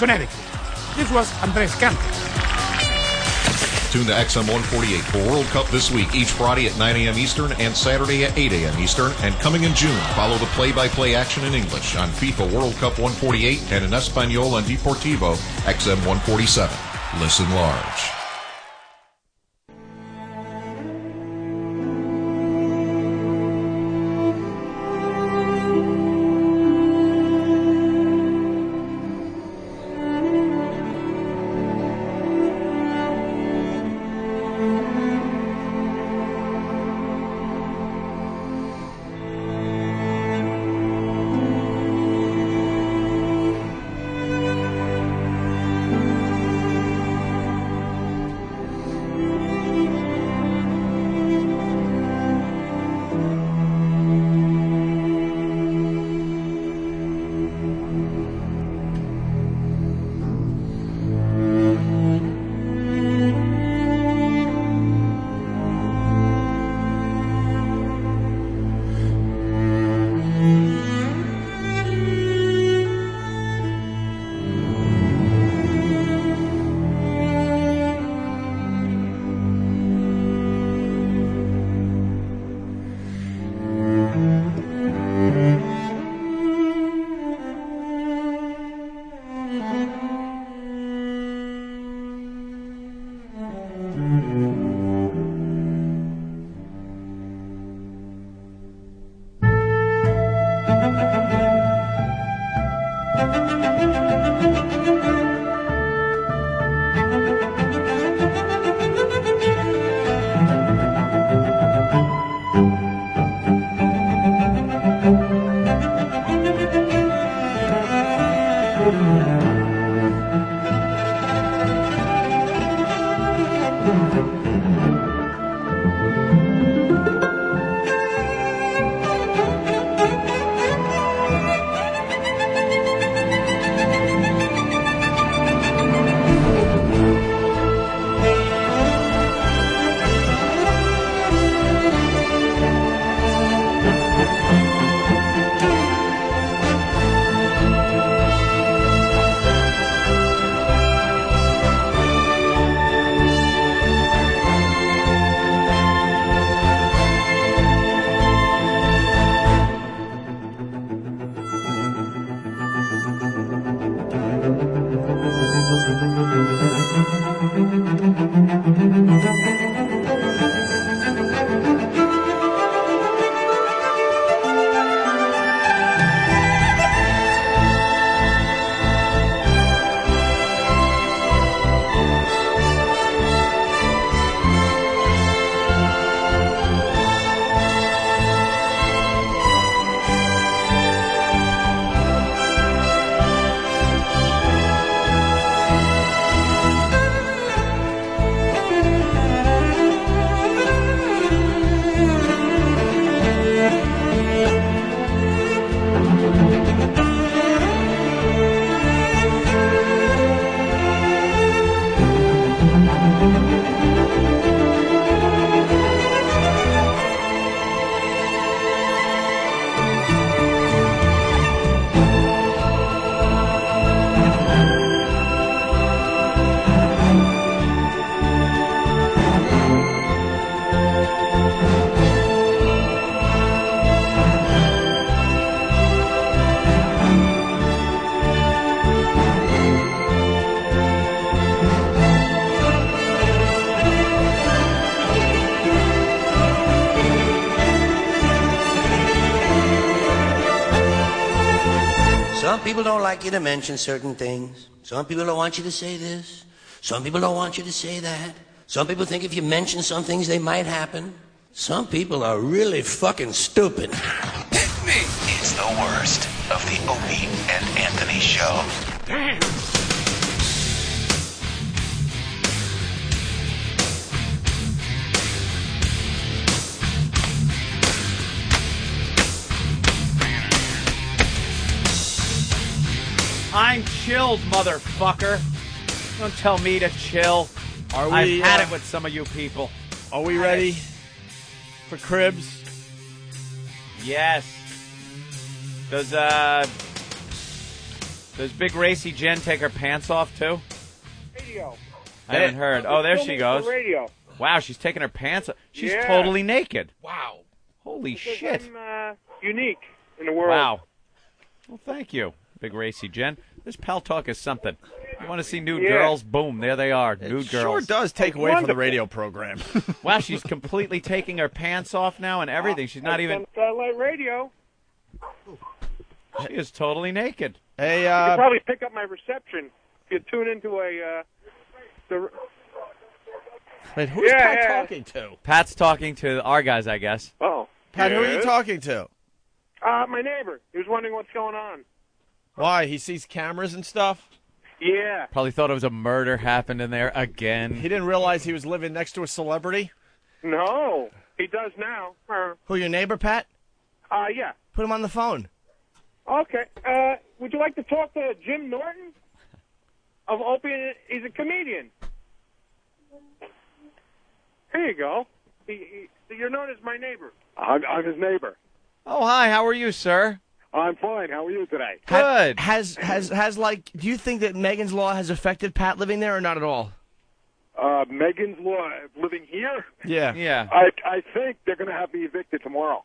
Connecticut. This was Andres Cantor. Tune to XM 148 for World Cup this week, each Friday at 9 a.m. Eastern and Saturday at 8 a.m. Eastern. And coming in June, follow the play-by-play action in English on FIFA World Cup 148 and in Espanol on Deportivo XM 147. Listen large. Some people don't like you to mention certain things. Some people don't want you to say this. Some people don't want you to say that. Some people think if you mention some things, they might happen. Some people are really fucking stupid. Pick me. It's the worst of the Opie and Anthony Show. Damn. I'm chilled, motherfucker. Don't tell me to chill. Are we? I've had it with some of you people. Are we ready for Cribs? Yes. Does Does Big Racy Jen take her pants off, too? Radio. I haven't heard. Oh, there she goes. Radio. Wow, she's taking her pants off. She's Yeah. totally naked. Wow. Holy Because shit. I'm unique in the world. Wow. Well, thank you, Big Racy Jen. This Pal Talk is something. You want to see nude girls? Boom, there they are. Nude Sure girls. does take away from the radio program. Wow, she's completely taking her pants off now and everything. She's not even. On satellite radio. She is totally naked. Hey, You can probably pick up my reception if you tune into wait, who's Yeah, Pat yeah. talking to? Pat's talking to our guys, I guess. Oh. Pat, who are you Yes? talking to? My neighbor. He was wondering what's going on. Why? He sees cameras and stuff? Yeah. Probably thought it was a murder happened in there He again. didn't realize he was living next to a celebrity? No. He does now. Who, your neighbor, Pat? Yeah. Put him on the phone. Okay. Would you like to talk to Jim Norton of Opie? He's a comedian. Here you go. You're known as my neighbor. I'm his neighbor. Oh, hi. How are you, sir? I'm fine. How are you today? Good. Has like, do you think that Megan's Law has affected Pat living there or not at all? Megan's Law living here? Yeah. Yeah. I think they're going to have me evicted tomorrow.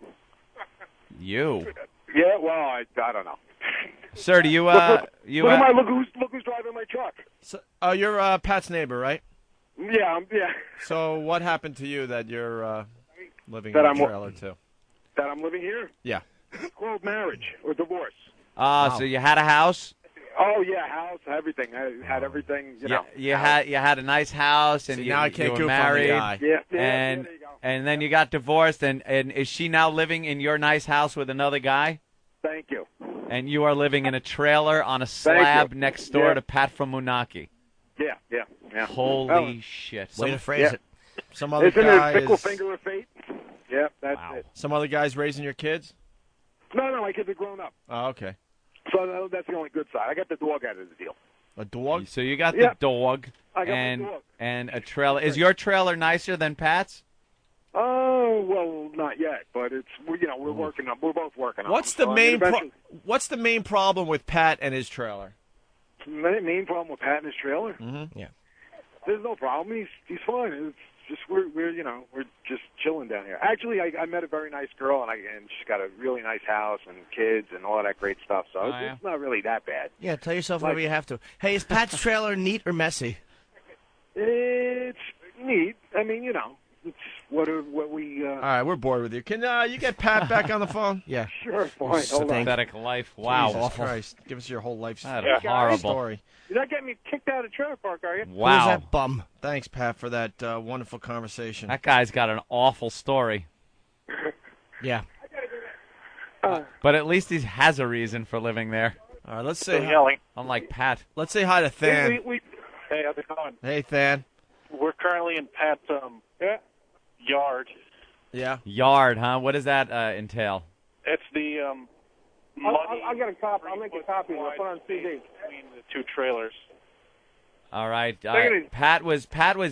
You. Yeah, well, I don't know. Sir, do you, Look at my look who's driving my truck. So, you're Pat's neighbor, right? Yeah, yeah. So what happened to you that you're living That in a I'm- trailer, too? That I'm living here? Yeah. It's called marriage or divorce. So you had a house? Oh yeah, house, everything. I had everything. You know. You had a nice house, and See, you, now I can't you were goof on the married, guy. Yeah, and there you go. and then you got divorced, and is she now living in your nice house with another guy? Thank you. And you are living in a trailer on a slab you. next door Yeah. to Pat from Munaki. Yeah. Holy shit! Way to phrase it. Some other Isn't guy it fickle is, finger of fate? Yeah, that's Wow. it. some other guy's raising your kids? No, my kids are grown up. Oh, okay. So that's the only good side. I got the dog out of the deal. A dog? So you got Yeah. the dog I got my and dog. and a trailer. Is your trailer nicer than Pat's? Oh well, not yet, but it's we're working on. We're both working on. What's it. the So, I mean, main eventually- What's the main problem with Pat and his trailer? main problem with Pat and his trailer? Mm-hmm. Yeah. There's no problem. He's fine. It's just we're just chilling down here. Actually, I met a very nice girl, and she's got a really nice house and kids and all that great stuff. So yeah. it's not really that bad. Yeah, tell yourself whatever you have to. Hey, is Pat's trailer neat or messy? It's neat. I mean, it's what we. All right, we're bored with you. Can you get Pat back on the phone? Yeah. Sure, fine. Hold on. Pathetic life. Wow. Jesus Christ. Give us your whole life That Yeah. is horrible. story. You're not getting me kicked out of trailer park, are you? Who's Wow. that bum? Thanks, Pat, for that wonderful conversation. That guy's got an awful story. Yeah. But at least he has a reason for living there. All right, let's say Yelling. Unlike Pat. let's say hi to Than. Hey, how's it going? Hey, Than. We're currently in Pat's yard. Yeah. Yard, huh? What does that entail? It's the I'll get a copy. I'll make a copy and I'll put it on CD. between the two trailers. All right. it. Pat was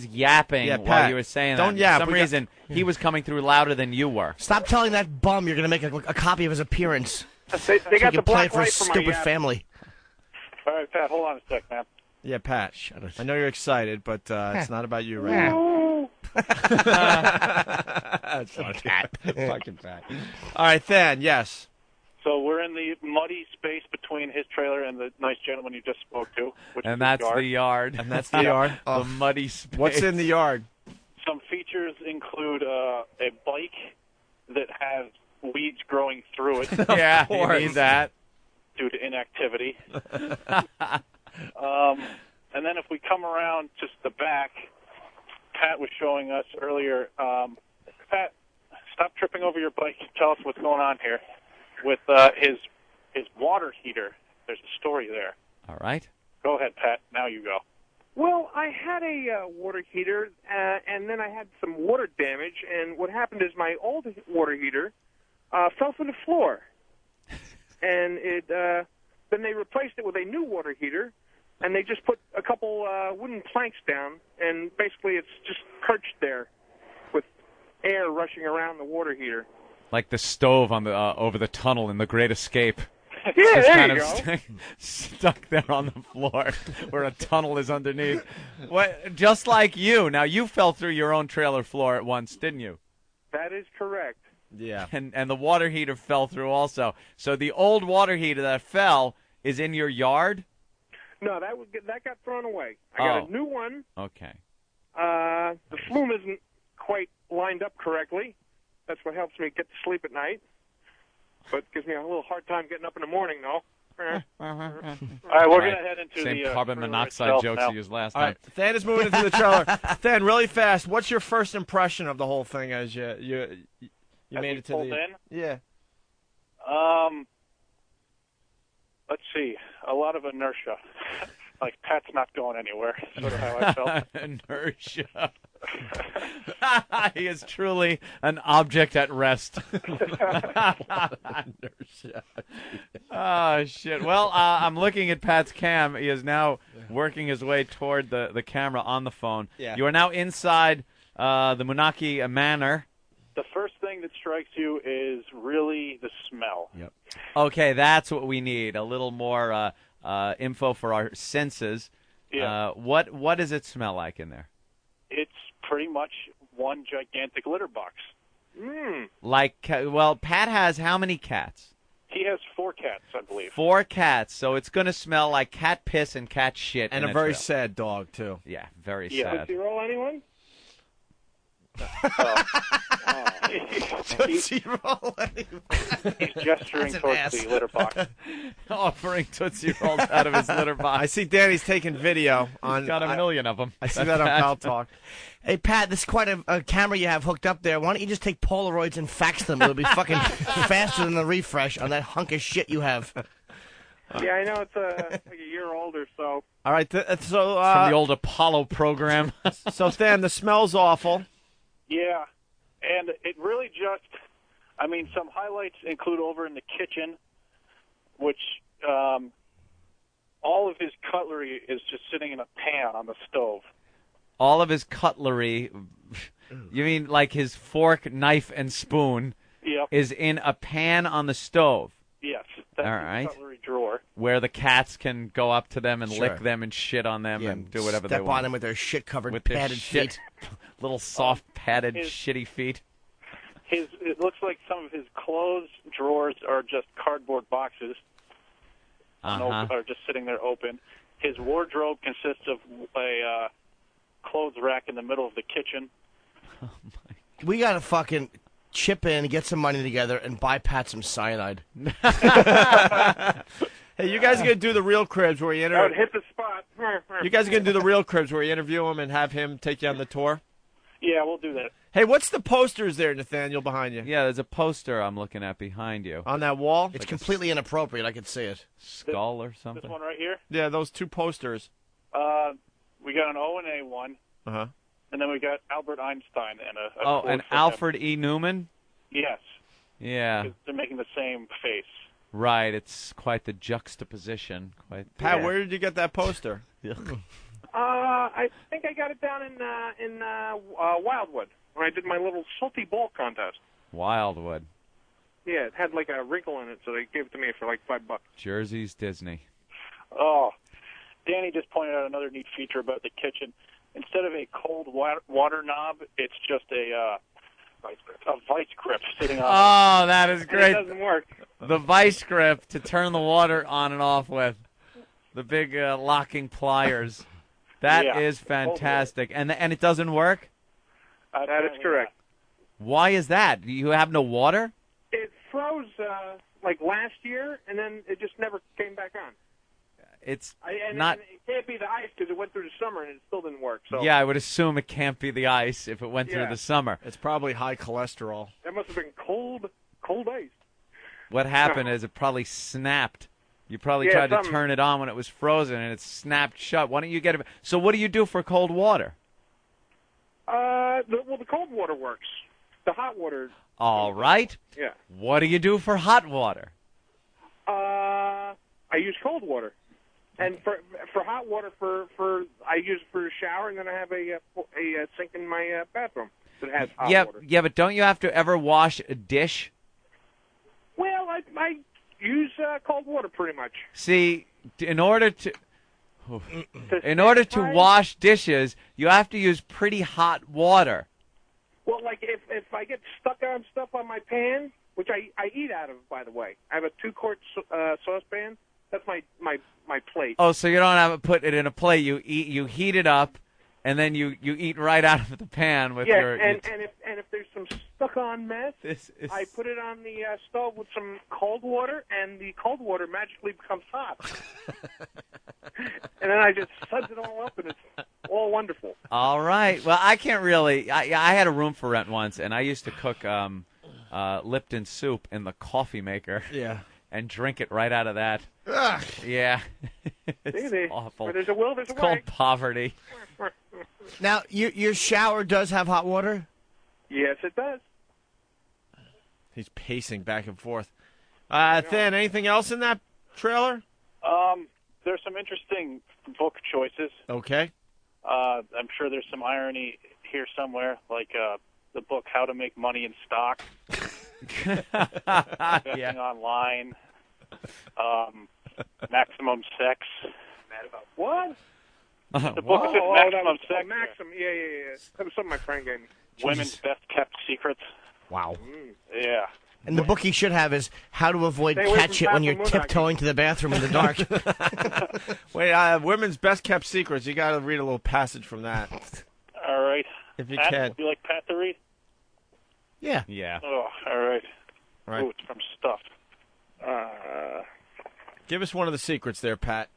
yapping Yeah, while Pat, you were saying don't that. yap. For some We got- reason, he was coming through louder than you were. Stop telling that bum you're going to make a copy of his appearance. They So got he the can play black it for his light for my stupid yap. family. All right, Pat, hold on a sec, man. Yeah, Pat. I know you're excited, but it's not about you right Yeah. now. That's funny. Fucking Pat. All right, Than, yes. So we're in the muddy space between his trailer and the nice gentleman you just spoke to, which is And that's his yard. the yard. And that's the yard. The muddy space. What's in the yard? Some features include a bike that has weeds growing through it Yeah, you course. need that. due to inactivity. And then if we come around just the back, Pat was showing us earlier. Pat, stop tripping over your bike. Tell us what's going on here with his water heater. There's a story there. All right. Go ahead, Pat. Now you go. Well, I had a water heater, and then I had some water damage. And what happened is my old water heater fell through the floor, and then they replaced it with a new water heater, and they just put a couple wooden planks down, and basically it's just perched there with air rushing around the water heater. Like the stove on the over the tunnel in The Great Escape. Yeah, Just there kind you of go. stuck there on the floor where a tunnel is underneath. What? Just like you. Now, you fell through your own trailer floor at once, didn't you? That is correct. Yeah. And the water heater fell through also. So the old water heater that fell is in your yard? No, that got thrown away. I got Oh. a new one. Okay. The flume isn't quite lined up correctly. That's what helps me get to sleep at night. But gives me a little hard time getting up in the morning, though. All right, we're Right. going to head into Same the carbon trailer monoxide itself jokes now. you used last All time. right, Than is moving into the trailer. Than, really fast, what's your first impression of the whole thing as you As made we it to pulled the... in? Yeah. Let's see. A lot of inertia. Like Pat's not going anywhere. Sort of how I felt. Inertia. He is truly an object at rest. Oh, shit. Well, I'm looking at Pat's cam. He is now working his way toward the camera on the phone. Yeah. You are now inside the Munaki Manor. The first thing that strikes you is really the smell. Yep. Okay, that's what we need. A little more info for our senses. Yeah. What does it smell like in there? It's pretty much one gigantic litter box. Like, well, Pat has how many cats? He has 4 cats, I believe. 4 cats, so it's going to smell like cat piss and cat shit. And in a very trail. sad dog, too. Yeah, very Yeah. sad. Tootsie Roll, anyone? Tootsie Roll. He's gesturing That's an towards ass. the litter box. Offering Tootsie Rolls out of his litter box. I see Danny's taking video on... He's got a million of them. I see that on Pal Talk. Hey, Pat, this is quite a camera you have hooked up there. Why don't you just take Polaroids and fax them? It'll be fucking faster than the refresh on that hunk of shit you have. Yeah, I know it's like a year old or so. All right, so From the old Apollo program. so Stan, the smell's awful. Yeah, and it really just, I mean, some highlights include over in the kitchen, which all of his cutlery is just sitting in a pan on the stove. All of his cutlery, you mean like his fork, knife, and spoon, Yep. is in a pan on the stove Yes, that's All his right. cutlery drawer. where the cats can go up to them and Sure. lick them and shit on them and do whatever they Step want. on them with their shit-covered With their padded shit, feet. little soft, padded, his- shitty feet. It looks like some of his clothes drawers are just cardboard boxes, Uh-huh. are just sitting there open. His wardrobe consists of a clothes rack in the middle of the kitchen. We gotta fucking chip in, get some money together, and buy Pat some cyanide. Hey, you guys are gonna do the real cribs where you That would interview. hit the spot. You guys are gonna do the real cribs where you interview him and have him take you on the tour. Yeah, we'll do that. Hey, what's the posters there, Nathaniel, behind you? Yeah, there's a poster I'm looking at behind you. On that wall? It's completely inappropriate. I could see it. Skull or This something? one right here. Yeah, those 2 posters. We got an O and A one, Uh-huh. and then we got Albert Einstein and a Oh, quote and from him. Alfred E. Newman? Yes, Yeah, they're making the same face. right. It's quite the juxtaposition. Quite. Pat, Yeah. where did you get that poster? I think I got it down in Wildwood when I did my little salty ball contest. Wildwood. Yeah, it had like a wrinkle in it, so they gave it to me for like $5. Jersey's Disney. Oh, Danny just pointed out another neat feature about the kitchen. Instead of a cold water knob, it's just a vice grip sitting on Oh, that is And it great. doesn't work. The vice grip to turn the water on and off with. The big locking pliers. That is Yeah, fantastic. And it doesn't work? That is correct. Why is that? You have no water? It froze like last year, and then it just never came back on. It's And not. it can't be the ice because it went through the summer and it still didn't work. So Yeah, I would assume it can't be the ice if it went through Yeah. the summer. It's probably high cholesterol. that must have been cold ice. What happened is it probably snapped. You probably Yeah, tried to something. turn it on when it was frozen and it snapped shut. Why don't you get it? So what do you do for cold water? The cold water works. The hot water, All right. yeah. What do you do for hot water? I use cold water, and for hot water, I use it for a shower, and then I have a sink in my bathroom that has hot water. Yeah, but don't you have to ever wash a dish? Well, I use cold water pretty much. See, in order to Sanitize? wash dishes, you have to use pretty hot water. Well, like if I get stuck on stuff on my pan, which I eat out of, by the way. I have a 2-quart saucepan. That's my plate. Oh, so you don't have to put it in a plate. You heat it up, and then you eat right out of the pan with Yeah, your. and if there's some stuck on mess, This is- I put it on the stove with some cold water, and the cold water magically becomes hot. And then I just suds it all up, and it's all wonderful. All right. Well, I can't really. I had a room for rent once, and I used to cook Lipton soup in the coffee maker. Yeah. And drink it right out of that. Ugh. Yeah. See, It's awful. Where there's a will, there's a It's called way. poverty. Now, your shower does have hot water? Yes, it does. He's pacing back and forth. Than, anything else in that trailer? There's some interesting book choices. Okay. I'm sure there's some irony here somewhere, like the book How to Make Money in Stock, investing online, Maximum Sex. What? The book is that Maximum was Sex. Maxim. Yeah. That was something my friend gave me. Women's Best Kept Secrets. Wow. Yeah. And the book he should have is How to Avoid Stay away from Catch It When You're Catherine Moonage. Tiptoeing to the Bathroom in the Dark. Wait, Women's Best Kept Secrets. You got to read a little passage from that. All right. If you Pat, can. would you like Pat to read? Yeah. Yeah. Oh, all right. Right. Oh, it's from Stuff. Give us one of the secrets there, Pat.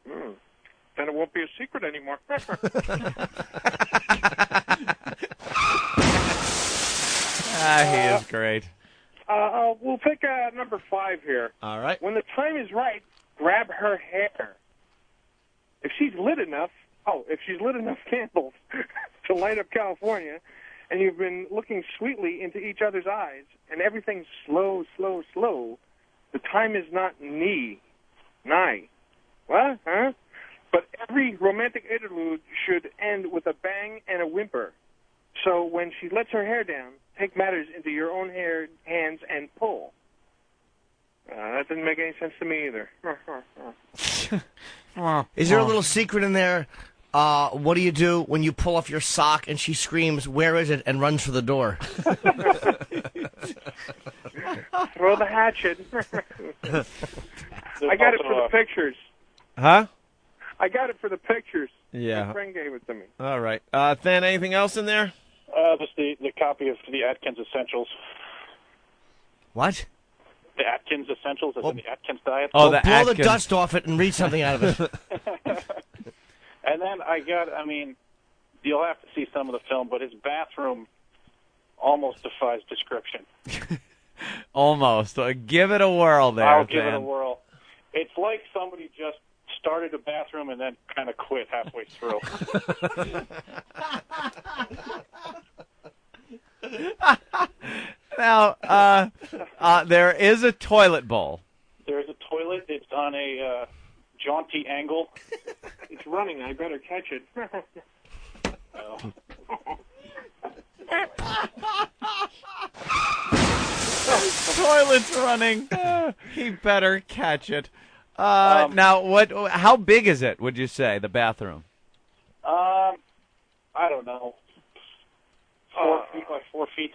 Then it won't be a secret anymore. He is great. We'll pick number 5 here. All right. When the time is right, grab her hair. If she's lit enough candles to light up California, and you've been looking sweetly into each other's eyes, and everything's slow, the time is not nigh. What? Huh? But every romantic interlude should end with a bang and a whimper. So when she lets her hair down, take matters into your own hands and pull. That didn't make any sense to me either. Is there a little secret in there? What do you do when you pull off your sock and she screams, "Where is it?" and runs for the door? Throw the hatchet. I got it for the pictures. Huh? I got it for the pictures. Yeah. My friend gave it to me. All right. Than, anything else in there? Just the copy of the Atkins Essentials. What? The Atkins Essentials, as in the Atkins diet. Oh, Well, the blow the Atkins. dust off it and read something out of it. And then you'll have to see some of the film, but his bathroom almost defies description. Almost. Give it a whirl there, I'll give it a Than. whirl. It's like somebody just started a bathroom and then kind of quit halfway through. Now, there is a toilet bowl. There's a toilet. It's on a jaunty angle. It's running. I better catch it. Toilet's running. He better catch it. Now, what? How big is it? Would you say the bathroom? I don't know. 4 feet by 4 feet.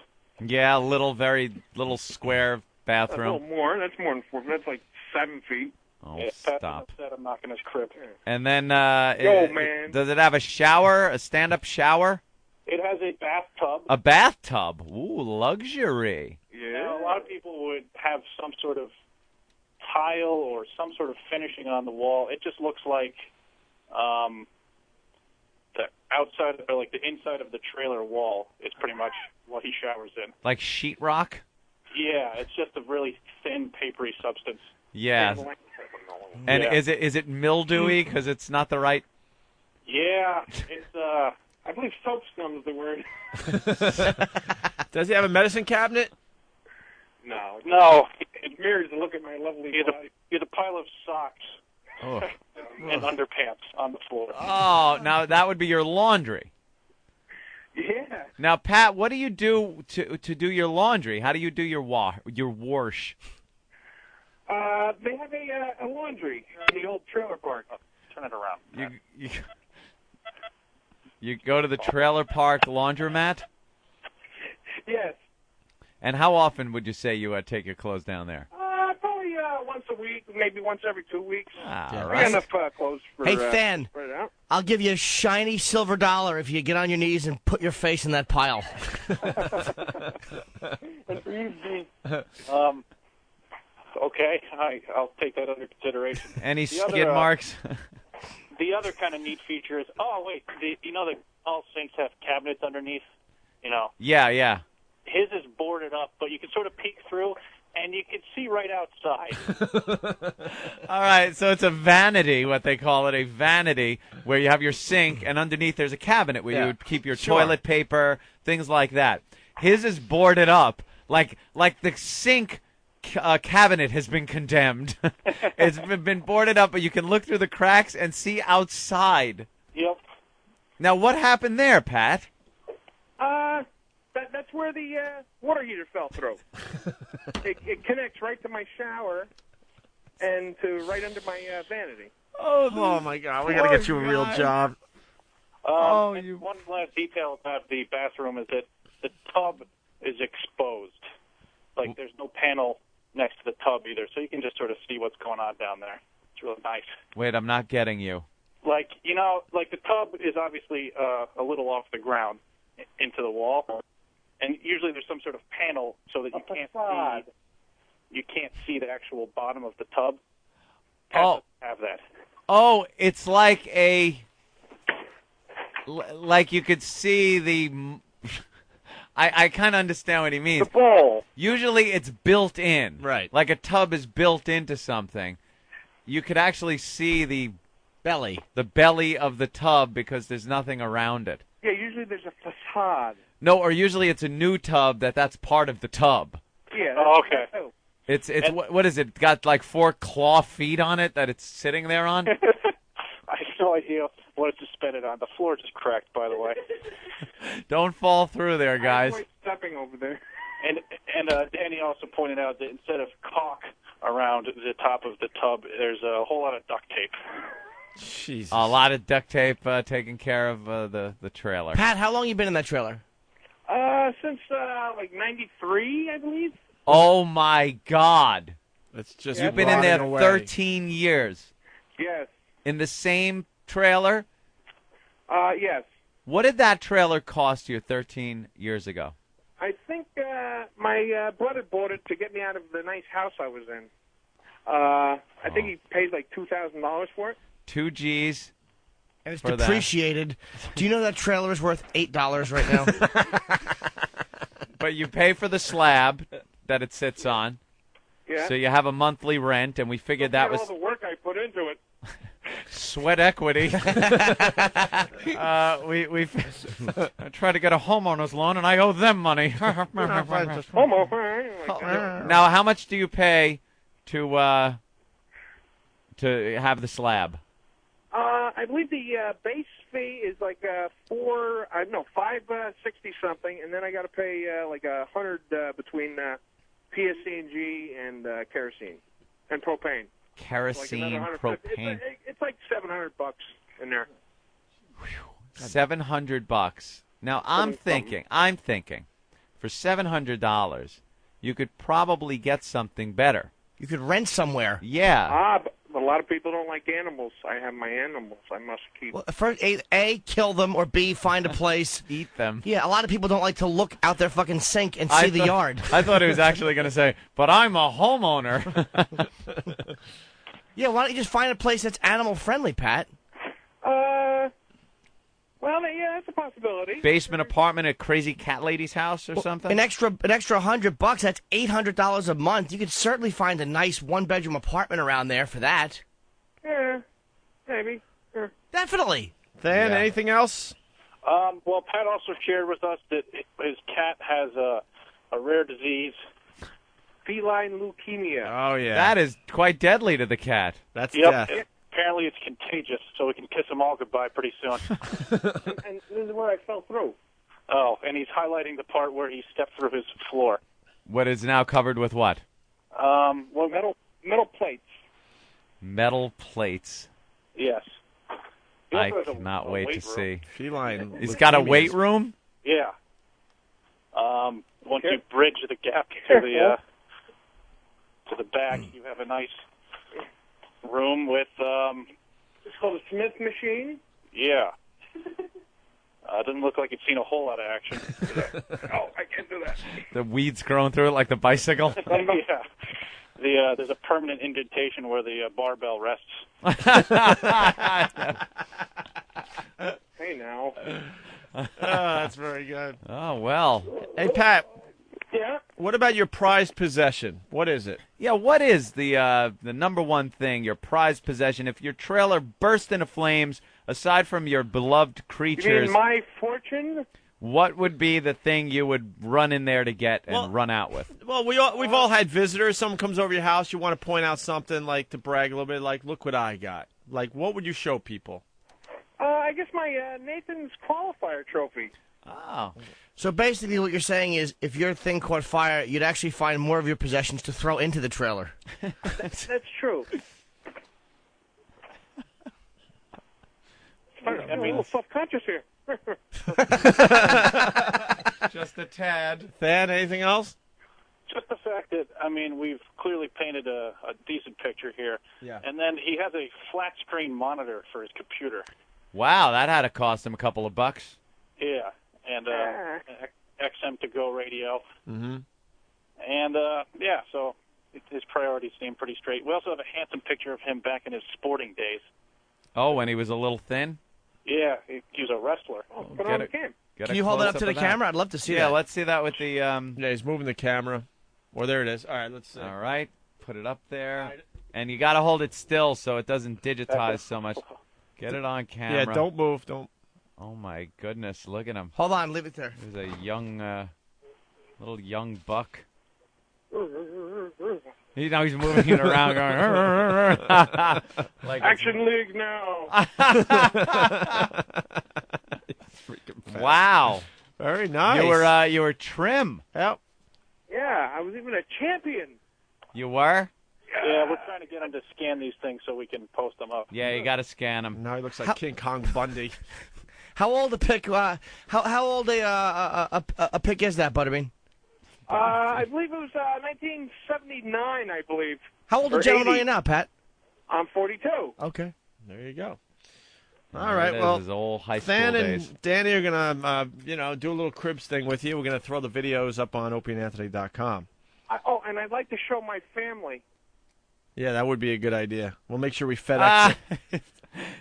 Yeah, very little square A bathroom. little more. That's more than 4. That's like 7 feet. Oh, Yeah, Pat's stop. upset I'm knocking his crib. And then, man. does it have a shower? A stand-up shower? It has a bathtub. A bathtub? Ooh, luxury. Now, a lot of people would have some sort of tile or some sort of finishing on the wall. It just looks like the outside, or like the inside of the trailer wall is pretty much what he showers in. Like sheetrock? Yeah, it's just a really thin, papery substance. Yeah. And Yeah. is it mildewy because it's not the right? Yeah, it's I believe soap scum is the word. Does he have a medicine cabinet? no. It mirrors to look at my lovely He body. had a pile of socks Oh. and underpants on the floor. Oh, now that would be your laundry. Yeah. Now, Pat, what do you do to do your laundry? How do you do your wash? They have a laundry in the old trailer park. Turn it around. You go to the trailer park laundromat? Yes. And how often would you say you take your clothes down there? Probably once a week, maybe once every 2 weeks. Ah, I right. got enough clothes for. Hey, Than, spread it out. I'll give you a shiny silver dollar if you get on your knees and put your face in that pile. And for you, Gene. Okay, I'll take that under consideration. Any The other, skid marks? The other kind of neat feature is, that all sinks have cabinets underneath? Yeah. His is boarded up, but you can sort of peek through, and you can see right outside. All right, so it's a vanity, what they call it, a vanity, where you have your sink, and underneath there's a cabinet where you would keep your toilet paper, things like that. His is boarded up, like the sink cabinet has been condemned. It's been boarded up, but you can look through the cracks and see outside. Yep. Now, what happened there, Pat? That's where the water heater fell through. It connects right to my shower and to right under my vanity. Oh my God, we gotta get you a real job. And one last detail about the bathroom is that the tub is exposed. Like, there's no panel next to the tub either, so you can just sort of see what's going on down there. It's really nice. Wait, I'm not getting you. Like the tub is obviously a little off the ground into the wall, and usually there's some sort of panel so that you can't see the actual bottom of the tub. Have that. Oh, it's like like you could see the. I kind of understand what he means. The bowl. Usually it's built in. Right. Like a tub is built into something. You could actually see the belly of the tub because there's nothing around it. Yeah, usually there's a facade. No, or usually it's a new tub that's part of the tub. Yeah. Okay. It's what is it? Got like 4 claw feet on it that it's sitting there on? I have no idea what it's suspended on. The floor just cracked, by the way. Don't fall through there, guys. I'm stepping over there. And Danny also pointed out that instead of caulk around the top of the tub, there's a whole lot of duct tape. Jesus. A lot of duct tape taking care of the trailer. Pat, how long you been in that trailer? Since like '93, I believe. Oh my God! It's just You've been in there rotting away. 13 years. Yes. In the same trailer? Yes. What did that trailer cost you 13 years ago? I think my brother bought it to get me out of the nice house I was in. I think he paid like $2,000 for it. 2 G's. And it's For that. depreciated. Do you know that trailer is worth $8 right now? But you pay for the slab that it sits on. Yeah. So you have a monthly rent, and we figured that was all the work I put into it. sweat equity. We tried to get a homeowner's loan, and I owe them money. Now, how much do you pay to have the slab? I believe the base fee is like $5.60 something, and then I got to pay like $100 between PSC&G and kerosene and propane. Kerosene, like propane. It's like $700 in there. $700. Now I'm thinking, for $700, you could probably get something better. You could rent somewhere. Yeah. But a lot of people don't like animals. I have my animals. I must keep. Well, first, A, kill them, or B, find a place. Eat them. Yeah, a lot of people don't like to look out their fucking sink and see the yard. I thought he was actually going to say, but I'm a homeowner. Yeah, why don't you just find a place that's animal friendly, Pat? Well, yeah, that's a possibility. Basement apartment at Crazy Cat Lady's house or something? An extra $100, that's $800 a month. You could certainly find a nice 1-bedroom apartment around there for that. Yeah, maybe. Yeah. Definitely. Then, anything else? Well, Pat also shared with us that his cat has a rare disease. Feline leukemia. Oh, yeah. That is quite deadly to the cat. That's Yep. death. Apparently it's contagious, so we can kiss them all goodbye pretty soon. And this is where I fell through. Oh, and he's highlighting the part where he stepped through his floor. What is now covered with what? Well, metal plates. Metal plates. Yes. He I also has cannot a wait weight to room. see. Feline. He's got a weight room? Yeah. Once you bridge the gap to the back, you have a nice room with It's called a Smith machine. yeah. Doesn't look like it's seen a whole lot of action. Oh, I can't do that. The weeds growing through it like the bicycle? Yeah. There's a permanent indentation where the barbell rests. Hey, now. That's very good. Oh, well. Hey, Pat, Yeah. what about your prized possession? What is it? Yeah, what is the number one thing, your prized possession? If your trailer burst into flames, aside from your beloved You creatures, mean my fortune? what would be the thing you would run in there to get and run out with? Well, we've all had visitors. Someone comes over your house. You want to point out something, like to brag a little bit, like, look what I got. Like, what would you show people? I guess my Nathan's qualifier trophy. Oh. So basically what you're saying is if your thing caught fire, you'd actually find more of your possessions to throw into the trailer. That's true. I'm a little self-conscious here. Just a tad. Thad, anything else? Just the fact that, we've clearly painted a decent picture here. Yeah. And then he has a flat screen monitor for his computer. Wow, that had to cost him a couple of bucks. Yeah. And an XM to go radio. Mm-hmm. And, so his priorities seem pretty straight. We also have a handsome picture of him back in his sporting days. Oh, when he was a little thin? Yeah, he was a wrestler. Put on the cam. Can you hold it up to the camera? I'd love to see that. Yeah, let's see that with the... Yeah, he's moving the camera. Well, there it is. All right, let's see. All right, put it up there. And you got to hold it still so it doesn't digitize so much. Get it on camera. Yeah, don't move. Don't. Oh, my goodness. Look at him. Hold on, leave it there. He's a young, little young buck. He's moving it around going, like Action League now. Wow. Very nice. You were trim. Yep. Yeah, I was even a champion. You were? Yeah, we're trying to get him to scan these things so we can post them up. Yeah, you got to scan them. Now he looks like King Kong Bundy. How old a pick? How old a pick is that, Butterbean? I believe it was 1979. I believe. How old Or a gentleman 80. are you now, Pat? I'm 42. Okay. There you go. All All right, well, his old high school Than days. and Danny are gonna, do a little cribs thing with you. We're gonna throw the videos up on opieandanthony.com. And I'd like to show my family. Yeah, that would be a good idea. We'll make sure we FedEx it.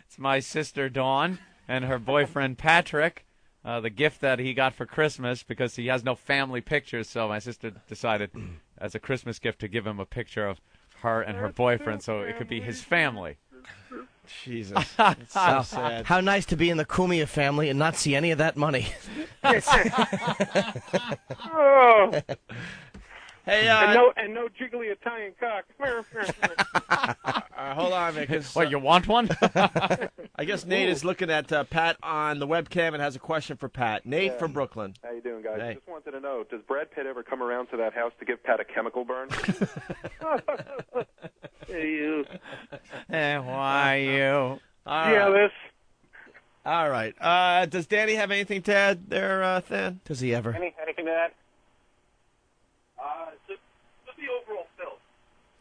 It's my sister Dawn and her boyfriend Patrick. The gift that he got for Christmas because he has no family pictures, so my sister decided as a Christmas gift to give him a picture of her and her boyfriend so it could be his family. Jesus, it's so sad. How nice to be in the Cumia family and not see any of that money. Oh, Hey, and no jiggly Italian cock. hold on, because What, you want one? I guess Nate is looking at Pat on the webcam and has a question for Pat. Nate from Brooklyn. How you doing, guys? Hey. Just wanted to know, does Brad Pitt ever come around to that house to give Pat a chemical burn? Hey, you. Why you? Jealous. All right. Does Danny have anything to add there, Than? Does he ever? Anything to add? Just the overall film.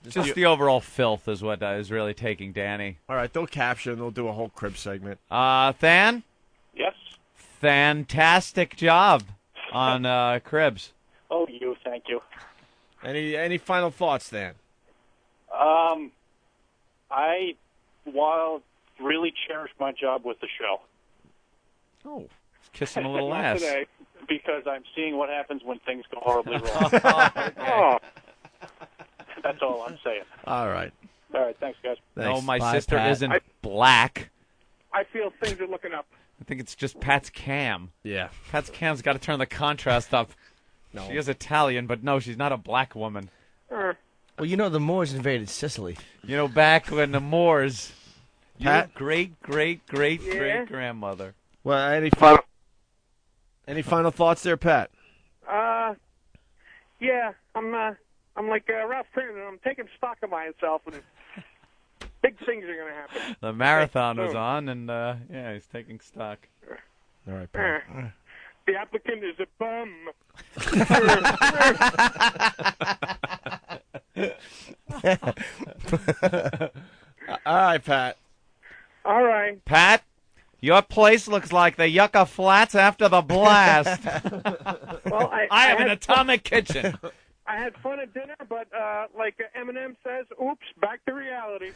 Just the overall filth is what is really taking Danny. All right, they'll capture and they'll do a whole crib segment. Than? Yes. Fantastic job on Cribs. Oh, thank you. Any final thoughts, Than? I really cherish my job with the show. Oh, kissing a little Not ass. today. Because I'm seeing what happens when things go horribly wrong. Oh, That's all I'm saying. All right. All right, thanks, guys. No, Thanks. my Bye, sister Pat. isn't black. I feel things are looking up. I think it's just Pat's cam. Yeah. Pat's cam's got to turn the contrast up. No. She is Italian, but no, she's not a black woman. Uh, Well, you know the Moors invaded Sicily. You know, back when the Moors, your Pat? great-great-great-great-grandmother. Well, any final thoughts there, Pat? yeah, I'm I'm like Ralph Kramden. I'm taking stock of myself, and big things are going to happen. The marathon was on, and yeah, he's taking stock. All right, Pat. The applicant is a bum. All right, Pat. All right. Pat, your place looks like the Yucca Flats after the blast. Well, I have an atomic kitchen. I had fun at dinner, but like Eminem says, oops, back to reality.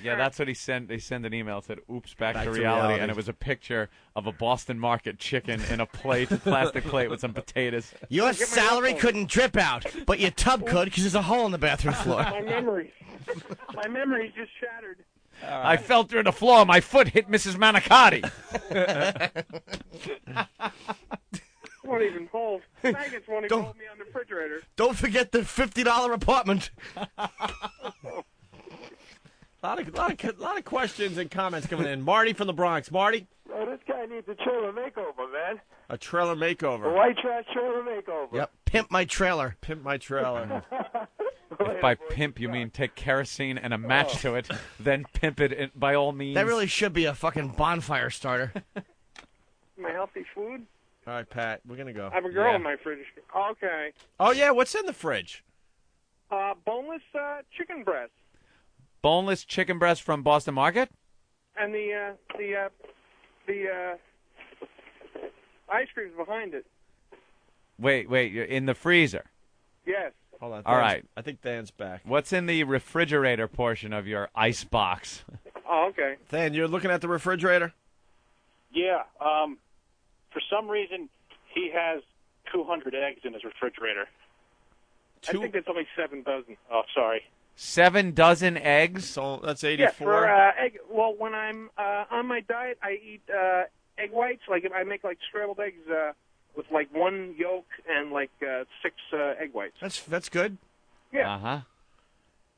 Yeah, that's what he sent. They sent an email that said, oops, back to to reality. reality. And it was a picture of a Boston Market chicken in a plastic plate with some potatoes. Your salary couldn't drip out, but your tub could because there's a hole in the bathroom floor. My memories just shattered. I fell through the floor. My foot hit Mrs. Manicotti. Won't even hold. Maggots won't even hold me on the refrigerator. Don't forget the $50 apartment. A lot of questions and comments coming in. Marty from the Bronx. Marty? Oh, this guy needs a trailer makeover, man. A trailer A makeover. white trash trailer makeover. Yep. Pimp my trailer. Pimp my trailer. If by pimp you mean take kerosene and a match to it, then pimp it by all means. That really should be a fucking bonfire starter. My healthy food? All right, Pat, we're going to go. I have a girl in my fridge. Okay. Oh, yeah, what's in the fridge? Boneless chicken breast. Boneless chicken breast from Boston Market? And the ice cream's behind it. Wait, you're in the freezer. Yes. Hold on. All right. I think Dan's back. What's in the refrigerator portion of your ice box? Oh, okay. Dan, you're looking at the refrigerator? Yeah. For some reason, he has 200 eggs in his refrigerator. I think it's only 7 dozen. Oh, sorry. 7 dozen eggs? So that's 84. Yeah, for egg. Well, when I'm on my diet, I eat egg whites. Like if I make like scrambled eggs with like 1 yolk and like 6 egg whites. That's good. Yeah. Uh-huh.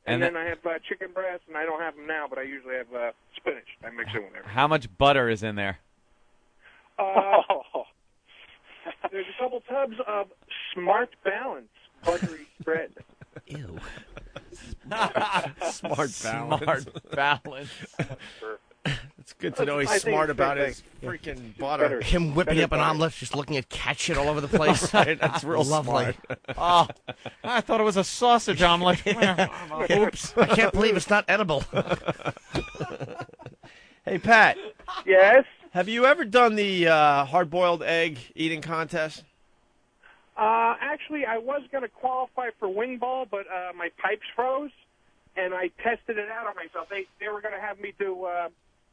And then I have chicken breast, and I don't have them now, but I usually have spinach. I mix it with everything. How much butter is in there? There's a couple tubs of Smart Balance buttery spread. Ew. Smart balance. Smart balance. It's good to know he's I think smart it's about better. his freaking butter. Him whipping up an omelet, just looking at cat shit all over the place. That's real Lovely. smart. Oh, I thought it was a sausage omelet. Oops. I can't believe it's not edible. Hey, Pat. Yes? Have you ever done the hard-boiled egg eating contest? Actually, I was going to qualify for wing ball, but my pipes froze, and I tested it out on myself. They were going to have me do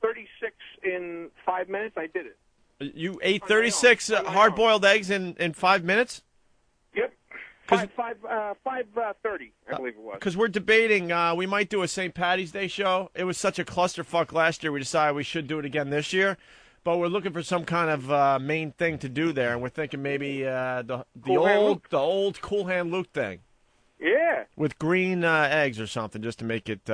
36 in 5 minutes. I did it. You ate 36 hard-boiled eggs in 5 minutes? Yep. 5:30, I believe it was. Because we're debating, we might do a St. Patty's Day show. It was such a clusterfuck last year, we decided we should do it again this year. But we're looking for some kind of main thing to do there, and we're thinking maybe the old Cool Hand Luke thing. Yeah. With green eggs or something, just to make it,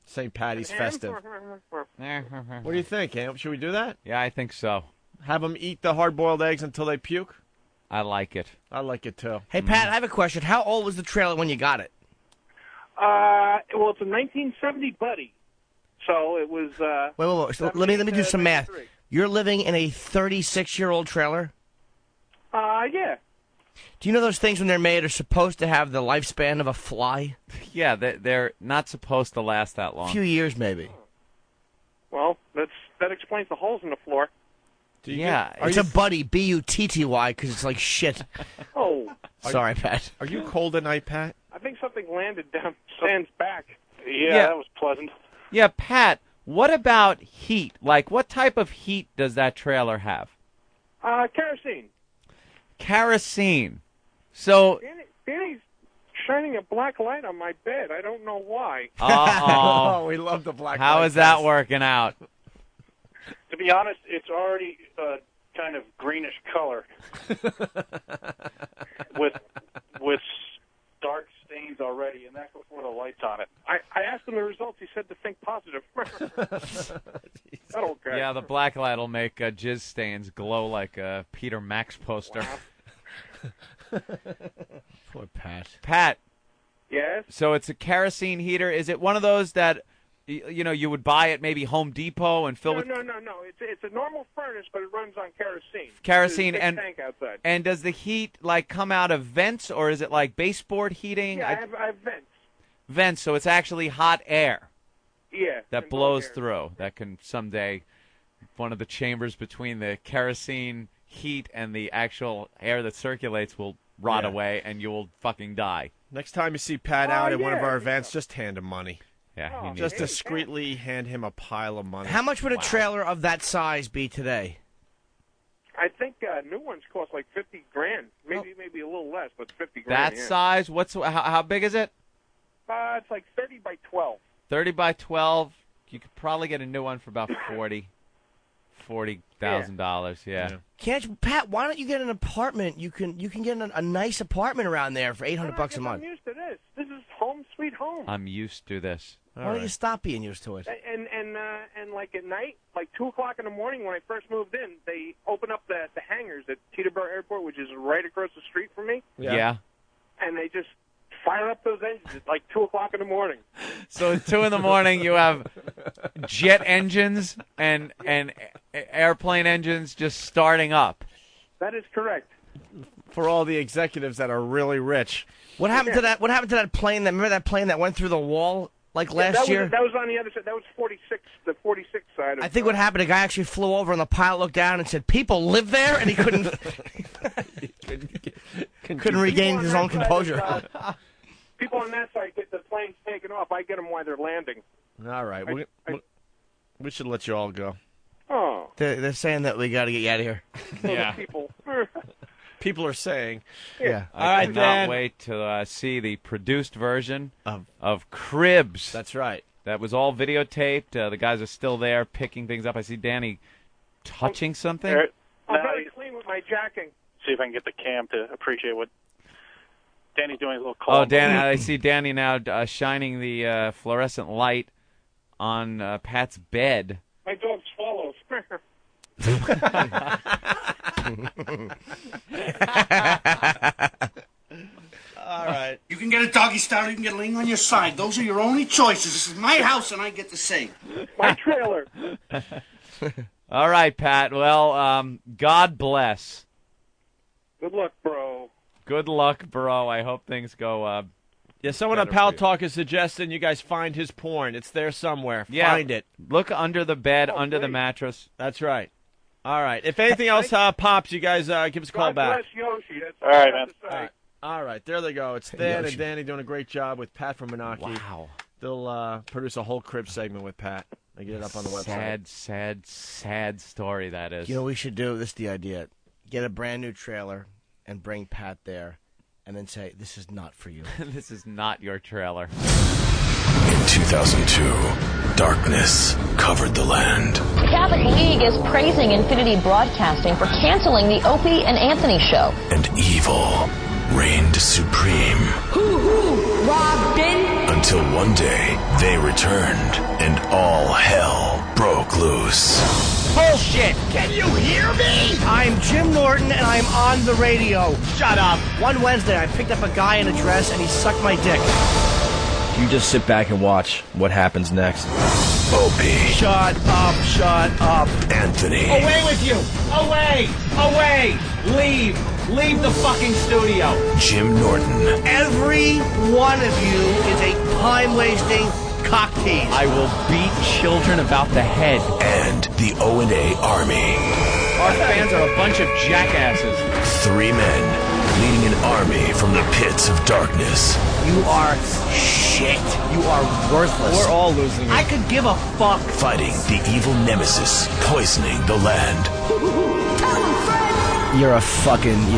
St. Patty's festive. What do you think, Am? Should we do that? Yeah, I think so. Have them eat the hard-boiled eggs until they puke? I like it. I like it, too. Hey, Pat, I have a question. How old was the trailer when you got it? Well, it's a 1970 Buddy. So it was. Wait. So let me do some math. You're living in a 36-year-old trailer? Yeah. Do you know those things when they're made are supposed to have the lifespan of a fly? Yeah, they're not supposed to last that long. A few years, maybe. Well, that explains the holes in the floor. Yeah. It's a Buddy, B-U-T-T-Y, because it's like shit. Oh. Sorry, Pat. Are you cold at night, Pat? I think something landed down Stan's back. Yeah, that was pleasant. Yeah, Pat, what about heat? Like, what type of heat does that trailer have? Kerosene. Kerosene. So. Danny's shining a black light on my bed. I don't know why. Uh-oh. Oh, we love the black light. How is that working out? To be honest, it's already kind of greenish color with dark stains already, and that's before the light's on it. I asked him the results. He said to think positive. Okay. Yeah, the black light will make jizz stains glow like a Peter Max poster. Wow. Poor Pat. Pat. Yes? So it's a kerosene heater. Is it one of those that, you would buy at maybe Home Depot and fill with... No. It's a normal furnace, but it runs on kerosene. Kerosene There's a big tank outside. And does the heat, come out of vents, or is it like baseboard heating? Yeah, I have vents. Vents, so it's actually hot air. Yeah. That blows through. That can someday, one of the chambers between the kerosene heat and the actual air that circulates will rot away, and you will fucking die. Next time you see Pat out at one of our events, just hand him money. Yeah, just discreetly hand him a pile of money. How much would a trailer of that size be today? I think new ones cost like $50,000. Maybe a little less, but $50,000. That size? How big is it? It's like 30 by 12. 30 by 12. You could probably get a new one for about $40,000. Yeah. Can't you, Pat? Why don't you get an apartment? You can get a nice apartment around there for $800 a month. I'm used to this. This is home sweet home. I'm used to this. Why don't you stop being used to it? And like at night, like 2 o'clock in the morning when I first moved in, they open up the hangars at Teterboro Airport, which is right across the street from me. Yeah. And they just fire up those engines at like 2 o'clock in the morning. So at 2 in the morning, you have jet engines and airplane engines just starting up. That is correct. For all the executives that are really rich. What happened to that? What happened to that plane? Remember that plane that went through the wall last year? That was on the other side. That was 46, the 46 side. I think what happened, a guy actually flew over and the pilot looked down and said, "People live there," and he couldn't couldn't regain his own composure. People on that side get the planes taken off. I get them while they're landing. All right. We should let you all go. Oh. They're saying that we got to get you out of here. Yeah. People are saying. Yeah. I cannot wait to see the produced version of Cribs. That's right. That was all videotaped. The guys are still there picking things up. I see Danny touching something. I'm very clean with my jacking. See if I can get the cam to appreciate what Danny's doing. His little call. Oh, Danny! I see Danny now shining the fluorescent light on Pat's bed. My dog swallows. All right. You can get a doggy style, you can get a ling on your side. Those are your only choices. This is my house, and I get to say. My trailer. All right, Pat. Well, God bless. Good luck, bro. Good luck, bro. I hope things go. Yeah, someone on Pal Talk is suggesting you guys find his porn. It's there somewhere. Yeah. Find it. Look under the bed, under the mattress. That's right. All right. If anything else pops, you guys give us a call back. God bless Yoshi. That's all right, man. All right. There they go. It's Stan and Danny doing a great job with Pat from Menaki. Wow. They'll produce a whole Crib segment with Pat. They get it up on the website. Sad story that is. You know what we should do? This is the idea. Get a brand new trailer and bring Pat there and then say, "This is not for you." This is not your trailer. In 2002, darkness covered the land. The Catholic League is praising Infinity Broadcasting for canceling the Opie and Anthony show. And evil reigned supreme. Hoo-hoo, Robin! Until one day, they returned, and all hell broke loose. Bullshit! Can you hear me? I'm Jim Norton, and I'm on the radio. Shut up. One Wednesday, I picked up a guy in a dress, and he sucked my dick. You just sit back and watch what happens next. Opie. Shut up, shut up. Anthony. Away with you! Away! Away! Leave! Leave the fucking studio! Jim Norton. Every one of you is a time-wasting cock tease. I will beat children about the head. And the O&A Army. Our fans are a bunch of jackasses. 3 men leading an army from the pits of darkness. You are shit. You are worthless. We're all losing it. I could give a fuck. Fighting the evil nemesis, poisoning the land. You're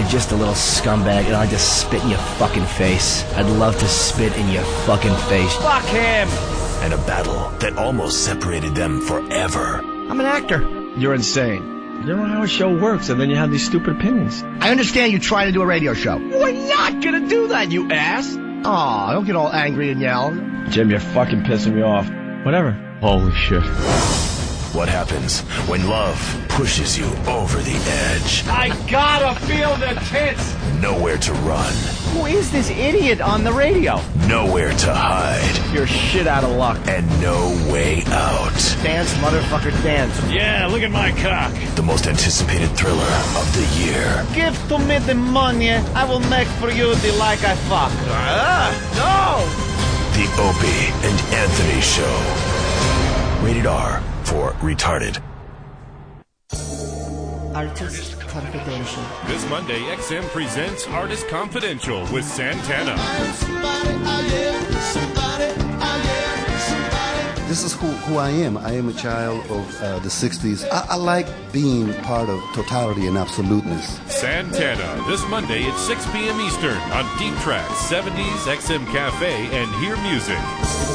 just a little scumbag, and I just spit in your fucking face. I'd love to spit in your fucking face. Fuck him. And a battle that almost separated them forever. I'm an actor. You're insane. You don't know how a show works, and then you have these stupid opinions. I understand you try to do a radio show. We're not gonna do that, you ass. Aw, don't get all angry and yell. Jim, you're fucking pissing me off. Whatever. Holy shit. What happens when love pushes you over the edge? I gotta feel the tits! Nowhere to run. Who is this idiot on the radio? Nowhere to hide. You're shit out of luck. And no way out. Dance, motherfucker, dance. Yeah, look at my cock. The most anticipated thriller of the year. Give to me the money, I will make for you the like I fuck. No! The Opie and Anthony Show. Rated R for retarded. Artist Confidential. This Monday, XM presents Artist Confidential with Santana. This is who I am. I am a child of the 60s. I like being part of totality and absoluteness. Santana, this Monday at 6 p.m. Eastern on Deep Track, 70s, XM Cafe, and Hear Music.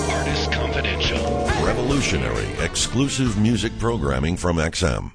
Artist Confidential. Revolutionary, exclusive music programming from XM.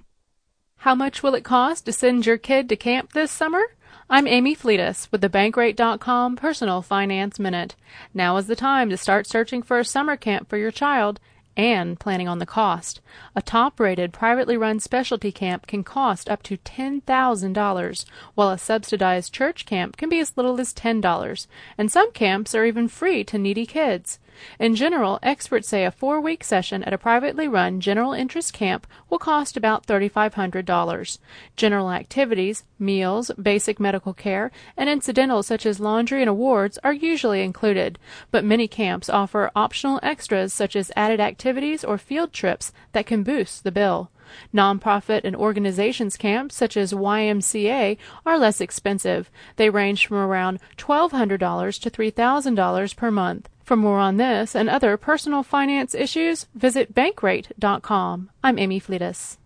How much will it cost to send your kid to camp this summer? I'm Amy Fleetus with the Bankrate.com Personal Finance Minute. Now is the time to start searching for a summer camp for your child and planning on the cost. A top-rated, privately run specialty camp can cost up to $10,000, while a subsidized church camp can be as little as $10, and some camps are even free to needy kids. In general, experts say a 4-week session at a privately run general interest camp will cost about $3,500. General activities, meals, basic medical care, and incidentals such as laundry and awards are usually included, but many camps offer optional extras such as added activities or field trips that can boost the bill. Nonprofit and organizations camps such as YMCA are less expensive. They range from around $1,200 to $3,000 per month. For more on this and other personal finance issues, visit Bankrate.com. I'm Amy Fleetus.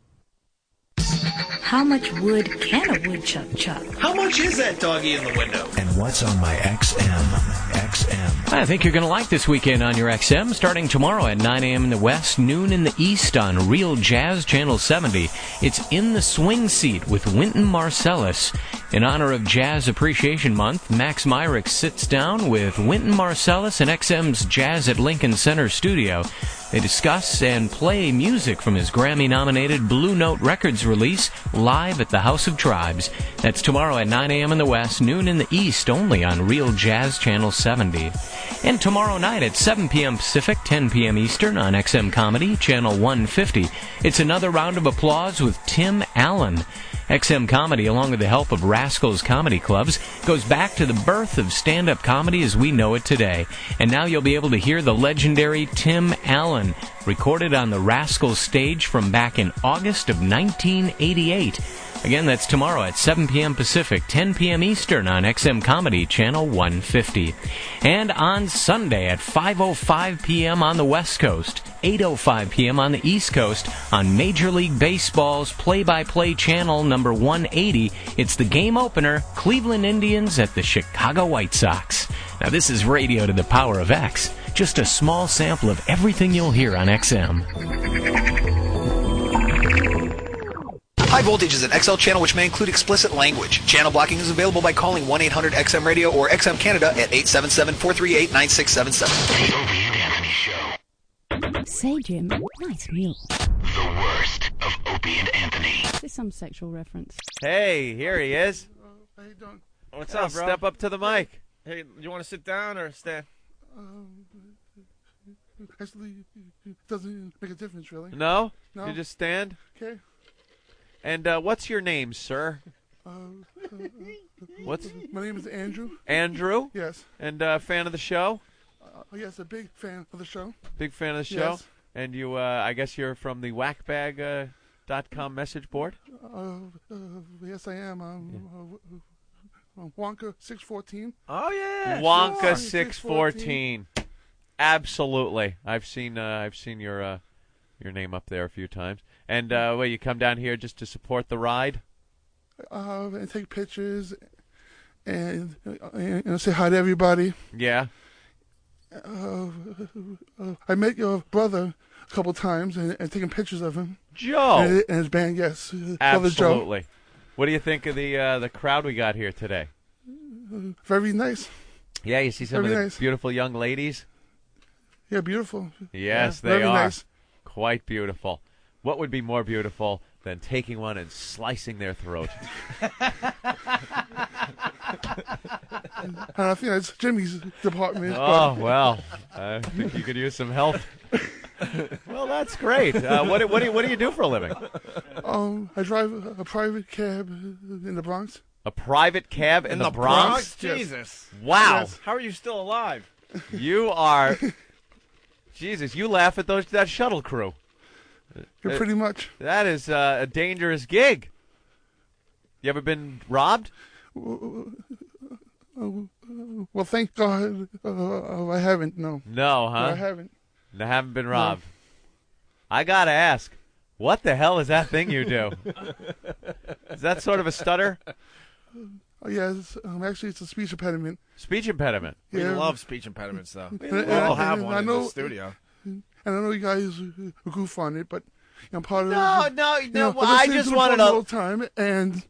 How much wood can a woodchuck chuck? How much is that doggy in the window? And what's on my XM? I think you're going to like this weekend on your XM, starting tomorrow at 9 a.m. in the West, noon in the East on Real Jazz Channel 70. It's In the Swing Seat with Wynton Marsalis. In honor of Jazz Appreciation Month, Max Myrick sits down with Wynton Marsalis in XM's Jazz at Lincoln Center studio. They discuss and play music from his Grammy-nominated Blue Note Records release live at the House of Tribes. That's tomorrow at 9 a.m. in the West, noon in the East, only on Real Jazz Channel 70. And tomorrow night at 7 p.m. Pacific, 10 p.m. Eastern on XM Comedy, Channel 150, it's another round of applause with Tim Allen. XM Comedy, along with the help of Rascals Comedy Clubs, goes back to the birth of stand-up comedy as we know it today. And now you'll be able to hear the legendary Tim Allen, recorded on the Rascals stage from back in August of 1988. Again, that's tomorrow at 7 p.m. Pacific, 10 p.m. Eastern on XM Comedy, Channel 150. And on Sunday at 5:05 p.m. on the West Coast, 8:05 p.m. on the East Coast, on Major League Baseball's play-by-play channel number 180, it's the game opener, Cleveland Indians at the Chicago White Sox. Now, this is radio to the power of X. Just a small sample of everything you'll hear on XM. High Voltage is an XL channel which may include explicit language. Channel blocking is available by calling 1-800-XM-RADIO or XM Canada at 877-438-9677. The Opie and Anthony Show. Say, Jim, nice meal. The worst of Opie and Anthony. Is this some sexual reference? Hey, here he is. How you doing? What's up, bro? Step up to the mic. Hey, you want to sit down or stand? Actually, it doesn't make a difference, really. No? No. You just stand? Okay. And what's your name, sir? What's? My name is Andrew. Andrew? Yes. And fan of the show? Yes, a big fan of the show. Big fan of the show? Yes. And you, I guess you're from the whackbag.com message board? Yes, I am. Wonka 614. Oh, yeah. Wonka 614. Absolutely. I've seen your name up there a few times. And you come down here just to support the ride? And take pictures and say hi to everybody. Yeah. I met your brother a couple times and taken pictures of him. Joe. And his band, yes. Absolutely. What do you think of the crowd we got here today? Very nice. Yeah, you see some Very of the nice. beautiful young ladies? Yeah, beautiful. Yes, Yeah, they very are. nice. Quite beautiful. What would be more beautiful than taking one and slicing their throat? I think that's Jimmy's department. Oh, well, I think you could use some help. Well, that's great. What do you do for a living? I drive a private cab in the Bronx. A private cab in the Bronx? Jesus. Wow. Yes. How are you still alive? You are. Jesus, you laugh at that shuttle crew. You're pretty much. That is a dangerous gig. You ever been robbed? Well, thank God I haven't, no. No, huh? No, I haven't. I haven't been robbed. No. I got to ask, what the hell is that thing you do? Is that sort of a stutter? Yes, actually, it's a speech impediment. Speech impediment? Yeah. We love speech impediments, though. We all have one in the studio. And I know you guys goof on it, but I'm part of No. Well, I just wanted to. All the time, and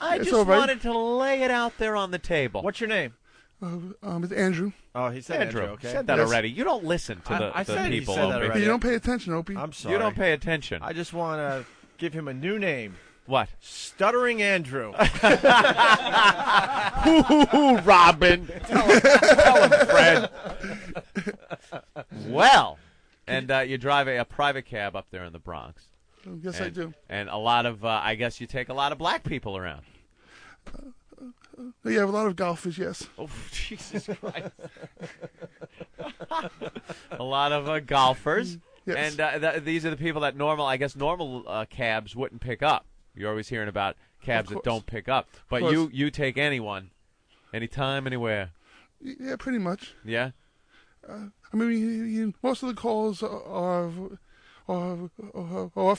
I just wanted to lay it out there on the table. What's your name? It's Andrew. Oh, he said Andrew. Okay. You said that already. You don't listen to the people. He said that already. You don't pay attention, Opie. I'm sorry. You don't pay attention. I just want to give him a new name. What? Stuttering Andrew. Robin. Tell him, Fred. Well, and you drive a private cab up there in the Bronx. Yes, I do. And a lot of, I guess you take a lot of black people around. Yeah, a lot of golfers, yes. Oh, Jesus Christ. A lot of golfers. Yes. And these are the people that normal cabs wouldn't pick up. You're always hearing about cabs that don't pick up. But you take anyone, anytime, anywhere. Yeah, pretty much. Yeah? I mean, most of the calls are off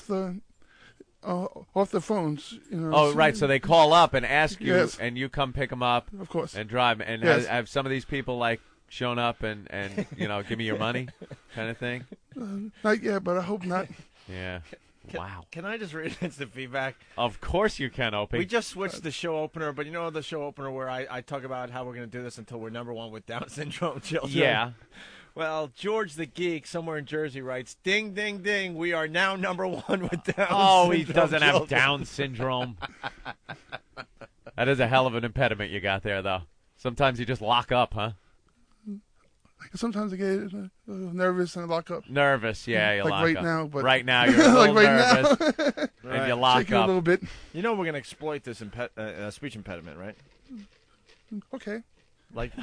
the phones. You know. Oh, right. So they call up and ask you, and you come pick them up. Of course. And drive. And have some of these people, like, shown up and give me your money kind of thing? Not yet, but I hope not. Yeah. Wow. Can I just read instant feedback? Of course you can, Opie. We just switched the show opener, but you know the show opener where I talk about how we're going to do this until we're #1 with Down syndrome children? Yeah. Well, George the Geek, somewhere in Jersey, writes, ding, ding, ding, we are now #1 with Down syndrome. Oh, he doesn't have Down syndrome. That is a hell of an impediment you got there, though. Sometimes you just lock up, huh? Sometimes I get nervous and I lock up. Nervous, yeah, you like lock right up. Now, but right now, you're a little nervous, now. and you lock Shaking up. a little bit. You know we're going to exploit this speech impediment, right? Okay. Like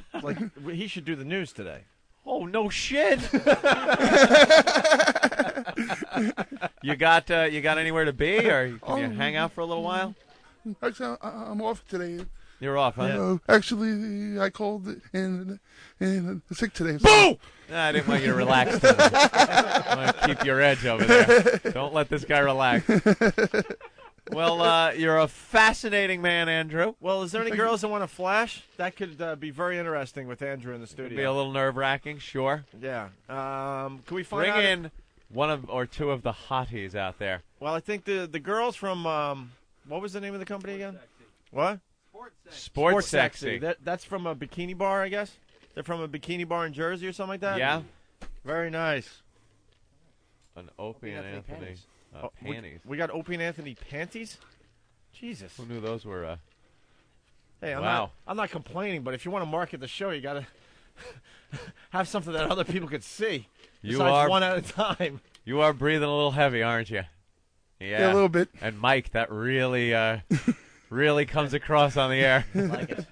he should do the news today. Oh, no shit. You got anywhere to be, or can you hang out for a little while? Actually, I'm off today. You're off, huh? Actually, I called in sick today. So. Boo! I didn't want you to relax today. I want to keep your edge over there. Don't let this guy relax. Well, you're a fascinating man, Andrew. Well, is there any girls that want to flash? That could be very interesting with Andrew in the studio. It'd be a little nerve-wracking, sure. Yeah. Can we find Bring out in one or two of the hotties out there. Well, I think the girls from what was the name of the company again? What? Sports Sexy. That's from a bikini bar, I guess. They're from a bikini bar in Jersey or something like that. Yeah. Very nice. An Opie and Anthony panties. We got Opie and Anthony panties. Jesus. Who knew those were? Hey, wow. I'm not complaining, but if you want to market the show, you got to have something that other people could see. Besides one at a time. You are breathing a little heavy, aren't you? Yeah, a little bit. And Mike, that really, really comes across on the air. I like it.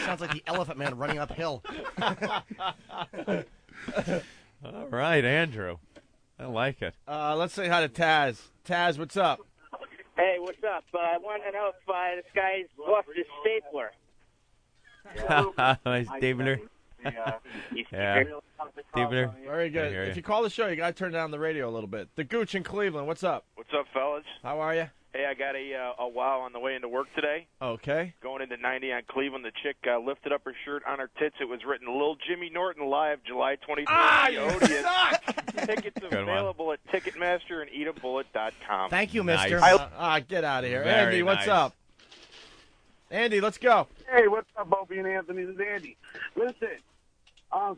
Sounds like the Elephant Man running uphill. All right, Andrew. I like it. Let's say hi to Taz. Taz, what's up? Hey, what's up? I want to know if this guy's lost his stapler. My stapler. Yeah. Stapler. Very good. If you call the show, you got to turn down the radio a little bit. The Gooch in Cleveland, what's up? What's up, fellas? How are you? Hey, I got a wow on the way into work today. Okay. Going into 90 on Cleveland, the chick lifted up her shirt on her tits. It was written, Lil Jimmy Norton live July 23rd. Ah, you suck! Tickets available at Ticketmaster and eatabullet.com. Thank you, mister. Nice. Get out of here. Very Andy, what's nice. up? Andy, let's go. Hey, what's up, Opie and Anthony? This is Andy. Listen,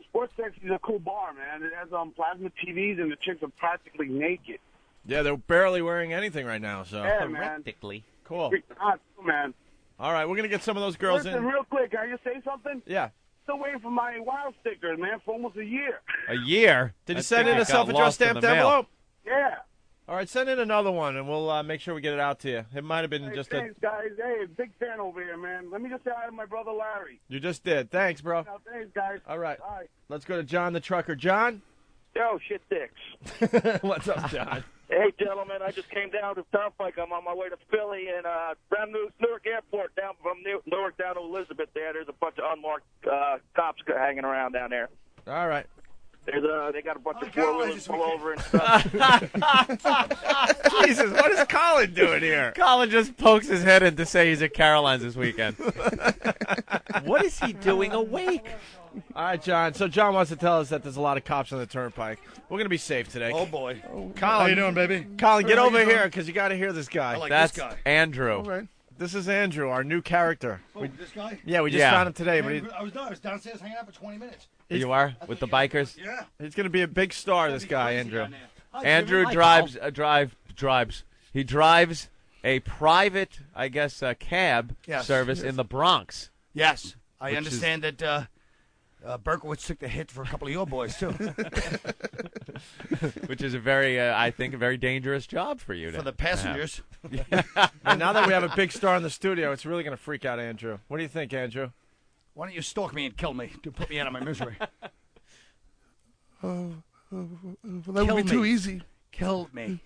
Sports Sexy is a cool bar, man. It has plasma TVs, and the chicks are practically naked. Yeah, they're barely wearing anything right now. So Yeah, man. Practically. Cool. Man. All right, we're gonna get some of those girls Listen, in. real quick, can I just say something? Yeah. Still waiting for my Wild stickers, man, for almost a year. A year? Did you send in a self-addressed stamped mail. envelope? Yeah. All right, send in another one, and we'll make sure we get it out to you. It might have been Hey, just thanks, guys. Hey, big fan over here, man. Let me just say hi to my brother Larry. You just did. Thanks, bro. No, thanks, guys. All right. Bye. Let's go to John the trucker. John? Yo, shit dicks. What's up, John? Hey, gentlemen, I just came down to Turnpike. I'm on my way to Philly, and brand new Newark Airport, down from Newark down to Elizabeth there. There's a bunch of unmarked cops hanging around down there. All right. They got a bunch of four-wheelers pull over and stuff. Jesus, what is Colin doing here? Colin just pokes his head in to say he's at Caroline's this weekend. What is he doing awake? All right, John. So John wants to tell us that there's a lot of cops on the Turnpike. We're going to be safe today. Oh, boy. Colin, How you doing, baby? Colin, get How you over doing? here because you got to hear this guy. I like That's this guy. Andrew. All right. This is Andrew, our new character. Oh, this guy? Yeah, we just found him today. But I was downstairs hanging out for 20 minutes. You are with the bikers. Yeah. he's going to be a big star. This guy, Andrew. Andrew drives He drives a private, I guess, cab Yes. service in the Bronx. Yes. I Which understand that Berkowitz took the hit for a couple of your boys, too. Which is a very, I think, a very dangerous job for you. For the passengers. And now that we have a big star in the studio, it's really going to freak out Andrew. What do you think, Andrew? Why don't you stalk me and kill me to put me out of my misery? Well, that would be too easy. Kill me.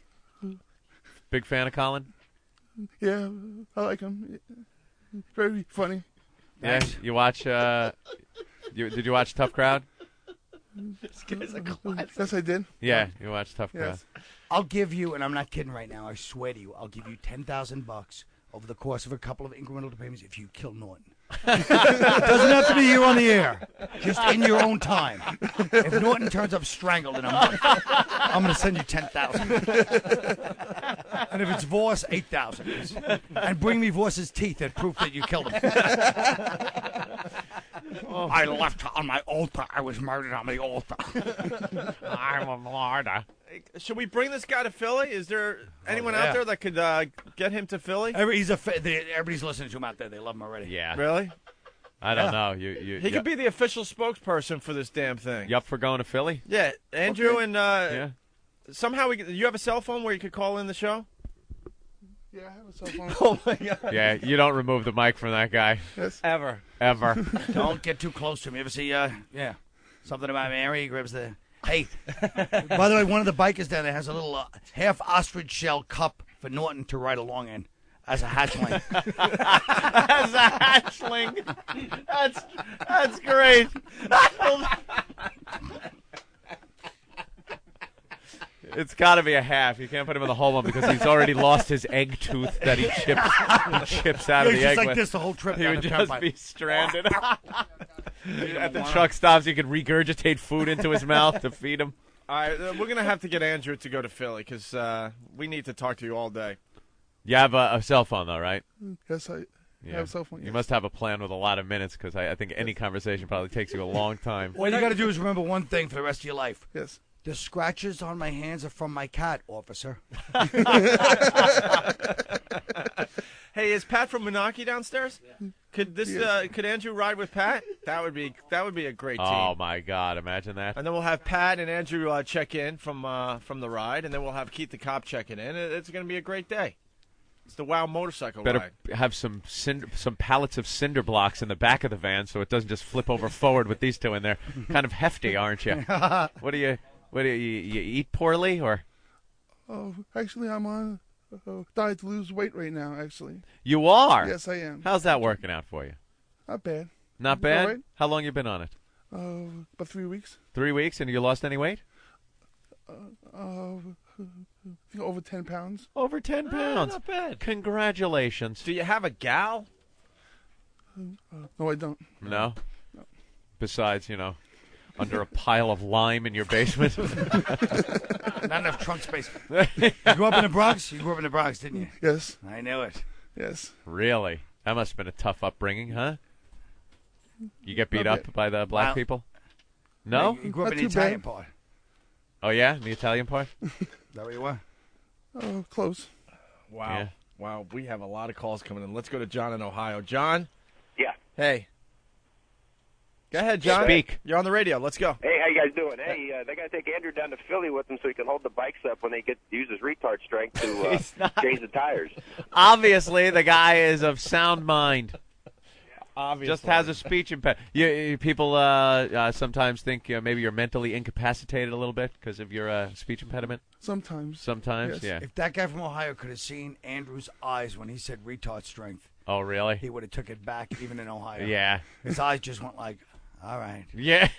Big fan of Colin? Yeah, I like him. Very funny. Yeah, you watch. Did you watch Tough Crowd? Yes, I did. Yeah, you watched Tough Crowd. Yes. I'll give you, and I'm not kidding right now, I swear to you, I'll give you $10,000 over the course of a couple of incremental payments if you kill Norton. Doesn't have to be you on the air. Just in your own time. If Norton turns up strangled in a month, I'm going to send you $10,000. And if it's Voss, $8,000. And bring me Voss's teeth as proof that you killed him. I left on my altar. I was murdered on the altar. I'm a martyr. Should we bring this guy to Philly? Is there anyone out there that could get him to Philly? Everybody's listening to him out there. They love him already. Yeah. Really? I don't know. You He could be the official spokesperson for this damn thing. You up for going to Philly? Yeah, Andrew and Yeah. somehow you have a cell phone where you could call in the show? Yeah, I have a cell phone. Oh my God. Yeah, you don't remove the mic from that guy. Yes. Ever. Don't get too close to him. You ever see, something about Mary? He grabs the... Hey, by the way, one of the bikers down there has a little half ostrich shell cup for Norton to ride along in as a hatchling. As a hatchling. That's great. It's got to be a half. You can't put him in the whole one because he's already lost his egg tooth that he chips out of the He's egg just like with. this the whole trip He down would the just turnpike. be stranded. At the truck stops, you can regurgitate food into his mouth to feed him. All right, we're going to have to get Andrew to go to Philly because we need to talk to you all day. You have a cell phone, though, right? Yes, I have a cell phone. You Yes. must have a plan with a lot of minutes because I think any conversation probably takes you a long time. All you got to do is remember one thing for the rest of your life. Yes. The scratches on my hands are from my cat, officer. Hey, is Pat from Menaki downstairs? Could could Andrew ride with Pat? That would be a great team. Oh my God! Imagine that. And then we'll have Pat and Andrew check in from the ride, and then we'll have Keith the cop checking in. It's going to be a great day. It's the WOW motorcycle Better ride. have some pallets of cinder blocks in the back of the van so it doesn't just flip over forward with these two in there. Kind of hefty, aren't you? What do you eat poorly or? Oh, actually, I'm on a diet to lose weight right now, actually. You are? Yes, I am. How's that working out for you? Not bad. Not It's bad? all right. How long you been on it? About 3 weeks. 3 weeks, and you lost any weight? I think over 10 pounds. Over 10 pounds. Not bad. Congratulations. Do you have a gal? No, I don't. No? Besides, under a pile of lime in your basement. Not enough trunk space. You grew up in the Bronx? You grew up in the Bronx, didn't you? Yes. I knew it. Yes. Really? That must have been a tough upbringing, huh? You get beat Not up by the black Well, people? No? You grew up in Not the too Italian bad. part. Oh, yeah? The Italian part? Is that where you were? Oh, close. Wow. Yeah. Wow. We have a lot of calls coming in. Let's go to John in Ohio. John? Yeah. Hey. Go ahead, John. Speak. You're on the radio. Let's go. Hey, how you guys doing? Hey, they got to take Andrew down to Philly with them so he can hold the bikes up when they get to use his retard strength to change the tires. Obviously, the guy is of sound mind. Obviously. Just has a speech impediment. People sometimes think maybe you're mentally incapacitated a little bit because of your speech impediment. Sometimes. Sometimes, Yes. yeah. If that guy from Ohio could have seen Andrew's eyes when he said retard strength, Oh, really? he would have took it back even in Ohio. Yeah. His eyes just went like, all right. Yeah.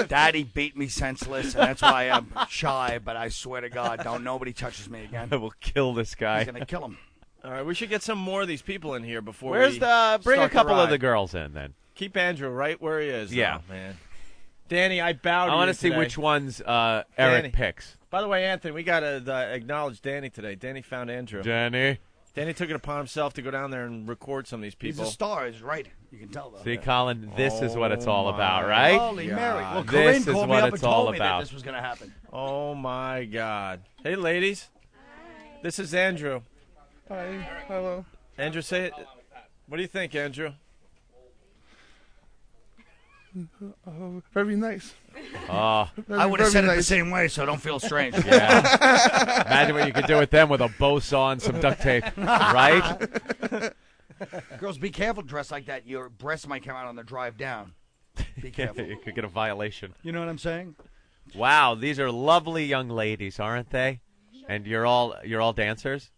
Daddy beat me senseless, and that's why I'm shy, but I swear to God, don't nobody touches me again. I will kill this guy. He's going to kill him. All right, we should get some more of these people in here before Where's we the... Bring a start couple of the ride. girls in, then. Keep Andrew right where he is. Yeah. though, man. Danny, I bow to I want you to see today. which ones Danny. Eric picks. By the way, Anthony, we got to acknowledge Danny today. Danny found Andrew. Danny. Danny took it upon himself to go down there and record some of these people. He's a star, he's right. You can tell, though. See, Colin, this is what it's all Oh, about, my right? Holy Mary. Well, This Corinne is called me what up it's and all told me that about. this was going to happen. Oh, my God. Hey, ladies. This is Andrew. Hi. Hello. Andrew, say it. What do you think, Andrew? Very nice. Oh. Very, I would have very said it the nice. same way, so don't feel strange. Yeah. Imagine what you could do with them with a bow saw and some duct tape, right? Girls, be careful dressed like that. Your breasts might come out on the drive down. Be careful. You could get a violation. You know what I'm saying? Wow, these are lovely young ladies, aren't they? And you're all dancers?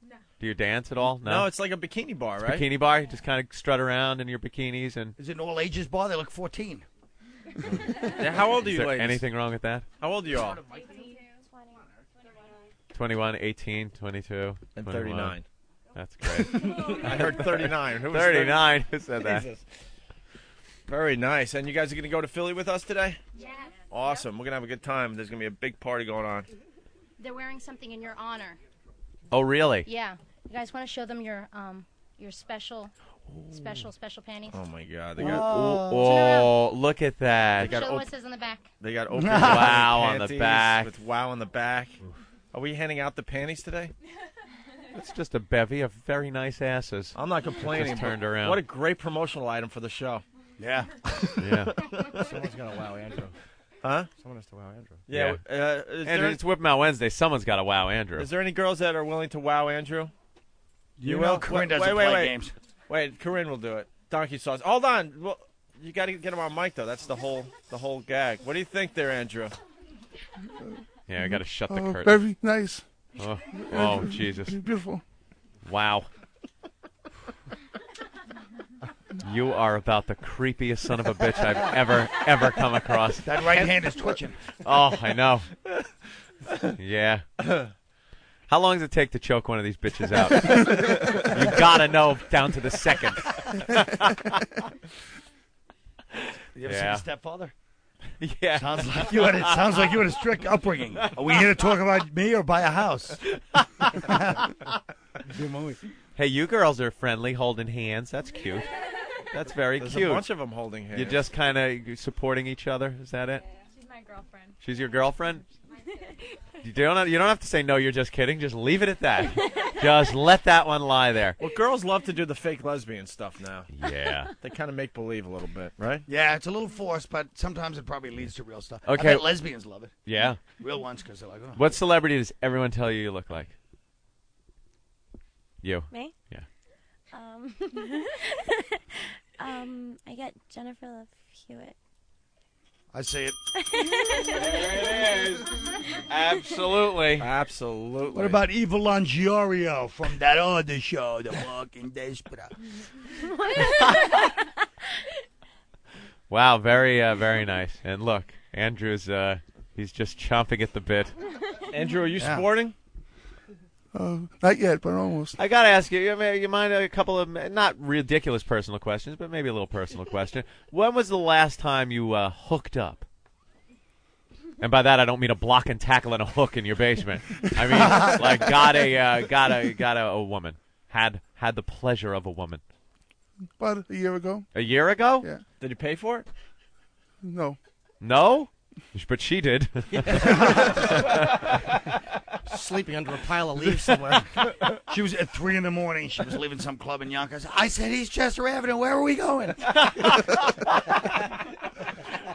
No. Do you dance at all? No, it's like a bikini bar, It's right? Bikini bar. You just kind of strut around in your bikinis and. Is it an all ages bar? They look 14. Yeah, how old are Is you, there ladies? anything wrong with that? How old are you all? 21, 18, 22, And 21. 39. That's great. I heard 39. Who was 39. Who said that? Jesus. Very nice. And you guys are going to go to Philly with us today? Yes. Awesome. We're going to have a good time. There's going to be a big party going on. They're wearing something in your honor. Oh, really? Yeah. You guys want to show them your special panties? Oh, my God. They got, Oh, look at that. Show them what it says on the back. They got open Wow on the panties back. With wow on the back. Are we handing out the panties today? It's just a bevy of very nice asses. I'm not complaining. Just turned but around. What a great promotional item for the show. Yeah. Yeah. Someone's going to wow Andrew. Huh? Someone has to wow Andrew. Yeah. Andrew, Is there, it's Whip 'em Out Wednesday. Someone's got to wow Andrew. is there any girls that are willing to wow Andrew? You know Corinne doesn't play games. Wait, Corinne will do it. Donkey sauce. Hold on. Well, you got to get him on mic though. That's the whole gag. What do you think there, Andrew? Yeah, I got to shut the curtain. Very nice. Oh, Jesus. Beautiful. Wow. You are about the creepiest son of a bitch I've ever come across. That right hand is twitching. Oh, I know. Yeah. How long does it take to choke one of these bitches out? You gotta know down to the second. You ever seen The Stepfather? Yeah. Sounds like you had a strict upbringing. Are we here to talk about me or buy a house? Good movie. Hey, you girls are friendly, holding hands. That's cute. That's very There's cute. a bunch of them holding hands. You're just kind of supporting each other. Is that it? She's my girlfriend. She's your girlfriend? You don't have to say no, you're just kidding. Just leave it at that. Just let that one lie there. Well, girls love to do the fake lesbian stuff now. Yeah. They kind of make believe a little bit, right? Yeah, it's a little forced, but sometimes it probably leads to real stuff. Okay. I bet lesbians love it. Yeah. Real ones, because they're like, oh. What celebrity does everyone tell you look like? You. Me? Yeah. I get Jennifer Love Hewitt. I say it. There it is. Absolutely. Absolutely. What about Eva Longoria from that other show, The Walking Desperate? Wow, very very nice. And look, Andrew's he's just chomping at the bit. Andrew, are you sporting? Not yet, but almost. I gotta ask you. You mind a couple of not ridiculous personal questions, but maybe a little personal question. When was the last time you hooked up? And by that I don't mean a block and tackle and a hook in your basement. I mean like got a woman. Had the pleasure of a woman. About a year ago. A year ago? Yeah. Did you pay for it? No. No? But she did. Sleeping under a pile of leaves somewhere. She was at 3 in the morning. She was leaving some club in Yonkers. I said, Eastchester Avenue. Where are we going?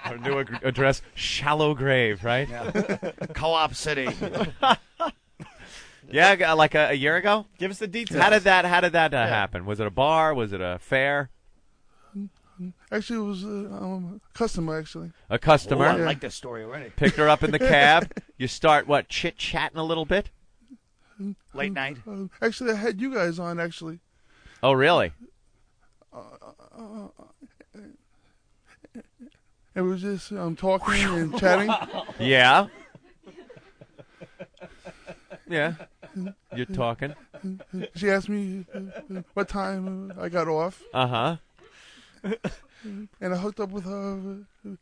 Her new address, Shallow Grave, right? Co-op City. Yeah, like a year ago? Give us the details. How did that happen? Was it a bar? Was it a fair? Actually, it was a customer, actually. A customer? Oh, I like this story already. Picked her up in the cab. You start, chit-chatting a little bit? Late night? Actually, I had you guys on, actually. Oh, really? It was just talking and chatting. Yeah. Yeah. You're talking. She asked me what time I got off. Uh-huh. And I hooked up with her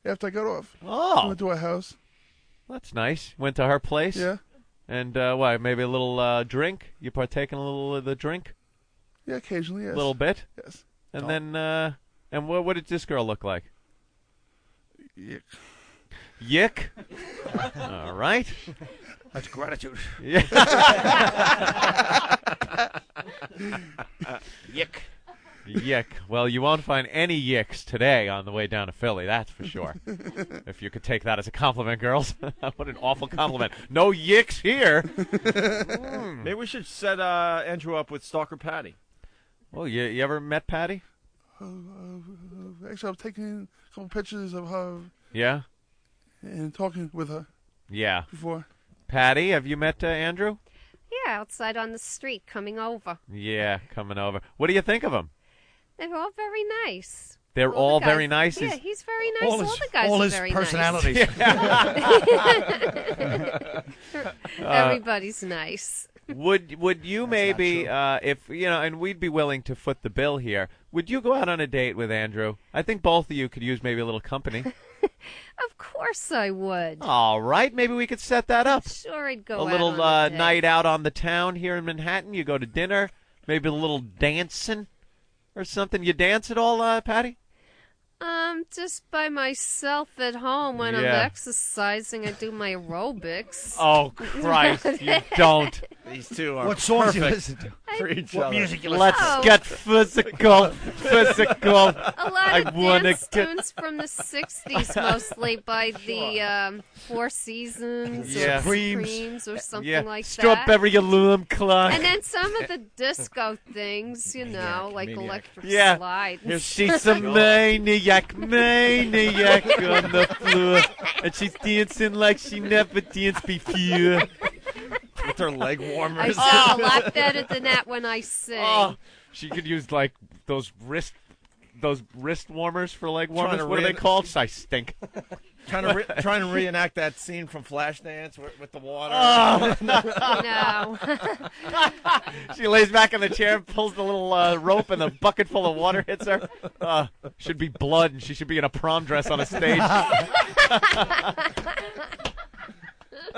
after I got off. Oh. Went to her house. That's nice. Went to her place? Yeah. And what, maybe a little drink? You partake in a little of the drink? Yeah, occasionally, yes. A little bit? Yes. And then, and what did this girl look like? Yick. Yick? All right. That's gratitude. Yeah. Yick. Yick. Well, you won't find any yicks today on the way down to Philly, that's for sure. If you could take that as a compliment, girls. What an awful compliment. No yicks here. Maybe we should set Andrew up with Stalker Patty. Well, you ever met Patty? Actually, I've taken a couple pictures of her. Yeah? And talking with her. Yeah. Before. Patty, have you met Andrew? Yeah, outside on the street, coming over. Yeah, coming over. What do you think of him? They're all very nice. They're all very nice? Yeah, he's very nice. All the guys all are his very personalities. nice. Everybody's nice. Would you maybe, if, and we'd be willing to foot the bill here, would you go out on a date with Andrew? I think both of you could use maybe a little company. Of course I would. All right, maybe we could set that up. Sure, I'd go a little out on a date. night out on the town here in Manhattan. You go to dinner, maybe a little dancing or something. You dance at all, Patty? Just by myself at home when I'm Yeah. exercising. I do my aerobics. Oh, Christ, you don't. These two are What songs you perfect listen to? for each What other. music you listen to? Let's get physical. Physical. A lot of dance tunes from the 60s, mostly by the Four Seasons Yeah. or Supremes. Supremes or something Yeah, like that. Strawberry Aluminum Clock. And then some of the disco things, like Electric Yeah. Slide. She's a maniac on the floor. And she's dancing like she never danced before. With her leg I warmers. sound a lot better than that when I sing. Oh, she could use like those wrist warmers for leg warmers. What are they called? I stink. Trying to reenact that scene from Flashdance with the water. Oh, No. She lays back in the chair, pulls the little rope, and the bucket full of water hits her. Should be blood, and she should be in a prom dress on a stage.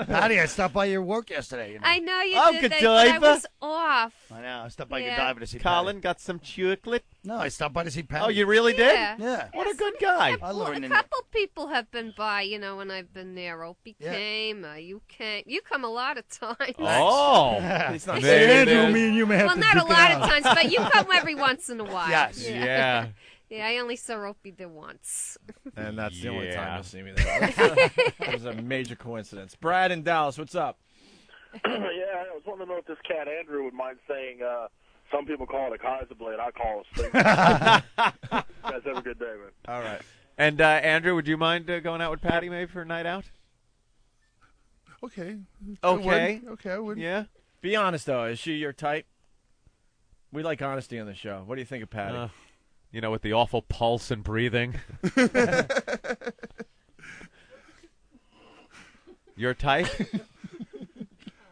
Patty, I stopped by your work yesterday. I know you Oh, did. Godiva. But I was off. I know. I stopped by Yeah. Godiva to see Colin Patty. got some chocolate. No, I stopped by to see Patty. Oh, you really did? Yeah. Yeah. What a good guy. I love her. A couple people have been by, when I've been there. Opie Yeah. came. You came. You come a lot of times. Oh. It's not Andrew, me and you may have Well, to not a duke it lot out. of times, but you come every once in a while. Yes. Yeah. Yeah, I only saw Opie there once. And that's the only time Yeah. you'll see me there. That was a major coincidence. Brad in Dallas, what's up? Yeah, I was wanting to know if this cat Andrew would mind saying some people call it a Kaiser blade. I call it a spring. Guys, have a good day, man. All right. And Andrew, would you mind going out with Patty maybe for a night out? Okay. Okay. Okay, I would. Yeah. Be honest, though. Is she your type? We like honesty on the show. What do you think of Patty? With the awful pulse and breathing. Your type?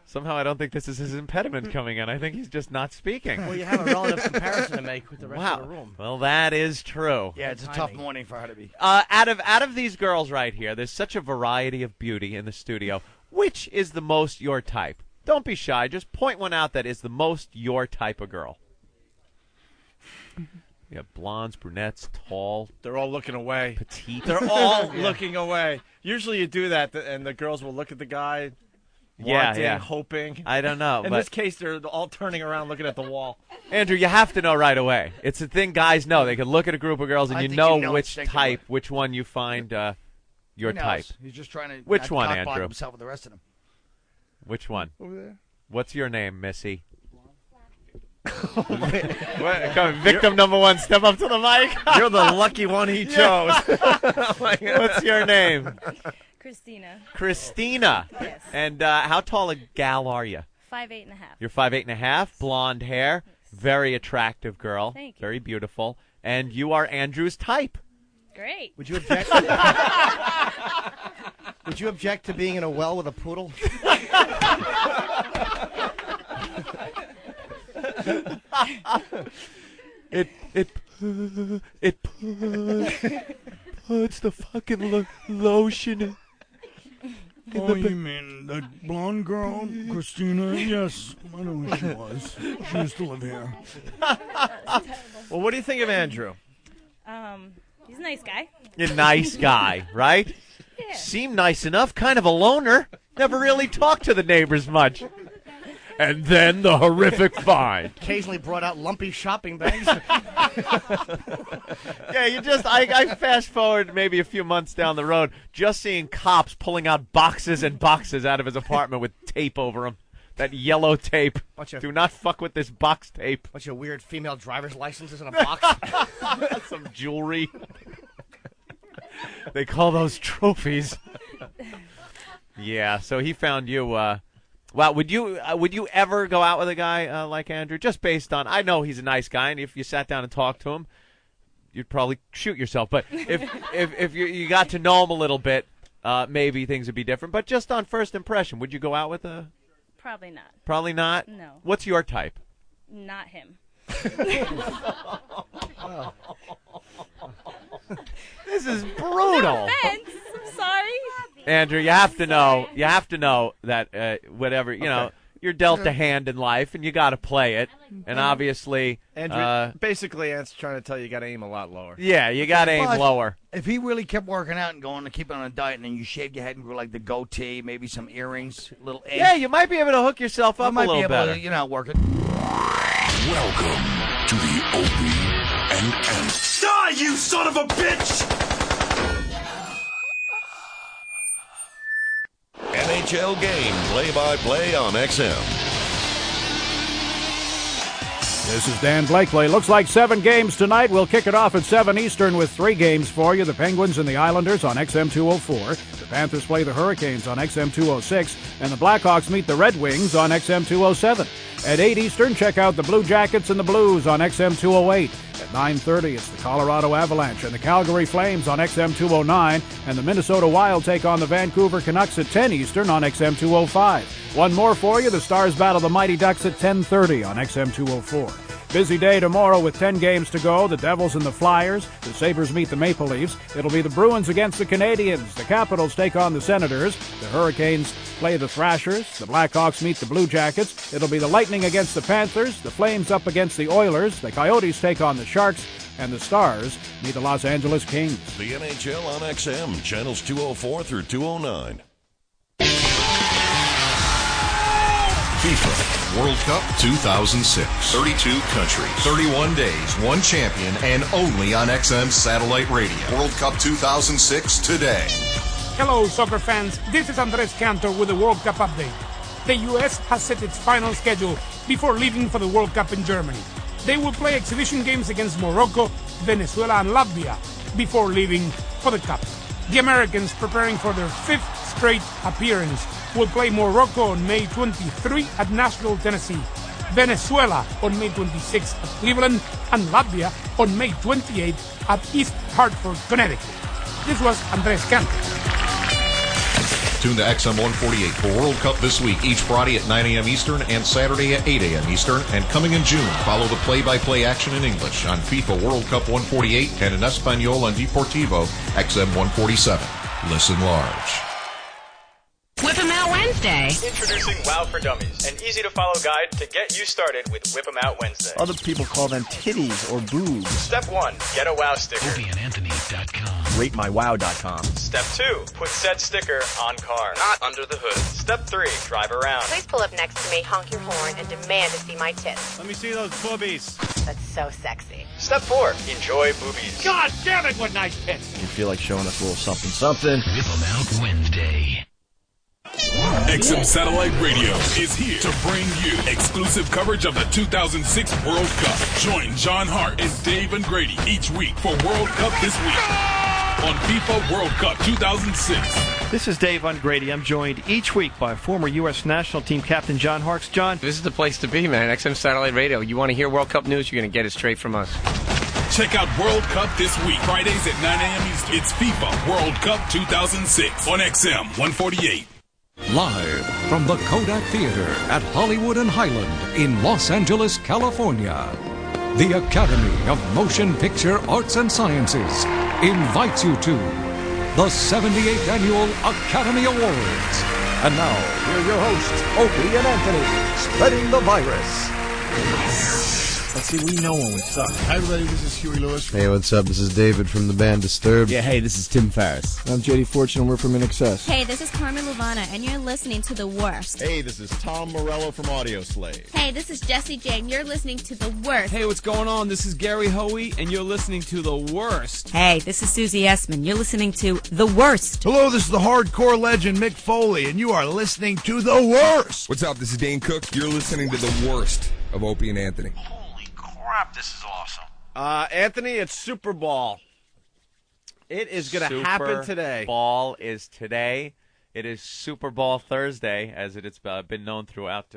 Somehow I don't think this is his impediment coming in. I think he's just not speaking. Well, you have a relative comparison to make with the rest Wow. of the room. Well, that is true. Yeah, it's a tough morning for her to be. Out of these girls right here, there's such a variety of beauty in the studio. Which is the most your type? Don't be shy. Just point one out that is the most your type of girl. You have blondes, brunettes, tall. They're all looking away. Petite. They're all looking away. Usually you do that, and the girls will look at the guy, wanting, hoping. I don't know. In but this case, they're all turning around looking at the wall. Andrew, you have to know right away. It's a thing guys know. They can look at a group of girls, and you know which type, which one you find your type. He's just trying to Which one, Andrew? himself with the rest of them. Which one? Over there. What's your name, Missy? Victim number one, step up to the mic. You're the lucky one he chose. What's your name? Christina. Christina. Yes. And how tall a gal are you? 5'8.5". You're 5'8.5", blonde hair, very attractive girl, Thank you. very beautiful, and you are Andrew's type. Great. Would you object? Would you object to being in a well with a poodle? It puts the fucking lotion in. Oh, you mean that blonde girl, Christina? Yes, I know who she was. She used to live here. Well, what do you think of Andrew? He's a nice guy. A nice guy, right? Yeah. Seemed nice enough, kind of a loner. Never really talked to the neighbors much. And then the horrific find. Occasionally brought out lumpy shopping bags. Yeah, I fast forward maybe a few months down the road, just seeing cops pulling out boxes and boxes out of his apartment with tape over them. That yellow tape. Do not fuck with this box tape. Bunch of weird female driver's licenses in a box. Some jewelry. They call those trophies. Yeah, so he found you. Wow, would you ever go out with a guy like Andrew? Just based on, I know he's a nice guy, and if you sat down and talked to him, you'd probably shoot yourself. But if you got to know him a little bit, maybe things would be different. But just on first impression, would you go out with a? Probably not. Probably not? No. What's your type? Not him. This is brutal. No offense. I'm sorry. Andrew, you have to know. You have to know that whatever you're dealt a hand in life, and you got to play it. And obviously, Andrew, basically, Ant's trying to tell you got to aim a lot lower. Yeah, you got to aim lower. If he really kept working out and going to keep it on a diet, and then you shaved your head and grew like the goatee, maybe some earrings, little egg. Yeah, you might be able to hook yourself up a little better. You know, work it. Welcome to the Opie and Ant. Die, you son of a bitch! NHL game play-by-play on XM. This is Dan Blakely. Looks like 7 games tonight. We'll kick it off at 7 Eastern with 3 games for you. The Penguins and the Islanders on XM 204. The Panthers play the Hurricanes on XM 206. And the Blackhawks meet the Red Wings on XM 207. At 8 Eastern, check out the Blue Jackets and the Blues on XM 208. At 9:30, it's the Colorado Avalanche and the Calgary Flames on XM 209. And the Minnesota Wild take on the Vancouver Canucks at 10 Eastern on XM 205. One more for you. The Stars battle the Mighty Ducks at 10:30 on XM 204. Busy day tomorrow with 10 games to go. The Devils and the Flyers. The Sabres meet the Maple Leafs. It'll be the Bruins against the Canadiens. The Capitals take on the Senators. The Hurricanes play the Thrashers. The Blackhawks meet the Blue Jackets. It'll be the Lightning against the Panthers. The Flames up against the Oilers. The Coyotes take on the Sharks. And the Stars meet the Los Angeles Kings. The NHL on XM, channels 204 through 209. FIFA World Cup 2006. 32 countries, 31 days, 1 champion, and only on XM Satellite Radio. World Cup 2006 today. Hello, soccer fans. This is Andres Cantor with the World Cup update. The U.S. has set its final schedule before leaving for the World Cup in Germany. They will play exhibition games against Morocco, Venezuela, and Latvia before leaving for the Cup. The Americans, preparing for their 5th straight appearance, will play Morocco on May 23 at Nashville, Tennessee, Venezuela on May 26 at Cleveland, and Latvia on May 28 at East Hartford, Connecticut. This was Andres Cantor. Tune to XM 148 for World Cup this week, each Friday at 9 a.m. Eastern and Saturday at 8 a.m. Eastern. And coming in June, follow the play-by-play action in English on FIFA World Cup 148 and in Espanol on Deportivo XM 147. Listen large. With a now win, Wednesday. Introducing Wow for Dummies, an easy-to-follow guide to get you started with Whip 'em Out Wednesday. Other people call them titties or boobs. Step 1, get a Wow sticker. OpieandAnthony.com. RateMyWow.com. Step 2, put said sticker on car, not under the hood. Step 3, drive around. Please pull up next to me, honk your horn, and demand to see my tits. Let me see those boobies. That's so sexy. Step 4, enjoy boobies. God damn it, what nice tits! You feel like showing us a little something. Whip 'em Out Wednesday. XM Satellite Radio is here to bring you exclusive coverage of the 2006 World Cup. Join John Hart and Dave and Grady each week for World Cup This Week on FIFA World Cup 2006. This is Dave Ungrady. I'm joined each week by former U.S. national team captain John Harkes. John, this is the place to be, man. XM Satellite Radio. You want to hear World Cup news, you're going to get it straight from us. Check out World Cup This Week, Fridays at 9 a.m. Eastern. It's FIFA World Cup 2006 on XM 148. Live from the Kodak Theater at Hollywood and Highland in Los Angeles, California, the Academy of Motion Picture Arts and Sciences invites you to the 78th Annual Academy Awards. And now, here are your hosts, Opie and Anthony, spreading the virus. Let's see, we know when we suck. Hi, everybody. This is Huey Lewis. Hey, what's up? This is David from the band Disturbed. Yeah, hey, this is Tim Ferriss. I'm JD Fortune, and we're from InXS. Hey, this is Carmen Luvana, and you're listening to The Worst. Hey, this is Tom Morello from Audioslave. Hey, this is Jessie J, and you're listening to The Worst. Hey, what's going on? This is Gary Hoey, and you're listening to The Worst. Hey, this is Susie Essman. You're listening to The Worst. Hello, this is the hardcore legend Mick Foley, and you are listening to The Worst. What's up? This is Dane Cook. You're listening to The Worst of Opie and Anthony. Crap, this is awesome. Anthony, it's Super Bowl. It is going to happen today. Super Bowl is today. It is Super Bowl Thursday, as it's been known throughout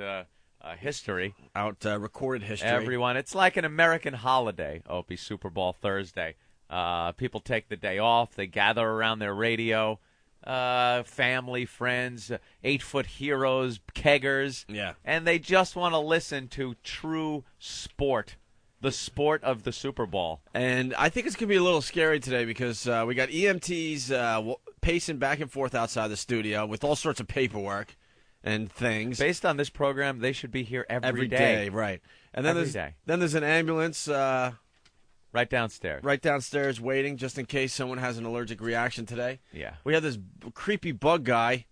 history. Recorded history. Everyone, it's like an American holiday, Opie, Super Bowl Thursday. People take the day off. They gather around their radio. Family, friends, 8-foot heroes, keggers. Yeah. And they just want to listen to true sport. The sport of the Super Bowl. And I think it's going to be a little scary today because we got EMTs pacing back and forth outside the studio with all sorts of paperwork and things. Based on this program, they should be here every day. Right. And then there's an ambulance right downstairs. Right downstairs waiting just in case someone has an allergic reaction today. Yeah. We have this creepy bug guy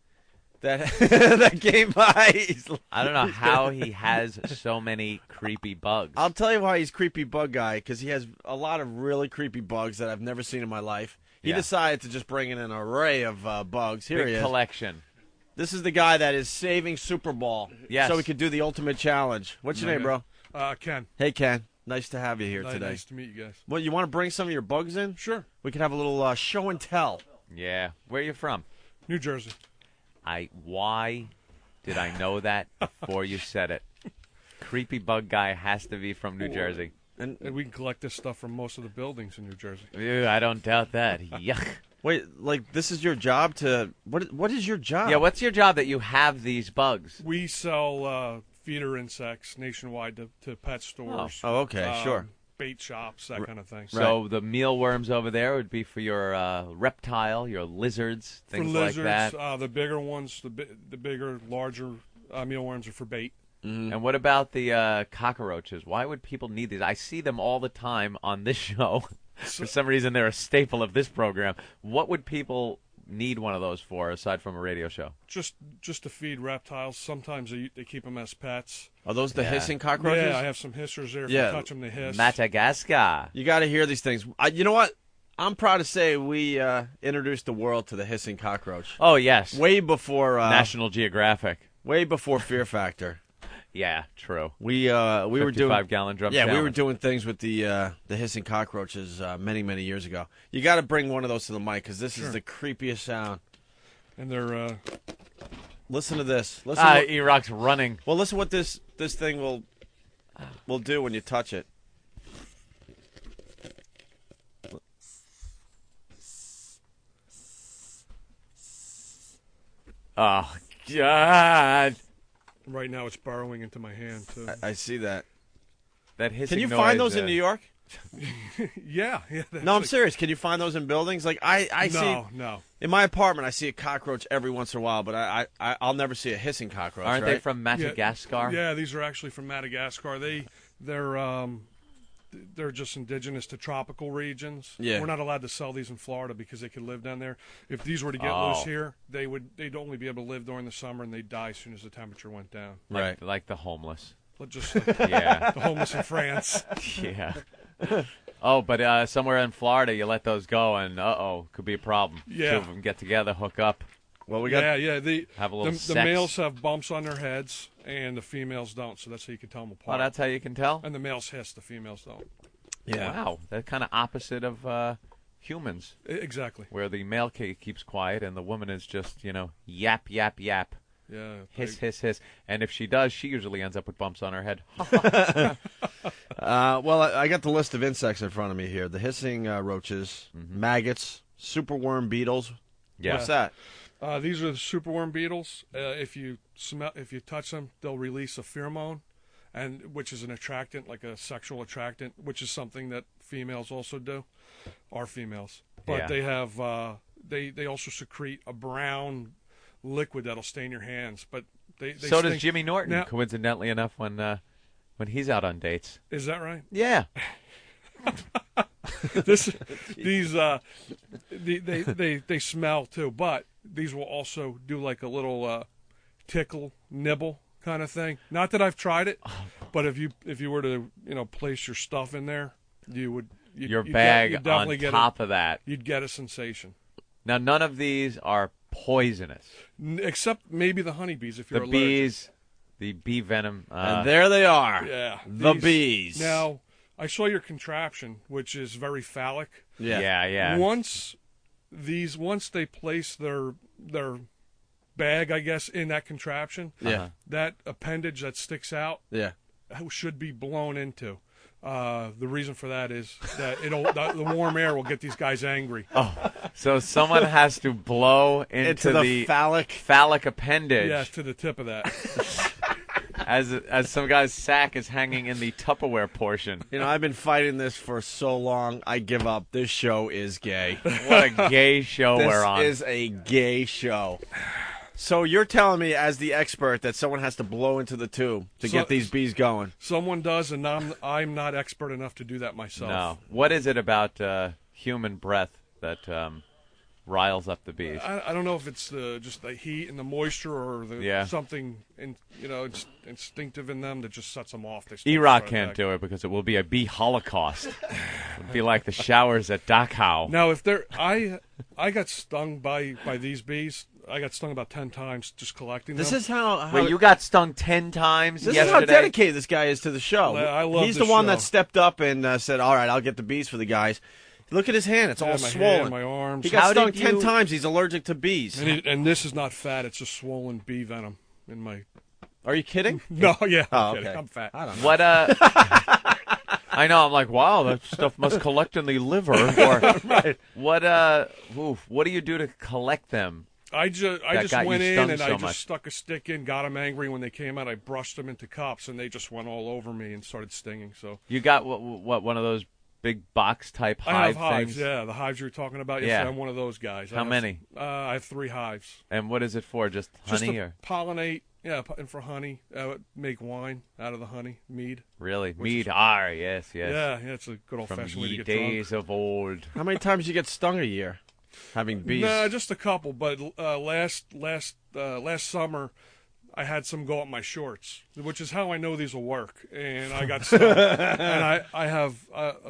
that came by. I don't know how he has so many creepy bugs. I'll tell you why he's creepy bug guy, because he has a lot of really creepy bugs that I've never seen in my life. He decided to just bring in an array of bugs. Here he is. Big collection. This is the guy that is saving Super Bowl. Yes. So we could do the ultimate challenge. What's your name, bro? Ken. Hey, Ken. Nice to have you here today. Nice to meet you guys. Well, you want to bring some of your bugs in? Sure. We could have a little show and tell. Yeah. Where are you from? New Jersey. Why did I know that before you said it? Creepy bug guy has to be from New Jersey. And we can collect this stuff from most of the buildings in New Jersey. Ew, I don't doubt that. Yuck. Wait, like this is your job to what is your job? Yeah, what's your job that you have these bugs? We sell feeder insects nationwide to pet stores. Oh, okay, sure. Bait shops, that kind of thing. So the mealworms over there would be for your reptile, your lizards, things like that. The bigger ones, the bigger, larger mealworms are for bait. Mm-hmm. And what about the cockroaches? Why would people need these? I see them all the time on this show. For some reason, they're a staple of this program. What would people need one of those for, aside from a radio show? Just to feed reptiles. Sometimes they keep them as pets. Are those the hissing cockroaches? Yeah, I have some hissers there. If you touch them, they hiss. Madagascar. You got to hear these things. You know what? I'm proud to say we introduced the world to the hissing cockroach. Oh, yes. Way before National Geographic. Way before Fear Factor. Yeah, true. We were doing 55-gallon drum. Yeah, challenge. We were doing things with the hissing cockroaches many years ago. You got to bring one of those to the mic because this is the creepiest sound. And they're listen to this. E-Rock's running. Well, listen what this thing will do when you touch it. Oh God. Right now, it's burrowing into my hand too. I see that. That hissing Can you noise, find those in New York? Yeah. No, I'm serious. Can you find those in buildings? Like I see. No. In my apartment, I see a cockroach every once in a while, but I'll never see a hissing cockroach. Aren't right? they from Madagascar? Yeah, these are actually from Madagascar. They're just indigenous to tropical regions. Yeah. We're not allowed to sell these in Florida because they could live down there. If these were to get loose here, they'd only be able to live during the summer, and they'd die as soon as the temperature went down. Right, like the homeless. The homeless in France. Yeah. Oh, but somewhere in Florida, you let those go, and could be a problem. Yeah. Two of them get together, hook up. Well, we got have a little the males have bumps on their heads, and the females don't. So that's how you can tell them apart. Oh, that's how you can tell? And the males hiss, the females don't. Yeah. Wow, that's kind of opposite of humans. Exactly. Where the male keeps quiet, and the woman is just, yap, yap, yap. Yeah. Hiss. And if she does, she usually ends up with bumps on her head. Well, I got the list of insects in front of me here. The hissing roaches, maggots, superworm beetles. Yeah. What's that? These are the superworm beetles. If you touch them, they'll release a pheromone, which is an attractant, like a sexual attractant, which is something that females also do, are females. But they have they also secrete a brown liquid that'll stain your hands. But they so does Jimmy Norton, now, coincidentally enough, when he's out on dates. Is that right? Yeah. They smell too, but these will also do like a little tickle, nibble kind of thing. Not that I've tried it, but if you were to place your stuff in there, you'd bag you'd definitely on get top of that. You'd get a sensation. Now, none of these are poisonous, except maybe the honeybees. If you're the allergic. bees, the bee venom, and there they are. Yeah, the bees. Now, I saw your contraption, which is very phallic. Yeah. Once they place their bag, I guess, in that contraption, that appendage that sticks out, should be blown into. The reason for that is that the warm air will get these guys angry. Oh, so someone has to blow into the phallic appendage. Yeah, to the tip of that. As some guy's sack is hanging in the Tupperware portion. I've been fighting this for so long. I give up. This show is gay. What a gay show we're on. This is a gay show. So you're telling me, as the expert, that someone has to blow into the tube to get these bees going? Someone does, and I'm not expert enough to do that myself. No. What is it about human breath that riles up the bees? I don't know if it's just the heat and the moisture, or something instinctive in them that just sets them off. E-Rock can't do it because it will be a bee holocaust. It would be like the showers at Dachau. Now, if I got stung by these bees. I got stung about 10 times just collecting them. This is how Wait, you got stung 10 times This yesterday? is how dedicated this guy is to the show. I love He's the one that stepped up and said, all right, I'll get the bees for the guys. Look at his hand. It's all swollen. Hand, my arms. He got stung 10 times. He's allergic to bees. And this is not fat. It's just swollen bee venom in my... Are you kidding? No, yeah. I'm kidding. I'm fat. I don't know. What, I know. I'm like, wow, that stuff must collect in the liver. Or, right. What do you do to collect them? I just went in and I just much. stuck a stick in, got them angry when they came out. I brushed them into cups, and they just went all over me and started stinging. So you got what one of those big box type hive I have hives, things? yeah, the hives you were talking about. Yes, yeah. I'm one of those guys. How many? I have 3 hives. And what is it for? Just honey to or pollinate? Yeah, and for honey, make wine out of the honey, mead. Really, mead? Yes. Yeah, it's a good old fashioned way to get days drunk. of old. How many times do you get stung a year? Having bees? No, just a couple. But last summer, I had some go up my shorts, which is how I know these will work. And I got stung. And I have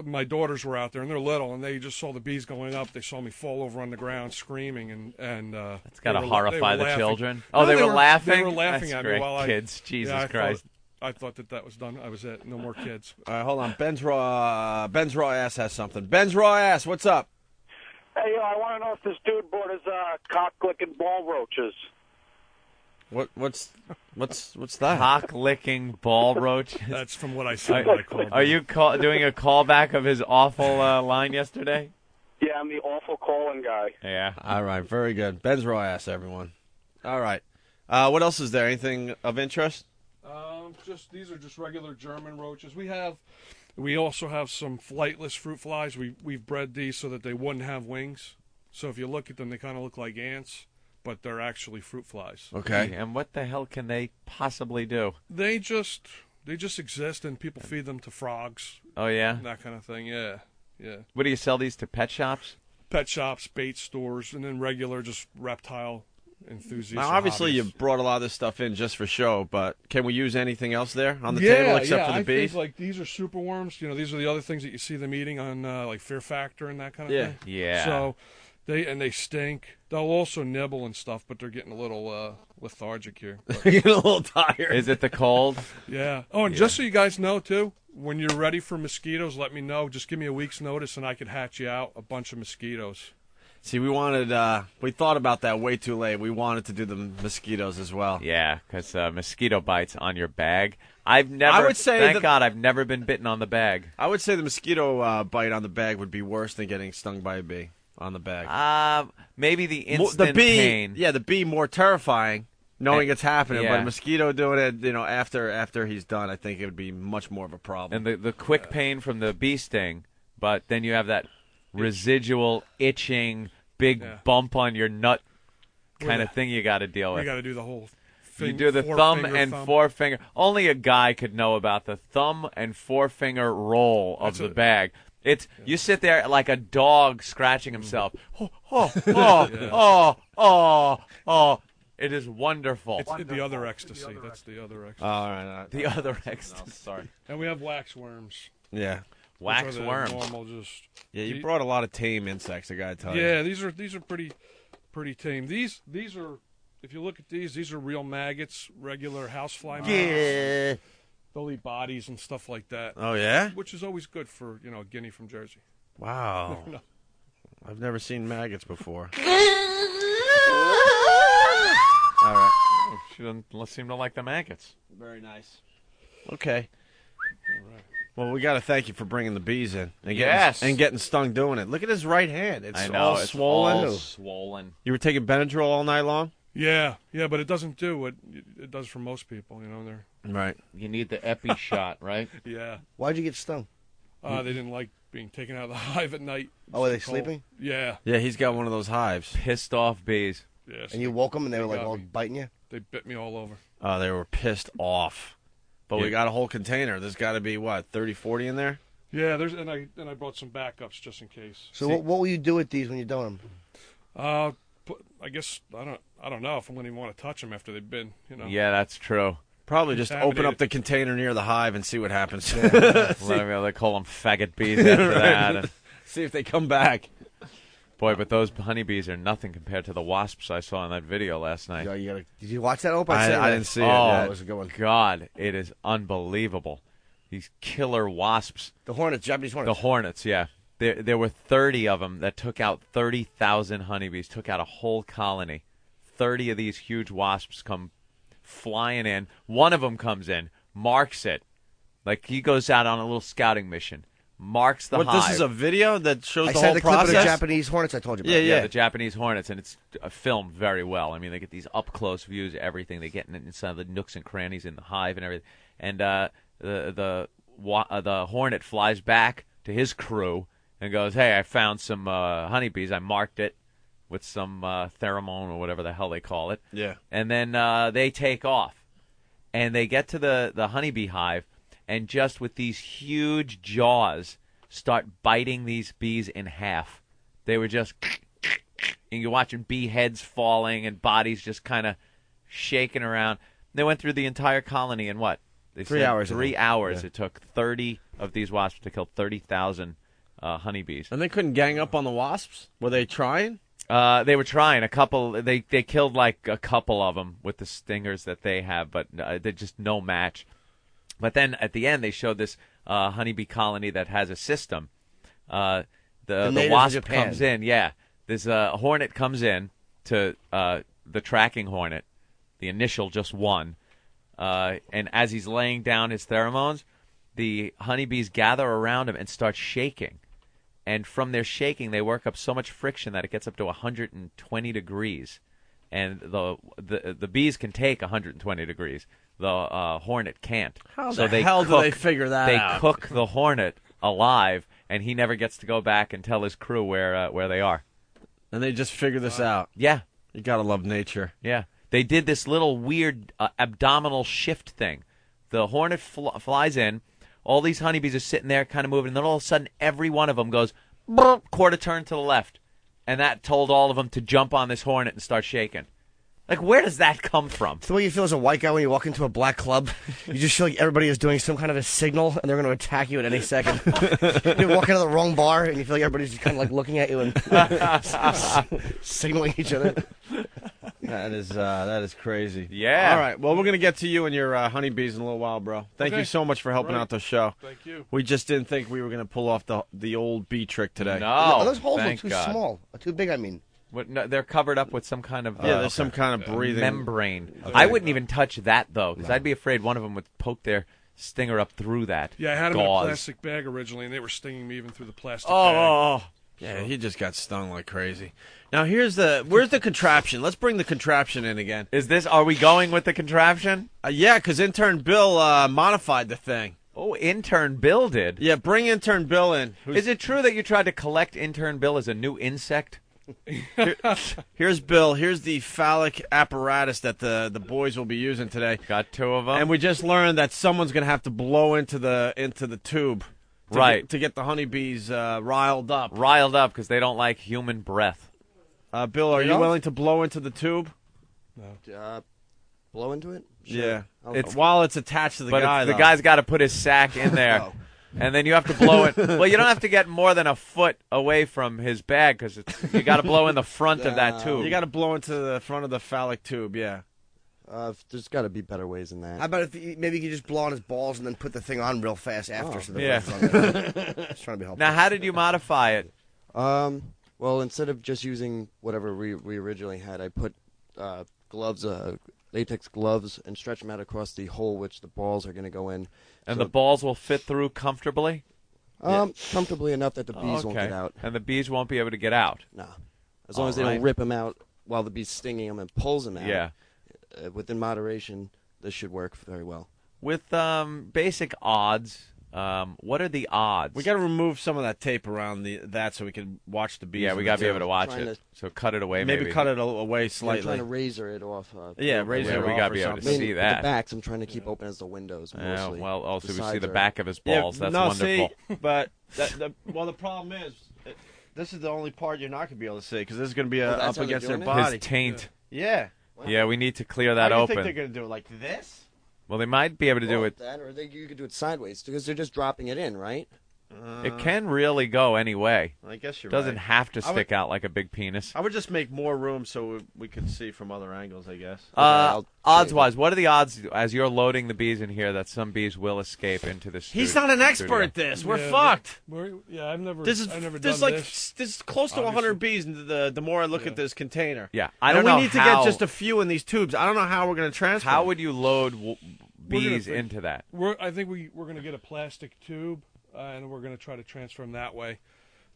my daughters were out there, and they're little, and they just saw the bees going up. They saw me fall over on the ground screaming, and that's got to horrify the children. No, they were laughing. They were laughing That's at great. me while kids. Jesus Christ. I thought that was done. I was it. No more kids. All right, hold on. Ben's Raw Ass has something. Ben's Raw Ass, what's up? Hey, I want to know if this dude bought his cock-licking ball roaches. What's that? Cock-licking ball roach? That's from what I said. Are you doing a callback of his awful line yesterday? Yeah, I'm the awful calling guy. Yeah. All right, very good. Ben's Raw Ass, everyone. All right. What else is there? Anything of interest? These are just regular German roaches. We have We also have some flightless fruit flies. We've bred these so that they wouldn't have wings. So if you look at them, they kind of look like ants, but they're actually fruit flies. Okay. And what the hell can they possibly do? They just exist, and people feed them to frogs. Oh, yeah? And that kind of thing, yeah. What do you sell these to, pet shops? Pet shops, bait stores, and then regular just reptile enthusiasts. Now, obviously, you brought a lot of this stuff in just for show, but can we use anything else there on the table table except for the I bees? think, like, these are super worms. These are the other things that you see them eating on, like, Fear Factor and that kind of thing. Yeah. So they stink. They'll also nibble and stuff, but they're getting a little lethargic here. Getting a little tired. Is it the cold? Yeah. Oh, and just so you guys know, too, when you're ready for mosquitoes, let me know. Just give me a week's notice, and I could hatch you out a bunch of mosquitoes. See, we thought about that way too late. We wanted to do the mosquitoes as well. Yeah, because mosquito bites on your bag. Thank God, I've never been bitten on the bag. I would say the mosquito bite on the bag would be worse than getting stung by a bee on the bag. Maybe the instant pain. Yeah, the bee more terrifying, knowing it's happening. Yeah. But a mosquito doing it, after he's done, I think it would be much more of a problem. And the quick pain from the bee sting, but then you have that residual itching, big bump on your nut kind of thing you got to deal with. You got to do the whole You do the thumb and forefinger. Only a guy could know about the thumb and forefinger roll of the bag. You sit there like a dog scratching himself. Oh. It is wonderful. It's the other ecstasy. That's the other ecstasy. All right. The other ecstasy. No, sorry. And we have wax worms. Yeah. Wax worms. You brought a lot of tame insects, I gotta tell you. Yeah, these are pretty tame. These are, if you look at these are real maggots, regular housefly maggots. Yeah. They'll eat bodies and stuff like that. Oh yeah, which is always good for a guinea from Jersey. Wow. No. I've never seen maggots before. All right. Oh, she doesn't seem to like the maggots. Very nice. Okay. All right. Well, we got to thank you for bringing the bees in and getting stung doing it. Look at his right hand; it's all swollen. All swollen. You were taking Benadryl all night long. Yeah, but it doesn't do what it does for most people. They're right. You need the epi shot, right? Yeah. Why'd you get stung? They didn't like being taken out of the hive at night. Oh, are they sleeping? Yeah. Yeah, he's got one of those hives. Pissed off bees. Yes. And you woke them, and they were like all biting you. They bit me all over. Oh, they were pissed off. But we got a whole container. There's got to be, 30, 40 in there? Yeah, and I brought some backups just in case. So what will you do with these when you're done them? I guess I don't know if I'm going to even want to touch them after they've been, Yeah, that's true. Probably just open up the container near the hive and see what happens. They call them faggot bees after that. And see if they come back. Boy, but those honeybees are nothing compared to the wasps I saw in that video last night. Did you watch that, Ope? I didn't see it. Oh, it was a good one. God, it is unbelievable. These killer wasps. The hornets, Japanese hornets. The hornets, yeah. There were 30 of them that took out 30,000 honeybees, took out a whole colony. 30 of these huge wasps come flying in. One of them comes in, marks it. Like he goes out on a little scouting mission. Marks the hive. This is a video that shows the whole process? I sent a clip of the process? Japanese hornets I told you about. Yeah, the Japanese hornets, and it's filmed very well. I mean, they get these up-close views of everything. They get inside the nooks and crannies in the hive and everything. And the hornet flies back to his crew and goes, hey, I found some honeybees. I marked it with some pheromone or whatever the hell they call it. Yeah. And then they take off. And they get to the honeybee hive, and just with these huge jaws start biting these bees in half. They were just, and you're watching bee heads falling and bodies just kind of shaking around. They went through the entire colony in what? They 3 hours. 3 hours. Yeah. It took 30 of these wasps to kill 30,000 honeybees. And they couldn't gang up on the wasps? Were they trying? They were trying. A couple. They killed like a couple of them with the stingers that they have, but they're just no match. But then at the end, they showed this honeybee colony that has a system. The wasp comes in. Yeah, this hornet comes in to the tracking hornet, the initial just one. And as he's laying down his pheromones, the honeybees gather around him and start shaking. And from their shaking, they work up so much friction that it gets up to 120 degrees. And the bees can take 120 degrees, the hornet can't. How so the hell do they figure that out? They cook the hornet alive, and he never gets to go back and tell his crew where they are. And they just figure this out. Yeah. You gotta love nature. Yeah. They did this little weird abdominal shift thing. The hornet flies in. All these honeybees are sitting there kind of moving, and then all of a sudden every one of them goes, quarter turn to the left. And that told all of them to jump on this hornet and start shaking. Like, where does that come from? It's the way you feel as a white guy when you walk into a black club. You just feel like everybody is doing some kind of a signal, and they're going to attack you at any second. You walk into the wrong bar, and you feel like everybody's just kind of like looking at you and signaling each other. That is crazy. Yeah. All right. Well, we're going to get to you and your honeybees in a little while, bro. Thank you so much for helping out the show. Thank you. We just didn't think we were going to pull off the old bee trick today. No, those holes are too God. small. Too big, I mean. What, no, they're covered up with some kind of there's some kind of breathing membrane. Okay. I wouldn't even touch that though, because I'd be afraid one of them would poke their stinger up through that. Yeah, I had them gauze. in a plastic bag originally, and they were stinging me even through the plastic bag. Oh, yeah, he just got stung like crazy. Now where's the contraption? Let's bring the contraption in again. Are we going with the contraption? Yeah, because intern Bill modified the thing. Oh, intern Bill did? Yeah, bring intern Bill in. Is it true that you tried to collect intern Bill as a new insect? Here's Bill. Here's the phallic apparatus that the boys will be using today. Got two of them. And we just learned that someone's going to have to blow into the tube. To get the honeybees riled up. Riled up because they don't like human breath. Bill, are you willing to blow into the tube? No. Blow into it? Sure. Yeah. While it's attached to the guy, the guy's got to put his sack in there. And then you have to blow it. Well, you don't have to get more than a foot away from his bag because you got to blow in the front of that tube. You got to blow into the front of the phallic tube, yeah. There's got to be better ways than that. How about maybe you could just blow on his balls and then put the thing on real fast after? So yeah. Just trying to be helpful. Now, how did you modify it? Well, instead of just using whatever we originally had, I put gloves, latex gloves, and stretch them out across the hole which the balls are going to go in. And the balls will fit through comfortably? Comfortably enough that the bees won't get out. And the bees won't be able to get out? No. As long as they don't rip them out while the bee's stinging them and pulls them out. Yeah. Within moderation, this should work very well. With basic odds, what are the odds? We got to remove some of that tape around that so we can watch the bees. Yeah, we got to be able to watch it. So cut it away, maybe. Cut it away slightly. I'm trying to razor it off. Razor it off. We got to be able to see that. The backs I'm trying to keep open as the windows mostly. Well, also we see the back of his balls. That's wonderful. See, but the problem is, this is the only part you're not going to be able to see because this is going to be up against their body. His taint. Yeah. Yeah, we need to clear that open. open. How do you think they're going to do it? Like this? Well, they might be able to do it. That, or you could do it sideways because they're just dropping it in, right? It can really go any way. I guess you're Doesn't right. have to stick out like a big penis. I would just make more room so we could see from other angles, I guess. Odds-wise, what are the odds as you're loading the bees in here that some bees will escape into the studio? He's not an expert at this. We're fucked. I've never. This is I've never there's done like this. there's close to 100 bees. The more I look at this container. Yeah, I don't know. We need to get just a few in these tubes. I don't know how we're going to transfer. How would you load bees into that? I think we're going to get a plastic tube, and we're going to try to transfer them that way.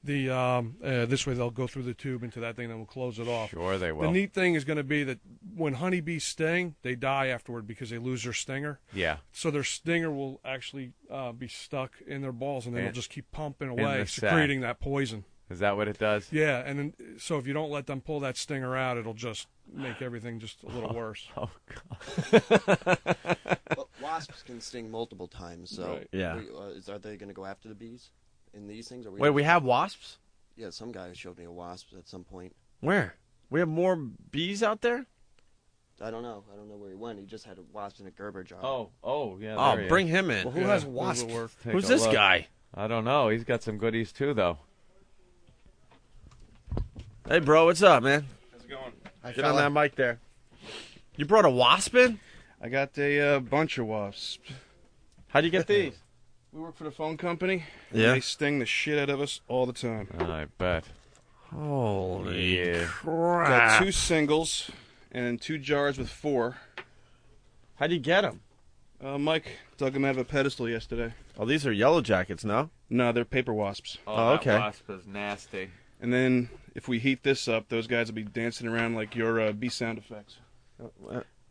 This way they'll go through the tube into that thing, and we'll close it off. Sure, they will. The neat thing is going to be that when honeybees sting, they die afterward because they lose their stinger. Yeah. So their stinger will actually be stuck in their balls, and then it'll just keep pumping away, sac. secreting that poison. Is that what it does? Yeah, and then so if you don't let them pull that stinger out, it'll just make everything just a little worse. Oh God. Well, wasps can sting multiple times, so yeah. Are they going to go after the bees in these things? Wait, we have wasps? Yeah, some guy showed me a wasp at some point. Where? We have more bees out there? I don't know. I don't know where he went. He just had a wasp in a Gerber jar. Oh, yeah. Oh, bring him in. Well, who has wasps? Who's this guy? I don't know. He's got some goodies too, though. Hey, bro, what's up, man? How's it going? Get on that mic there. You brought a wasp in? I got a bunch of wasps. How'd you get these? We work for the phone company. Yeah. And they sting the shit out of us all the time. I bet. Holy crap. Got 2 singles and 2 jars with 4. How'd you get them? Mike dug them out of a pedestal yesterday. Oh, these are yellow jackets, no? No, they're paper wasps. Oh, okay. That wasp is nasty. And then if we heat this up, those guys will be dancing around like your bee sound effects.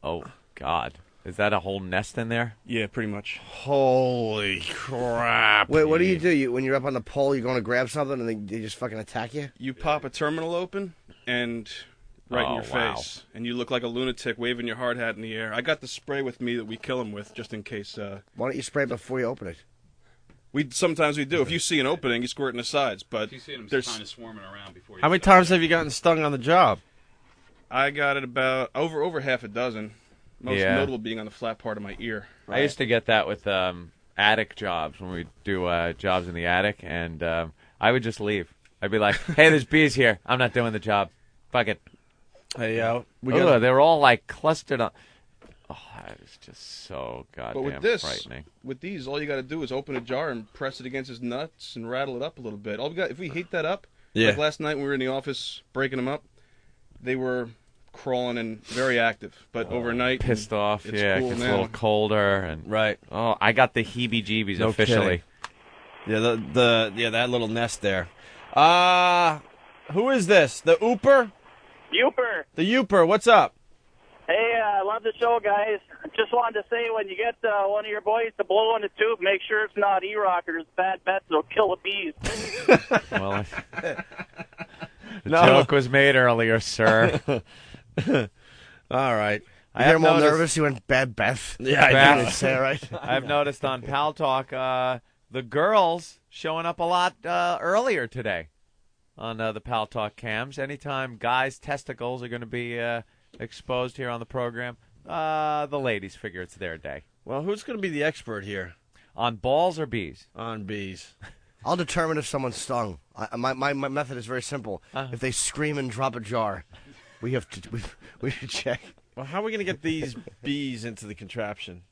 Oh, God. Is that a whole nest in there? Yeah, pretty much. Holy crap! Wait, what do you do? When you're up on the pole, you're going to grab something, and they just fucking attack you? You pop a terminal open, and right in your wow. face, and you look like a lunatic waving your hard hat in the air. I got the spray with me that we kill them with, just in case. Why don't you spray it before you open it? Sometimes we do. If you see an opening, you squirt in the sides. But you see them there's kind of swarming around before. How many times have you gotten stung on the job? I got it about over half a dozen. Most notable being on the flat part of my ear. I used to get that with attic jobs when we do jobs in the attic, and I would just leave. I'd be like, "Hey, there's bees here. I'm not doing the job. Fuck it." Hey, they were all like clustered on. Oh, that is just so goddamn but with this, frightening. With these, all you got to do is open a jar and press it against his nuts and rattle it up a little bit. If we heat that up, like last night when we were in the office breaking them up, they were crawling and very active. But overnight, pissed off. It's Yeah, cool it gets now. a little colder and right. Oh, I got the heebie-jeebies No officially. kidding. Yeah, that little nest there. Who is this? The Ooper? Youper. The Youper. What's up? Hey, I love the show, guys. Just wanted to say, when you get one of your boys to blow in the tube, make sure it's not E-Rockers. Bad bets will kill the bees. Well, the joke was made earlier, sir. All right. I hear him all nervous. You went Bad Beth. Yeah, I did say it right. I've noticed on Pal Talk, the girls showing up a lot earlier today on the Pal Talk cams. Anytime guys' testicles are going to be exposed here on the program, the ladies figure it's their day. Well, who's going to be the expert here? On balls or bees? On bees. I'll determine if someone's stung. My method is very simple. If they scream and drop a jar, we should check. Well, how are we going to get these bees into the contraption?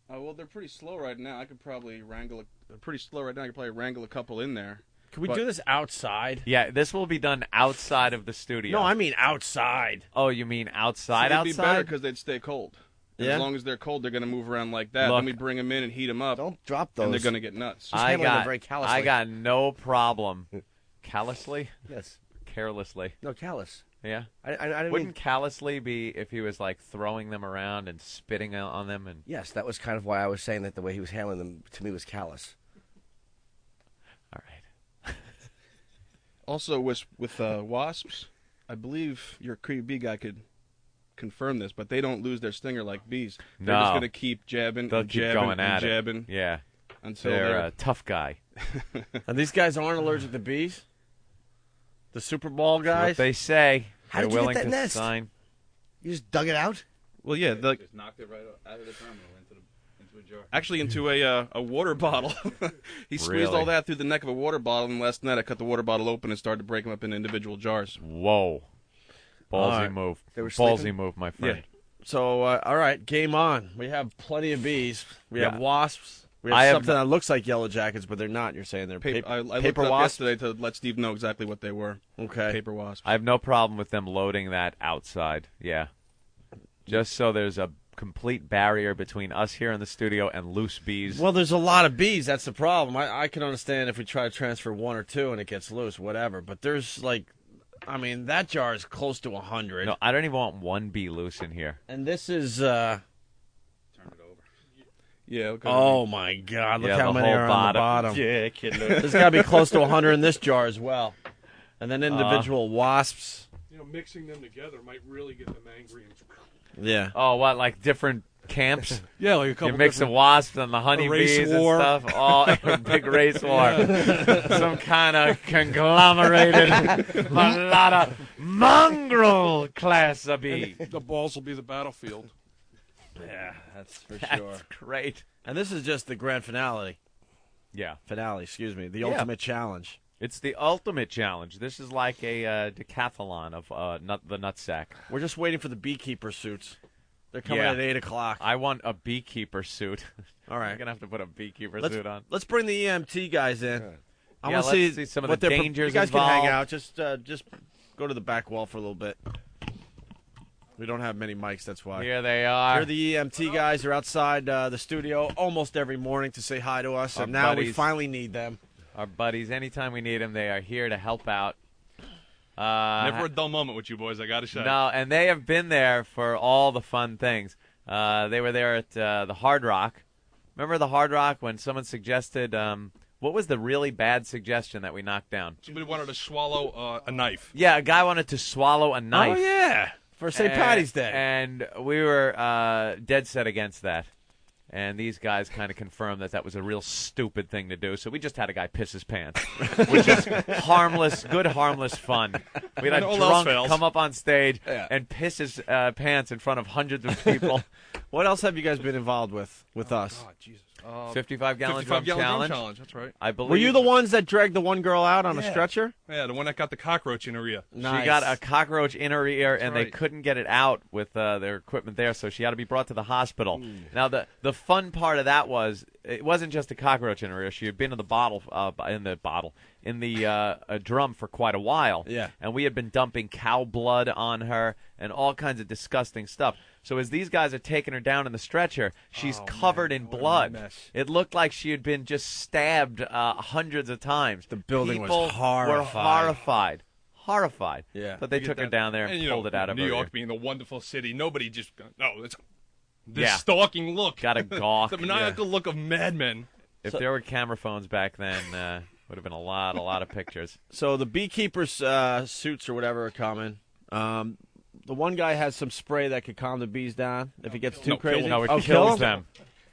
Well, they're pretty slow right now. I could probably wrangle. They're pretty slow right now. I could probably wrangle a couple in there. Can we do this outside? Yeah, this will be done outside of the studio. No, I mean outside. Oh, you mean outside? So outside? It'd be better because they'd stay cold. And Yeah? As long as they're cold, they're going to move around like that. Look, then we bring them in and heat them up. Don't drop those. And they're going to get nuts. I very callously. got no problem. Callously? Yes. Carelessly. No, callous. Yeah. I didn't Wouldn't mean... callously be if he was like throwing them around and spitting on them? And Yes, that was kind of why I was saying that the way he was handling them to me was callous. all right. Also, with wasps, I believe your QB guy could confirm this, but they don't lose their stinger like bees. They're just No. going to keep jabbing They'll and keep jabbing going and at jabbing. it. Yeah. Until They're a tough guy. And these guys aren't allergic to bees? The Super Bowl What guys? they say. How They're did you get willing that to nest? sign. You just dug it out? Well, yeah, Just knocked it right out of the terminal into a jar. actually into a water bottle. He squeezed Really? all that through the neck of a water bottle, and last night I cut the water bottle open and started to break them up into individual jars. Whoa. Ballsy All right. move. They were Ballsy sleeping? move, my friend. So, all right, game on. We have plenty of bees. We have Yeah. wasps. We have I have something that looks like yellow jackets, but they're not. You're saying they're I looked paper it up wasps? yesterday to let Steve know exactly what they were. Okay. Paper wasps. I have no problem with them loading that outside. Yeah. Just so there's a complete barrier between us here in the studio and loose bees. Well, there's a lot of bees. That's the problem. I can understand if we try to transfer one or two and it gets loose, whatever. But there's that jar is close to 100. No, I don't even want one bee loose in here. And this is. Yeah. Oh my God! Look Yeah, how the many whole are on the bottom. bottom. Yeah, kid. There's got to be close to 100 in this jar as well, and then individual wasps. Mixing them together might really get them angry. Yeah. Oh, what, like different camps? Yeah, like a couple You mix the different- wasps and the honeybees and war. stuff. Oh, a big race war. Some kind of conglomerated, a lot of mongrel class of bee. The balls will be the battlefield. Yeah, that's for That's sure. great. And this is just the grand finale. Yeah. Finale, excuse me. The Yeah. ultimate challenge. It's the ultimate challenge. This is like a decathlon of the nutsack. We're just waiting for the beekeeper suits. They're coming Yeah. at 8 o'clock. I want a beekeeper suit. All right. I'm going to have to put a beekeeper Let's, suit on. let's bring the EMT guys in. I Yeah, want to let's see some of what the they're dangers You guys can hang involved. out. Just go to the back wall for a little bit. We don't have many mics, that's why. Here they are. Here the EMT guys are outside the studio almost every morning to say hi to us, Our and now we buddies. finally need them. Our buddies, anytime we need them, they are here to help out. Never a dull moment with you boys, I got to say. No, and they have been there for all the fun things. They were there at the Hard Rock. Remember the Hard Rock when someone suggested what was the really bad suggestion that we knocked down? Somebody wanted to swallow a knife. Yeah, a guy wanted to swallow a knife. Oh, yeah, for St. Patty's Day. And we were dead set against that. And these guys kind of confirmed that was a real stupid thing to do. So we just had a guy piss his pants, which is harmless, good harmless fun. We had a drunk come up on stage and piss his pants in front of hundreds of people. What else have you guys been involved with us? God, Jesus. 55-gallon drum challenge. That's right. I believe. Were you the ones that dragged the one girl out on a stretcher? Yeah, the one that got the cockroach in her ear. Nice. She got a cockroach in her ear, and they couldn't get it out with their equipment there, so she had to be brought to the hospital. Now, the fun part of that was it wasn't just a cockroach in her ear. She had been in the drum for quite a while. Yeah. And we had been dumping cow blood on her and all kinds of disgusting stuff. So as these guys are taking her down in the stretcher, she's covered in blood. It looked like she had been just stabbed hundreds of times. The building People was horrified. Horrified. Yeah. But they took her down there and pulled it out of her New York ear. being the wonderful city, nobody just it's this stalking look. Got a gawk. The maniacal look of madmen. If there were camera phones back then, would have been a lot of pictures. So the beekeepers' suits or whatever are coming. The one guy has some spray that could calm the bees down if it gets too crazy. It kills them.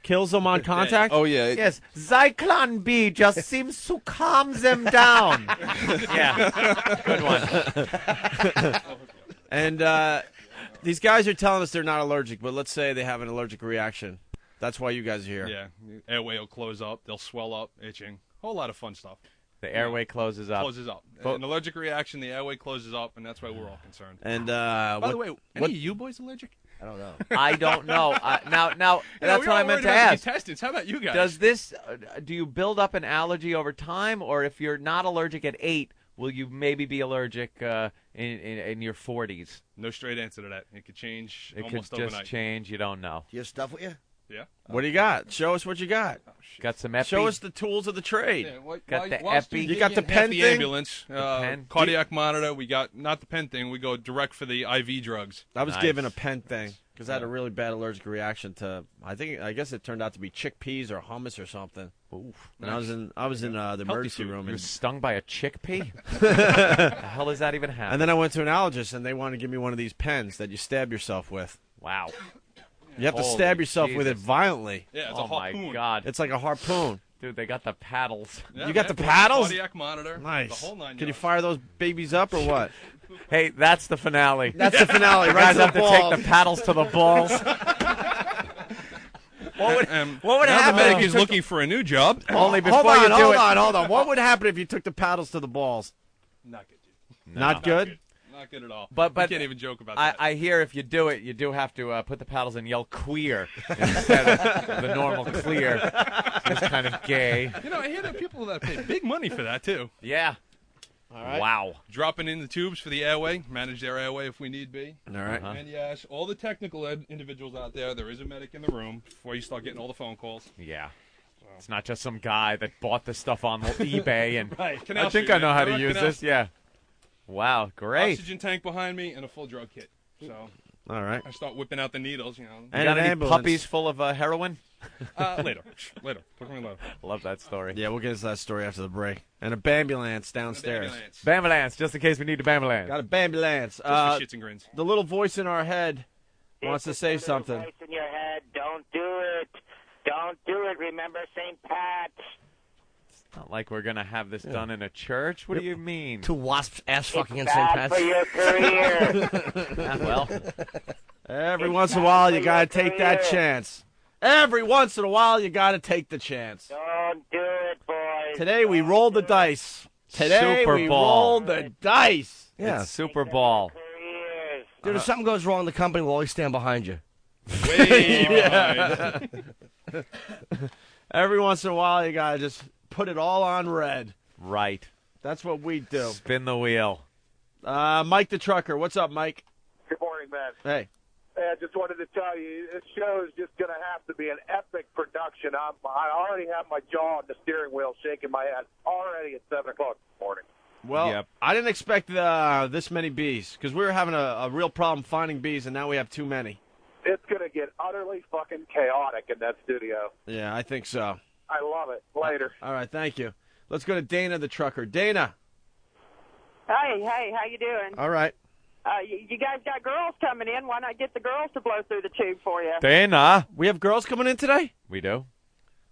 Kills them on contact? Oh, yeah. Yes. Zyklon B just seems to calm them down. Yeah. Good one. And these guys are telling us they're not allergic, but let's say they have an allergic reaction. That's why you guys are here. Yeah. Airway will close up. They'll swell up, itching. Whole lot of fun stuff. The airway closes up. An allergic reaction, the airway closes up, and that's why we're all concerned. And by the way, any of you boys allergic? I don't know. I don't know. Now that's what I meant to ask. How about you guys? Does this? Do you build up an allergy over time, or if you're not allergic at 8, will you maybe be allergic in your 40s? No straight answer to that. It could change almost overnight. It could just change. You don't know. Do you have stuff with you? Yeah. What do you got? Show us what you got. Got some epi. Show us the tools of the trade. Yeah, got the epi. You got the pen the thing? Ambulance, cardiac monitor. We got not the pen thing. We go direct for the IV drugs. I was given a pen thing because I had a really bad allergic reaction to. I guess it turned out to be chickpeas or hummus or something. Oof. And I was in the emergency room. You were stung by a chickpea? The hell does that even happen? And then I went to an allergist, and they wanted to give me one of these pens that you stab yourself with. Wow. You have to stab yourself with it violently. Yeah, it's a harpoon. My God. It's like a harpoon. Dude, they got the paddles. Yeah, you got the paddles? Cardiac monitor. Nice. The whole 9 yards. Can you fire those babies up or what? Hey, that's the finale. That's the finale. You right guys to have the to balls. take the paddles to the balls. What would happen? The medic is looking for a new job. Only before hold on. What would happen if you took the paddles to the balls? Not good, dude. Not good? Not good at all. But you can't even joke about that. I hear if you do it, you do have to put the paddles and yell queer instead of the normal clear. It's kind of gay. I hear there are people that pay big money for that, too. Yeah. All right. Wow. Dropping in the tubes for the airway, manage their airway if we need be. All right. And yes, all the technical individuals out there is a medic in the room before you start getting all the phone calls. Yeah. It's not just some guy that bought this stuff on eBay and right. I think I know how to use this. Yeah. Wow, great. Oxygen tank behind me and a full drug kit. So, all right. I start whipping out the needles, And And got an any ambulance. puppies full of heroin? Later. Talk to me later. Love that story. Yeah, we'll get into that story after the break. And a bambulance downstairs. Bambulance, just in case we need a bambulance. Got a bambulance. Just for shits and grins. The little voice in our head wants to say something. Voice in your head. Don't do it. Don't do it. Remember St. Pat's. Not like we're going to have this done in a church. What do you mean? 2 wasps ass fucking in It's St. bad Pat's. for your career. Well, Every once in a while, you got to take that chance. Every once in a while, you got to take the chance. Don't do it, boys. Today, we rolled the dice. Today, Super we Bowl. rolled the dice. Yeah. it's Super Bowl. Careers. Dude, if something goes wrong, the company will always stand behind you. Way behind. Every once in a while, you got to just put it all on red. Right. That's what we do. Spin the wheel. Mike the trucker. What's up, Mike? Good morning, man. Hey. I just wanted to tell you, this show is just going to have to be an epic production. I already have my jaw on the steering wheel shaking my head already at 7 o'clock this morning. Well, I didn't expect this many bees because we were having a real problem finding bees, and now we have too many. It's going to to get utterly fucking chaotic in that studio. Yeah, I think so. I love it. Later. All right, thank you. Let's go to Dana the trucker. Dana. Hey, how you doing? All right. You guys got girls coming in. Why not get the girls to blow through the tube for you? Dana. We have girls coming in today? We do.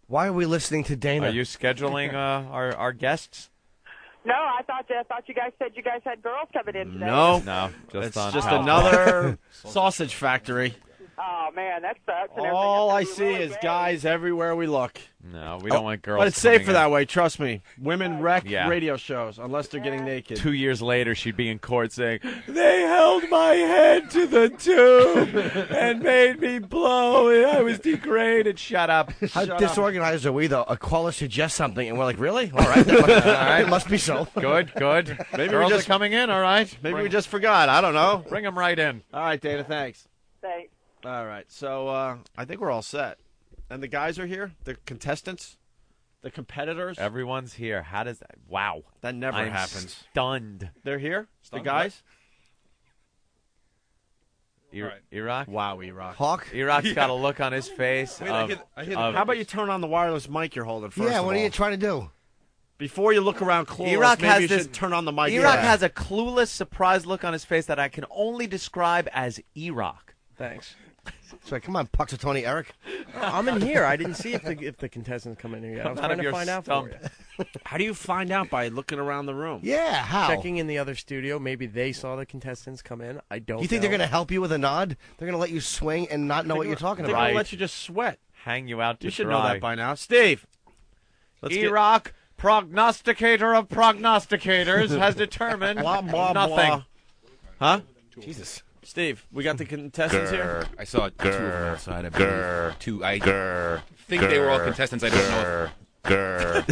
Why are we listening to Dana? Are you scheduling our guests? No, I thought you guys said you guys had girls coming in today. No, it's just another sausage factory. Oh, man, that sucks. And All I see is guys everywhere we look. No, we don't want girls. But it's coming safer in. that way, trust me. Women wreck Yeah. radio shows unless they're getting naked. 2 years later, she'd be in court saying, "They held my head to the tube and made me blow, and I was degraded." Shut up. How disorganized are we, though? A caller suggests something, and we're like, really? All right. It must be so. Good. Maybe Girls we just are coming in, all right? Maybe we just forgot. I don't know. Bring them right in. All right, Dana, thanks. Thanks. All right, so I think we're all set. And the guys are here? The contestants? The competitors? Everyone's here. How does that? Wow. That never I'm happens. Stunned. They're here? Stunned, the guys? Iraq? Wow, Iraq. Hawk? Iraq's got a look on his face. How about you turn on the wireless mic you're holding first? Yeah, of what are all? you trying to do? Before you look around clueless, Iraq maybe has you this. should turn on the mic. Iraq has a clueless, surprised look on his face that I can only describe as Iraq. Thanks. So come on, Puxatawny Eric. I'm in here. I didn't see if the contestants come in here yet. I was trying to find out for you. How do you find out? By looking around the room? Yeah, how? Checking in the other studio. Maybe they saw the contestants come in. I don't. You think know. they're going to help you with a nod? They're going to let you swing and not know what you're talking They're about. going to let you just sweat. Hang you out to You should dry. know that by now. Steve. Iraq, prognosticator of prognosticators, has determined blah, blah, nothing. blah. Huh? Jesus. Steve, we got the contestants here? I saw two of them outside. I believe. Two. I think they were all contestants. I don't know.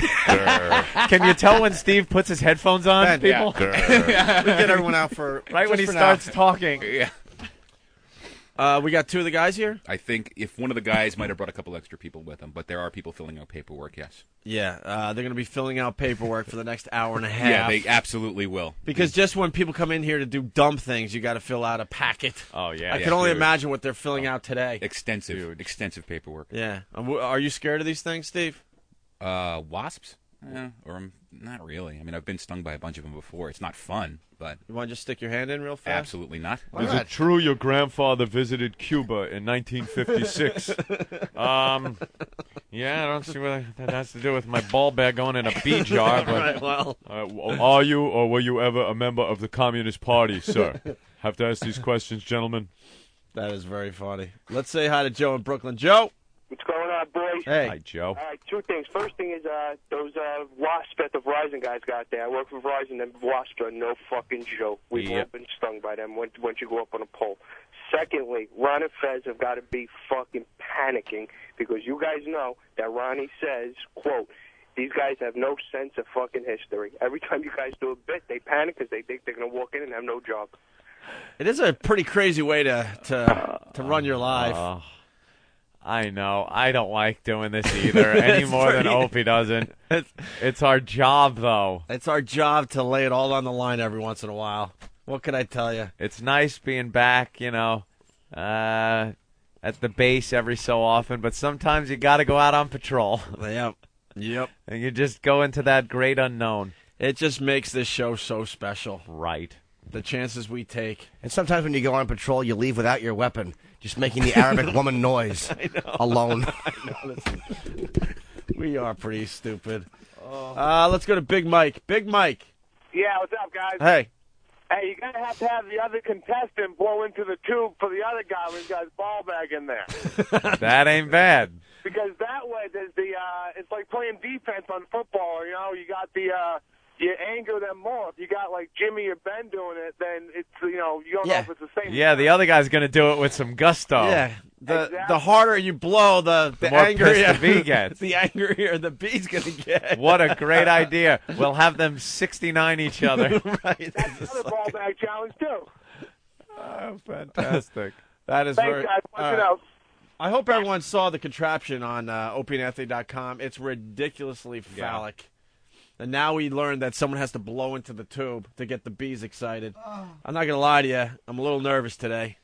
Can you tell when Steve puts his headphones on, Ben, people? We get everyone out for Right when he just for starts now. talking. Yeah. We got two of the guys here? I think if one of the guys might have brought a couple extra people with them, but there are people filling out paperwork, yes. Yeah, they're going to be filling out paperwork for the next hour and a half. Yeah, they absolutely will. Because just when people come in here to do dumb things, you got to fill out a packet. Oh, yeah. I can only imagine what they're filling out today. Extensive paperwork. Yeah. Are you scared of these things, Steve? Wasps? Not really. I mean, I've been stung by a bunch of them before. It's not fun, but... You want to just stick your hand in real fast? Absolutely not. Is it true your grandfather visited Cuba in 1956? Yeah, I don't see what that has to do with my ball bag going in a bee jar. But, Right, well. Are you or were you ever a member of the Communist Party, sir? Have to ask these questions, gentlemen. That is very funny. Let's say hi to Joe in Brooklyn. Joe! What's going on, boys? Hey. Hi, Joe. All right, two things. First thing is those wasps that the Verizon guys got there. I work for Verizon, and wasps are no fucking joke. We've all been stung by them once you go up on a pole. Secondly, Ron and Fez have got to be fucking panicking because you guys know that Ronnie says, quote, these guys have no sense of fucking history. Every time you guys do a bit, they panic because they think they're going to walk in and have no job. It is a pretty crazy way to run your life. I know. I don't like doing this either, any more than Opie doesn't. It's our job, though. It's our job to lay it all on the line every once in a while. What can I tell you? It's nice being back, at the base every so often, but sometimes you got to go out on patrol. Yep. And you just go into that great unknown. It just makes this show so special. Right. The chances we take. And sometimes when you go on patrol, you leave without your weapon, just making the Arabic woman noise alone. I know. We are pretty stupid. Let's go to Big Mike. Big Mike. Yeah, what's up, guys? Hey. Hey, you're going to have the other contestant blow into the tube for the other guy when he's got his ball bag in there. That ain't bad. Because that way, there's it's like playing defense on football. You got you anger them more. If you got like Jimmy or Ben doing it, then it's you don't know if it's the same. Yeah, the other guy's going to do it with some gusto. Yeah. The harder you blow, the more angrier pissed the bee gets. the angrier the bee's going to get. What a great idea. We'll have them 69 each other. Right. That's another ball bag challenge, too. Oh, fantastic. That is Thanks, very... guys. Punch it out. I hope everyone saw the contraption on opieandanthony.com. It's ridiculously phallic. And now we learned that someone has to blow into the tube to get the bees excited. I'm not going to lie to you. I'm a little nervous today.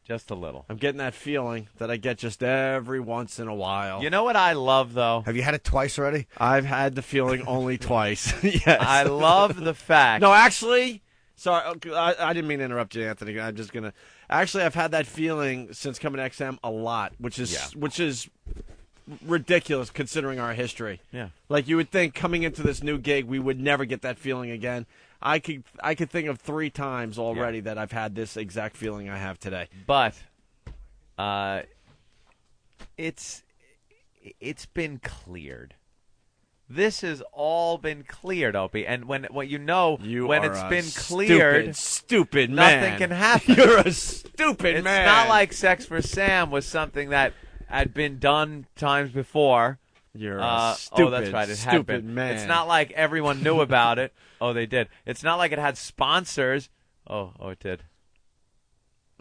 Just a little. I'm getting that feeling that I get just every once in a while. You know what I love, though? Have you had it twice already? I've had the feeling only twice. Yes. I love the fact. No, actually, sorry, I didn't mean to interrupt you, Anthony. I'm just gonna. Actually, I've had that feeling since coming to XM a lot, which is ridiculous considering our history. Yeah. Like you would think coming into this new gig, we would never get that feeling again. I could think of 3 times already that I've had this exact feeling I have today. But it's been cleared. This has all been cleared, Opie. And when it's been cleared, stupid man. Nothing can happen. You're a stupid man. It's not like Sex for Sam was something that had been done times before. You're a stupid, oh, that's right. It had stupid been. man. It's not like everyone knew about it. Oh, they did. It's not like it had sponsors. Oh, it did.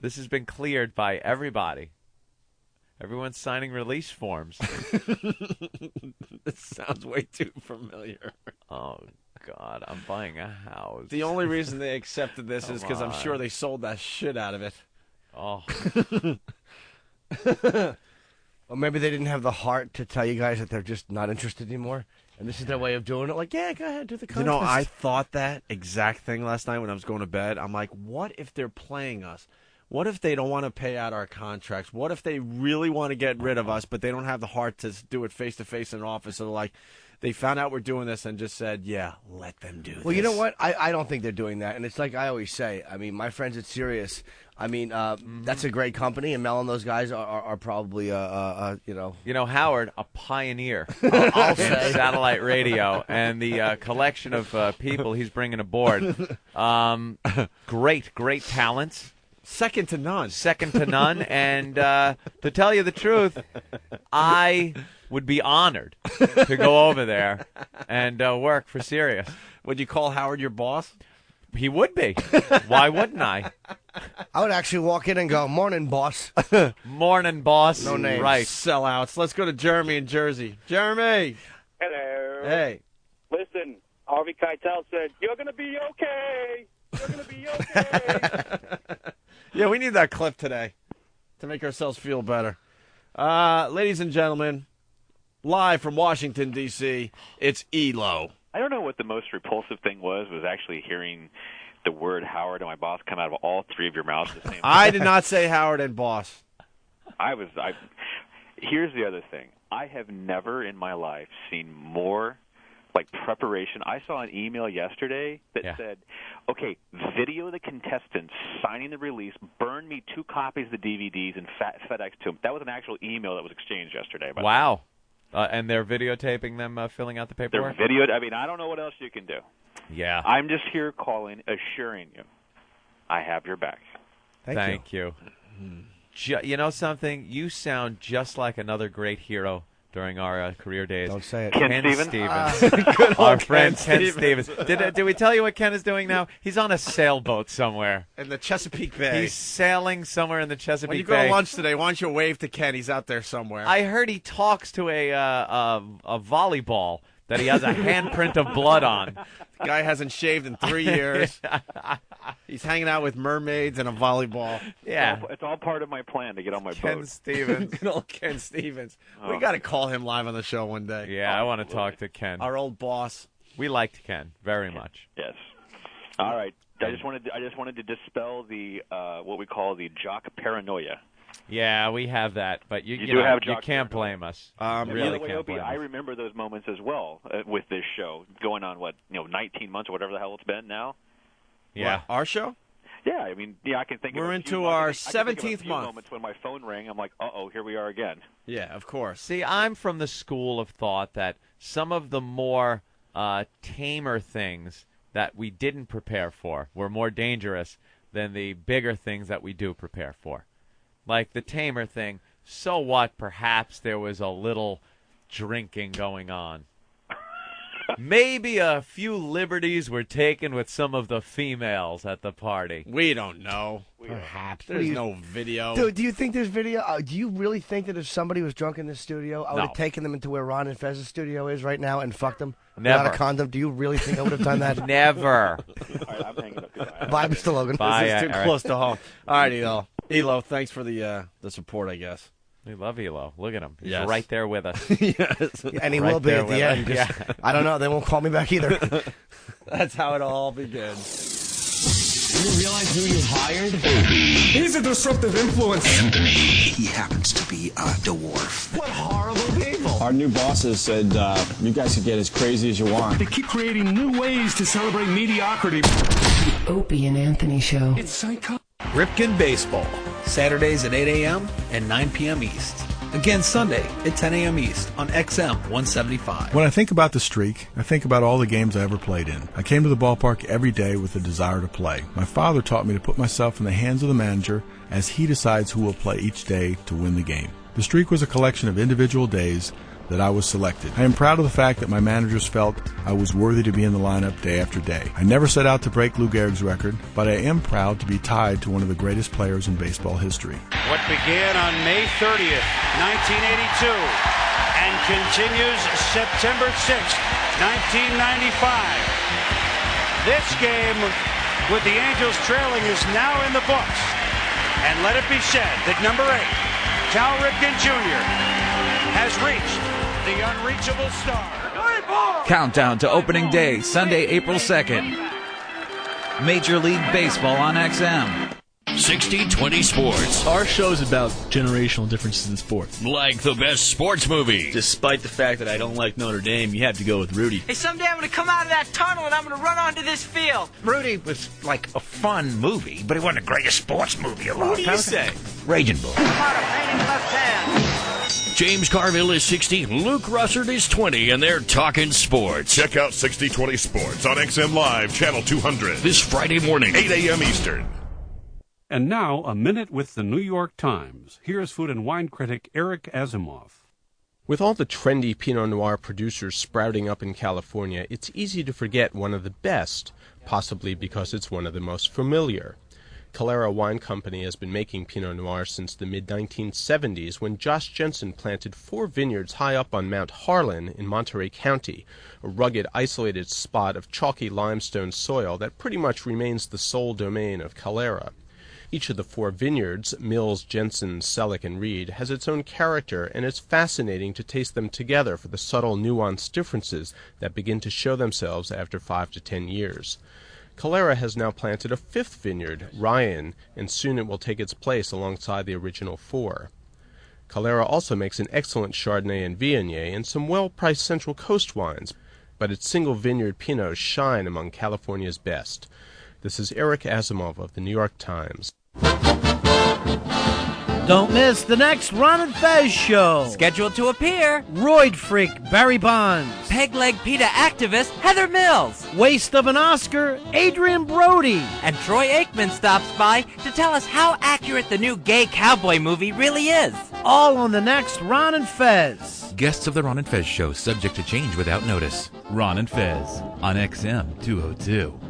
This has been cleared by everybody. Everyone's signing release forms. This sounds way too familiar. Oh, God. I'm buying a house. The only reason they accepted this is because I'm sure they sold that shit out of it. Oh. Or maybe they didn't have the heart to tell you guys that they're just not interested anymore. And this is their way of doing it. Like, yeah, go ahead, do the contest. You know, I thought that exact thing last night when I was going to bed. I'm like, what if they're playing us? What if they don't want to pay out our contracts? What if they really want to get rid of us, but they don't have the heart to do it face-to-face in an office? So they're like, they found out we're doing this and just said, yeah, let them do this. Well, you know what? I don't think they're doing that. And it's like I always say. I mean, my friends at Sirius, I mean, that's a great company, and Mel and those guys are probably, you know. You know, Howard, a pioneer I'll say. In satellite radio, and the collection of people he's bringing aboard. Great talents. Second to none. And to tell you the truth, I would be honored to go over there and work for Sirius. Would you call Howard your boss? He would be. Why wouldn't I? I would actually walk in and go, morning, boss. Morning, boss. No names. Right. Sellouts. Let's go to Jeremy in Jersey. Jeremy. Hello. Hey. Listen, Harvey Keitel said, you're going to be okay. You're going to be okay. Yeah, we need that clip today to make ourselves feel better. Ladies and gentlemen, live from Washington, D.C., it's ELO. I don't know what the most repulsive thing was actually hearing the word Howard and my boss come out of all 3 of your mouths at the same time. I did not say Howard and boss. Here's the other thing. I have never in my life seen more preparation. I saw an email yesterday that said, okay, video the contestants signing the release, burn me 2 copies of the DVDs and FedEx to them. That was an actual email that was exchanged yesterday. Wow. And they're videotaping them filling out the paperwork? They're videoed. I mean, I don't know what else you can do. Yeah. I'm just here calling, assuring you, I have your back. Thank you. You know something? You sound just like another great hero during our career days. Don't say it. Ken Stevens. Our friend Ken Stevens. Did we tell you what Ken is doing now? He's on a sailboat somewhere. In the Chesapeake Bay. He's sailing somewhere in the Chesapeake Bay. When you go to lunch today, why don't you wave to Ken? He's out there somewhere. I heard he talks to a volleyball that he has a handprint of blood on. The guy hasn't shaved in 3 years. He's hanging out with mermaids and a volleyball. Yeah. It's all part of my plan to get on my Ken boat. Stevens. Good old Ken Stevens. We got to call him live on the show one day. Yeah, I want to talk to Ken. Our old boss. We liked Ken very much. Yes. All right. I just wanted to dispel the what we call the jock paranoia. Yeah, we have that, but you can't blame us. Really can't blame us. I remember those moments as well with this show going on 19 months or whatever the hell it's been now. Yeah, what, our show. Yeah, I mean, I can think. We're of into our 17th month. Moments when my phone rang, I'm like, here we are again. Yeah, of course. See, I'm from the school of thought that some of the more tamer things that we didn't prepare for were more dangerous than the bigger things that we do prepare for. Like the tamer thing, so what? Perhaps there was a little drinking going on. Maybe a few liberties were taken with some of the females at the party. We don't know. Perhaps. There's no video. Dude, do you think there's video? Do you really think that if somebody was drunk in this studio, I would have taken them into where Ron and Fez's studio is right now and fucked them? Never. Without a condom? Do you really think I would have done that? Never. All right, I'm hanging up. Bye, Mr. Logan. Bye, this is too close to home. All right, Elo. Elo, thanks for the support, I guess. We love Elo. Look at him. He's Yes. right there with us. Yes. And he Right will be there at the with end. us. Just, I don't know. They won't call me back either. That's how it all begins. You realize who you hired? He's a disruptive influence. Anthony. He happens to be a dwarf. What horrible people. Our new bosses said you guys could get as crazy as you want. They keep creating new ways to celebrate mediocrity. The Opie and Anthony Show. It's psycho. Ripken Baseball, Saturdays at 8 a.m. and 9 p.m. East. Again Sunday at 10 a.m. East on XM 175. When I think about the streak, I think about all the games I ever played in. I came to the ballpark every day with a desire to play. My father taught me to put myself in the hands of the manager as he decides who will play each day to win the game. The streak was a collection of individual days that I was selected. I am proud of the fact that my managers felt I was worthy to be in the lineup day after day. I never set out to break Lou Gehrig's record, but I am proud to be tied to one of the greatest players in baseball history. What began on May 30th, 1982, and continues September 6th, 1995. This game, with the Angels trailing, is now in the books. And let it be said that number 8, Cal Ripken Jr., has reached the unreachable star. Countdown to opening day, Sunday, April 2nd. Major League Baseball on XM. 60/20 Sports. Our show's about generational differences in sports. Like the best sports movie. Despite the fact that I don't like Notre Dame, you have to go with Rudy. Hey, someday I'm going to come out of that tunnel and I'm going to run onto this field. Rudy was like a fun movie, but he wasn't the greatest sports movie of all time. What do you say? Raging Bull. James Carville is 60, Luke Russert is 20, and they're talking sports. Check out 60/20 Sports on XM Live, Channel 200. This Friday morning, 8 a.m. Eastern. And now, a minute with the New York Times. Here's food and wine critic Eric Asimov. With all the trendy Pinot Noir producers sprouting up in California, it's easy to forget one of the best, possibly because it's one of the most familiar. Calera Wine Company has been making Pinot Noir since the mid-1970s when Josh Jensen planted 4 vineyards high up on Mount Harlan in Monterey County, a rugged, isolated spot of chalky limestone soil that pretty much remains the sole domain of Calera. Each of the 4 vineyards, Mills, Jensen, Selleck, and Reed, has its own character, and it's fascinating to taste them together for the subtle, nuanced differences that begin to show themselves after 5 to 10 years. Calera has now planted a 5th vineyard, Ryan, and soon it will take its place alongside the original 4. Calera also makes an excellent Chardonnay and Viognier and some well-priced Central Coast wines, but its single vineyard Pinots shine among California's best. This is Eric Asimov of the New York Times. Don't miss the next Ron and Fez show. Scheduled to appear, Roid Freak Barry Bonds. Peg Leg PETA activist Heather Mills. Waste of an Oscar Adrian Brody. And Troy Aikman stops by to tell us how accurate the new gay cowboy movie really is. All on the next Ron and Fez. Guests of the Ron and Fez show subject to change without notice. Ron and Fez on XM 202.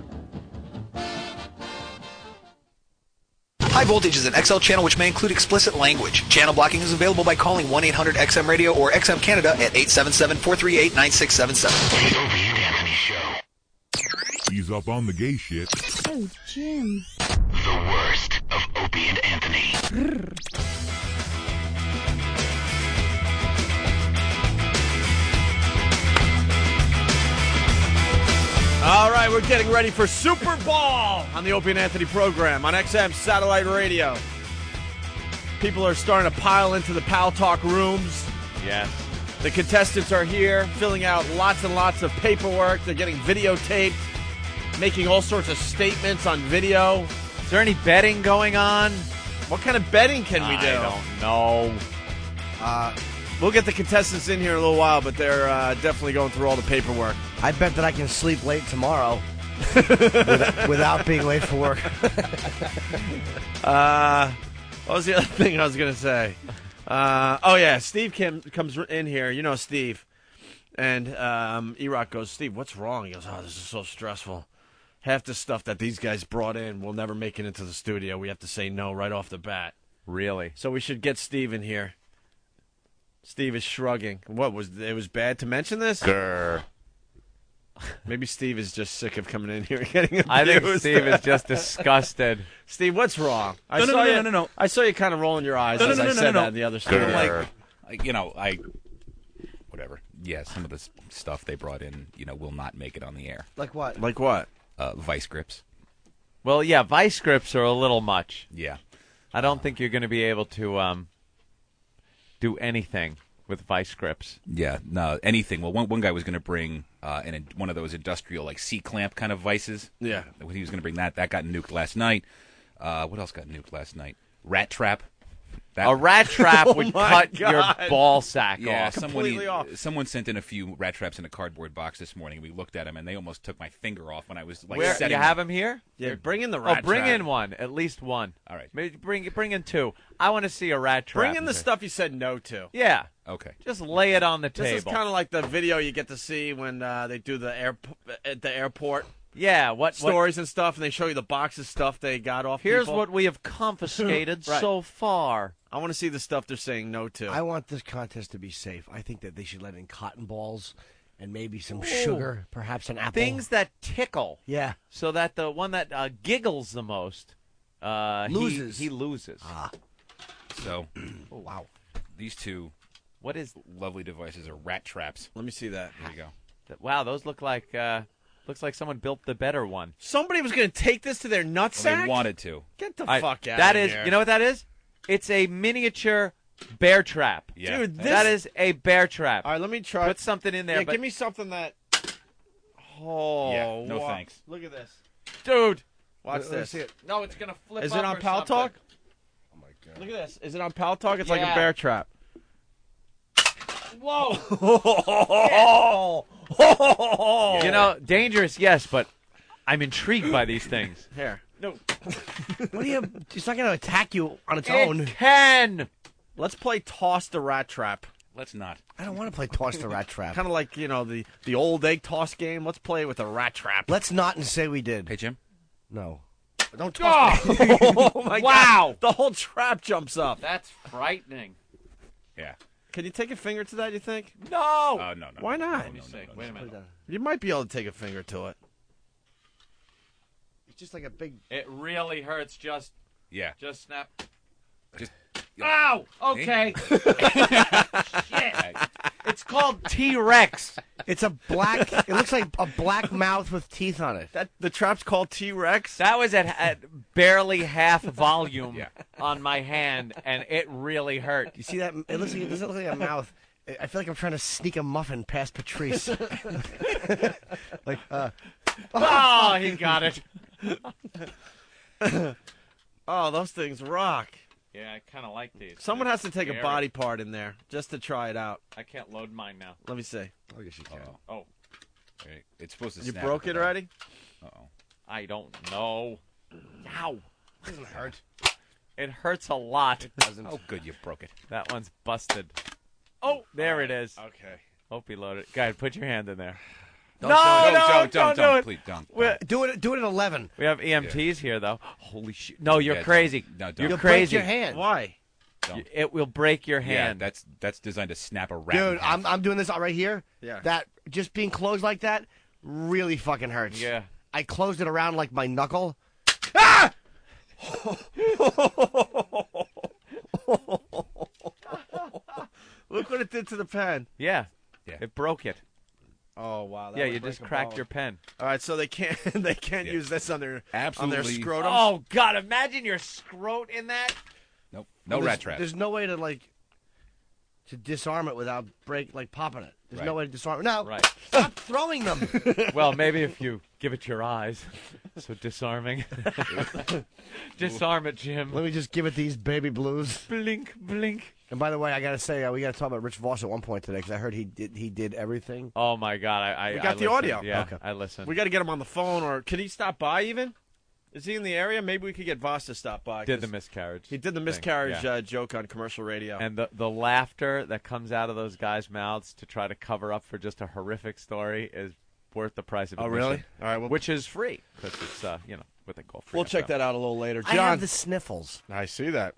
High Voltage is an XL channel which may include explicit language. Channel blocking is available by calling 1-800-XM-RADIO or XM Canada at 877-438-9677. The Opie and Anthony Show. He's up on the gay shit. Oh, Jim. The worst of Opie and Anthony. All right, we're getting ready for Super Bowl on the Opie and Anthony program on XM Satellite Radio. People are starting to pile into the Pal Talk rooms. Yes. The contestants are here, filling out lots and lots of paperwork. They're getting videotaped, making all sorts of statements on video. Is there any betting going on? What kind of betting can we do? I don't know. We'll get the contestants in here in a little while, but they're definitely going through all the paperwork. I bet that I can sleep late tomorrow without being late for work. What was the other thing I was going to say? Oh, yeah, Steve comes in here. You know Steve. And E-Rock goes, Steve, what's wrong? He goes, oh, this is so stressful. Half the stuff that these guys brought in will never make it into the studio. We have to say no right off the bat. Really? So we should get Steve in here. Steve is shrugging. What was it? Was bad to mention this? Grr. Maybe Steve is just sick of coming in here and getting abused. I think Steve is just disgusted. Steve, what's wrong? No. I saw you kind of rolling your eyes as I said that in the other story. Whatever. Yeah, some of the stuff they brought in, will not make it on the air. Like what? Like what? Vice grips. Well, yeah, vice grips are a little much. Yeah. I don't think you're going to be able to do anything with vice grips. Yeah, no, anything. Well, one guy was going to bring one of those industrial, C-clamp kind of vices. Yeah. He was going to bring that. That got nuked last night. What else got nuked last night? Rat trap. A rat trap would cut your ball sack off. Completely off. Someone sent in a few rat traps in a cardboard box this morning. We looked at them, and they almost took my finger off when I was setting you have them here? Yeah, bring in the rat trap. Bring in one. At least one. All right. Maybe bring in two. I want to see a rat trap. Bring in the stuff you said no to. Yeah. Okay. Just lay it on the table. This is kind of like the video you get to see when they do at the airport. Yeah, what stories and stuff, and they show you the boxes stuff they got off. Here's people. what we have confiscated Right. so far. I want to see the stuff they're saying no to. I want this contest to be safe. I think that they should let in cotton balls and maybe some sugar, perhaps an apple. Things that tickle. Yeah. So that the one that giggles the most loses. He loses. So, oh wow, these two, what is lovely devices are rat traps. Let me see that. There you go. Wow, those look like someone built the better one. Somebody was going to take this to their nutsack. Well, they wanted to. Get the fuck out of here. That is, you know what that is? It's a miniature bear trap. Yeah. Dude, that is a bear trap. All right, let me try. Put something in there. Yeah, give me something that. Oh, yeah, no wow. thanks. Look at this, dude. Watch this. No, it's gonna flip. Is it on Pal Talk? Oh my god! Look at this. Is it on Pal Talk? It's like a bear trap. Whoa! Dangerous, yes, but I'm intrigued by these things. Here. No. What do you? It's not going to attack you on its own. It can. Let's play Toss the Rat Trap. Let's not. I don't want to play Toss the Rat Trap. Kind of like, the old egg toss game. Let's play with a rat trap. Let's not and say we did. Hey, Jim? No. Don't toss me. Oh, my God. The whole trap jumps up. That's frightening. Yeah. Can you take a finger to that, you think? No. No. Why not? Let me see. Wait a minute. You might be able to take a finger to it. It's just like a big... It really hurts. Just snap. Just... Ow! Okay. Shit. It's called T-Rex. It's a black... It looks like a black mouth with teeth on it. The trap's called T-Rex? That was at barely half volume on my hand, and it really hurt. You see that? It doesn't look like a mouth. I feel like I'm trying to sneak a muffin past Patrice. Oh, he got it. Oh, those things rock. Yeah, I kind of like these. Someone has to take Scary. a body part in there just to try it out. I can't load mine now. Let me see. Oh, yes, you can. Oh. Okay. It's supposed to You snap broke at it the already? Uh-oh. I don't know. Ow. It doesn't hurt. It hurts a lot. It doesn't. Oh, good, you broke it. That one's busted. Oh, there it is. Okay. Hope he loaded it. Go ahead, put your hand in there. Don't do it. Please, don't. Do it at 11. We have EMTs here, though. Holy shit. No, you're Yeah, crazy. don't. You're You'll crazy. break your hand. Why? It will break your hand. Yeah, that's designed to snap a rat. Dude, I'm doing this right here. Yeah. That just being closed like that really fucking hurts. Yeah. I closed it around like my knuckle. Ah! Look what it did to the pen. Yeah. It broke it. Oh wow! Yeah, you just cracked your pen. All right, so they can't use this on their Absolutely. scrotum. Oh God! Imagine your scrot in that. Nope. No rat trap. There's no way to disarm it without popping it. There's no way to disarm it. No. Right. Stop throwing them. Well, maybe if you give it your eyes. So disarming. Disarm it, Jim. Let me just give it these baby blues. Blink, blink. And by the way, I gotta say, we gotta talk about Rich Voss at one point today because I heard he did everything. Oh my God! We got the audio. Yeah, Okay. I listened. We got to get him on the phone, or can he stop by even? Is he in the area? Maybe we could get Voss to stop by. Did the miscarriage? He did the miscarriage joke on commercial radio. And the laughter that comes out of those guys' mouths to try to cover up for just a horrific story is worth the price of admission. Oh, really? All right. Well, which is free because it's what they call free. We'll check that out a little later. I John, have the sniffles. I see that.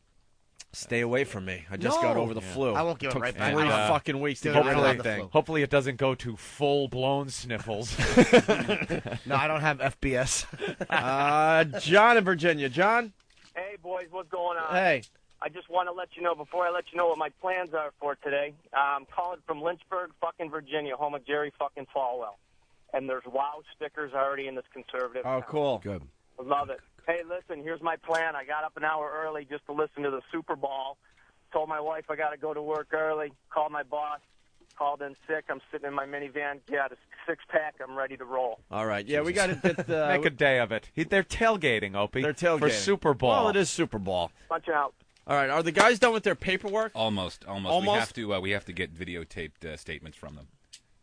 Stay away from me. I just got over the flu. I won't give it right back. 3 fucking weeks to Dude, get I rid love of the that thing. flu. Hopefully it doesn't go to full-blown sniffles. No, I don't have FBS. John in Virginia. John? what's going on? Hey. I just want to let you know, before I let you know what my plans are for today, I'm calling from Lynchburg, fucking Virginia, home of Jerry fucking Falwell. And there's WOW stickers already in this conservative Oh, town. cool. Good. Love it. Hey, listen, here's my plan. I got up an hour early just to listen to the Super Bowl. Told my wife I got to go to work early. Called my boss. Called in sick. I'm sitting in my minivan. Got a six-pack. I'm ready to roll. All right. Yeah, we got to get Make a day of it. They're tailgating, Opie. They're tailgating. For Super Bowl. Well, it is Super Bowl. Punch out. All right. Are the guys done with their paperwork? Almost. We have to get videotaped statements from them.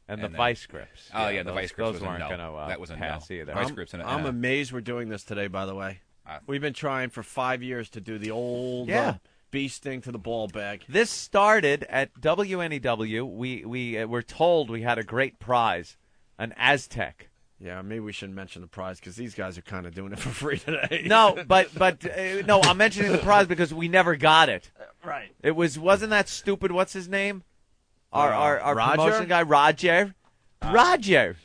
And the vice grips. Oh, yeah, the vice grips those was a weren't no. going to That was a pass no. either. Vice grips and I'm amazed we're doing this today, by the way. We've been trying for 5 years to do the old bee sting to the ball bag. This started at WNEW. We were told we had a great prize, an Aztec. Yeah, maybe we shouldn't mention the prize because these guys are kind of doing it for free today. No, but no, I'm mentioning the prize because we never got it. Right. Wasn't that stupid? What's his name? Our Roger? promotion guy, Roger. Roger,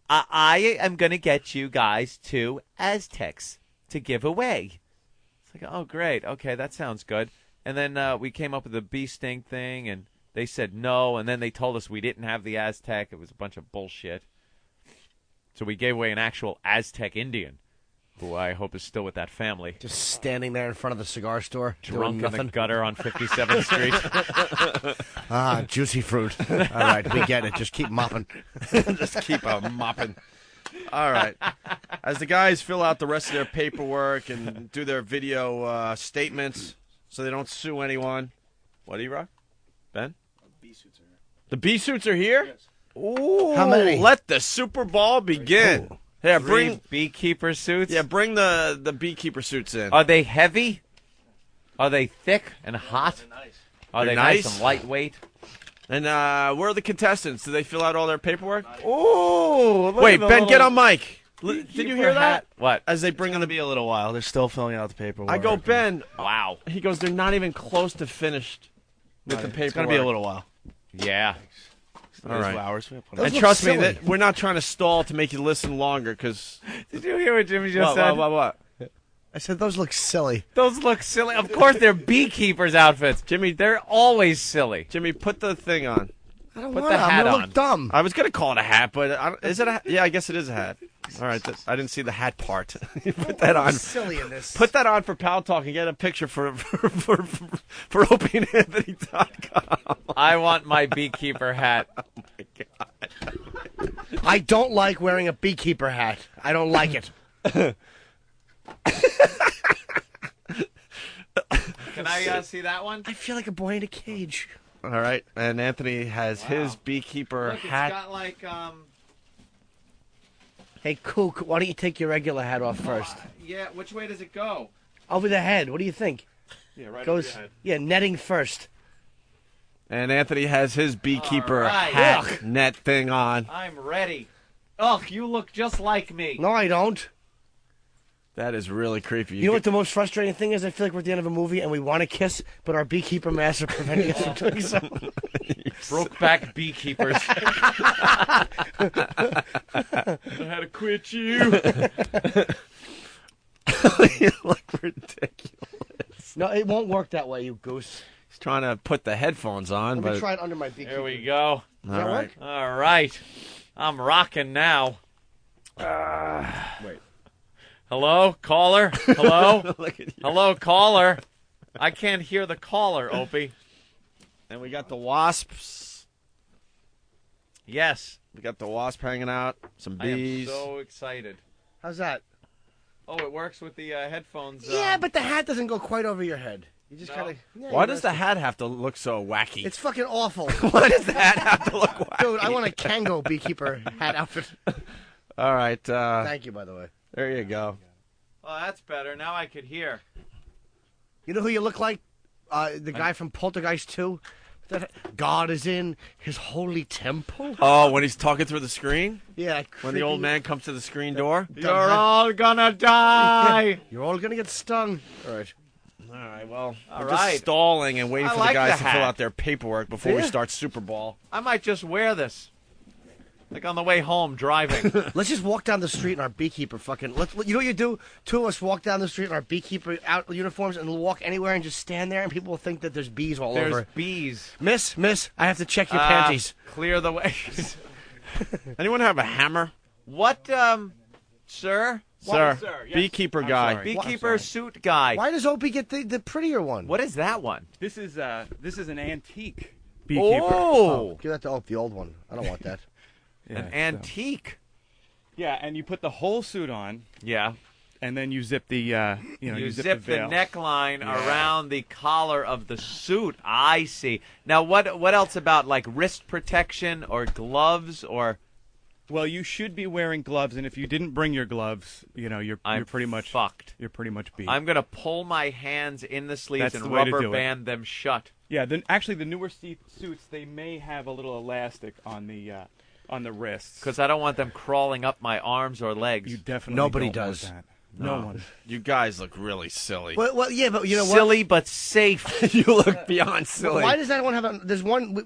I am gonna get you guys 2 Aztecs to give away. It's like, oh great, okay, that sounds good. And then we came up with the bee sting thing, and they said no, and then they told us we didn't have the Aztec. It was a bunch of bullshit. So we gave away an actual Aztec Indian, who I hope is still with that family. Just standing there in front of the cigar store, Drunk doing in the gutter on 57th Street. Juicy fruit. All right, we get it. Just keep mopping. Just keep mopping. All right. As the guys fill out the rest of their paperwork and do their video statements so they don't sue anyone. What, E-Rock? Ben? The bee suits are here? Yes. Ooh, how many? Let the Super Bowl begin. Ooh. Yeah, 3 bring beekeeper suits. Yeah, bring the beekeeper suits in. Are they heavy? Are they thick and hot? Are they nice and lightweight? And where are the contestants? Do they fill out all their paperwork? Ooh! Wait, Ben, get on mic. Did you hear that? What? As they bring in be a little while. They're still filling out the paperwork. I go, Ben. Wow. He goes, they're not even close to finished with the paperwork. It's going to be a little while. Yeah. All right. Hours. And trust me, that we're not trying to stall to make you listen longer. Because did you hear what Jimmy just said? What? I said those look silly. Those look silly. Of course, they're beekeepers' outfits. Jimmy, they're always silly. Jimmy, put the thing on. I don't Put want the hat I'm gonna on. look dumb. I was going to call it a hat, but is it a hat? Yeah, I guess it is a hat. All right, I didn't see the hat part. Put that on. Silly in this. Put that on for Pal Talk and get a picture for OpieandAnthony.com. I want my beekeeper hat. Oh, my God. I don't like wearing a beekeeper hat. I don't like it. Can I see that one? I feel like a boy in a cage. All right, and Anthony has his beekeeper Look, hat. it's got like Hey, Kook, why don't you take your regular hat off first? Yeah, which way does it go? Over the head. What do you think? Yeah, right Goes. over your head. Yeah, netting first. And Anthony has his beekeeper right. hat Ugh. net thing on. I'm ready. Ugh, you look just like me. No, I don't. That is really creepy. You know what the most frustrating thing is? I feel like we're at the end of a movie and we want to kiss, but our beekeeper masks are preventing us from doing so. Brokeback beekeepers. I had to quit you. You look ridiculous. No, it won't work that way, you goose. He's trying to put the headphones on, Let but me try it under my beekeeper. Here we go. Does that work? All right. I'm rocking now. wait. Hello, caller? Hello? Look at you. Hello, caller? I can't hear the caller, Opie. And we got the wasps. Yes. We got the wasp hanging out. Some bees. I am so excited. How's that? Oh, it works with the headphones. Yeah, but the hat doesn't go quite over your head. You just No. gotta. Yeah, Why you does the rest hat have to look so wacky? It's fucking awful. Why does the hat have to look wacky? Dude, I want a Kango beekeeper hat outfit. All right. Thank you, by the way. There you go. Oh, that's better. Now I could hear. You know who you look like? The guy from Poltergeist 2? God is in his holy temple. Oh, when he's talking through the screen? Yeah. When the old man comes to the screen door? You're all gonna die. You're all gonna get stung. All right. All right, well, All we're right. just stalling and waiting I for like the guys the to fill hat. out their paperwork before we Yeah. start Super Bowl. I might just wear this. Like on the way home, driving. Let's just walk down the street in our beekeeper fucking. You know what you do? Two of us walk down the street in our beekeeper out uniforms and walk anywhere and just stand there, and people will think that there's bees all over. There's bees. Miss, I have to check your panties. Clear the way. Anyone have a hammer? What, sir? Sir, Yes. beekeeper guy. Beekeeper suit guy. Why does Opie get the prettier one? What is that one? This is an antique beekeeper. Oh, give that to Opie, the old one. I don't want that. An antique. Yeah, and you put the whole suit on. Yeah. And then you zip the, you zip the veil. neckline around the collar of the suit. I see. Now, what else about like wrist protection or gloves or? Well, you should be wearing gloves, and if you didn't bring your gloves, you're pretty much fucked. You're pretty much beat. I'm gonna pull my hands in the sleeves That's and the way to rubber do it. band them shut. Yeah, actually the newer suits, they may have a little elastic on the wrists. Because I don't want them crawling up my arms or legs. You definitely Nobody don't does. want that. No one. You guys look really silly. Well, yeah, but you know what? Silly but safe. You look beyond silly. Why does that one have there's one,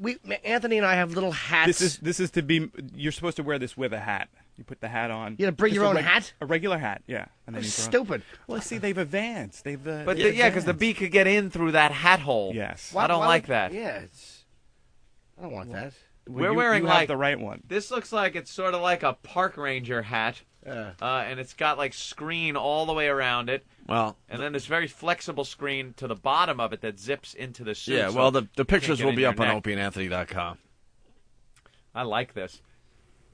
Anthony and I have little hats. This is to be, you're supposed to wear this with a hat. You put the hat on. You gotta bring your own hat? A regular hat, yeah. And then That's you stupid. Well, see, they've advanced. But because the bee could get in through that hat hole. Yes. I don't like that. Yeah, I don't want that. Well, We're wearing you like have the right one. This looks like it's sort of like a park ranger hat. And it's got like screen all the way around it. Well, and then this very flexible screen to the bottom of it that zips into the suit. Yeah, so well, the pictures can't will get be in up your on neck. opieandanthony.com. I like this.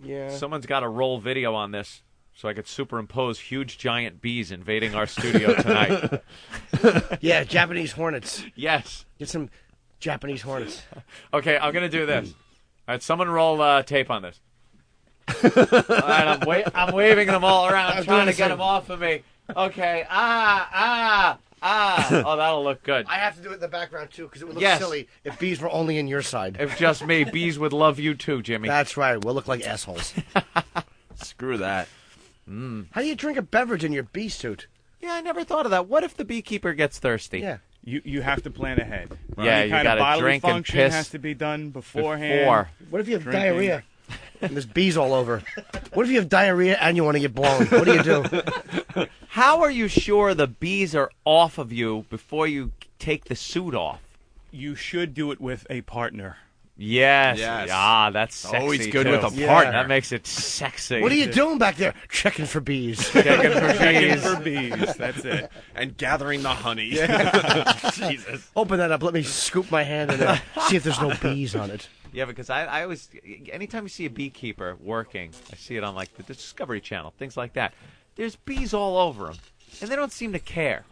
Yeah. Someone's got to roll video on this so I could superimpose huge giant bees invading our studio tonight. Yeah, Japanese hornets. Yes. Get some Japanese hornets. Okay, I'm going to do this. All right, someone roll tape on this. All right, I'm waving them all around, I'm trying doing to get the them off of me. Okay, Oh, that'll look good. I have to do it in the background, too, because it would look Yes. silly if bees were only in your side. If just me, bees would love you too, Jimmy. That's right. We'll look like assholes. Screw that. How do you drink a beverage in your bee suit? Yeah, I never thought of that. What if the beekeeper gets thirsty? Yeah. You have to plan ahead. Yeah, Any you kind of gotta bodily drink and function piss has to be done beforehand. before. What if you have Drinking. diarrhea? And there's bees all over. What if you have diarrhea and you want to get blown? What do you do? How are you sure the bees are off of you before you take the suit off? You should do it with a partner. Yes. Yes. Ah, that's sexy. Always good too. with a Yeah. partner. That makes it sexy. What are you doing back there? Checking for bees. Checking for Checking bees. for bees. That's it. And gathering the honey. Jesus. Open that up. Let me scoop my hand in there. See if there's no bees on it. Yeah, because I always, anytime you see a beekeeper working, I see it on like the Discovery Channel, things like that. There's bees all over them, and they don't seem to care.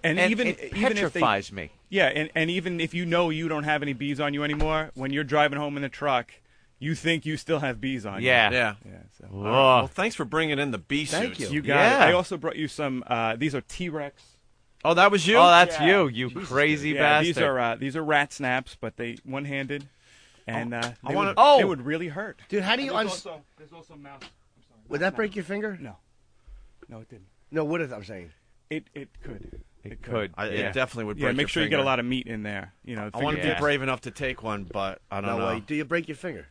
And even it even if they, petrifies me. Yeah, and even if you know you don't have any bees on you anymore, when you're driving home in the truck, you think you still have bees on Yeah. you. Yeah. So. Well, thanks for bringing in the bee Thank suits. you. You got Yeah. it. I also brought you some. These are T-Rex. Oh, that was you? Oh, that's Yeah. you crazy Yeah, bastard. these are rat snaps, but they one-handed, and they wanna- would really hurt. Dude, how do you... There's also mouse. I'm sorry. Would that break your finger? No, it didn't. No, would it? I'm saying. It could. It could. It definitely would break Yeah, make your sure you get a finger. lot of meat in there. I want to Yeah. be brave enough to take one, but I don't know. way. Do you break your finger?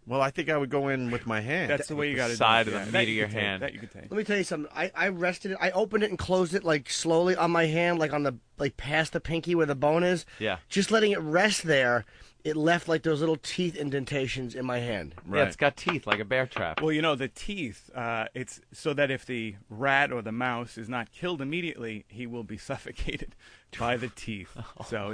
Well, I think I would go in with my hand. That's the way you got to do side it. of the Yeah, meat that of you your could take, hand. That you could take. Let me tell you something. I rested it. I opened it and closed it like slowly on my hand, like on the past the pinky where the bone is. Yeah. Just letting it rest there, it left like those little teeth indentations in my hand. Yeah, it's got teeth like a bear trap. Well, the teeth, it's so that if the rat or the mouse is not killed immediately, he will be suffocated by the teeth. So,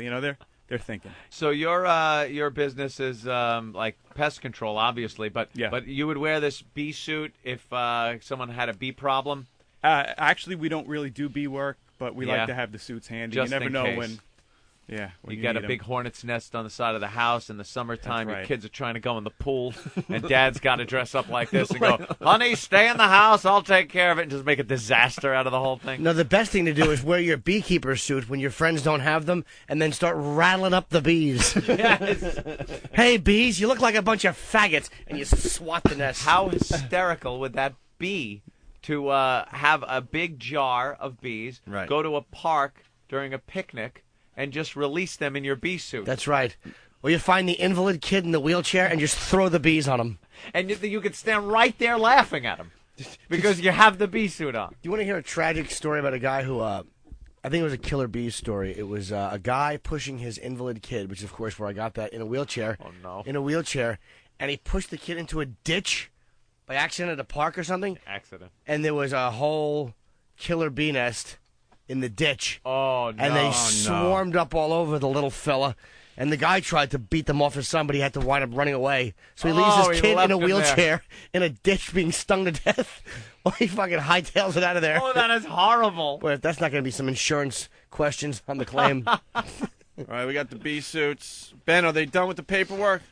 they're thinking. So your business is like pest control, obviously, but you would wear this bee suit if someone had a bee problem. Actually, we don't really do bee work, but we Yeah. like to have the suits handy. Just you never in know case. when. Yeah, when You got a need 'em. big hornet's nest on the side of the house in the summertime. That's Your right. kids are trying to go in the pool, and Dad's got to dress up like this and go, "Honey, stay in the house. I'll take care of it," and just make a disaster out of the whole thing. No, the best thing to do is wear your beekeeper suit when your friends don't have them, and then start rattling up the bees. Yes. Hey, bees, you look like a bunch of faggots, and you swat the nest. How hysterical would that be to have a big jar of bees, go to a park during a picnic, and just release them in your bee suit? That's right. Or you find the invalid kid in the wheelchair and just throw the bees on him. And you could stand right there laughing at him because you have the bee suit on. Do you want to hear a tragic story about a guy who, I think it was a Killer Bees story. It was a guy pushing his invalid kid, which is, of course, where I got that, in a wheelchair. Oh, no. In a wheelchair. And he pushed the kid into a ditch by accident at a park or something. Accident. And there was a whole killer bee nest in the ditch. Oh, no. And they swarmed up all over the little fella. And the guy tried to beat them off his son, but he had to wind up running away. So he leaves his kid in a wheelchair in a ditch being stung to death. Well, he fucking hightails it out of there. Oh, that is horrible. Boy, if that's not going to be some insurance questions on the claim. All right, we got the bee suits. Ben, are they done with the paperwork?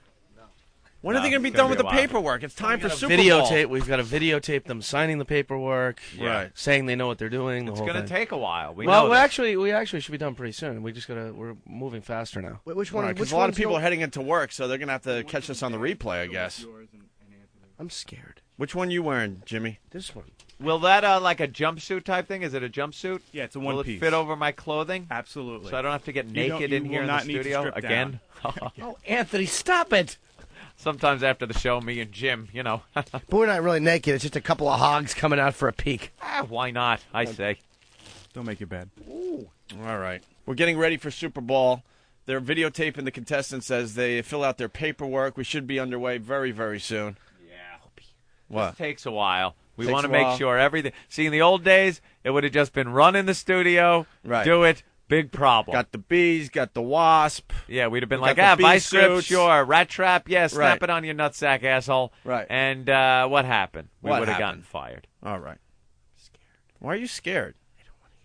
When are they going to be done with the paperwork? It's time for Super Bowl. We've got to videotape them signing the paperwork, right? Saying they know what they're doing. It's going to take a while. We actually should be done pretty soon. We're moving faster now. Wait, which one? Because a lot of people are heading into work, so they're going to have to catch this on the replay, I guess. I'm scared. Which one you wearing, Jimmy? This one. Will that like a jumpsuit type thing? Is it a jumpsuit? Yeah, it's a one piece. Will it fit over my clothing? Absolutely. So I don't have to get naked in here in the studio again? Oh, Anthony, stop it! Sometimes after the show, me and Jim, But we're not really naked. It's just a couple of hogs coming out for a peek. Why not? I say. Don't make it bad. Ooh. All right. We're getting ready for Super Bowl. They're videotaping the contestants as they fill out their paperwork. We should be underway very, very soon. Yeah. What? This takes a while. We Takes want to a make while. sure everything. See, in the old days, it would have just been run in the studio, Right. do it, big problem. Got the bees, got the wasp. Yeah, we'd have been We like, got the bee vice grip, suits. sure. Rat trap, yeah, snap Right. it on your nutsack, asshole. Right. And what happened? We What would have happened? gotten fired. All right. Why are you scared?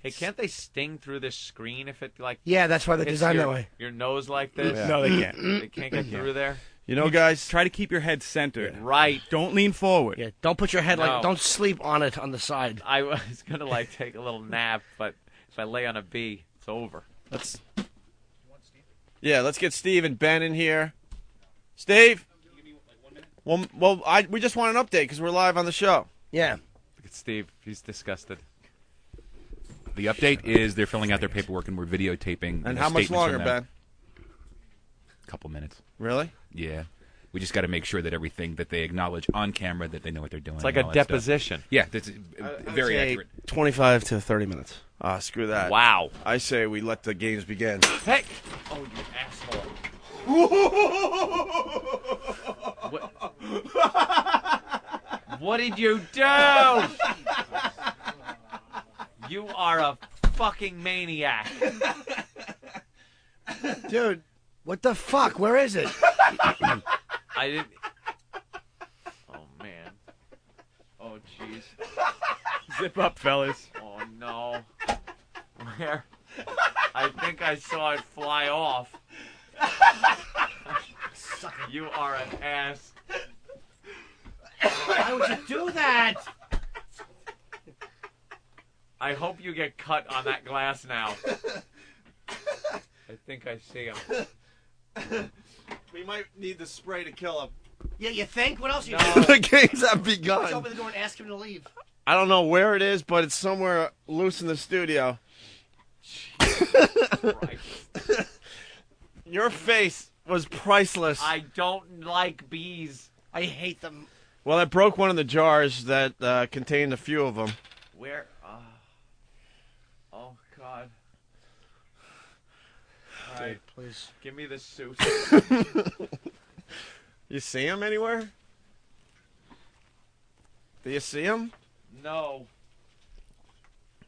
Hey, can't they sting through this screen if it like? Yeah, that's why they hits designed your, that way. Your nose like this? Yeah. No, they can't. They can't get through there. You know, guys, Try to keep your head centered. Right. Don't lean forward. Yeah, don't put your head No. don't sleep on it on the side. I was gonna like take a little nap, but if I lay on a bee, it's over. let's get Steve and Ben in here. Steve? Well, we just want an update because we're live on the show. Yeah. Look at Steve. He's disgusted. The update is they're filling out their paperwork and we're videotaping. And how much statements longer, from them. Ben? A couple minutes. Really? Yeah. We just got to make sure that everything that they acknowledge on camera, that they know what they're doing. It's like and a all that stuff. deposition. Yeah, that's very accurate. 25 to 30 minutes. Ah, screw that. Wow. I say we let the games begin. Hey! Oh, you asshole. What did you do? You are a fucking maniac. Dude, what the fuck? Where is it? I didn't. Oh, man. Oh, jeez. Zip up, fellas. Oh, no. Where? I think I saw it fly off. You are an ass. Why would you do that? I hope you get cut on that glass now. I think I see him. We might need the spray to kill him. Yeah, you think? What else you No. do? The games have Let's begun. open the door and ask him to leave. I don't know where it is, but it's somewhere loose in the studio. Your face was priceless. I don't like bees. I hate them. Well, I broke one of the jars that contained a few of them. Where? Oh, God. All right, please. Give me this suit. You see him anywhere? Do you see him? No.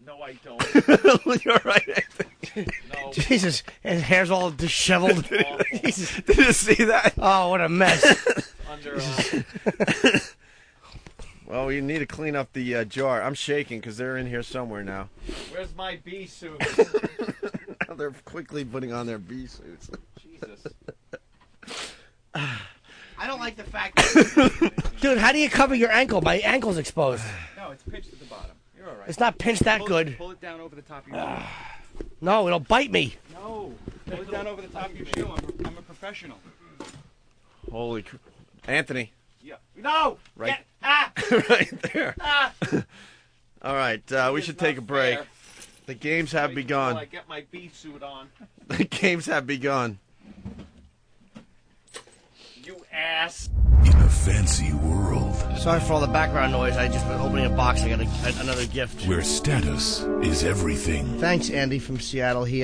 No, I don't. You're right, Anthony. No. Jesus, his hair's all disheveled. Jesus. Did you see that? Oh, what a mess. Under. Well, we need to clean up the jar. I'm shaking because they're in here somewhere now. Where's my bee suit? They're quickly putting on their bee suits. Jesus. I don't like the fact that... Dude, how do you cover your ankle? My ankle's exposed. No, it's pinched at the bottom. You're all right. It's not pinched that good. Pull it down over the top of your shoe. No, it'll bite me. No. Pull it down over the top of your shoe. I'm a professional. Holy Anthony. Yeah. No! Right. Ah! Right there. Ah! All right, we should take a break. fair. The games have Wait begun. till I get my bee suit on. The games have begun. ass. In a fancy world Sorry for all the background noise. I just been opening a box. I got another gift. where status is everything, Thanks, Andy from Seattle. He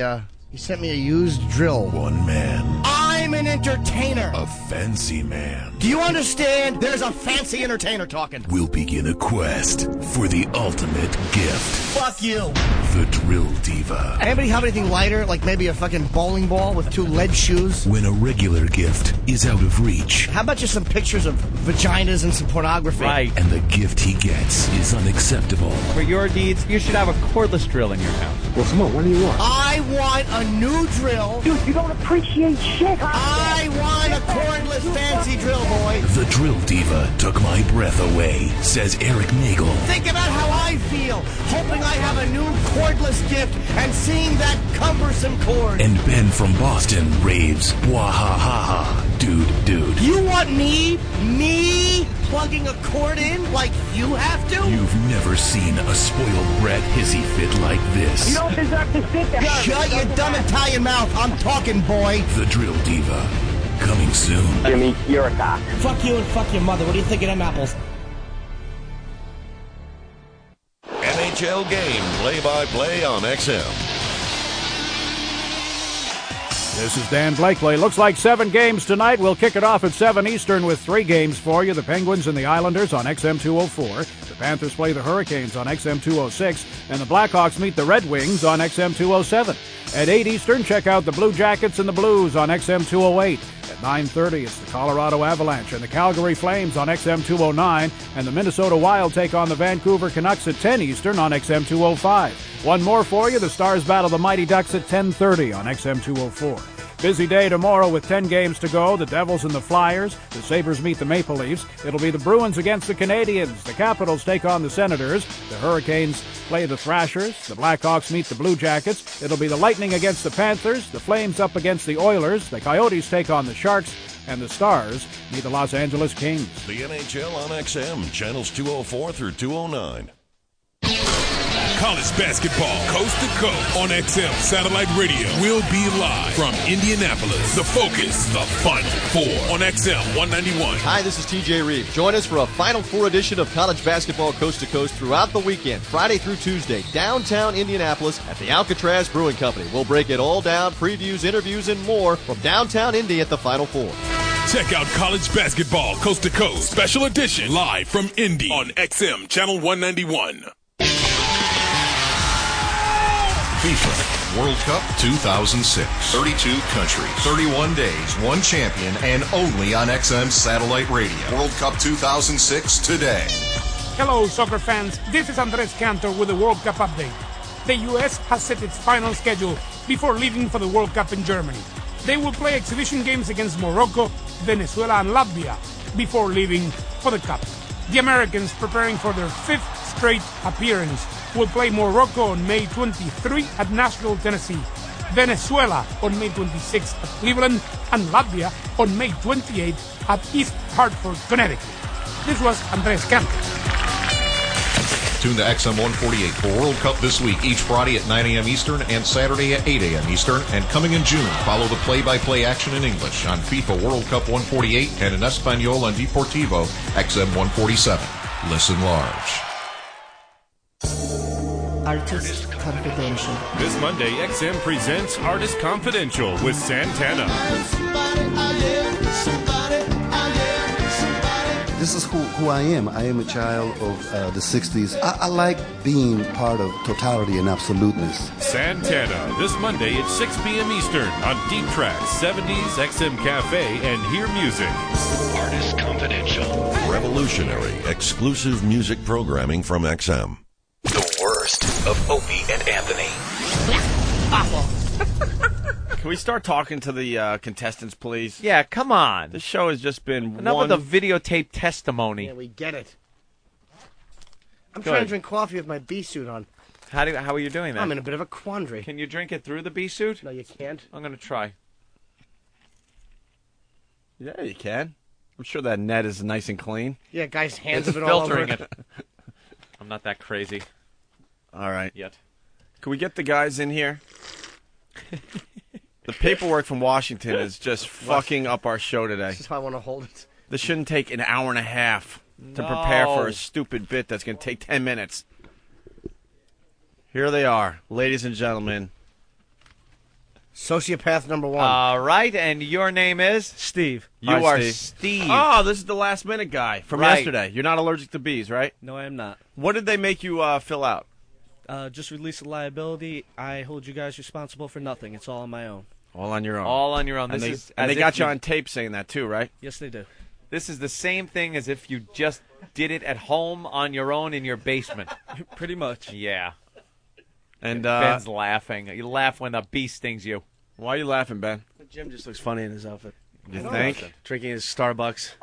sent me a used drill. one man, I'm an entertainer. a fancy man, Do you understand? There's a fancy entertainer talking. will begin a quest for the ultimate gift. Fuck you. The Drill Diva. Anybody have anything lighter, like maybe a fucking bowling ball with 2 lead shoes? When a regular gift is out of reach How about just some pictures of vaginas and some pornography? Right. and the gift he gets is unacceptable, For your needs, you should have a cordless drill in your house. well, come on, what do you want? I want a new drill. Dude, you don't appreciate shit. I want a cordless fancy drill, boy. The Drill Diva took my breath away, says Eric Nagel. Think about how I feel, hoping I have a new cordless gift and seeing that cumbersome cord. And Ben from Boston raves, "Wahahaha, dude. You want me plugging a cord in like you have to? You've never seen a spoiled brat hissy fit like this." You don't deserve to sit there. Shut your dumb Italian mouth. I'm talking, boy. The Drill Diva, coming soon. Jimmy, you're a cock. Fuck you and fuck your mother. What do you think of them apples? NHL game play-by-play on XM. This is Dan Blakely. Looks like 7 games tonight. We'll kick it off at 7 Eastern with 3 games for you. The Penguins and the Islanders on XM 204. The Panthers play the Hurricanes on XM 206. And the Blackhawks meet the Red Wings on XM 207. At 8 Eastern, check out the Blue Jackets and the Blues on XM 208. At 9:30, it's the Colorado Avalanche and the Calgary Flames on XM 209. And the Minnesota Wild take on the Vancouver Canucks at 10 Eastern on XM 205. One more for you. The Stars battle the Mighty Ducks at 10:30 on XM 204. Busy day tomorrow with 10 games to go. The Devils and the Flyers. The Sabres meet the Maple Leafs. It'll be the Bruins against the Canadiens. The Capitals take on the Senators. The Hurricanes play the Thrashers. The Blackhawks meet the Blue Jackets. It'll be the Lightning against the Panthers. The Flames up against the Oilers. The Coyotes take on the Sharks. And the Stars meet the Los Angeles Kings. The NHL on XM, channels 204 through 209. College basketball, coast to coast on XM Satellite Radio. Will be live from Indianapolis. The Focus, the Final Four on XM 191. Hi, this is TJ Reeves. Join us for a Final Four edition of college basketball coast to coast throughout the weekend, Friday through Tuesday, downtown Indianapolis at the Alcatraz Brewing Company. We'll break it all down, previews, interviews, and more from downtown Indy at the Final Four. Check out college basketball, coast to coast, special edition, live from Indy on XM Channel 191. FIFA World Cup 2006. 32 countries, 31 days, 1 champion, and only on XM Satellite Radio. World Cup 2006 today. Hello, soccer fans. This is Andres Cantor with the World Cup update. The U.S. has set its final schedule before leaving for the World Cup in Germany. They will play exhibition games against Morocco, Venezuela, and Latvia before leaving for the Cup. The Americans, preparing for their 5th straight appearance, will play Morocco on May 23 at Nashville, Tennessee, Venezuela on May 26 at Cleveland, and Latvia on May 28 at East Hartford, Connecticut. This was Andres Cantor. Tune to XM 148 for World Cup this week, each Friday at 9 a.m. Eastern and Saturday at 8 a.m. Eastern. And coming in June, follow the play-by-play action in English on FIFA World Cup 148 and in Espanol on Deportivo XM 147. Listen large. Artist Confidential. This Monday, XM presents Artist Confidential with Santana. This is who I am. I am a child of the 60s. I like being part of totality and absoluteness. Santana, this Monday at 6 p.m. Eastern on Deep Track 70s XM Cafe and Hear Music. Artist Confidential. Revolutionary, exclusive music programming from XM. The worst of Opie and Anthony. Can we start talking to the contestants, please? Yeah, come on. This show has just been enough with the videotape testimony. Yeah, we get it. I'm Good. trying to drink coffee with my bee suit on. How are you doing that? I'm in a bit of a quandary. Can you drink it through the bee suit? No, you can't. I'm going to try. Yeah, you can. I'm sure that net is nice and clean. Yeah, guys' hands It's have been all over filtering it. it. I'm not that crazy. All right. Yet. Can we get the guys in here? The paperwork from Washington is just fucking up our show today. This is how I want to hold it. This shouldn't take an hour and a half to prepare for a stupid bit that's going to take 10 minutes. Here they are, ladies and gentlemen. Sociopath number 1. All right, and your name is? Steve. You Hi, are Steve. Steve. Oh, this is the last-minute guy from yesterday. You're not allergic to bees, right? No, I am not. What did they make you fill out? Just release the liability. I hold you guys responsible for nothing. It's all on my own. All on your own. All on your own. And This is they as got if you on tape saying that too, right? Yes, they do. This is the same thing as if you just did it at home on your own in your basement. Pretty much. Yeah. And Ben's laughing. You laugh when the bee stings you. Why are you laughing, Ben? Jim just looks funny in his outfit. You think? Drinking his Starbucks.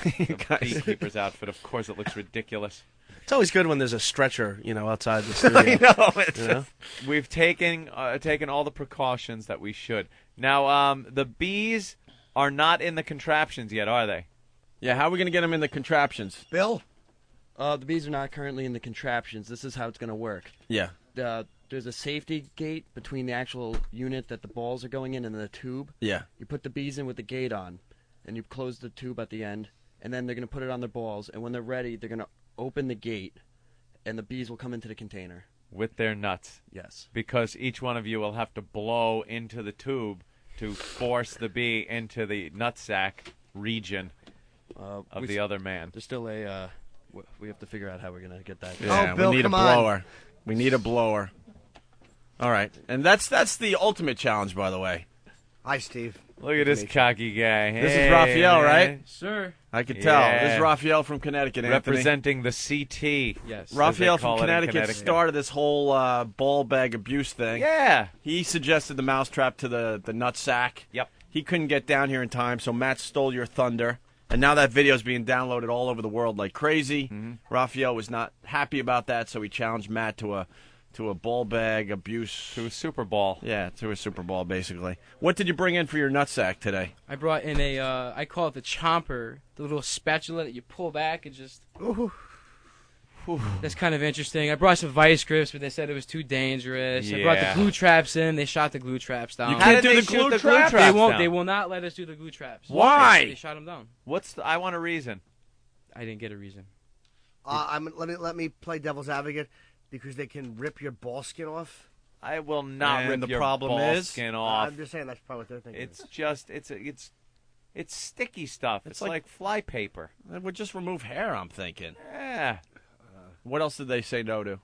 The beekeeper's outfit. Of course, it looks ridiculous. It's always good when there's a stretcher, outside the studio. I know. We've taken all the precautions that we should. Now, the bees are not in the contraptions yet, are they? Yeah, how are we going to get them in the contraptions? Bill? The bees are not currently in the contraptions. This is how it's going to work. Yeah. There's a safety gate between the actual unit that the balls are going in and the tube. Yeah. You put the bees in with the gate on, and you close the tube at the end, and then they're going to put it on their balls, and when they're ready, they're going to open the gate, and the bees will come into the container. With their nuts. Yes. Because each one of you will have to blow into the tube to force the bee into the nutsack region of the other man. There's still a... we have to figure out how we're going to get that. Yeah, Bill, we need a come on. blower. We need a blower. All right. And that's the ultimate challenge, by the way. Hi, Steve. Look at this cocky guy. This Hey, is Raphael, man. right? Sir. I could tell. This is Raphael from Connecticut, Anthony. Representing the CT. Yes. Raphael as they call from it in Connecticut started this whole ball bag abuse thing. Yeah. He suggested the mousetrap to the nut sack. Yep. He couldn't get down here in time, so Matt stole your thunder. And now that video is being downloaded all over the world like crazy. Mm-hmm. Raphael was not happy about that, so he challenged Matt to a ball bag abuse. To a Super Bowl. Yeah, to a Super Bowl, basically. What did you bring in for your nutsack today? I brought in I call it the chomper, the little spatula that you pull back and just... That's kind of interesting. I brought some vice grips, but they said it was too dangerous. Yeah. I brought the glue traps in. They shot the glue traps down. You can't do the glue traps? They won't. They will not let us do the glue traps. Why? They shot them down. I want a reason. I didn't get a reason. Let me play devil's advocate because they can rip your ball skin off. I will not rip your ball skin off. I'm just saying that's probably what they're thinking. It's just it's sticky stuff. It's like fly paper. It would just remove hair, I'm thinking. Yeah. What else did they say no to?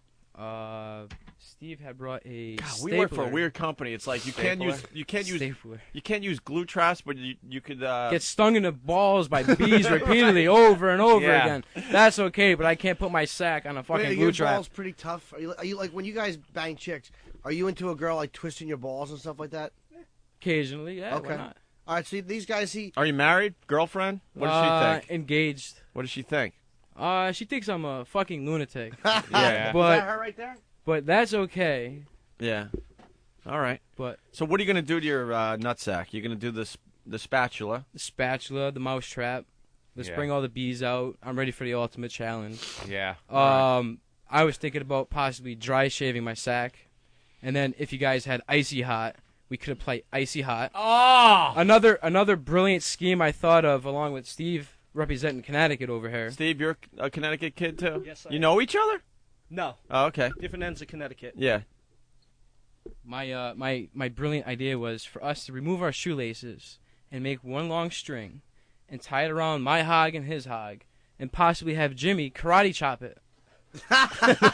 Steve had brought a God, stapler. we work for a weird company. It's like you can't use glue traps, but you could get stung in the balls by bees repeatedly over and over again. That's okay, but I can't put my sack on a fucking glue trap. Your balls pretty tough. Are you like when you guys bang chicks? Are you into a girl like twisting your balls and stuff like that? Occasionally, yeah. Okay. Why not? All right. See, these guys. Are you married? Girlfriend? What does she think? Engaged. What does she think? She thinks I'm a fucking lunatic. Yeah. But, is that her right there? But that's okay. Yeah. All right. But so what are you going to do to your nutsack? You're going to do the spatula. The spatula, the mouse trap. Let's bring all the bees out. I'm ready for the ultimate challenge. Yeah. I was thinking about possibly dry shaving my sack. And then if you guys had icy hot, we could apply icy hot. Oh! Another brilliant scheme I thought of along with Steve representing Connecticut over here. Steve, you're a Connecticut kid too? Yes, I You am. know each other? No. Oh, okay. Different ends of Connecticut. Yeah. My brilliant idea was for us to remove our shoelaces and make one long string and tie it around my hog and his hog and possibly have Jimmy karate chop it.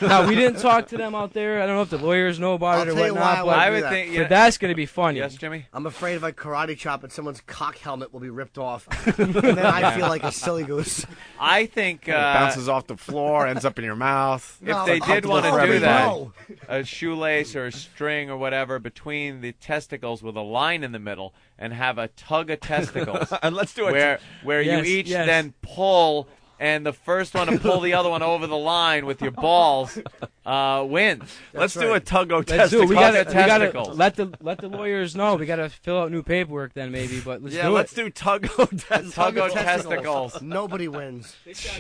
Now, we didn't talk to them out there. I don't know if the lawyers know about it or whatnot, but I would think, but that's going to be funny. Yes, Jimmy? I'm afraid if I karate chop it, someone's cock helmet will be ripped off. And then I feel like a silly goose. I think... it bounces off the floor, ends up in your mouth. If they did want to do that, a shoelace or a string or whatever between the testicles with a line in the middle and have a tug of testicles. And let's do it. Where you each then pull... And the first one to pull the other one over the line with your balls wins. Let's do a tug-o Let's do it. testicles. We gotta let the lawyers know. We gotta fill out new paperwork then maybe. But let's do tug-o testicles. Tug-o testicles. Nobody wins.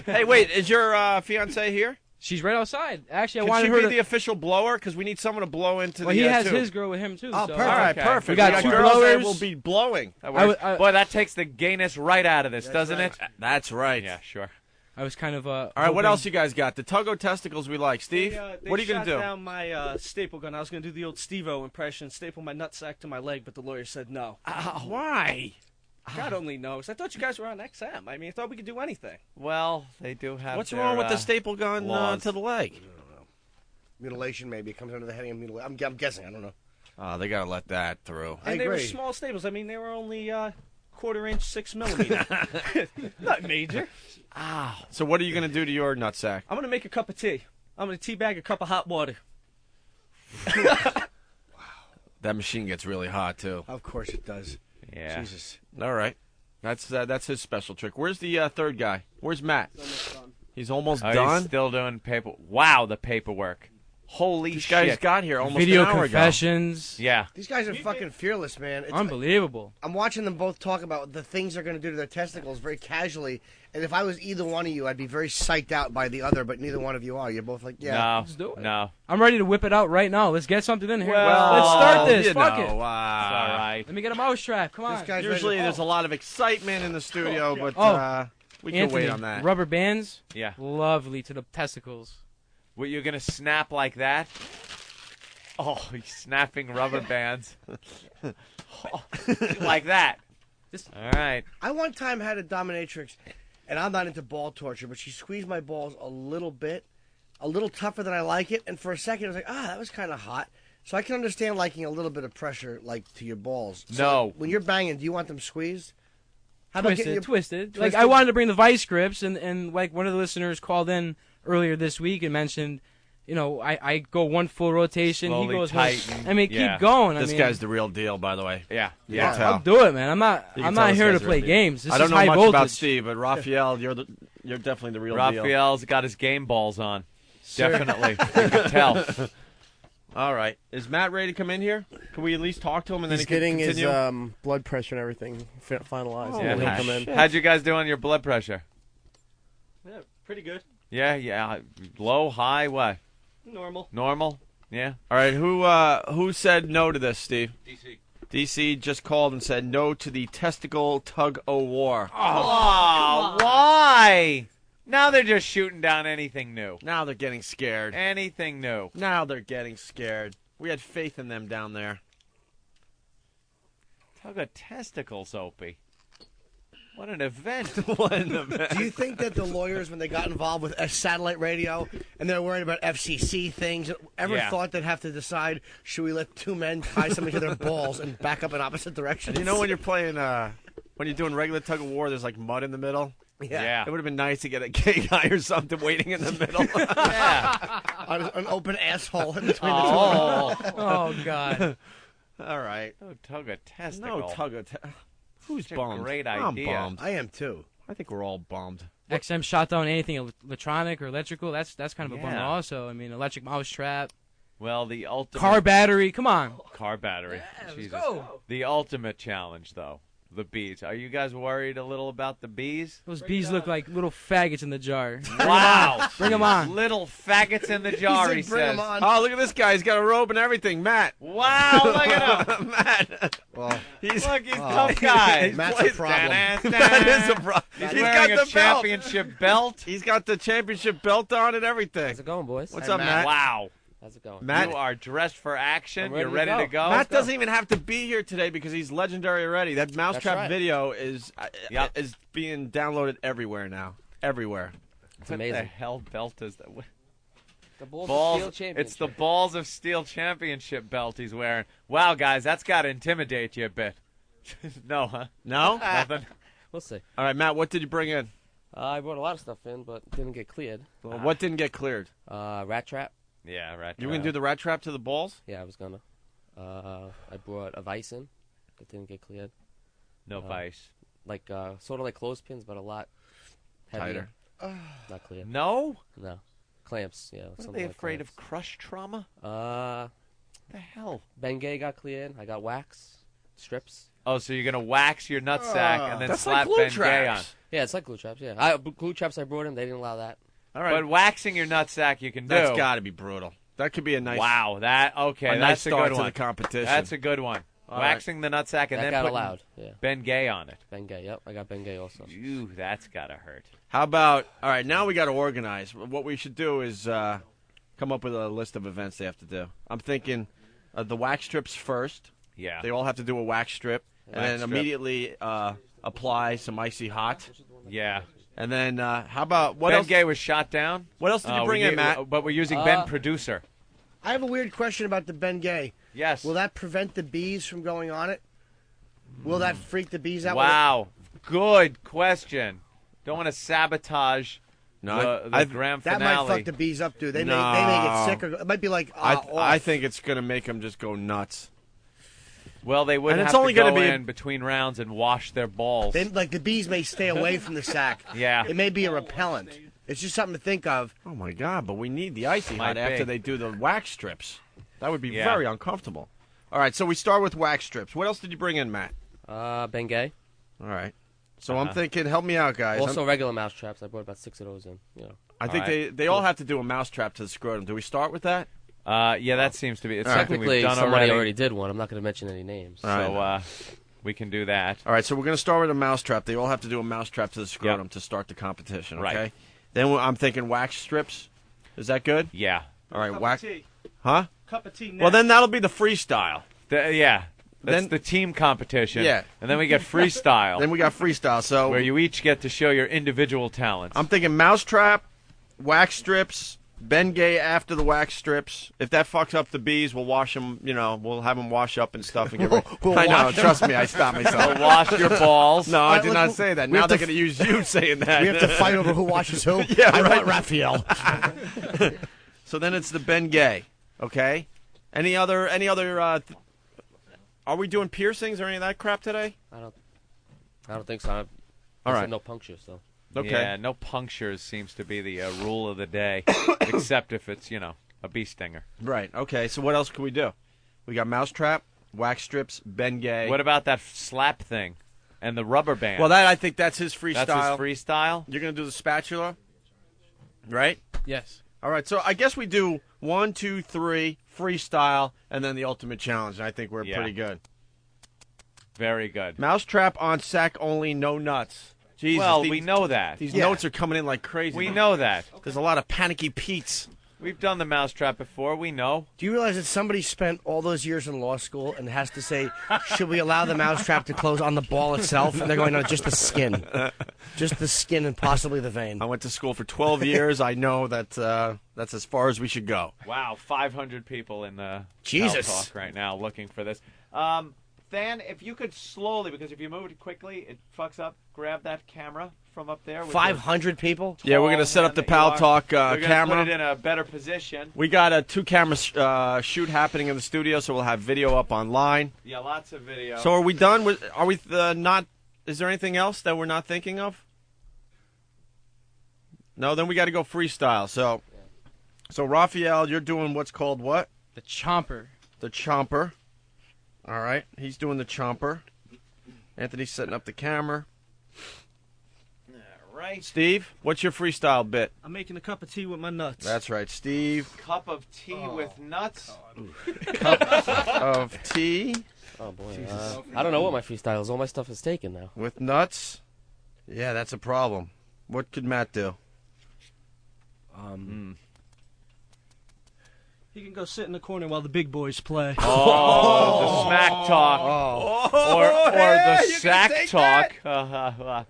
Hey, wait, is your fiance here? She's right outside. Actually, I Can wanted she her be to. the official blower? Because we need someone to blow into Well, the he has tube. his girl with him too. Oh, so. perfect. All right, Okay. perfect. We got two girls that blowers. will be blowing. That works. Boy, that takes the gayness right out of this, doesn't it? That's right. Yeah, sure. I was kind of. All right, what else you guys got? The Tuggo testicles we like. Steve, They what are you going to do? shot down my staple gun. I was going to do the old Steve-O impression, staple my nutsack to my leg, but the lawyer said no. Why? God only knows. I thought you guys were on XM. I mean, I thought we could do anything. Well, they do have. What's their, wrong with the staple gun laws. to the leg? I don't know. Mutilation, maybe. It comes under the heading of mutilation. I'm guessing. I don't know. Oh, they got to let that through. And they were small staples. I mean, they were only 1/4 inch, 6 millimeter. Not major. Ow. So what are you going to do to your nutsack? I'm going to make a cup of tea. I'm going to teabag a cup of hot water. That machine gets really hot, too. Of course it does. Yeah. Jesus. All right. That's his special trick. Where's the third guy? Where's Matt? He's almost done? He's still doing paper. Wow, the paperwork. Holy These shit. guys got here almost Video an hour confessions. Yeah. These guys are fucking fearless, man. It's Unbelievable. I'm watching them both talk about the things they're going to do to their testicles very casually. And if I was either one of you, I'd be very psyched out by the other, but neither one of you are. You're both like, yeah. No. Let's do it. No. I'm ready to whip it out right now. Let's get something in here. Well, let's start this. you Fuck know, it. It's all right. Let me get a mousetrap. Come on. This guy's Usually ready to- there's a lot of excitement in the studio, but we can Anthony, wait on that. Rubber bands. Yeah. Lovely to the testicles. What, you're going to snap like that? Oh, he's snapping rubber bands. Like that. All right. I one time had a dominatrix, and I'm not into ball torture, but she squeezed my balls a little bit, a little tougher than I like it, and for a second I was like, that was kind of hot. So I can understand liking a little bit of pressure, like, to your balls. So No. when you're banging, do you want them squeezed? How about getting Twisted. your- Like, I wanted to bring the vice grips, and like, one of the listeners called in earlier this week and mentioned, you know, I go one full rotation. Slowly he goes, tighten. I mean, Yeah. keep going. This I mean, guy's the real deal, by the way. Yeah. You can tell. I'll do it, man. I'm not You can I'm tell not this here to guy's the play real deal. games. This I don't is know high much voltage. about Steve, but Raphael, you're definitely the real deal. Raphael's got his game balls on. Definitely. You can tell. All right. Is Matt ready to come in here? Can we at least talk to him and then He's he can getting his continue? blood pressure and everything finalized. Oh, and then Yeah. he'll come in. How'd you guys do on your blood pressure? Yeah, pretty good. Yeah. Low, high, what? Normal. Normal? Yeah. All right. Who said no to this, Steve? DC. DC just called and said no to the testicle tug-o-war. Oh, why? Now they're just shooting down anything new. Now they're getting scared. Anything new. Now they're getting scared. We had faith in them down there. Tug of testicles, Opie. What an event. What an event. Do you think that the lawyers, when they got involved with satellite radio and they're worried about FCC things, ever Yeah. thought they'd have to decide, should we let two men tie something to their balls and back up in opposite directions? You know when you're playing, when you're doing regular tug-of-war, there's like mud in the middle? Yeah. It would have been nice to get a gay guy or something waiting in the middle. Yeah. An open asshole in between Oh. the two. Oh, God. All right. No tug of testicle. No tug-of... Who's Such a bummed? great I'm idea. bummed. I am too. I think we're all bummed. XM shot down anything electronic or electrical. That's kind of a bummer Yeah. also. I mean, electric mousetrap, Well, the ultimate... car battery. Come on. Car battery. let's Jesus. go. The ultimate challenge, though. The bees. Are you guys worried a little about the bees? Those bees look like little faggots in the jar. Wow. Bring them on. Little faggots in the jar, he Bring 'em says. on. Oh, look at this guy. He's got a robe and everything. Matt. Wow, look at him. Matt. Well, He's Look, he's tough guy. Matt's a problem. That is a problem. He's He's wearing got a the belt. championship belt. He's got the championship belt on and everything. How's it going, boys? What's Hey, up, Matt? Wow. How's it going? Matt, You are dressed for action. I'm ready You're to ready go. to go. Matt doesn't even have to be here today because he's legendary already. That Mousetrap right. video is Yep. is being downloaded everywhere now. Everywhere. It's What the amazing. hell belt is that? The Bulls Balls. Steel Championship. It's the Balls of Steel Championship belt he's wearing. Wow, guys, that's got to intimidate you a bit. No, huh? No? Nothing. We'll see. All right, Matt, what did you bring in? I brought a lot of stuff in, but didn't get cleared. Well, what didn't get cleared? Rat trap. Yeah, right. You gonna do the rat trap to the balls? Yeah, I was gonna. I brought a vice in, but didn't get cleared. No vice. Like sort of like clothespins, but a lot heavier. Tighter. Not cleared. No? No. Clamps. Yeah. What, are something they like afraid clamps. of crush trauma? The hell? Bengay got cleared. I got wax strips. Oh, so you're gonna wax your nutsack and then That's slap like glue Bengay on? traps. Yeah, it's like glue traps. Yeah, glue traps I brought in. They didn't allow that. All right. But waxing your nutsack you can do. That's got to be brutal. That could be a nice. Wow, that's nice a start good to one. the competition. That's a good one. All Waxing the nutsack and That then got putting allowed. Yeah. Bengay on it. Bengay, yep. I got Bengay also. Ooh, that's gotta hurt. How about? All right, now we got to organize. What we should do is come up with a list of events they have to do. I'm thinking the wax strips first. Yeah. They all have to do a wax strip, and Wax then strip. immediately apply some icy hot. Yeah. And then how about what Bengay else? was shot down. What else did you bring in, Matt? But we're using Ben Producer. I have a weird question about the Bengay. Yes. Will that prevent the bees from going on it? Will that freak the bees out? Wow. Good question. Don't want to sabotage No, the grand That finale. might fuck the bees up, dude. They No. may get sick. Or, it might be like I think it's going to make them just go nuts. Well, they would And have it's only to go gonna be in between rounds and wash their balls. like the bees may stay away from the sack. Yeah. It may be a repellent. It's just something to think of. Oh my God! But we need the icy Might hot after be. they do the wax strips. That would be Yeah. very uncomfortable. All right, so we start with wax strips. What else did you bring in, Matt? Bengay. All right. So I'm thinking, help me out, guys. Also regular mouse traps. I brought about 6 of those in. You know. I think they all have to do a mouse trap to the scrotum. Do we start with that? Yeah, that seems to be. It's something Technically, we've done somebody already did one. I'm not going to mention any names. So we can do that. All right, so we're going to start with a mouse trap. They all have to do a mouse trap to the scrotum to start the competition, okay? Right. Then I'm thinking wax strips. Is that good? Yeah. All right, Cup wax. of tea. Huh? Cup of tea next. Well, then that'll be the freestyle. Yeah. That's Then- the team competition. Yeah. And then we get freestyle. Then we got freestyle. So where you each get to show your individual talents. I'm thinking mouse trap, wax strips, Bengay after the wax strips. If that fucks up the bees, we'll wash them. You know, we'll have them wash up and stuff. And get ready. We'll I know. wash 'em. Trust me, I stopped myself. We'll wash your balls. No, All I right, did let's- not say that. we Now have they're to going to use you saying that. We have to fight over who washes who. Yeah, I right. want Raphael. So then it's the Bengay. Okay. Any other? Are we doing piercings or any of that crap today? I don't think so. All right. No punctures though. Okay. Yeah, no punctures seems to be the rule of the day, except if it's, a bee stinger. Right. Okay. So what else can we do? We got mousetrap, wax strips, Bengay. What about that slap thing and the rubber band? Well, I think that's his freestyle. That's his freestyle? You're going to do the spatula, right? Yes. All right. So I guess we do 1, 2, 3 freestyle, and then the ultimate challenge. And I think we're pretty good. Very good. Mousetrap on sack only, no nuts. Jesus, Well, we know that. These notes are coming in like crazy. We know that. There's a lot of panicky Pete's. We've done the mousetrap before. We know. Do you realize that somebody spent all those years in law school and has to say, should we allow the mousetrap to close on the ball itself? And they're going, no, just the skin. Just the skin and possibly the vein. I went to school for 12 years. I know that that's as far as we should go. Wow, 500 people in the Jesus. Pal Talk right now looking for this. Than, if you could slowly, because if you move it quickly, it fucks up, grab that camera from up there. 500 people? Yeah, we're going to set up the Pal Talk We're gonna camera. put it in a better position. We got a 2-camera shoot happening in the studio, so we'll have video up online. Yeah, lots of video. So are we done with? Are we not? Is there anything else that we're not thinking of? No, then we got to go freestyle. So Raphael, you're doing what's called what? The chomper. The chomper. All right, he's doing the chomper. Anthony's setting up the camera. All right. Steve, what's your freestyle bit? I'm making a cup of tea with my nuts. That's right, Steve. Cup of tea with nuts. Cup of tea. Oh boy. I don't know what my freestyle is. All my stuff is taken now. With nuts? Yeah, that's a problem. What could Matt do? He can go sit in the corner while the big boys play. Oh, the smack talk. Or the you sack can take talk.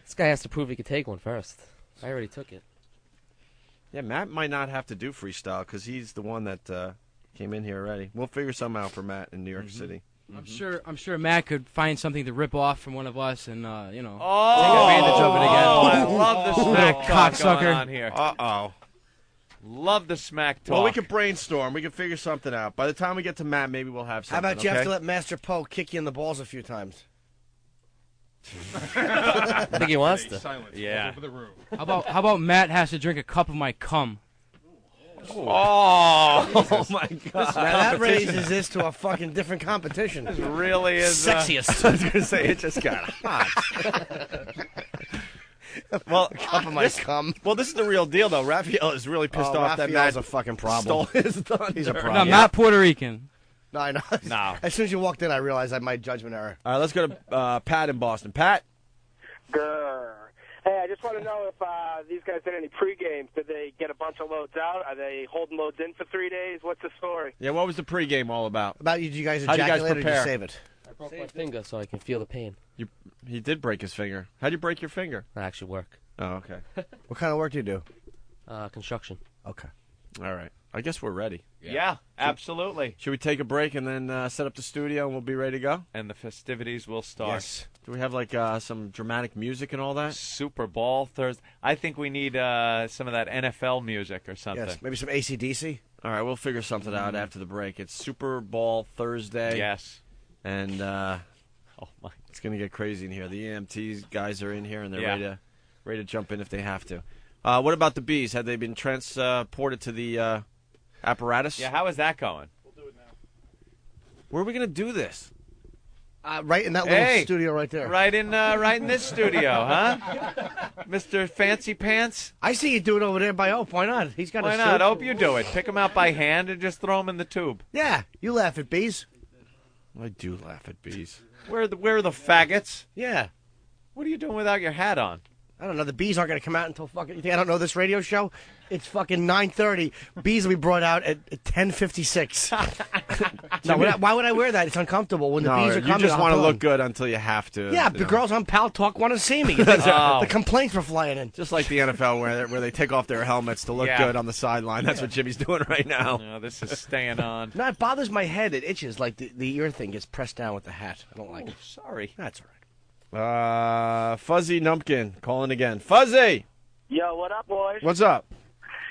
This guy has to prove he could take one first. I already took it. Yeah, Matt might not have to do freestyle because he's the one that came in here already. We'll figure something out for Matt in New York City. I'm sure Matt could find something to rip off from one of us and take Oh, advantage of it again. I love the smack Little talk cocksucker. going on here. Uh-oh. Love the smack talk. Well, we can brainstorm. We can figure something out. By the time we get to Matt, maybe we'll have How something. about you have okay? to let Master Poe kick you in the balls a few times? I think he wants to. Yeah. How about Matt has to drink a cup of my cum? Oh my God! Now that raises this to a fucking different competition. This really is sexiest. I was going to say it just got hot. Well, a cup of my cum. Well, this is the real deal, though. Raphael is really pissed off that Matt Raphael's a fucking problem. stole his thunder. He's a No, problem. I'm not Puerto Rican. No, I know. No. As soon as you walked in, I realized I made judgment error. All right, let's go to Pat in Boston. Pat? Grr. Hey, I just want to know if these guys did any pre-games. Did they get a bunch of loads out? Are they holding loads in for 3 days? What's the story? Yeah, what was the pregame all about? About you guys How'd you guys ejaculate or did you prepare? save it? I broke my finger so I can feel the pain. He did break his finger. How'd you break your finger? I actually work. Oh, okay. What kind of work do you do? Construction. Okay. All right. I guess we're ready. Yeah, absolutely. Should we take a break and then set up the studio and we'll be ready to go? And the festivities will start. Yes. Do we have like some dramatic music and all that? Super Bowl Thursday. I think we need some of that NFL music or something. Yes, maybe some AC/DC. All right, we'll figure something out after the break. It's Super Bowl Thursday. Yes. And oh my, it's going to get crazy in here. The EMTs guys are in here and they're Yeah. ready to jump in if they have to. What about the bees? Have they been transported to the apparatus? Yeah, how is that going? Where are we going to do this? Right in that little Hey, studio right there. Right in this studio, huh? Mr. Fancy Pants? I see you do it over there by Ope. Why not? He's got Why a not? suit. Hope you do it. Pick them out by hand and just throw them in the tube. Yeah, you laugh at bees. I do laugh at bees. Where are the faggots? Yeah. What are you doing without your hat on? I don't know. The bees aren't going to come out until fucking... You think I don't know this radio show? It's fucking 9:30. Bees will be brought out at 10:56. No, why would I wear that? It's uncomfortable when the bees are coming. You just I'll want to put look on. good until you have to. Yeah, you the know. girls on Pal Talk want to see me. Oh. The complaints were flying in. Just like the NFL where they take off their helmets to look Yeah. good on the sideline. That's what Jimmy's doing right now. No, this is staying on. No, it bothers my head. It itches like the ear thing gets pressed down with the hat. I don't like it. Sorry. That's all right. Fuzzy Numpkin calling again. Fuzzy! Yo, what up, boys? What's up?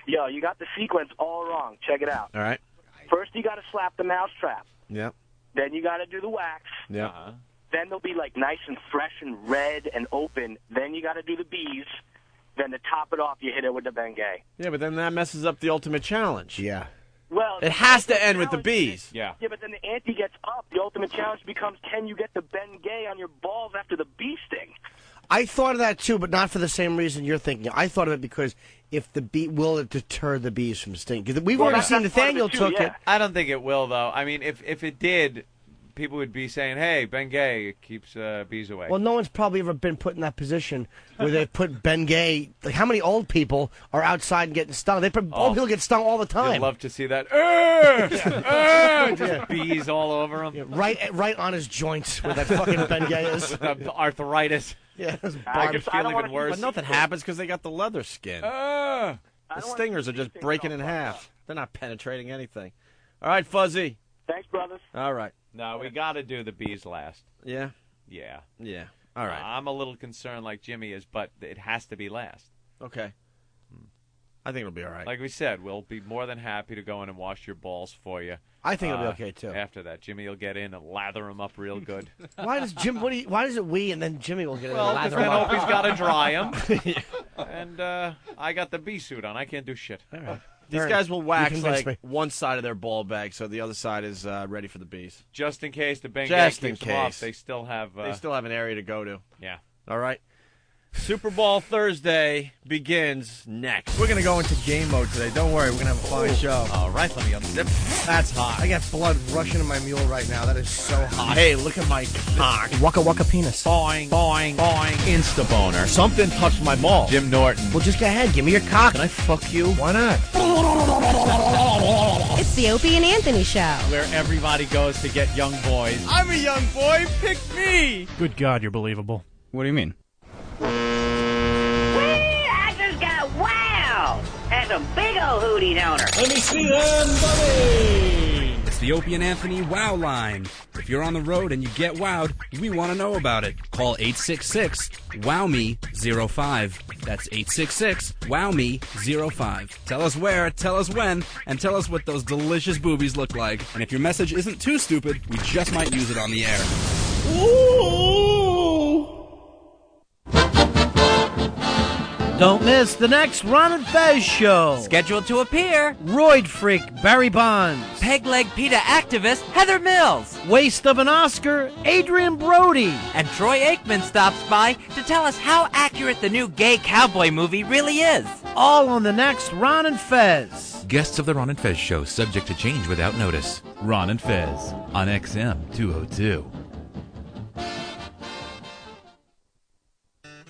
Yo, you got the sequence all wrong. Check it out. All right. First, you got to slap the mousetrap. Yep. Then you got to do the wax. Yep. Then they'll be like nice and fresh and red and open. Then you got to do the bees. Then to top it off, you hit it with the Bengay. Yeah, but then that messes up the ultimate challenge. Yeah. Well, It has to end with the bees. Yeah. Yeah, but then the ante gets up. The ultimate challenge becomes, can you get the Bengay on your balls after the bee sting? I thought of that too, but not for the same reason you're thinking. I thought of it because if the bee will it deter the bees from stinging? 'Cause we've already seen Nathaniel took it. I don't think it will, though. I mean, if it did, people would be saying, "Hey, Bengay, it keeps bees away." Well, no one's probably ever been put in that position where they put Bengay. Like, how many old people are outside and getting stung? Old people get stung all the time. You'd love to see that. Just bees all over him. Yeah, right on his joints where that fucking Bengay is. The arthritis. Yeah, I don't even worse. But nothing happens because they got the leather skin. The stingers are just breaking in half. They're not penetrating anything. All right, Fuzzy. Thanks, brothers. All right. No, we got to do the bees last. Yeah? Yeah. Yeah. All right. I'm a little concerned like Jimmy is, but it has to be last. Okay. I think it'll be all right. Like we said, we'll be more than happy to go in and wash your balls for you. I think it'll be okay, too. After that, Jimmy will get in and lather them up real good. Why does Jim? Why does it we and then Jimmy will get it? Well, and because lather then him up? Opie's got to dry them. And I got the bee suit on. I can't do shit. All right. These guys will wax convinced like one side of their ball bag so the other side is ready for the bees. Just in case the Bengay Just in keeps them off, case. they still have... They still have an area to go to. Yeah. All right. Super Bowl Thursday begins next. We're going to go into game mode today. Don't worry. We're going to have a fine show. All right, let me unzip. That's hot. I got blood rushing in my mule right now. That is so hot. Hey, look at my cock. Waka waka penis. Boing, boing, boing. Insta-boner. Something touched my ball. Jim Norton. Well, just go ahead. Give me your cock. Can I fuck you? Why not? It's the Opie and Anthony Show. Where everybody goes to get young boys. I'm a young boy. Pick me. Good God, you're believable. What do you mean? I just got wow! That's a big old hootie donor. Let me see them, buddy! It's the Opie and Anthony Wow Line. If you're on the road and you get wowed, we want to know about it. Call 866-WOW-ME-05. That's 866-WOW-ME-05. Tell us where, tell us when, and tell us what those delicious boobies look like. And if your message isn't too stupid, we just might use it on the air. Ooh! Don't miss the next Ron and Fez show. Scheduled to appear: Roid Freak Barry Bonds, Peg Leg PETA activist Heather Mills, Waste of an Oscar Adrian Brody, and Troy Aikman stops by to tell us how accurate the new gay cowboy movie really is. All on the next Ron and Fez. Guests of the Ron and Fez show, subject to change without notice. Ron and Fez on XM 202.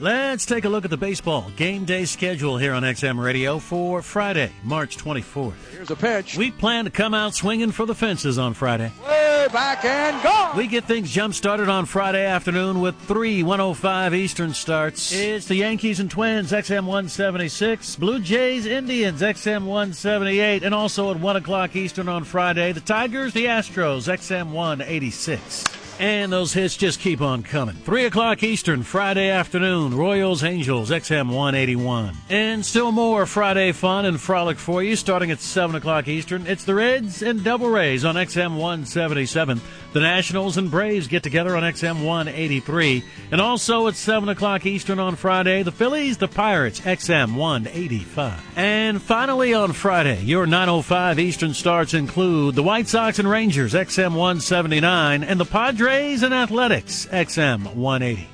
Let's take a look at the baseball game day schedule here on XM Radio for Friday, March 24th. Here's a pitch. We plan to come out swinging for the fences on Friday. Way back and go. We get things jump-started on Friday afternoon with 3 1:05 Eastern starts. It's the Yankees and Twins, XM 176, Blue Jays, Indians, XM 178, and also at 1 o'clock Eastern on Friday, the Tigers, the Astros, XM 186. And those hits just keep on coming. 3 o'clock Eastern, Friday afternoon, Royals, Angels, XM 181. And still more Friday fun and frolic for you, starting at 7 o'clock Eastern. It's the Reds and Double Rays on XM 177. The Nationals and Braves get together on XM 183. And also at 7 o'clock Eastern on Friday, the Phillies, the Pirates, XM 185. And finally on Friday, your 9:05 Eastern starts include the White Sox and Rangers, XM 179, and the Padres and Athletics, XM 180.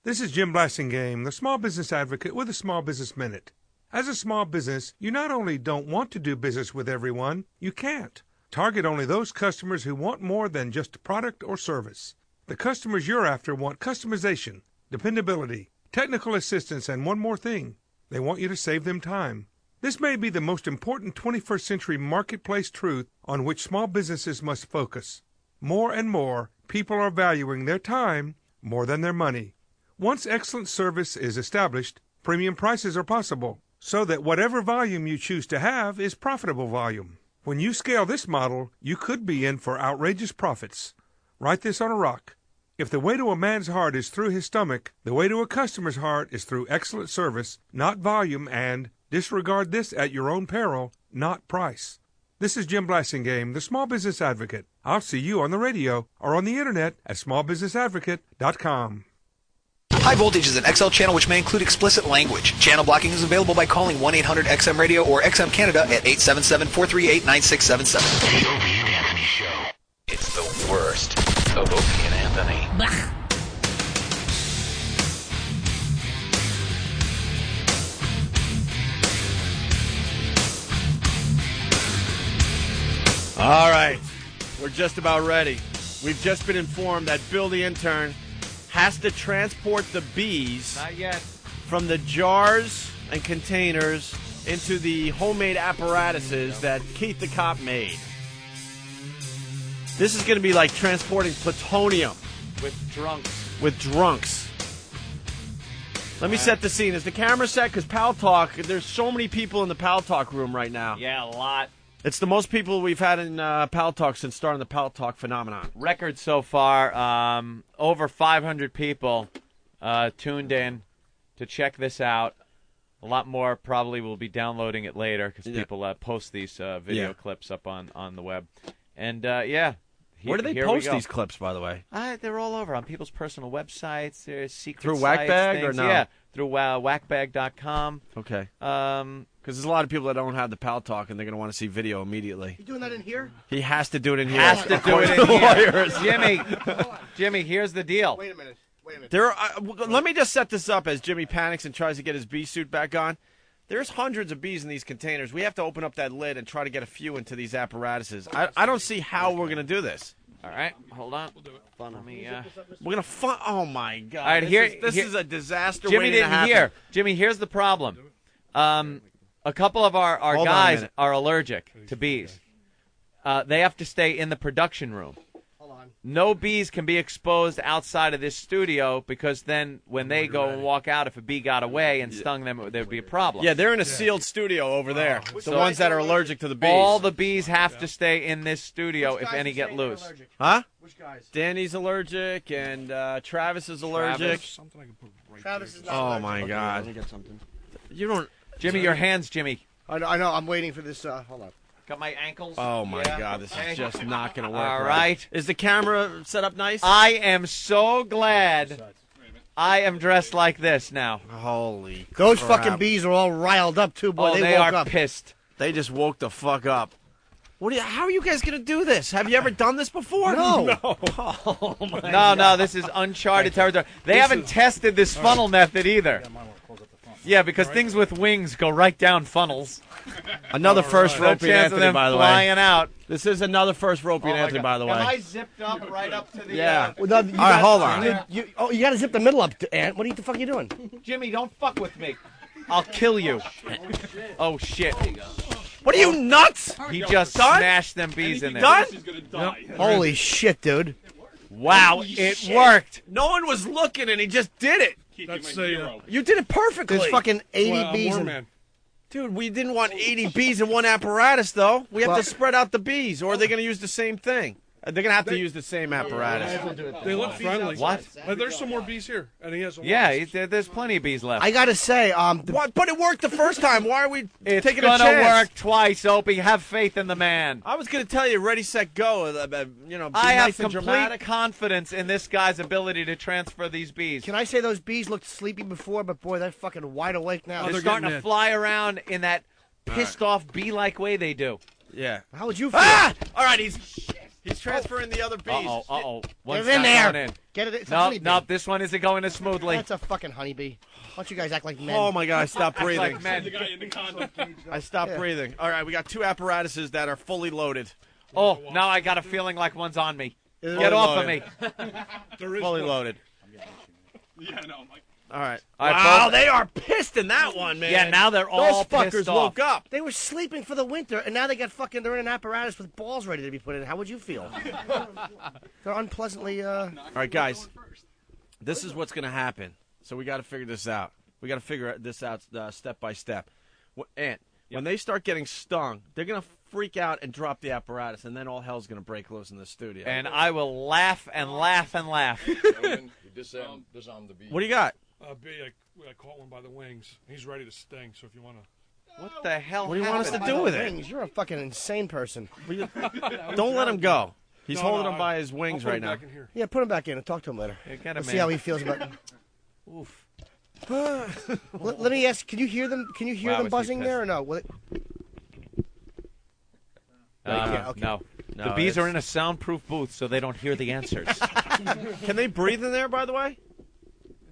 This is Jim Blasingame, the Small Business Advocate with a Small Business Minute. As a small business, you not only don't want to do business with everyone, you can't. Target only those customers who want more than just a product or service. The customers you're after want customization, dependability, technical assistance, and one more thing. They want you to save them time. This may be the most important 21st century marketplace truth on which small businesses must focus. More and more, people are valuing their time more than their money. Once excellent service is established, premium prices are possible, so that whatever volume you choose to have is profitable volume. When you scale this model, you could be in for outrageous profits. Write this on a rock. If the way to a man's heart is through his stomach, the way to a customer's heart is through excellent service, not volume, and disregard this at your own peril, not price. This is Jim Blasingame, the Small Business Advocate. I'll see you on the radio or on the internet at smallbusinessadvocate.com. High Voltage is an XL channel which may include explicit language. Channel blocking is available by calling 1-800-XM-RADIO or XM Canada at 877-438-9677. The Opie and Anthony Show. It's the worst of Opie and Anthony. Bah. All right, we're just about ready. We've just been informed that Bill the intern has to transport the bees Not yet. from the jars and containers into the homemade apparatuses that Keith the cop made. This is going to be like transporting plutonium With drunks. with drunks. Let me set the scene. Is the camera set? Because Pal Talk, there's so many people in the Pal Talk room right now. Yeah, a lot. It's the most people we've had in Pal Talk since starting the Pal Talk phenomenon. Record so far, over 500 people tuned in to check this out. A lot more probably will be downloading it later because people post these video clips up on the web. And, yeah. Where do they post these clips, by the way? They're all over on people's personal websites. There's secret Through sites, Whackbag things. or no? Yeah, through whackbag.com. Okay. Because there's a lot of people that don't have the Pal Talk, and they're going to want to see video immediately. You doing that in here? He has to do it in here. Has to do it in here. Jimmy, here's the deal. Wait a minute. Let me just set this up as Jimmy panics and tries to get his bee suit back on. There's hundreds of bees in these containers. We have to open up that lid and try to get a few into these apparatuses. I don't see how we're going to do this. All right, hold on. We'll do it. Let me, we're going to fun. Oh, my God. All right, this is a disaster Jimmy waiting to happen. didn't hear. Jimmy, here's the problem. A couple of our guys are allergic to bees. They have to stay in the production room. No bees can be exposed outside of this studio because then when they go and walk out, if a bee got away and stung them, there would be a problem. Yeah, they're in a sealed studio over there. The ones that are allergic to the bees. All the bees have to stay in this studio if any get loose. Huh? Which guys? Danny's allergic and Travis is allergic. Travis is not Oh, allergic. my God. Let me get something. You don't... Jimmy, your hands, Jimmy. I know. I'm waiting for this. Hold on. Got my ankles. Oh, my God. This is just not going to work. All right. Is the camera set up nice? I am so glad I am dressed like this now. Holy Those crap. fucking bees are all riled up, too, boy. Oh, they they woke are up. pissed. They just woke the fuck up. How are you guys going to do this? Have you ever done this before? No. Oh, my No, God. this is uncharted territory. They haven't tested this funnel method either. Yeah, because things with wings go right down funnels. Another first No Ropey and chance of Anthony, them by the flying way. out. This is another first Ropey and my Anthony, God. by the way. Am I zipped up right up to the... Yeah. Well, no, you All right, hold on. You got to zip the middle up, Ant. What the fuck are you doing? Jimmy, don't fuck with me. I'll kill you. Oh, shit. What are you, nuts? He just smashed them bees in there. Done? Holy shit, dude. Wow, it worked. No one was looking, and he just did it. That's You did it perfectly. There's fucking 80 bees in man. Dude, we didn't want 80 bees in one apparatus, though. We have Well- to spread out the bees, or are they going to use the same thing? They're going to have to use the same apparatus. They look friendly. What? There's some more bees here, and he has a Yeah, there's plenty of bees left. I got to say, What? But it worked the first time. Why are we It's taking a gonna chance? work twice, Opie. Have faith in the man. I was going to tell you, ready, set, go. Be I nice have and complete dramatic. confidence in this guy's ability to transfer these bees. can I say those bees looked sleepy before, but boy, they're fucking wide awake now. They're starting to fly around in that pissed-off bee-like way they do. Yeah. How would you feel? Ah! All right, he's transferring the other bees. Uh-oh. One's Get in not there. going in. Get it. It's a Nope, honeybee. nope, this one isn't going as smoothly. That's a fucking honeybee. Why don't you guys act like men? Oh, my God, I stopped breathing. Like men. I stopped breathing. All right, we got two apparatuses that are fully loaded. Oh, now I got a feeling like one's on me. Fully Get off of loaded. me. Fully loaded. Yeah, no, I'm like, All right. All right, Wow, both- they are pissed in that one, man. Yeah, now they're all Those fuckers pissed woke off. up. They were sleeping for the winter, and now they're in an apparatus with balls ready to be put in. How would you feel? They're unpleasantly. All right, guys. This is what's going to happen. So we got to figure this out. We got to figure this out step by step. Ant, when they start getting stung, they're going to freak out and drop the apparatus, and then all hell's going to break loose in the studio. And I will laugh and laugh and laugh. Disarm the bee. What do you got? I caught one by the wings. He's ready to sting, so if you want to... What the hell What do you want us to happened? do with it? Wings. You're a fucking insane person. Don't let him go. He's No, holding no, him by his wings I'll put right him now. back in here. Yeah, put him back in and talk to him later. Yeah, get him Let's in. see how he feels about. Oof. Let me ask. Can you hear them? Can you hear Wow, them is he buzzing pissed. there or no? Will it- okay. No. No, The bees are it's- in a soundproof booth, so they don't hear the answers. Can they breathe in there, by the way?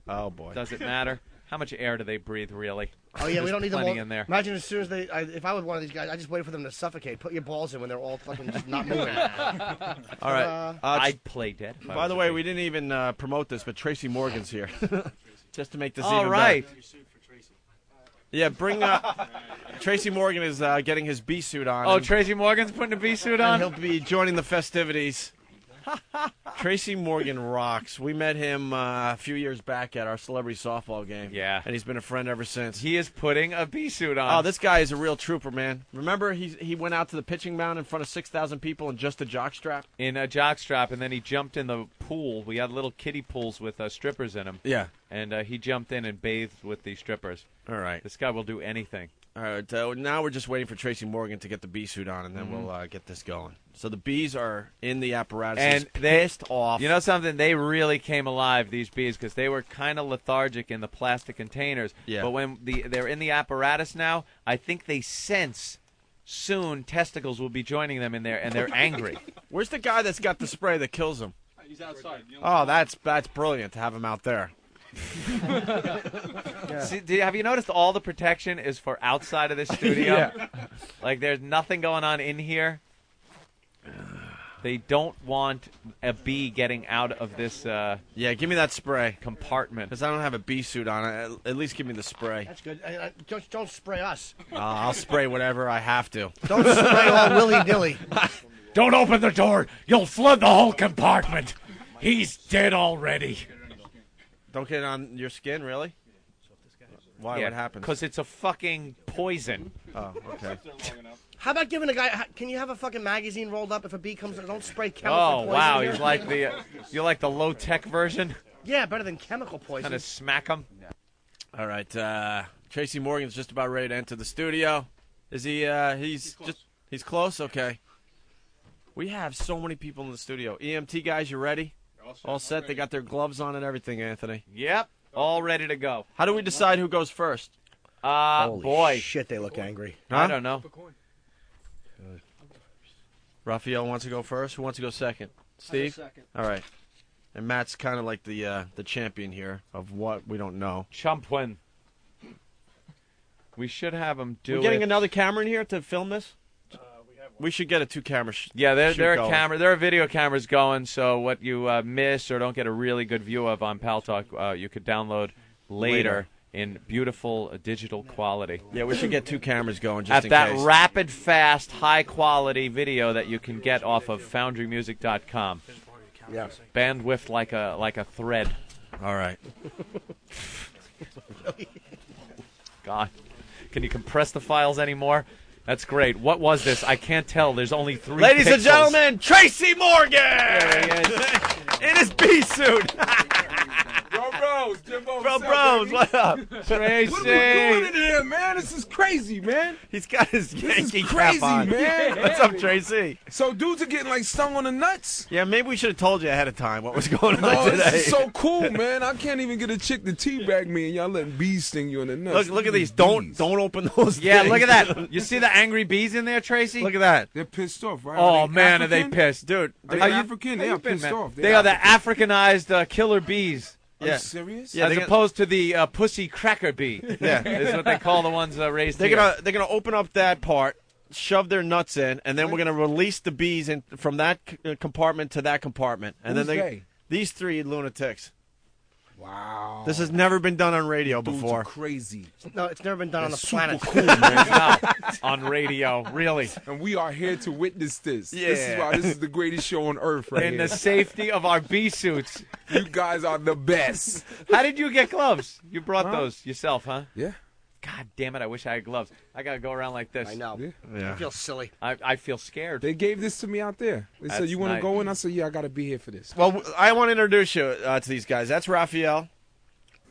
Oh, boy. Does it matter? How much air do they breathe, really? Oh yeah, we don't need them plenty all in there. Imagine as soon as if I was one of these guys, I just waited for them to suffocate. Put your balls in when they're all fucking just not moving. All right. I'd play dead. if I By was the a way, bee. we didn't even promote this, but Tracy Morgan's here. Just to make this All even right. better. Yeah, bring up. Tracy Morgan is getting his bee suit on. Oh, and- Tracy Morgan's putting a bee suit and on? he'll be joining the festivities. Tracy Morgan rocks. We met him a few years back at our celebrity softball game. Yeah. And he's been a friend ever since. He is putting a bee suit on. Oh, this guy is a real trooper, man. Remember, he went out to the pitching mound in front of 6,000 people in just a jockstrap? In a jockstrap, and then he jumped in the pool. We had little kiddie pools with strippers in them. Yeah. And he jumped in and bathed with the strippers. All right. This guy will do anything. All right, now we're just waiting for Tracy Morgan to get the bee suit on, and then we'll get this going. So the bees are in the apparatus. And pissed off. You know something? They really came alive, these bees, because they were kind of lethargic in the plastic containers. Yeah. But when they're in the apparatus now, I think they sense soon testicles will be joining them in there, and they're angry. Where's the guy that's got the spray that kills them? He's outside. Oh, that's brilliant to have him out there. See, have you noticed all the protection is for outside of this studio? Yeah. Like there's nothing going on in here. They don't want a bee getting out of this Yeah, give me that spray. compartment. Because I don't have a bee suit on. At least give me the spray. That's good. Don't spray us. I'll spray whatever I have to. Don't spray all willy nilly. Don't open the door. You'll flood the whole compartment. He's dead already. Don't get it on your skin, really? Why? Yeah, What happens? Because it's a fucking poison. Oh, okay. How about giving a guy? Can you have a fucking magazine rolled up if a bee comes? Don't spray chemical Oh poison. wow, in he's there. like you like the low tech version. Yeah, better than chemical poison. Kind of smack him. All right. Tracy Morgan's just about ready to enter the studio. Is he? He's close. Okay. We have so many people in the studio. EMT guys, you ready? Oh All set. They got their gloves on and everything, Anthony. Yep. All ready to go. How do we decide who goes first? Holy boy. shit, they look angry. I don't know. Raphael wants to go first. Who wants to go second? Steve? second. All right. And Matt's kind of like the champion here of what we don't know. Chumpwin. We should have him do We're getting it. another camera in here to film this? We should get a 2-camera Yeah, there are going. there are video cameras going, so what you miss or don't get a really good view of on Pal Talk, you could download later in beautiful digital quality. Yeah, we should get 2 cameras going just at in that case. rapid, fast, high-quality video that you can get off of FoundryMusic.com. Yeah. Bandwidth like a thread. All right. God. Can you compress the files anymore? That's great. What was this? I can't tell. There's only 3 Ladies and pixels. gentlemen, Tracy Morgan! There he is. In his bee suit. Bros, Jimbo, Bros, what up? Tracy. What are we doing in here, man? This is crazy, man. He's got his This Yankee is crazy, cap on. man. What's up, Tracy? So dudes are getting like stung on the nuts. Yeah, maybe we should have told you ahead of time what was going on No, today. this is so cool, man. I can't even get a chick to teabag me, and y'all letting bees sting you in the nuts. Look at these. Don't open those. Yeah, things. look at that. You see the angry bees in there, Tracy? Look at that. They're pissed off, right? Oh, Are they man, are they African? pissed. Dude, Are they How you- African? They how are you been, pissed man? off. They are the Africanized killer bees. Are you serious? Yeah, as they're opposed to the pussy cracker bee. Yeah. is what they call the ones raised They're here. gonna open up that part, shove their nuts in, and then we're gonna release the bees from that compartment to that compartment, and Who's then they? These 3 lunatics. Wow. This has never been done on radio Dudes before. are crazy. No, it's never been done on the That's super planet. cool, man. No, on radio, really. And we are here to witness this. This is Yeah. why this is the greatest show on earth right In here. the safety of our bee suits. You guys are the best. How did you get gloves? You brought those yourself, huh? Yeah. God damn it, I wish I had gloves. I got to go around like this. I know. Yeah. I feel silly. I feel scared. They gave this to me out there. They said, That's you want to nice. go in? I said, yeah, I got to be here for this. Well, I want to introduce you to these guys. That's Raphael.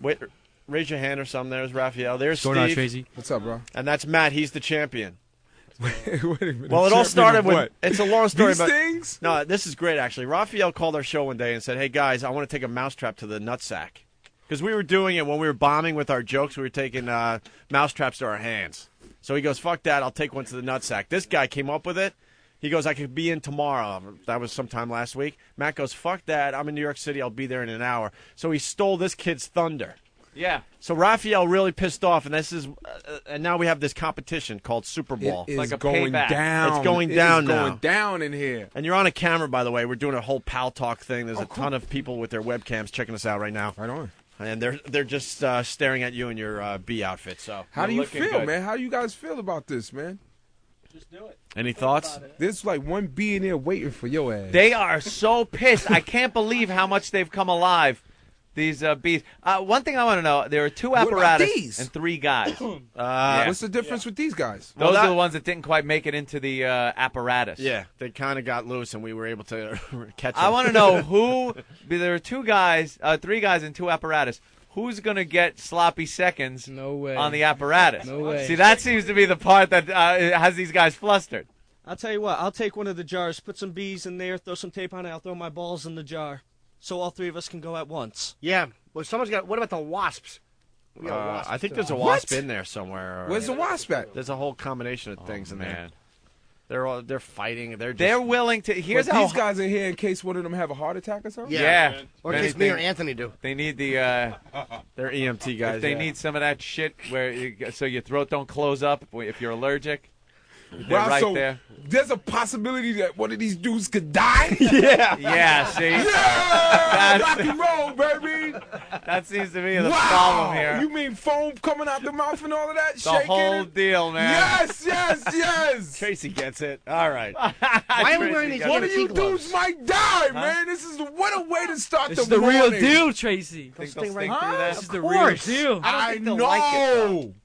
Wait, raise your hand or something. There's Raphael. There's Going on, Steve. Tracy. What's up, bro? And that's Matt. He's the champion. Wait a minute. Well, it all Champion started of with. what? It's a long story, These but things? no, this is great actually. Raphael called our show one day and said, "Hey guys, I want to take a mousetrap to the nutsack," because we were doing it when we were bombing with our jokes. We were taking mousetraps to our hands. So he goes, "Fuck that! I'll take one to the nutsack." This guy came up with it. He goes, "I could be in tomorrow." That was sometime last week. Matt goes, "Fuck that! I'm in New York City. I'll be there in an hour." So he stole this kid's thunder. Yeah. So Raphael really pissed off, and this is, and now we have this competition called Super Bowl. It is like a going payback. down. It's going It down is now. going down in here. And you're on a camera, by the way. We're doing a whole Pal Talk thing. There's a ton of people with their webcams checking us out right now. Right on. And they're just staring at you in your bee outfit. So How do you looking feel, good. man? How do you guys feel about this, man? Just do it. Any thoughts? There's like one bee in there waiting for your ass. They are so pissed. I can't believe how much they've come alive. These bees. One thing I want to know: there are 2 What about apparatus these? and 3 guys. What's the difference with these guys? Those are the ones that didn't quite make it into the apparatus. Yeah, they kind of got loose, and we were able to catch them. I want to know who. There are 2 guys, 3 guys, and 2 apparatus. Who's going to get sloppy seconds No way. on the apparatus? No way. See, that seems to be the part that has these guys flustered. I'll tell you what. I'll take one of the jars, put some bees in there, throw some tape on it. I'll throw my balls in the jar, so all 3 of us can go at once. Yeah. Well, someone's got. What about the wasps? We got wasps, I think too. there's a wasp in there somewhere. Where's the wasp at? There's a whole combination of things in there. Man. They're fighting. They're willing to. Here's But how these guys are here in case one of them have a heart attack or something? Yeah. Or in case me or Anthony do. They need the. They're EMT guys. If they yeah. need some of that shit so your throat don't close up if you're allergic. They're Wow, right so there. there's a possibility that one of these dudes could die? Yeah, see? Yeah! Rock and roll, baby! That seems to be the Wow! problem here. You mean foam coming out the mouth and all of that? The Shaking whole it? deal, man. Yes, yes, yes! Tracy gets it. All right. Why are we wearing these One of you EMT gloves? dudes might die, man. This is what a way to start This is the the real morning. deal, Tracy. Think Those they'll thing stink right- through Huh? that? This is the Of real course. deal. I they'll know. like it,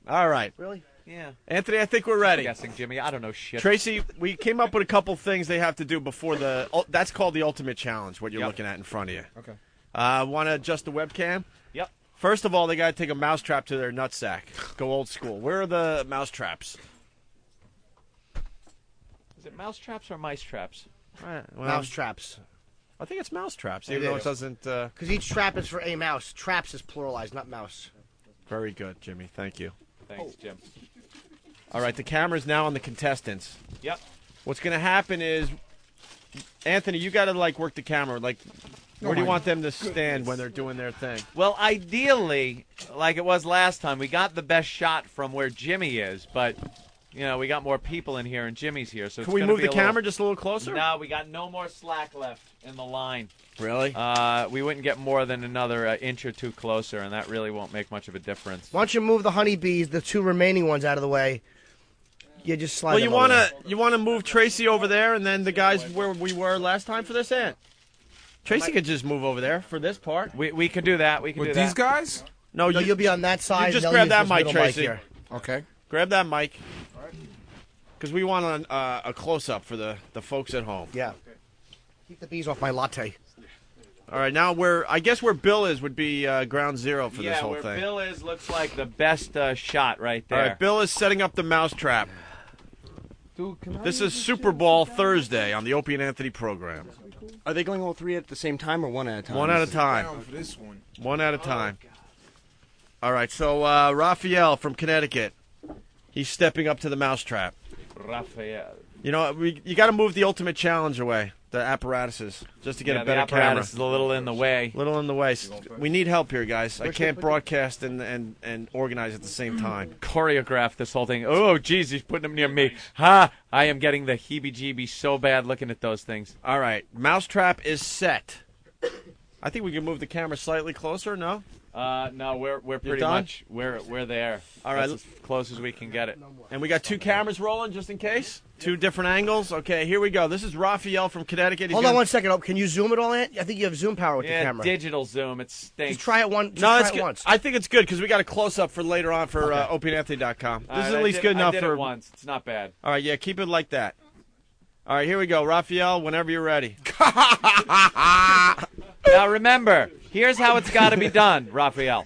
though. All right. Really? Yeah. Anthony, I think we're ready. Guessing, Jimmy. I don't know shit. Tracy, we came up with a couple things they have to do before the. That's called the ultimate challenge. What you're Yep. looking at in front of you. Okay. Want to adjust the webcam? Yep. First of all, they got to take a mousetrap to their nutsack. Go old school. Where are the mousetraps? Is it mouse traps or mice traps? Right, well, Mouse traps. I think it's mouse traps, even though it doesn't. Because each trap is for a mouse. Traps is pluralized, not mouse. Very good, Jimmy. Thank you. Thanks, Jim. All right, the camera's now on the contestants. Yep. What's going to happen is, Anthony, you got to work the camera. Where do you want them to stand when they're doing their thing? Well, ideally, like it was last time, we got the best shot from where Jimmy is, but we got more people in here and Jimmy's here, so can we move the camera just a little closer? No, we got no more slack left in the line. Really? We wouldn't get more than another inch or two closer, and that really won't make much of a difference. Why don't you move the honeybees, the 2 remaining ones, out of the way? You just slide. Well, you want to move Tracy over there, and then the guys where we were last time for this, Ant. Tracy could just move over there for this part. We can do that. We can do that. With these guys? No, you'll be on that side. You just grab that mic, Tracy. Here. Okay. Grab that mic. Because we want a close-up for the folks at home. Yeah. Keep the bees off my latte. All right, now I guess where Bill is would be ground zero for this whole thing. Yeah, where Bill is looks like the best shot right there. All right, Bill is setting up the mousetrap. This is Super Bowl Thursday on the Opie and Anthony program. Are they going all 3 at the same time or one at a time? One at a time. For this one. One at a time. All right, so Raphael from Connecticut, he's stepping up to the mousetrap. Raphael. You got to move the Ultimate Challenge away, the apparatuses, just to get a better the camera. apparatus is a little in the way. Little in the way. We need help here, guys. I can't broadcast and organize at the same time. Choreograph this whole thing. Oh, geez, he's putting them near me. Ha! I am getting the heebie-jeebies so bad looking at those things. All right, mousetrap is set. I think we can move the camera slightly closer. No. No, we're pretty much we're there. All right, that's as close as we can get it. And we got 2 cameras rolling just in case. 2 different angles. Okay, here we go. This is Raphael from Connecticut. Hold on 1 second. Oh, can you zoom it all, Ant? I think you have zoom power with the camera. Digital zoom. It stinks. Just try it once. Once. I think it's good because we got a close up for later on for OpieandAnthony.com. This is at least good enough I did for it once. It's not bad. All right, yeah, keep it like that. All right, here we go, Raphael. Whenever you're ready. Now remember, here's how it's got to be done, Raphael.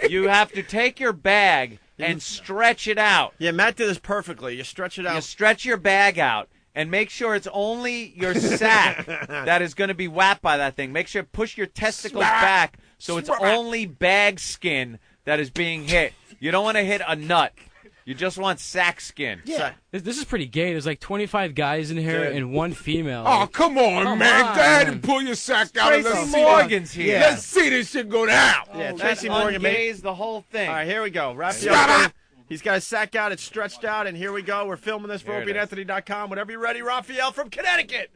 You have to take your bag and stretch it out. Yeah, Matt did this perfectly. You stretch it out. You stretch your bag out and make sure it's only your sack that is going to be whapped by that thing. Make sure push your testicles back so it's only bag skin that is being hit. You don't want to hit a nut. You just want sack skin. Yeah. This is pretty gay. There's like 25 guys in here and 1 female. Oh, come on, man. Go ahead and pull your sack out. Tracy Morgan's here. Let's see this shit go down. Yeah, Tracy Morgan gays the whole thing. All right, here we go. Raphael, he's got his sack out. It's stretched out, and here we go. We're filming this for OpieandAnthony.com. Whenever you're ready, Raphael from Connecticut.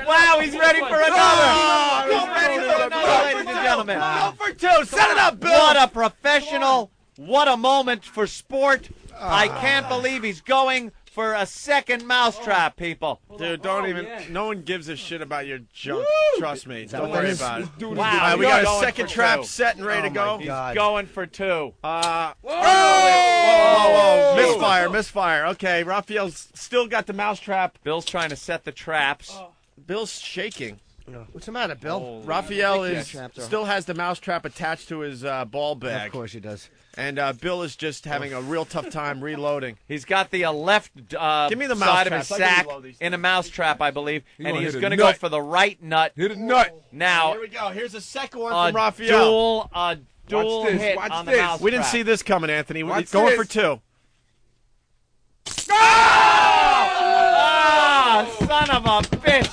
Wow, he's ready for another. He's ready for another, ladies and gentlemen. Go for 2. Set it up, Bill. What a professional. What a moment for sport. I can't believe he's going for a second mousetrap, people. Dude, don't even. No one gives a shit about your junk. Trust me. Don't worry about it. Wow, we got a second trap set and ready to go. He's going for 2. Whoa. Misfire. Okay, Raphael's still got the mousetrap. Bill's trying to set the traps. Bill's shaking. What's the matter, Bill? Raphael still has the mousetrap attached to his ball bag. Of course he does. And Bill is just having a real tough time reloading. He's got the left Give me the side of mousetrap. his sack in a mousetrap, I believe, and he's going to go for the right nut. Hit a nut. Now, here we go. Here's a second one from Raphael. Dual hit on the mousetrap. We didn't see this coming, Anthony. We're going for 2. Son of a bitch.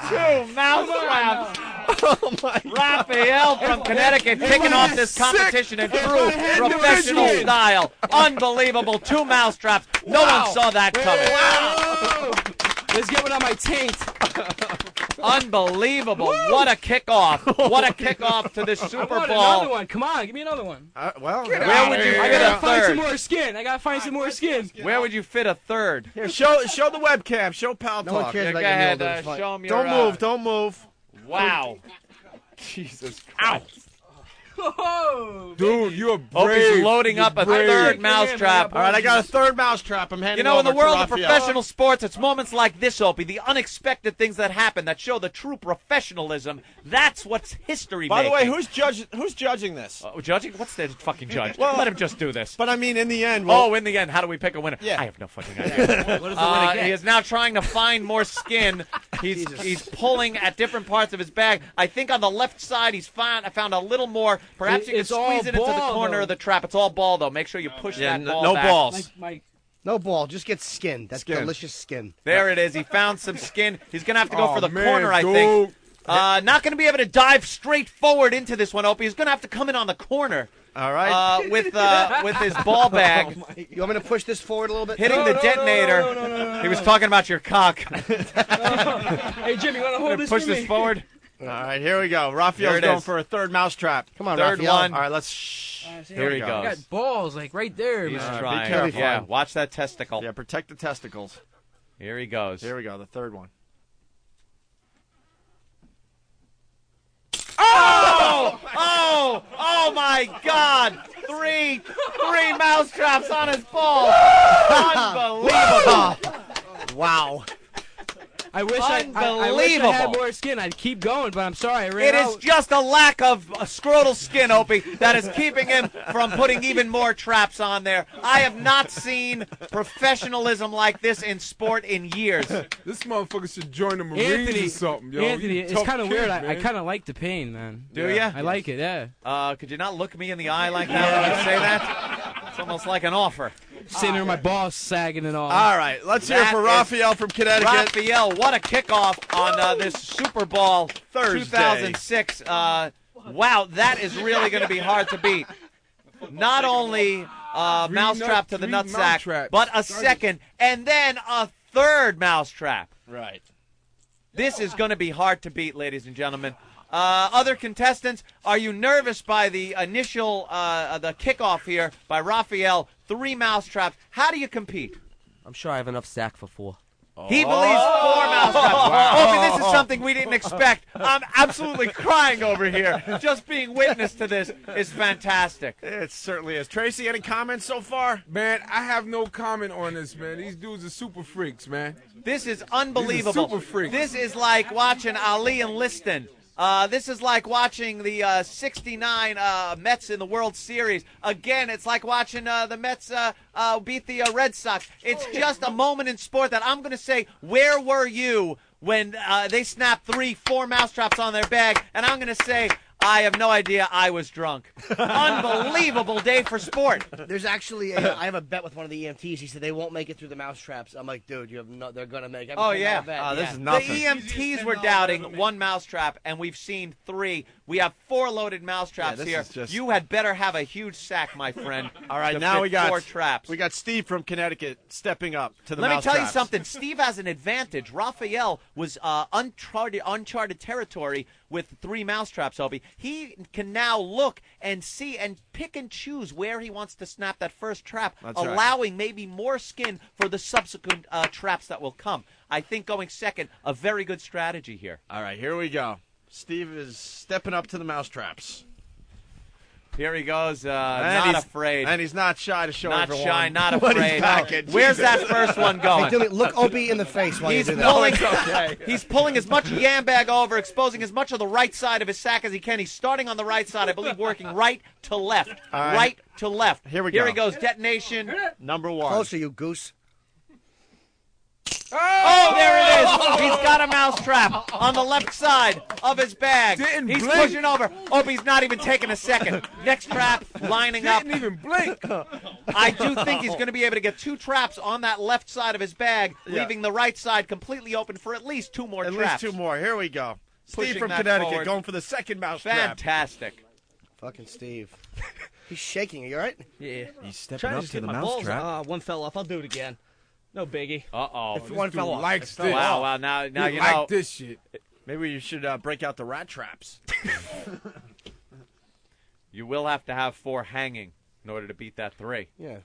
2 mousetraps. Oh my Raphael from Connecticut kicking off this competition in true professional style. Unbelievable. 2 mousetraps. No one saw that coming. Let's get one on my taint. Unbelievable. What a kickoff. What a kickoff to this Super Bowl. Another one. Come on, give me another one. Where would you fit I a gotta find third? some more skin. I gotta find some more skin. Where would you fit a third? Here, show the webcam. Show Pal No one Talk. cares Go about your ahead. meal, Show him your... Don't move. Wow. Jesus Christ. Dude, you're brave. Opie's loading up a third mousetrap. All right, I got a third mousetrap. I'm handing You know, in over the world to of Raphael. professional sports, it's moments like this, Opie, the unexpected things that happen that show the true professionalism. That's what's history By the way, making. who's judging this? Judging? What's the fucking judge? Well, Let him just do this. But I mean, in the end. In the end, how do we pick a winner? Yeah. I have no fucking idea. What does the winner get? He is now trying to find more skin. He's pulling at different parts of his bag. I think on the left side I found a little more. Perhaps you can It's all squeeze it into the ball, corner though. of the trap. It's all ball, though. Make sure you push that ball no back. balls. No ball. Just get skin. That's Skin. delicious skin. There it is. He found some skin. He's going to have to go Oh, for the man, corner, I dude. think. Not going to be able to dive straight forward into this one, Opie. He's going to have to come in on the corner. All right. With his ball bag. You want me to push this forward a little bit? Hitting the detonator. No. He was talking about your cock. Hey, Jimmy, you want to hold this Push for this me? forward. All right, here we go. Here Raphael's it going is. for a third mousetrap. Come on, Third Raphael. one. All right, let's. Here he I goes. got balls like right there, He's man. trying. careful. Yeah, watch that testicle. Yeah, protect the testicles. Here he goes. Here we go, the third one. Oh my God! Three mousetraps on his ball. Unbelievable. Wow. I wish I Unbelievable. had more skin. I'd keep going, but I'm sorry. I ran It out. is just a lack of scrotal skin, Opie, that is keeping him from putting even more traps on there. I have not seen professionalism like this in sport in years. This motherfucker should join the Marines or something, yo. Anthony, You it's tough kind of kid, weird. I man. kind of like the pain, man. Do ya? I like it, yeah. Could you not look me in the eye like that when you say that? It's almost like an offer. Sitting there, my balls sagging and all. All right, let's hear That for is Raphael from Connecticut. Raphael, what a kickoff on this Super Bowl Thursday. 2006. Wow, that is really going to be hard to beat. Not only mousetrap to the three nutsack, mousetraps. but a second, and then a third mousetrap. Right. This is going to be hard to beat, ladies and gentlemen. Other contestants, are you nervous by the initial the kickoff here by Raphael? 3 mousetraps. How do you compete? I'm sure I have enough sack for 4. He believes 4 mousetraps. Opie, this is something we didn't expect. I'm absolutely crying over here. Just being witness to this is fantastic. It certainly is. Tracy, any comments so far? Man, I have no comment on this, man. These dudes are super freaks, man. This is unbelievable. Super freaks. This is like watching Ali and Liston. This is like watching the 69 Mets in the World Series. Again, it's like watching the Mets beat the Red Sox. It's just a moment in sport that I'm going to say, where were you when they snapped 3-4 mousetraps on their bag? And I'm going to say, I have no idea. I was drunk. Unbelievable day for sport. There's actually I have a bet with one of the EMTs. He said they won't make it through the mousetraps. I'm like, dude, you have no, they're gonna make it. Oh, yeah. This is The nothing. EMTs were doubting 1 mousetrap, and we've seen 3. We have 4 loaded mousetraps Yeah, this here. is just- You had better have a huge sack, my friend. All right, to now fit we got 4 traps. We got Steve from Connecticut stepping up to the Let me tell you mousetraps. something. Steve has an advantage. Raphael was uncharted territory with 3 mousetraps, Opie. He can now look and see and pick and choose where he wants to snap that first trap, That's right. allowing maybe more skin for the subsequent traps that will come. I think going second, a very good strategy here. All right, here we go. Steve is stepping up to the mousetraps. Here he goes, And not he's- afraid. And he's not shy to show Not everyone shy, not what he's afraid. packing. Where's Jesus. that first one going? Hey, Dilly, look Opie in the face while He's you do that. pulling, okay. he's pulling as much yam bag over, exposing as much of the right side of his sack as he can. He's starting on the right side, I believe, working right to left. All right. Right to left. Here we Here go. he goes, detonation. Number 1. Closer, you goose. Oh, there it is. He's got a mousetrap on the left side of his bag. Didn't He's blink. pushing over. Oh, he's not even taking a second. Next trap, lining up. Didn't even blink. I do think he's going to be able to get 2 traps on that left side of his bag, Yeah. leaving the right side completely open for at least 2 more At traps. least 2 more. Here we go. Steve Pushing from that Connecticut forward. going for the second mousetrap. Fantastic. Fucking Steve. He's shaking. Are you all right? Yeah. He's stepping Trying to up just to get the my balls mousetrap. out. One fell off. I'll do it again. No biggie. Uh-oh. If one fell off. Likes It fell this. Wow, wow. Now He you like know. this shit. Maybe you should break out the rat traps. You will have to have 4 hanging in order to beat that 3. Yeah.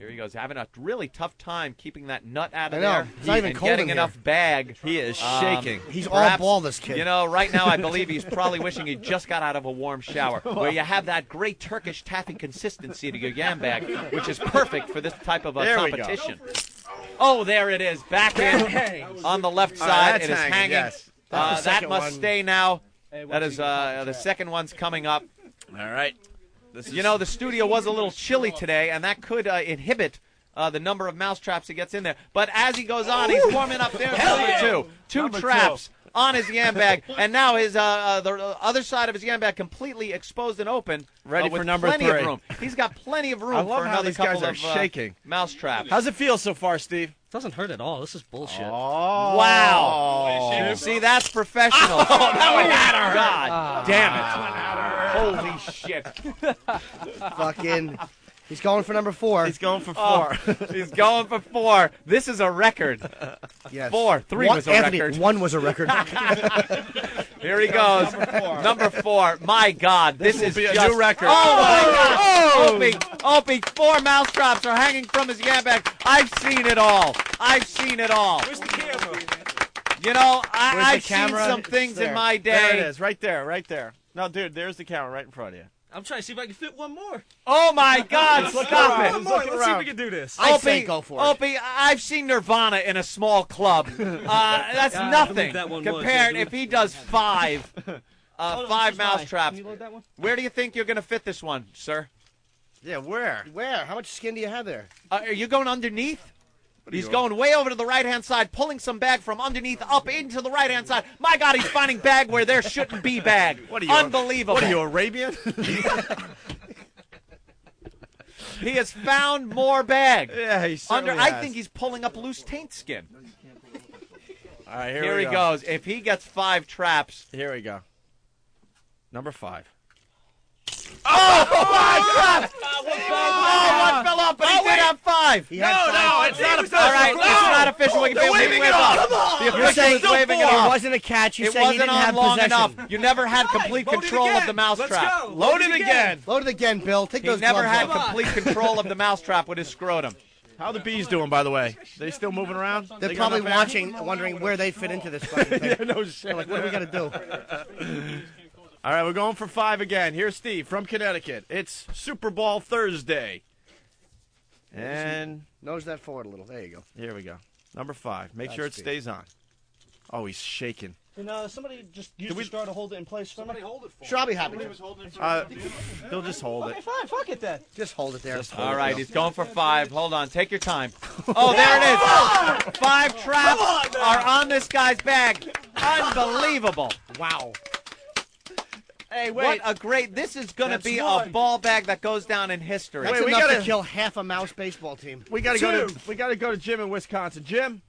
Here he goes, having a really tough time keeping that nut out of I know. there. It's not even and cold getting in enough here. bag. He is shaking. He's Perhaps, all ball, this kid. You know, right now I believe he's probably wishing he just got out of a warm shower, where you have that great Turkish taffy consistency to your yam bag, which is perfect for this type of There we go. competition. Oh, there it is, back in on the left side. That's It is hanging. yes. That must one. stay now. That is the second one's coming up. All right. You know, the studio was a little chilly today, and that could inhibit the number of mousetraps he gets in there. But as he goes on, he's warming up there. Two traps on his yam bag, and now his the other side of his yam bag completely exposed and open, Ready with for number plenty 3. of room. He's got plenty of room I love for how another these guys couple are of shaking. mousetraps. How's it feel so far, Steve? Doesn't hurt at all. This is bullshit. Oh. Wow. See, that's professional. Oh, that one had her. God damn it. Holy shit. Fucking. He's going for number 4. He's going for 4. He's going for 4. This is a record. Yes. 4. 3 was a Anthony, record. 1 was a record. Here he goes. Number 4. My God, this is be a just new record. Oh my God! Opie, 4 mousetraps are hanging from his yam bag. I've seen it all. Where's the camera? You know, I've seen some things in my day. There it is, right there. No, dude, there's the camera right in front of you. I'm trying to see if I can fit one more. Oh my God! Stop it! One more. Let's see if we can do this. I say go for it. Opie, I've seen Nirvana in a small club. That's nothing that one compared was, if he does 5. Oh, 5 this is mine. mousetraps. Can you load that one? Where do you think you're going to fit this one, sir? Yeah, where? Where? How much skin do you have there? Are you going underneath? He's going way over to the right-hand side, pulling some bag from underneath up into the right-hand side. My God, he's finding bag where there shouldn't be bag. What are you? Unbelievable. What are you, Arabian? He has found more bag. Yeah, he certainly I has. think he's pulling up loose taint skin. All right, Here we he goes. If he gets 5 traps. Here we go. Number 5. Oh, my God! One fell off, but he did have 5. He had 5. it's not official. All right, this is not official. We can wave it off. The You're official saying is waving it it off. wasn't a catch. You It say he wasn't didn't on have long possession. enough. You never had complete control of the mousetrap. Load it again. Load it again, Bill. Take He those never gloves had off. complete control of the mousetrap with his scrotum. How are the bees doing, by the way? They still moving around? They're They got probably enough air? watching, wondering where they fit into this fucking thing. Yeah, no shit. They're like, what do we got to do? All right, we're going for 5 again. Here's Steve from Connecticut. It's Super Bowl Thursday. And nose that forward a little. There you go. Here we go. Number 5. Make sure it stays on. Oh, he's shaking. Can somebody just use the straw to hold it in place for me? Hold it for Sure, I'll be happy. He'll just hold it. Okay, fine. Fuck it then. Just hold it there. All right, he's going for 5. Hold on. Take your time. Oh, there it is. 5 traps are on this guy's bag. Unbelievable. Wow. Hey, wait. What a great... This is going to That's be a one. ball bag that goes down in history. That's Wait, we enough gotta- to kill half a mouse baseball team. We got to go to Jim in Wisconsin. Jim?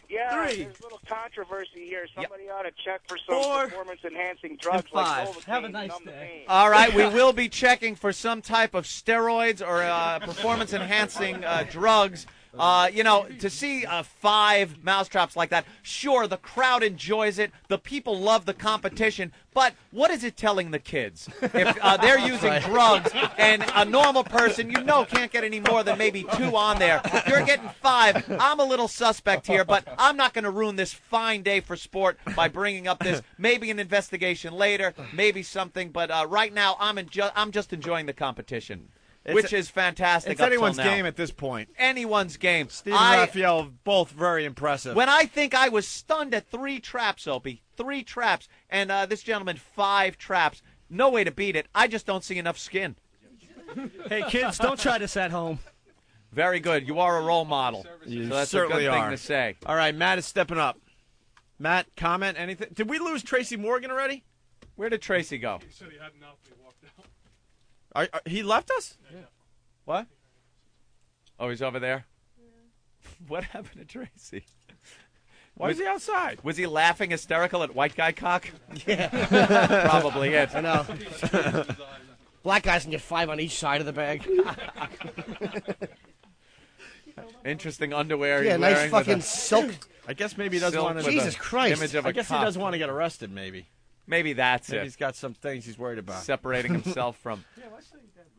Yeah, 3. there's a little controversy here. Somebody ought to check for some 4. performance-enhancing drugs And 5. like Novocaine. Have a nice numb the day. pain. All right, we will be checking for some type of steroids or performance-enhancing drugs. To see 5 mousetraps like that, sure, the crowd enjoys it. The people love the competition. But what is it telling the kids? If they're using drugs and a normal person, can't get any more than maybe 2 on there. You're getting 5. I'm a little suspect here, but I'm not going to ruin this fine day for sport by bringing up this. Maybe an investigation later, maybe something. But right now, I'm just enjoying the competition. Which is fantastic. It's up anyone's till now. game at this point. Anyone's game. Steve and Raphael, both very impressive. When I think I was stunned at 3 traps, Opie. 3 traps. And this gentleman, 5 traps. No way to beat it. I just don't see enough skin. Hey, kids, don't try this at home. Very good. You are a role model. You so that's certainly a good are. thing to say. All right, Matt is stepping up. Matt, comment, anything? Did we lose Tracy Morgan already? Where did Tracy go? He said he had enough and he walked out. He left us? Yeah. What? Oh, he's over there? Yeah. What happened to Tracy? Why is he outside? Was he laughing hysterical at white guy cock? Yeah. Probably it. I know. Black guys can get 5 on each side of the bag. Interesting underwear. Yeah, he's nice wearing fucking with a silk. I guess maybe he doesn't silk want with to. Jesus a Christ. Image of I a guess he cock. doesn't want to get arrested, maybe. Maybe that's Maybe it. he's got some things he's worried about. Separating himself from.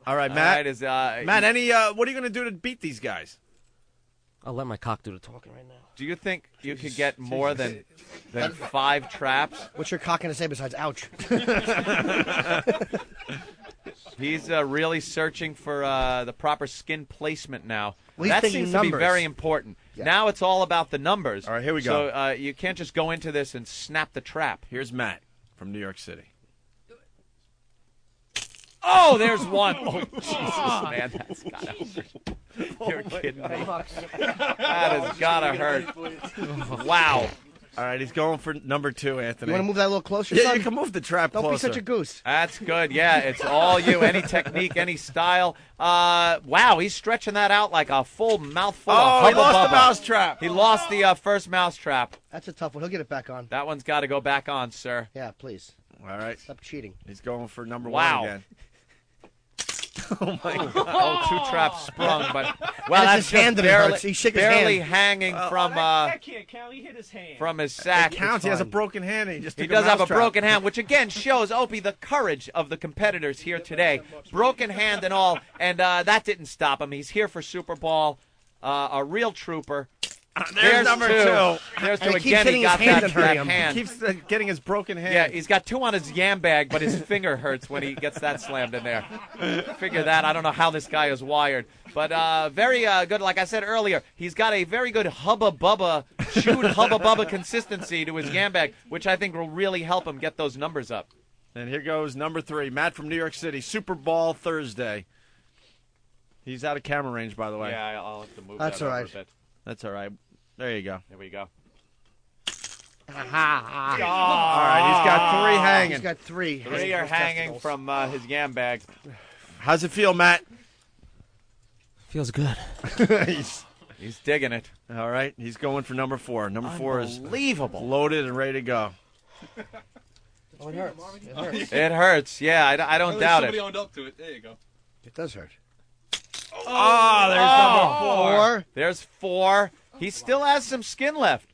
All right, All Matt. right, Matt, what are you going to do to beat these guys? I'll let my cock do the talking right now. Do you think you could get more than 5 traps? What's your cock going to say besides ouch? He's really searching for the proper skin placement now. Well, he's that thinking seems to be numbers. very important. Yeah. Now it's all about the numbers. All right, here we go. So you can't just go into this and snap the trap. Here's Matt from New York City. Oh, there's one. Oh, Jesus, man, that's gotta hurt. You're kidding me. That has gotta hurt. Wow. All right, he's going for number 2, Anthony. You want to move that a little closer, Yeah, son? you can move the trap Don't closer. be such a goose. That's good. Yeah, it's all you. Any technique, any style. Wow, he's stretching that out like a full mouthful of Oh, he Hubba lost Bubba. the mousetrap. He lost the first mousetrap. That's a tough one. He'll get it back on. That one's got to go back on, sir. Yeah, please. All right. Stop cheating. He's going for number Wow. 1 again. Oh, my God. Oh, 2 traps sprung, but well, That's that's his hand just that barely, hurts. He shook his barely hand. hanging from that can't count. He hit his hand. from his sack. It counts. It's He has a fine. broken hand. And he just He took does have a mousetrap. broken hand, which again shows, Opie, the courage of the competitors here today. Broken hand and all, and that didn't stop him. He's here for Super Bowl, a real trooper. There's number 2. There's And 2 he keeps again. hitting He got his hand that, and hurting that him. hand. He keeps getting his broken hand. Yeah, he's got 2 on his yam bag, but his finger hurts when he gets that slammed in there. Figure that. I don't know how this guy is wired. But very good. Like I said earlier, he's got a very good Hubba Bubba, chewed Hubba Bubba consistency to his yam bag, which I think will really help him get those numbers up. And here goes number 3, Matt from New York City, Super Bowl Thursday. He's out of camera range, by the way. Yeah, I'll have to move That's that all over right. a bit. That's all right. There you go. There we go. All right, he's got 3 hanging. He's got 3. 3 are hanging from his yam bag. How's it feel, Matt? Feels good. He's digging it. All right, he's going for number 4. Number 4 is Unbelievable. loaded and ready to go. Oh, it hurts. It hurts. It hurts. Yeah, I don't doubt Somebody it. owned up to it. There you go. It does hurt. Oh, there's number 4. There's 4. He still has some skin left.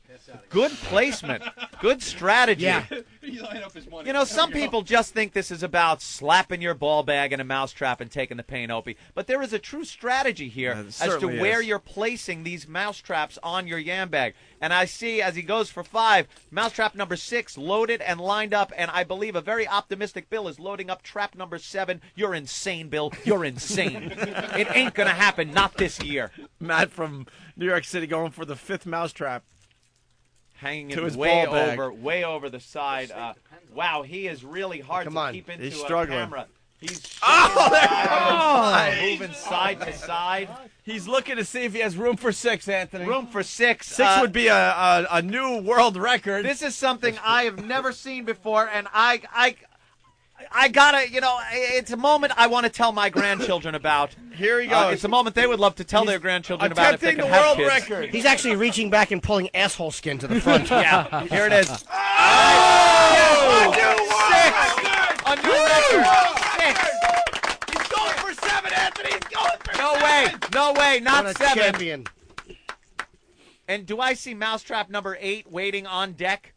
Good placement. Good strategy. Yeah. He lined up his money. You know, some people just think this is about slapping your ball bag in a mousetrap and taking the pain, Opie. But there is a true strategy here Yeah, as to certainly where is. you're placing these mousetraps on your yam bag. And I see as he goes for 5, mousetrap number 6 loaded and lined up. And I believe a very optimistic Bill is loading up trap number 7. You're insane, Bill. You're insane. It ain't going to happen. Not this year. Matt from New York City going for the 5th mousetrap. Hanging To it his way ball bag. over the side. Wow, he is really hard Come to on. keep into He's a struggling. camera. He's there moving side to side. He's looking to see if he has room for 6, Anthony. Room for 6. 6 would be a new world record. This is something I have never seen before, and I gotta, you know, it's a moment I want to tell my grandchildren about. Here he goes. It's a moment they would love to tell their grandchildren about if they attempting could the have world kids. record. He's actually reaching back and pulling asshole skin to the front. Yeah, here it is. A new record. 6. He's going for 7, Anthony. He's going for No way, not What a 7. champion. And do I see mousetrap number 8 waiting on deck?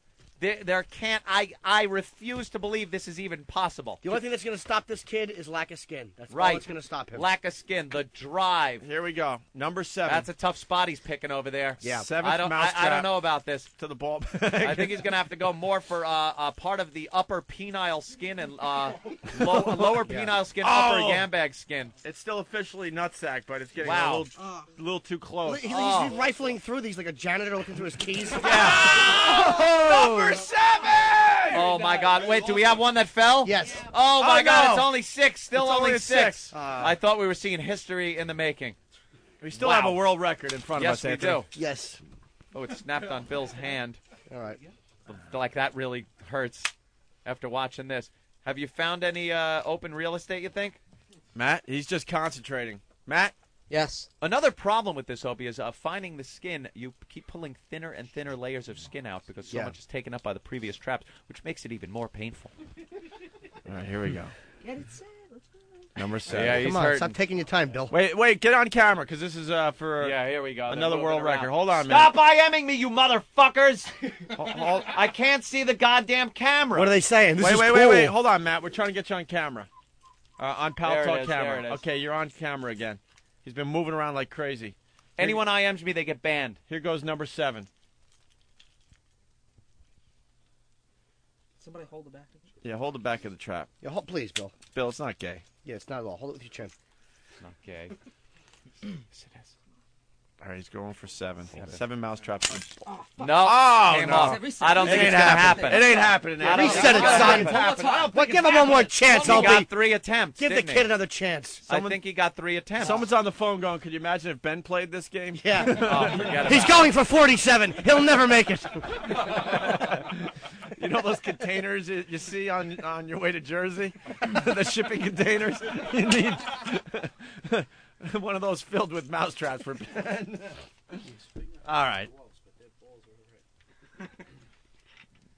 There can't. I refuse to believe this is even possible. The only thing that's going to stop this kid is lack of skin. That's all Right. that's going to stop him. Lack of skin, the drive. Here we go. Number 7. That's a tough spot he's picking over there. Yeah. 7th I don't mousetrap know about this. to the ball I think he's going to have to go more for part of the upper penile skin and lower penile skin, upper yam bag skin. It's still officially nutsack, but it's getting Wow. a little too close. He's rifling through these like a janitor looking through his keys. Number 7! Oh my God! Wait, do we have one that fell? Yes. Oh my Oh, God! no. It's only 6. Still It's only a 6. 6. I thought we were seeing history in the making. We still Wow. have a world record in front Yes, of us, we Anthony. do. Yes. Oh, it snapped on Bill's hand. All right. Like that really hurts after watching this. Have you found any open real estate, you think? Matt, he's just concentrating. Matt? Yes. Another problem with this, Opie, is finding the skin. You keep pulling thinner and thinner layers of skin out because so much is taken up by the previous traps, which makes it even more painful. All right, here we go. Get it set. Let's go. Number 7. Yeah, he's Come on, hurting. stop taking your time, Bill. Wait, get on camera, because this is for Yeah, here we go. They're another moving world around. record. Hold on, man. Stop IMing me, you motherfuckers! I can't see the goddamn camera. What are they saying? This is Wait. cool. Hold on, Matt. We're trying to get you on camera. On Pal There it Talk is, camera. there it is. Okay, you're on camera again. He's been moving around like crazy. Anyone IMs me, they get banned. Here goes number 7. Somebody hold the back of it. Yeah, hold the back of the trap. Yeah, please, Bill. Bill, it's not gay. Yeah, it's not at all. Hold it with your chin. It's not gay. All right, he's going for 7. 7 mouse traps. No, no. I don't think it's gonna happen. It ain't happening. Reset it, son. Well, give him one more chance, He Opie. got 3 attempts. Give the didn't he? kid another chance. I think he got 3 attempts. Someone's on the phone going, could you imagine if Ben played this game? Yeah. Oh, forget He's about going for 47. He'll never make it. You know those containers you see on your way to Jersey? The shipping containers? You need one of those filled with mouse traps for Ben. All right.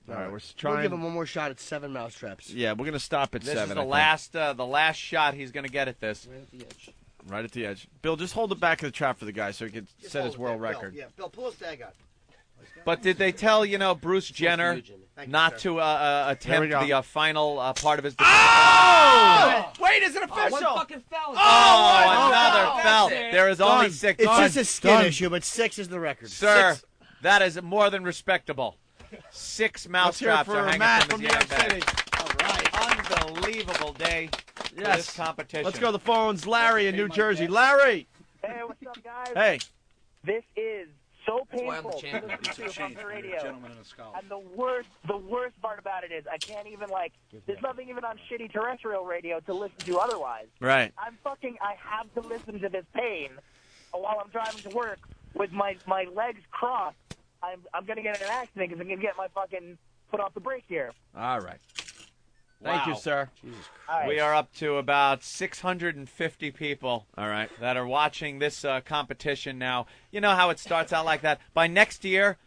All right, we're trying. We'll give him one more shot at 7 mouse traps. Yeah, we're going to stop at This 7. is I think. the last shot he's going to get at this. Right at the edge. Right at the edge. Bill, just hold the back of the trap for the guy so he can set his world record. Yeah, Bill, pull his tag out. But did they tell, Bruce Jenner not to attempt the final part of his defense? Oh! Wait, is it official? One fucking foul. Another foul. That's it. There is only 6. It's just a skin issue, but 6 is the record. Sir, 6. that is more than respectable. 6 mouse traps are hanging Matt from from his New York bag. City. All right. Unbelievable day for Yes. this competition. Let's go to the phones. Larry in New Jersey. Larry. Hey, what's up, guys? Hey. This is so painful why I'm the to champion. listen to on the radio. Gentleman and a scholar. And the worst part about it is I can't even, there's nothing even on shitty terrestrial radio to listen to otherwise. Right. I have to listen to this pain while I'm driving to work with my legs crossed. I'm going to get in an accident because I'm going to get my fucking foot off the brake here. All right. Thank you, Wow. sir. All right. We are up to about 650 people. All right. That are watching this competition now. You know how it starts out like that. By next year,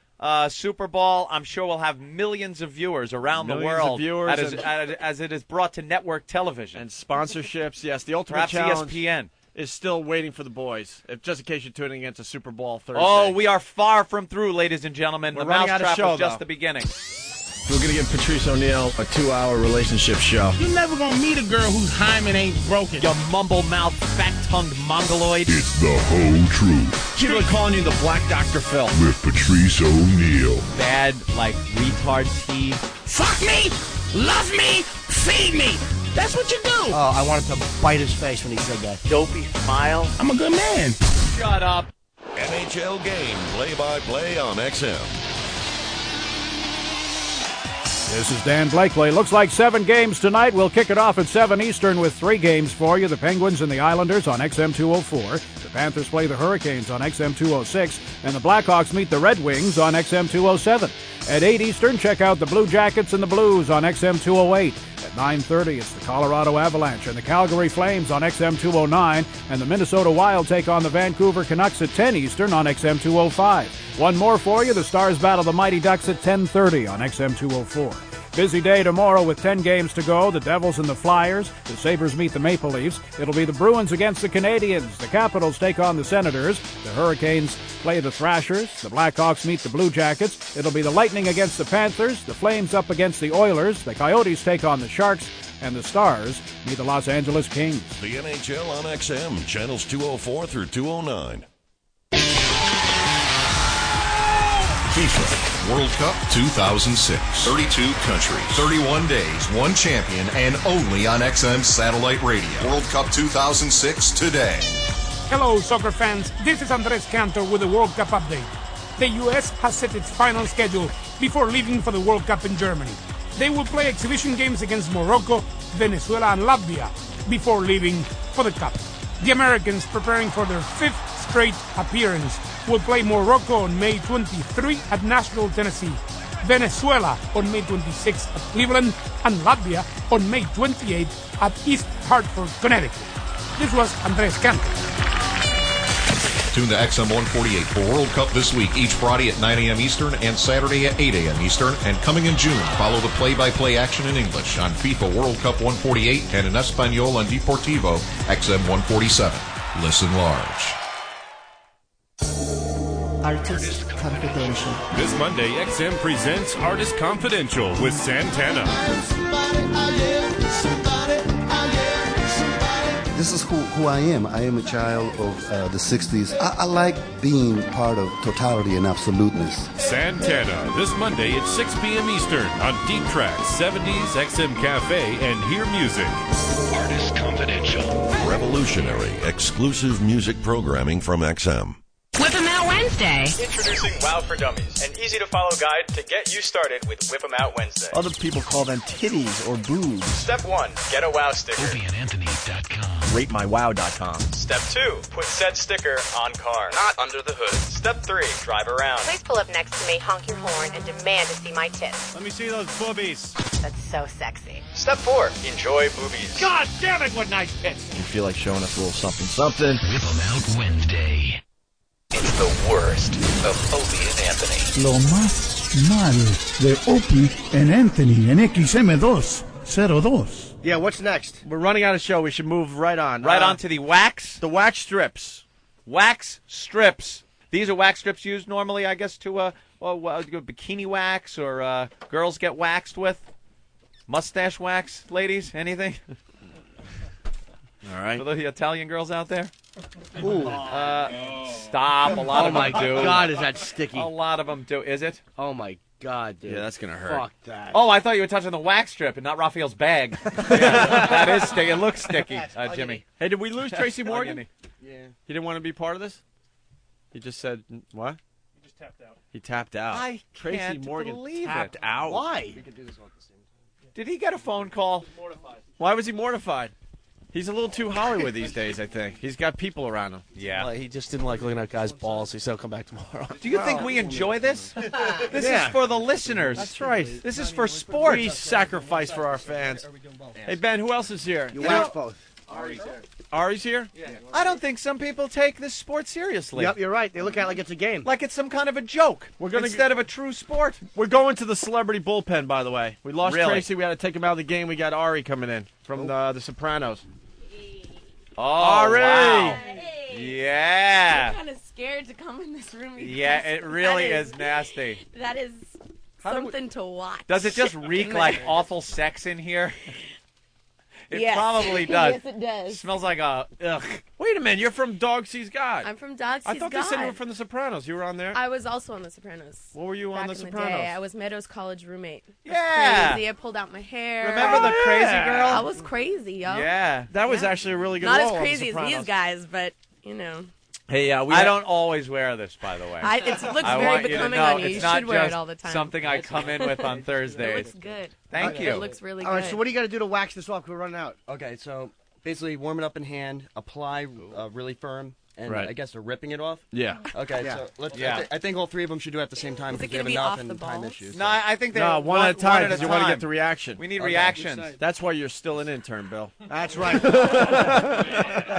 Super Bowl, I'm sure we'll have millions of viewers around the Millions of world viewers as it is brought to network television. And sponsorships, yes. The Ultimate Perhaps Challenge ESPN. is still waiting for the boys, just in case you're tuning into Super Bowl Thursday. Oh, we are far from through, ladies and gentlemen. We're the running out of Mousetrap show, was just though. the beginning. We're going to give Patrice O'Neal a 2-hour relationship show. You're never gonna meet a girl whose hymen ain't broken. You mumble-mouthed, fat-tongued mongoloid. It's the whole truth People are calling you the Black Dr. Phil. with Patrice O'Neal. Bad, retard tea. Fuck me, love me, feed me. That's what you do. Oh, I wanted to bite his face when he said that. Dopey smile. I'm a good man. Shut up. NHL game play-by-play on XM. This is Dan Blakely. Looks like 7 games tonight. We'll kick it off at 7 Eastern with 3 games for you. The Penguins and the Islanders on XM 204. The Panthers play the Hurricanes on XM 206. And the Blackhawks meet the Red Wings on XM 207. At 8 Eastern, check out the Blue Jackets and the Blues on XM 208. At 9:30, it's the Colorado Avalanche and the Calgary Flames on XM 209. And the Minnesota Wild take on the Vancouver Canucks at 10 Eastern on XM 205. One more for you. The Stars battle the Mighty Ducks at 10:30 on XM 204. Busy day tomorrow with 10 games to go. The Devils and the Flyers. The Sabres meet the Maple Leafs. It'll be the Bruins against the Canadiens. The Capitals take on the Senators. The Hurricanes play the Thrashers. The Blackhawks meet the Blue Jackets. It'll be the Lightning against the Panthers. The Flames up against the Oilers. The Coyotes take on the Sharks. And the Stars meet the Los Angeles Kings. The NHL on XM, channels 204 through 209. FIFA World Cup 2006. 32 countries, 31 days, 1 champion, and only on XM Satellite Radio. World Cup 2006 today. Hello, soccer fans. This is Andres Cantor with the World Cup update. The U.S. has set its final schedule before leaving for the World Cup in Germany. They will play exhibition games against Morocco, Venezuela, and Latvia before leaving for the Cup. The Americans, preparing for their 5th straight appearance, will play Morocco on May 23 at Nashville, Tennessee, Venezuela on May 26 at Cleveland, and Latvia on May 28 at East Hartford, Connecticut. This was Andres Cantor. Tune to XM 148 for World Cup This Week each Friday at 9 a.m. Eastern and Saturday at 8 a.m. Eastern. And coming in June, follow the play-by-play action in English on FIFA World Cup 148 and in Espanol on Deportivo XM 147. Listen large. Artist Confidential. This Monday, XM presents Artist Confidential with Santana. This is who I am. I am a child of the 60s. I like being part of totality and absoluteness. Santana, this Monday at 6 p.m. Eastern on Deep Track, 70s, XM Cafe, and Hear Music. Artist Confidential. Revolutionary, exclusive music programming from XM. Whip 'em Out Wednesday. Introducing Wow for Dummies, an easy-to-follow guide to get you started with Whip 'em Out Wednesday. Other people call them titties or boobs. Step 1, get a Wow sticker. OpieandAnthony.com. RateMyWow.com. Step 2, put said sticker on car, not under the hood. Step 3, drive around. Please pull up next to me, honk your horn, and demand to see my tits. Let me see those boobies. That's so sexy. Step 4, enjoy boobies. God damn it, what nice tits! You feel like showing us a little something. Whip 'em Out Wednesday. It's the worst of Opie and Anthony. Lo más mal de Opie and Anthony en XM202. Yeah, what's next? We're running out of show. We should move right on. Right on to the wax. The wax strips. Wax strips. These are wax strips used normally, I guess, to bikini wax or girls get waxed with. Mustache wax, ladies? Anything? All right. For the Italian girls out there? Ooh. Stop. A lot of them do. Oh, my God, is that sticky. A lot of them do. Is it? Oh, my God, dude. Yeah, that's going to hurt. Fuck that. Oh, I thought you were touching the wax strip and not Raphael's bag. Yeah, that is sticky. It looks sticky, Jimmy. Hey, did we lose Tracy Morgan? Yeah. He didn't want to be part of this? He just said, what? He just tapped out. He tapped out. I Tracy can't Morgan believe tapped it. out. Why? We could do this all at the same time. Did he get a phone call? Mortified. Why was he mortified? He's a little too Hollywood these days, I think. He's got people around him. Yeah. Well, he just didn't like looking at guys' balls. He said he'll come back tomorrow. Do you think we enjoy this? This is for the listeners. That's right. This is for sports. We sacrifice for our fans. Hey, Ben, who else is here? You wax both. Ari's here. Ari's here? Yeah. I don't think some people take this sport seriously. Yep, you're right. They look at it like it's a game. Like it's some kind of a joke instead of a true sport. We're going to the celebrity bullpen, by the way. We lost Really? Tracy. We had to take him out of the game. We got Ari coming in from the Sopranos. Oh, Ari! Wow. Hey. Yeah. I'm kind of scared to come in this room. Yeah, it really is nasty. That is something to watch. Does it just reek like awful sex in here? It probably does. Yes, it does. Smells like a ugh. Wait a minute, you're from Dog Sees God. I'm from Dog Sees God. I thought they said you were from The Sopranos. You were on there? I was also on The Sopranos. What were you on back The in Sopranos? The day. I was Meadows' college roommate. Yeah. Crazy. I pulled out my hair. Remember the crazy girl? I was crazy, yo. Yeah. That was actually a really good Not role as on The crazy as Sopranos. these guys, but, you know. Hey, I don't always wear this, by the way. It looks I very want you to becoming know on you. it's You not should wear it just all the time. something I come in with on Thursdays. It looks good. Thank you. It looks really good. All right, so what do you got to do to wax this off? 'Cause we're running out. Okay, so basically warm it up in hand, apply really firm, and Right. I guess they're ripping it off. Yeah. Okay, Yeah. so let's. Yeah. I think all three of them should do it at the same time Is it because we have gonna be enough off and the time balls? issues. No, I think they're No, one at a time because because you want to get the reaction. We need Okay. reactions. That's why you're still an intern, Bill. That's right.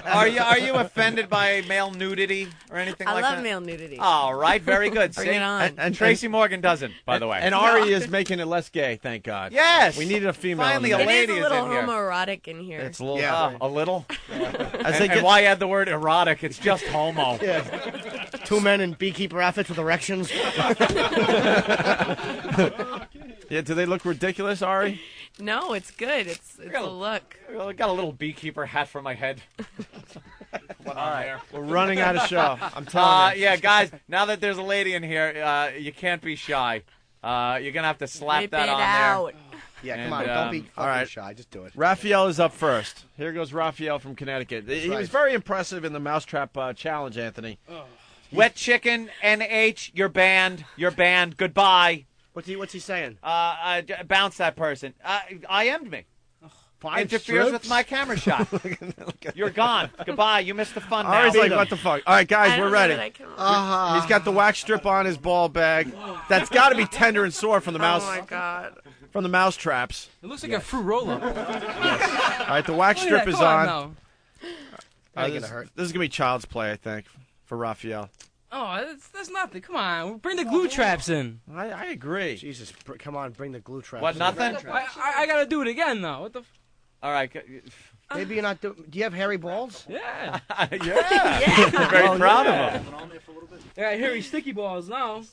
Are you offended by male nudity or anything I like love that? male nudity. All right, very good. Bring See? it on. And Tracy Morgan doesn't, by the way. And Ari is making it less gay, thank God. Yes. We needed a female. Finally, in a there. It lady is is a little in here. homoerotic in here. It's a little. Yeah. A little? And why add the word erotic? It's just homo. Yeah. Two men in beekeeper outfits with erections. Yeah, do they look ridiculous, Ari? No, it's good. It's a look. I got a little beekeeper hat for my head. All right. We're running out of show. I'm telling you. Yeah, guys, now that there's a lady in here, you can't be shy. You're going to have to slap Rip that it on out. Yeah, And, come on. Don't be all fucking right. shy. Just do it. Raphael is up first. Here goes Raphael from Connecticut. He was right. very impressive in the Mousetrap Challenge, Anthony. Wet Chicken, NH, you're banned. You're banned. Goodbye. What's he saying? Bounce that person. IM'd me. 5 Interferes strips? with my camera shot. You're gone. Goodbye. You missed the fun now. Ari's like, what the fuck? All right, guys, I we're don't ready. know that I can- He's got the wax strip on his ball bag. That's got to be tender and sore from the mouse. Oh my god. From the mouse traps. It looks like a fruit roll-up. All right, the wax strip is on. That ain't gonna hurt. This is gonna be child's play, I think. for Raphael. Oh, that's nothing. Come on, bring the glue traps in. I agree. Jesus, come on, bring the glue traps. What, in. nothing? I gotta do it again though. What the? All right. Maybe you're not. Do you have hairy balls? Yeah. Yeah. I'm very proud of him. Yeah, hairy sticky balls now.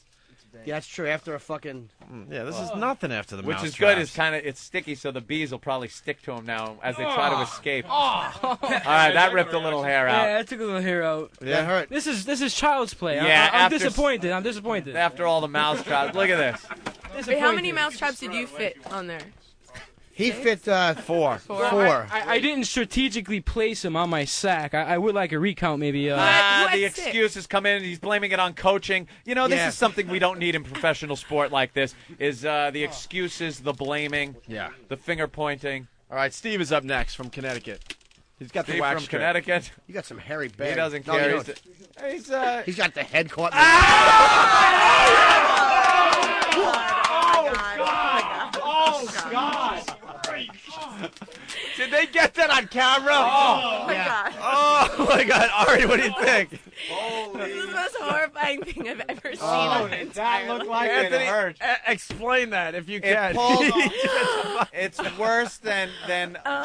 Yeah, that's true. After a fucking. Yeah, this is nothing after the Which mouse is good. traps. It's sticky, so the bees will probably stick to him now as they try to escape. Oh. All right, that ripped a little hair out. Yeah, I took a little hair out. Yeah, it hurt. This is child's play. Yeah, I'm after disappointed. I'm disappointed. After all the mouse traps, look at this. Wait, how many mouse traps did you fit on there? He fit 4. I didn't strategically place him on my sack. I would like a recount, maybe. The excuses come in, and he's blaming it on coaching. You know, this is something we don't need in professional sport like this, is the excuses, the blaming, the finger pointing. All right, Steve is up next from Connecticut. He's got the Steve wax from strip. Connecticut. You got some hairy bag. He doesn't No, care. you don't. He's got the head caught. Oh, God. Did they get that on camera? Oh, my God. Oh, my God. Ari, what do you think? This is the most horrifying thing I've ever seen on my entire looked life. like Anthony, it hurt. Explain that if you can. It's worse than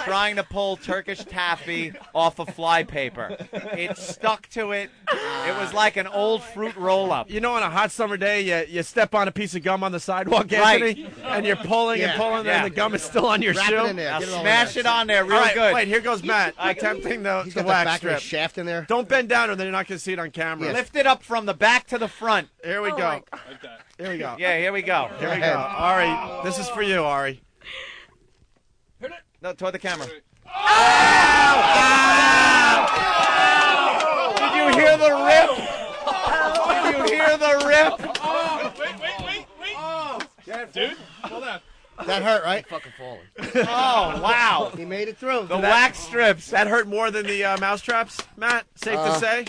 trying to pull Turkish taffy off of fly paper. It stuck to it. It was like an old fruit roll-up. You know, on a hot summer day, you step on a piece of gum on the sidewalk, Anthony, and you're pulling and pulling, and the gum is still on your Wrap shoe. it in there. Now Get it all smash in it on there real All right, good. Wait, here goes Matt attempting the He's got the wax back of strip. the shaft in there. Don't bend down, or then you're not going to see it on camera. Lift it up from the back to the front. Here we go. Here we go. Yeah, here we go. Here we go. Ari, this is for you, Ari. No, toward the camera. Oh! Did you hear the rip? Did you hear the rip? Oh, wait. Oh. Dude, hold on. That hurt, right? Fucking falling. Oh, wow. He made it through. The wax strips. That hurt more than the mouse traps, Matt? Safe to say?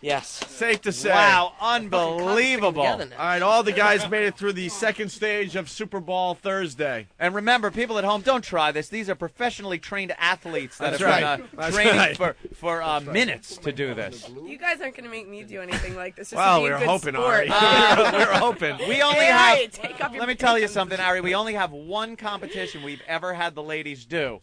Yes. Safe to say. Wow, unbelievable. All right, all the guys made it through the second stage of Super Bowl Thursday. And remember, people at home, don't try this. These are professionally trained athletes that That's have been right. training That's for minutes to do this. You guys aren't going to make me do anything like this. Just Well, to be we a were good hoping, sport. Ari. We were hoping. We only Hey, have. Ari, take off your Let me tell you something, Ari. We only have one competition we've ever had the ladies do.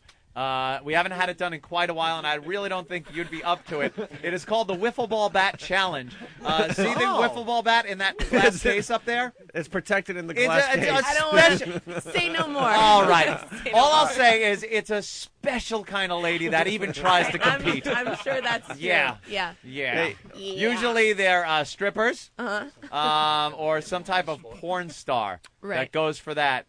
We haven't had it done in quite a while, and I really don't think you'd be up to it. It is called the Wiffle Ball Bat Challenge. See the Wiffle Ball Bat in that glass case up there? It's protected in the glass case. I don't want to say no more. All right. Say no All I'll more. say is it's a special kind of lady that even tries to compete. I'm sure that's true. Yeah. Yeah. Yeah. Usually they're strippers or some type of porn star that goes for that.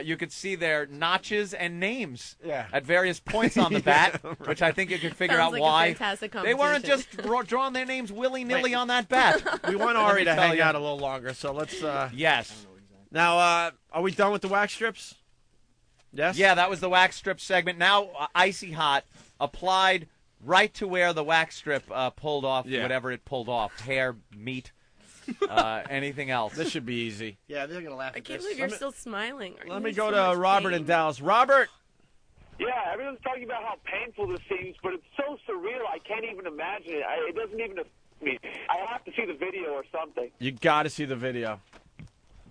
You could see their notches and names at various points on the bat, which I think you could figure Sounds out like a why. fantastic They weren't just competition. drawing their names willy-nilly on that bat. We want Ari to hang out a little longer, so let's... Yes. Now, are we done with the wax strips? Yes? Yeah, that was the wax strip segment. Now, icy hot, applied right to where the wax strip pulled off, whatever it pulled off, hair, meat. Anything else? This should be easy. Yeah, they're going to laugh I at can't this. believe you're still smiling. Let me go to Robert in Dallas. Robert! Yeah, everyone's talking about how painful this seems, but it's so surreal, I can't even imagine it. It doesn't even affect me. I have to see the video or something. You got to see the video.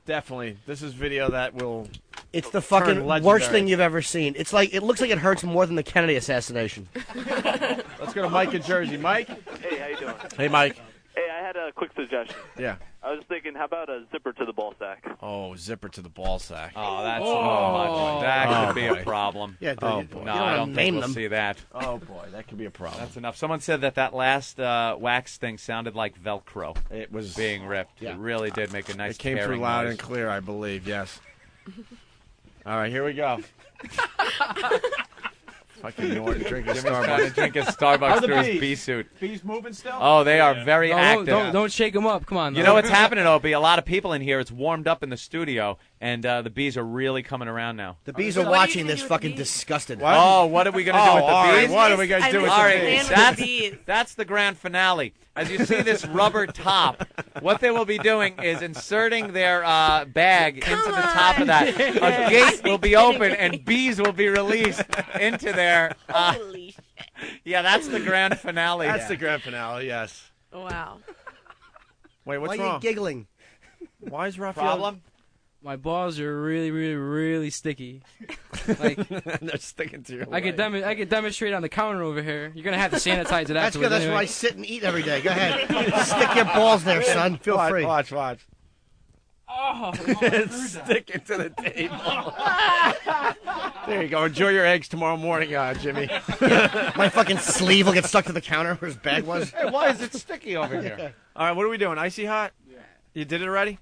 Definitely. This is video that will... It's the turn fucking legendary. worst thing you've ever seen. It looks like it hurts more than the Kennedy assassination. Let's go to Mike in Jersey. Mike? Hey, how you doing? Hey, Mike. Hey, I had a quick suggestion. Yeah. I was thinking, how about a zipper to the ball sack? Oh, zipper to the ball sack. Oh, that's much. That could be a problem. Yeah, oh, boy. No, I don't think we'll see that. Oh, boy, that could be a problem. That's enough. Someone said that last wax thing sounded like Velcro. It was being ripped. Yeah. It really did make a nice It came through tearing loud noise. and clear, I believe, yes. All right, here we go. Fucking Norton drinking Jimmy's Starbucks. trying to drink a Starbucks Are the through his bees? bee suit. Bees moving still? Oh, they are very active. Don't shake them up. Come on. You know what's happening, Opie? A lot of people in here. It's warmed up in the studio, and the bees are really coming around now. The bees are watching this fucking disgusted. Oh, what are we going to do with the all right, bees? what are we going to do with the bees? That's the grand finale. As you see this rubber top, what they will be doing is inserting their bag into the top of that. A gate will be open, and bees will be released into their... Holy shit. Yeah, that's the grand finale. That's the grand finale, yes. Wow. Wait, what's Why are wrong? you giggling? Why is Raphael? Problem? My balls are really, really, really sticky. Like they're sticking to your I could demonstrate on the counter over here. You're gonna have to sanitize it That's afterwards. good. That's anyway. where I sit and eat every day. Go ahead. Stick your balls there, son. Feel free. Watch. Oh, It's sticking to the table. There you go. Enjoy your eggs tomorrow morning, Jimmy. My fucking sleeve will get stuck to the counter where his bag was. Hey, why is it sticky over here? All right, what are we doing? Icy hot? Yeah. You did it already?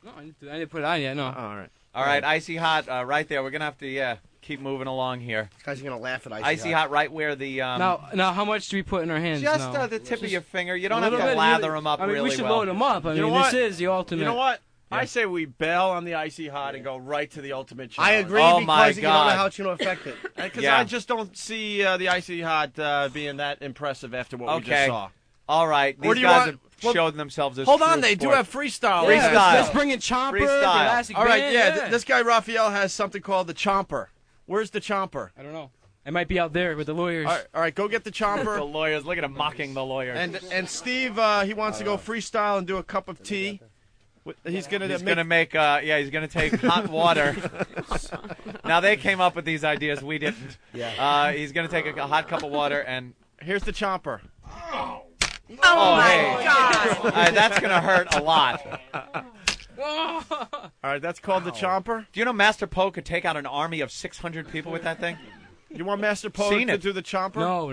No, I didn't put it on yet. No. All right. All right, icy hot right there. We're gonna have to keep moving along here. These guys are gonna laugh at icy hot right where the Now, how much do we put in our hands? just now? the tip of your finger. You don't A have to little bit, lather them up I mean, really we should well. load them up. I You know mean, what? this is the ultimate. You know what? Yeah. I say we bail on the icy hot and go right to the ultimate challenge. I agree Oh, my because you don't know God. how it's going to affect it. Because Yeah. I just don't see the icy hot being that impressive after what we just Okay. saw. All right, Or these do you guys want- have shown themselves as Hold true on, they do sports. have freestyle. Yeah, Freestyle. Let's bring in Chomper, the Freestyle. Elastic All right, Band, yeah. This guy Raphael has something called the chomper. Where's the chomper? I don't know. It might be out there with the lawyers. All right, go get the chomper. The lawyers, look at him mocking the lawyers. And Steve, he wants to go freestyle and do a cup of tea. He's gonna he's gonna make he's gonna take hot water. Now they came up with these ideas, we didn't. Yeah. He's gonna take a hot cup of water and here's the chomper. Oh my God! That's gonna hurt a lot. All right, that's called the chomper. Do you know Master Po could take out an army of 600 people with that thing? You want Master Po Seen to it. do the chomper? No.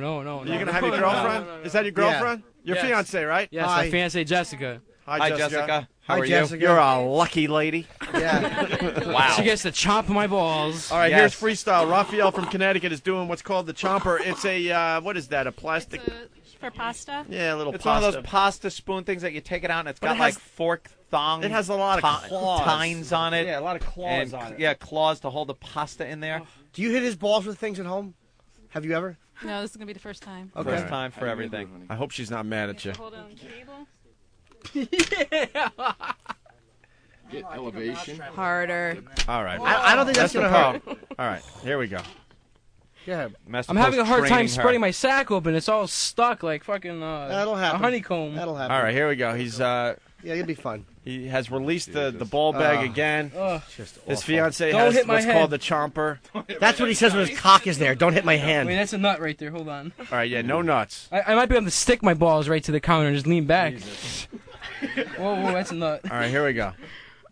You're gonna have your girlfriend? Is that your girlfriend? Your Yes. fiance, right? Yes, Hi. my fiancée Jessica. Hi, Jessica. How Hi, are Jessica. You're a lucky lady. Yeah. Wow. She gets to chomp my balls. All right, Yes. here's freestyle. Raphael from Connecticut is doing what's called the chomper. It's a what is that? A plastic? For pasta? Yeah, a little It's pasta. one of those pasta spoon things that you take it out and it's But got it has- like fork thong. It has a lot of claws. tines on it. Yeah, a lot of claws and, on it. Yeah, claws to hold the pasta in there. Do you hit his balls with things at home? Have you ever? No, this is going to be the first time. Okay. First time for everything. I hope she's not mad at you. Hold on table. Get elevation. Harder. All right. I don't think that's the going to hurt. problem. All right, here we go. Yeah. Master I'm having a Po's hard time training her. spreading my sack open. It's all stuck like fucking That'll a happen. honeycomb. That'll happen. All right, here we go. He's Yeah, you'll be fun. he has released the ball bag again. Just His awful. fiance Don't has hit my what's head. called the chomper. That's what he says when his cock is there. Don't hit my Wait, hand. that's a nut right there. Hold on. All right, yeah, no nuts. I might be able to stick my balls right to the counter and just lean back. Whoa, that's a nut. All right, here we go.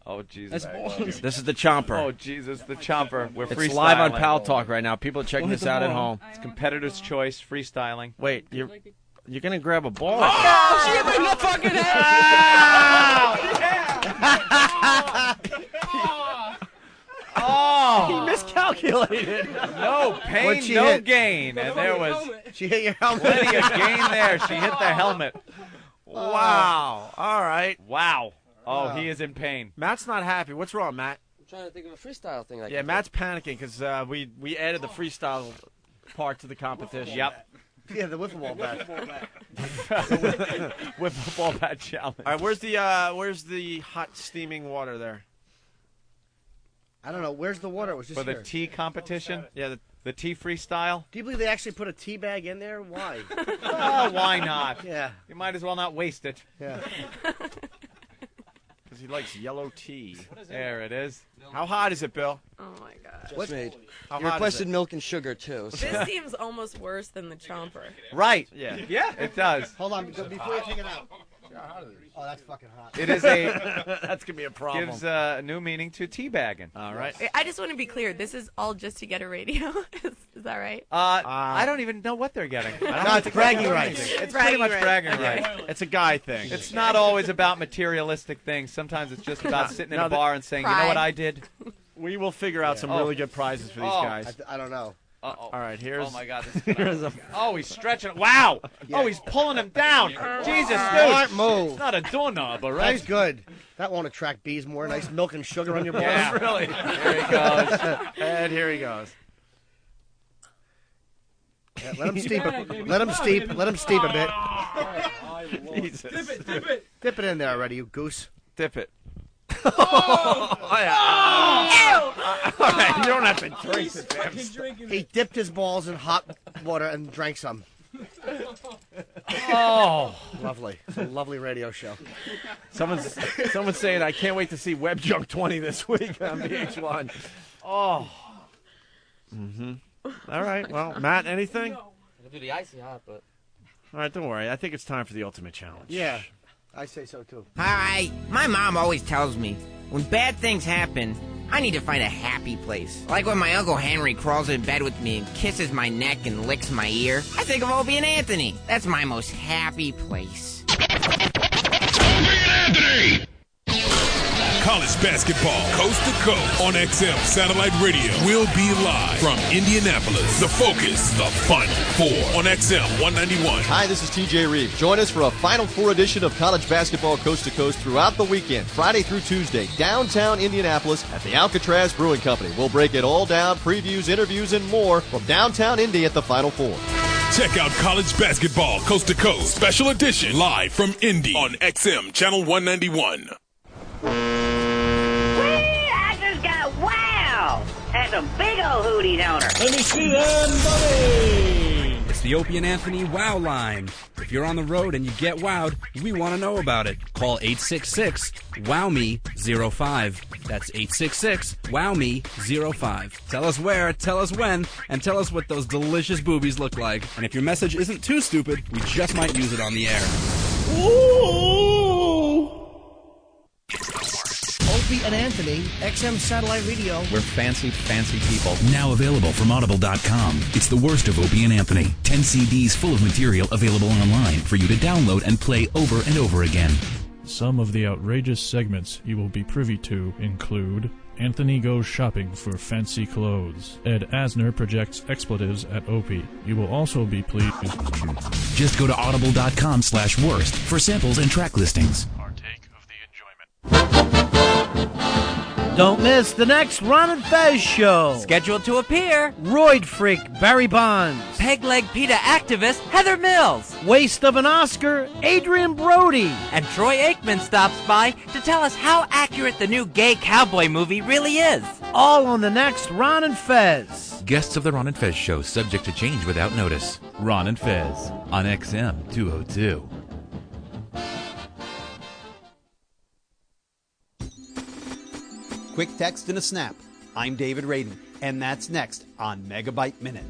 Oh Jesus! That's balls. This is the chomper. Oh Jesus! The chomper. We're It's freestyling. live on Pal Talk right now. People are checking Don't hit this the out at ball. home. It's competitor's choice freestyling. Wait, you're gonna grab a ball? Oh, she hit me in the fucking head! Oh! He miscalculated. No pain, What'd she no hit? gain, and there was She hit your helmet. plenty of gain there. She hit the helmet. Wow. All right. Wow. Oh, he is in pain. Matt's not happy. What's wrong, Matt? I'm trying to think of a freestyle thing. Yeah, Matt's panicking because we added the freestyle part to the competition. Yep. Yeah, the wiffle ball bat. With ball bat challenge. All right, where's the hot steaming water there? I don't know. Where's the water? It was just For the here. tea competition? Yeah, the tea freestyle? Do you believe they actually put a tea bag in there? Why? Oh, why not? Yeah. You might as well not waste it. Yeah. Because he likes yellow tea. There it is. How hot is it, Bill? Oh my god. Just made. How You hot is requested it? milk and sugar too. So. This seems almost worse than the chomper. Right. Yeah. Yeah, it does. Hold on. Before you take it out. Oh, that's fucking hot. It is a That's gonna be a problem. gives a new meaning to teabagging. All right. I just want to be clear. This is all just to get a radio. Is that right? I don't even know what they're getting. No, it's bragging rights. It's pretty much bragging rights. It's a guy thing. It's not always about materialistic things. Sometimes it's just about sitting in a bar and saying, you know what I did? We will figure out some Oh. really good prizes for these Oh. guys. I don't know. Uh-oh. All right, here's. Oh, my God. Here's a. Oh, he's stretching. Wow. Oh, he's pulling him down. Jesus, Smart dude. move. It's not a doorknob, all right? That's good. That won't attract bees more. Nice milk and sugar on your balls. Yeah, really. Here he goes. And here he goes. Yeah, let him steep. Let him steep. Let him steep a bit. Jesus. Dip it in there already, you goose. Dip it. Oh, All right, you don't have to drink the damn stuff. He dipped his balls in hot water and drank some. Oh, lovely. It's a lovely radio show. Someone's saying, I can't wait to see Web Junk 20 this week on VH1. Oh. Mm-hmm. All right. Well, Matt, anything? I can do the icy hot, but... All right, don't worry. I think it's time for the ultimate challenge. Yeah, I say so too. All right, my mom always tells me, when bad things happen, I need to find a happy place. Like when my Uncle Henry crawls in bed with me and kisses my neck and licks my ear. I think of Opie and Anthony. That's my most happy place. Anthony! College basketball, coast to coast, on XM Satellite Radio. We'll be live from Indianapolis. The Focus, the Final Four, on XM 191. Hi, this is TJ Reeve. Join us for a Final Four edition of college basketball coast to coast throughout the weekend, Friday through Tuesday, downtown Indianapolis at the Alcatraz Brewing Company. We'll break it all down, previews, interviews, and more from downtown Indy at the Final Four. Check out college basketball coast to coast, special edition, live from Indy on XM Channel 191. Wow! That's a big old hootie donor. Let me see them, buddy! It's the Opie and Anthony Wow Line. If you're on the road and you get wowed, we want to know about it. Call 866-WOW-ME-05. That's 866-WOW-ME-05. Tell us where, tell us when, and tell us what those delicious boobies look like. And if your message isn't too stupid, we just might use it on the air. Ooh! Opie and Anthony, XM Satellite Radio. We're fancy, fancy people. Now available from Audible.com. It's the worst of Opie and Anthony. 10 CDs full of material available online for you to download and play over and over again. Some of the outrageous segments you will be privy to include Anthony goes shopping for fancy clothes. Ed Asner projects expletives at Opie. You will also be pleased. Just go to Audible.com/worst for samples and track listings. Don't miss the next Ron and Fez show. Scheduled to appear: Roid Freak Barry Bonds, Peg Leg PETA activist Heather Mills, Waste of an Oscar Adrian Brody, and Troy Aikman stops by to tell us how accurate the new gay cowboy movie really is. All on the next Ron and Fez. Guests of the Ron and Fez show subject to change without notice. Ron and Fez on XM 202. Quick text and a snap. I'm David Radin, and that's next on Megabyte Minute.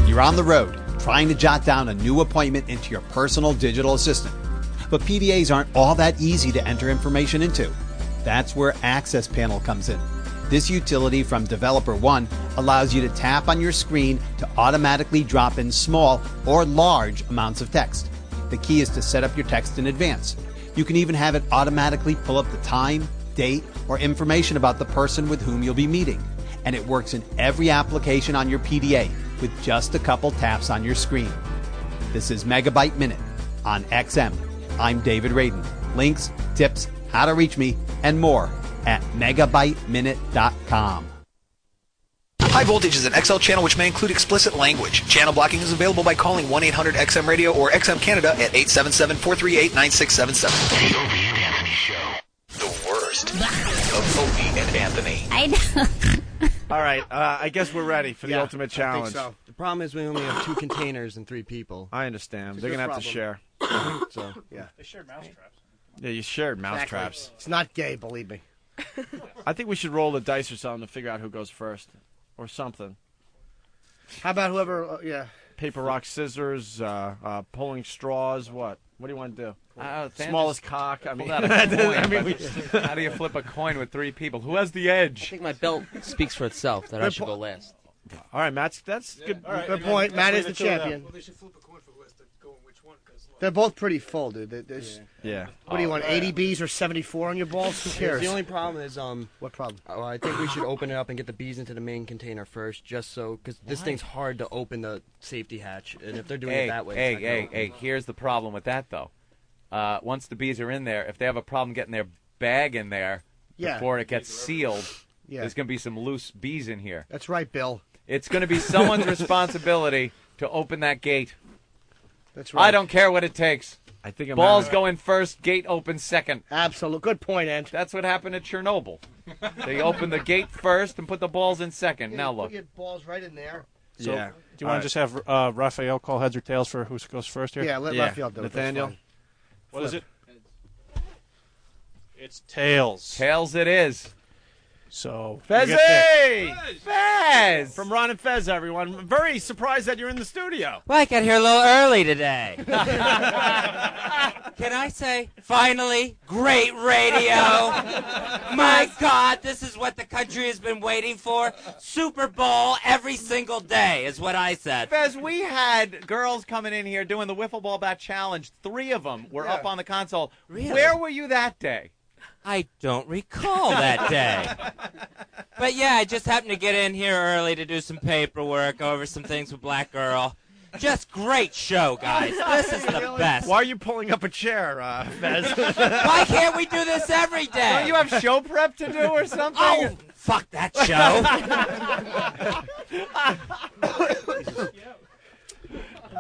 You're on the road, trying to jot down a new appointment into your personal digital assistant. But PDAs aren't all that easy to enter information into. That's where Access Panel comes in. This utility from Developer One allows you to tap on your screen to automatically drop in small or large amounts of text. The key is to set up your text in advance. You can even have it automatically pull up the time, date, or information about the person with whom you'll be meeting. And it works in every application on your PDA with just a couple taps on your screen. This is Megabyte Minute on XM. I'm David Radin. Links, tips, how to reach me, and more at megabyteminute.com. High Voltage is an XL channel which may include explicit language. Channel blocking is available by calling 1-800-XM-RADIO or XM Canada at 877-438-9677. The Opie and Anthony Show. The worst of Opie and Anthony. I know. All right, I guess we're ready for the ultimate challenge. I think so. The problem is we only have 2 containers and 3 people. I understand. They're going to have to share. So yeah. They shared mousetraps. Yeah, you shared mousetraps. It's not gay, believe me. I think we should roll the dice or something to figure out who goes first. Or something. How about whoever, Paper, rock, scissors, pulling straws, what? What do you want to do? Smallest cock. I mean, Pull out a coin, how do you flip a coin with 3 people? Who has the edge? I think my belt speaks for itself that I should go last. All right, Matt, that's good. Right, good point. Matt is the champion. Well, they should flip a coin for West to go in which one. They're both pretty full, dude. There's, yeah. What do you want, 80 Bs or 74 on your balls? Who cares? The only problem is what problem? I think we should open it up and get the bees into the main container first, just so because this thing's hard to open the safety hatch, and if they're doing it that way, Hey, here's the problem with that though. Once the bees are in there, if they have a problem getting their bag in there before it gets sealed, there's going to be some loose bees in here. That's right, Bill. It's going to be someone's responsibility to open that gate. That's right. I don't care what it takes. I think I'm balls having- go in first, gate opens second. Absolute. Good point, Ant. That's what happened at Chernobyl. They opened the gate first and put the balls in second. Now look. Put your balls right in there. So, do you want to just have Raphael call heads or tails for who goes first here? Yeah, let Raphael do it. Nathaniel. What is it? It's tails. Tails it is. So Fezzy! Fez! From Ron and Fez, everyone. I'm very surprised that you're in the studio. Well, I got here a little early today. Can I say, finally, great radio? My God, this is what the country has been waiting for. Super Bowl every single day is what I said. Fez, we had girls coming in here doing the Wiffle Ball Bat Challenge. 3 of them were up on the console. Really? Where were you that day? I don't recall that day. But yeah, I just happened to get in here early to do some paperwork, go over some things with Black Girl. Just great show, guys. This is the best. Why are you pulling up a chair, Fez? Why can't we do this every day? Don't you have show prep to do or something? Oh, fuck that show.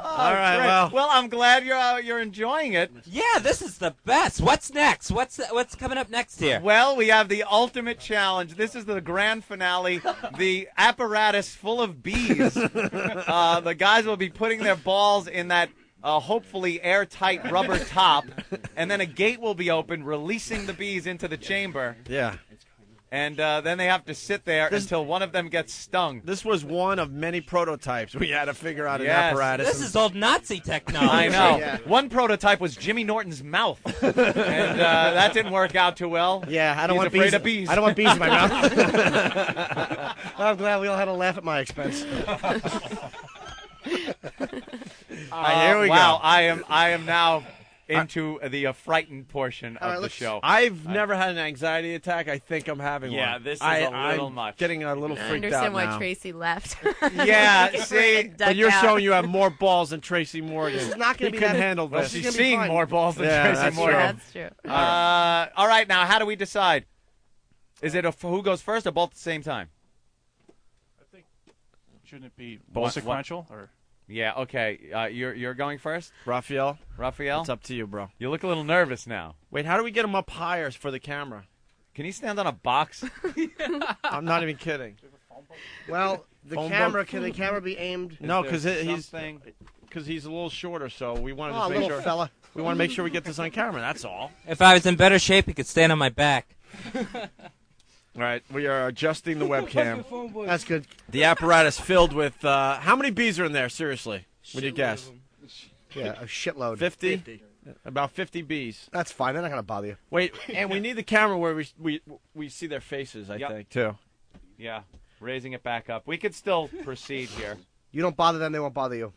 All right, great. Well, I'm glad you're enjoying it. Yeah, this is the best. What's next? What's coming up next here? Well, we have the ultimate challenge. This is the grand finale. The apparatus full of bees. The guys will be putting their balls in that hopefully airtight rubber top, and then a gate will be opened, releasing the bees into the chamber. Yeah. And then they have to sit there until one of them gets stung. This was one of many prototypes we had to figure out an Yes. apparatus. This is old Nazi technology. I know. Yeah. One prototype was Jimmy Norton's mouth, and that didn't work out too well. Yeah, I don't He's want afraid bees. of bees. I don't want bees in my mouth. I'm glad we all had to laugh at my expense. All right, here we wow, go. I am now into the frightened portion of the show. I've never had an anxiety attack. I think I'm having one. Yeah, this is a little I'm much. Getting a little I freaked understand out why now. Tracy left. Yeah, Ready see, to But duck you're out. showing you have more balls than Tracy Morgan. It's not gonna He be couldn't that- handle Well, this. she's she's gonna be seeing fine. more balls than Yeah, Tracy that's Morgan. true. That's true. All right, now how do we decide? Is it who goes first or both at the same time? shouldn't it be What- sequential or? Yeah, okay. You're going first? Raphael, Raphael? it's up to you, bro. You look a little nervous now. Wait, how do we get him up higher for the camera? Can you stand on a box? I'm not even kidding. Well, the Phone camera, book? can the camera be aimed? No, Is because there he's something- a little shorter, so we want to Oh, just make little sure. fella. We want to make sure we get this on camera. That's all. If I was in better shape, you could stand on my back. All right, we are adjusting the webcam. That's good. The apparatus filled with how many bees are in there? Seriously, would you guess? Yeah, a shitload. 50? About 50 bees. That's fine. They're not going to bother you. Wait, and we need the camera where we see their faces. I Yep. think too. Yeah, raising it back up. We could still proceed here. You don't bother them, they won't bother you.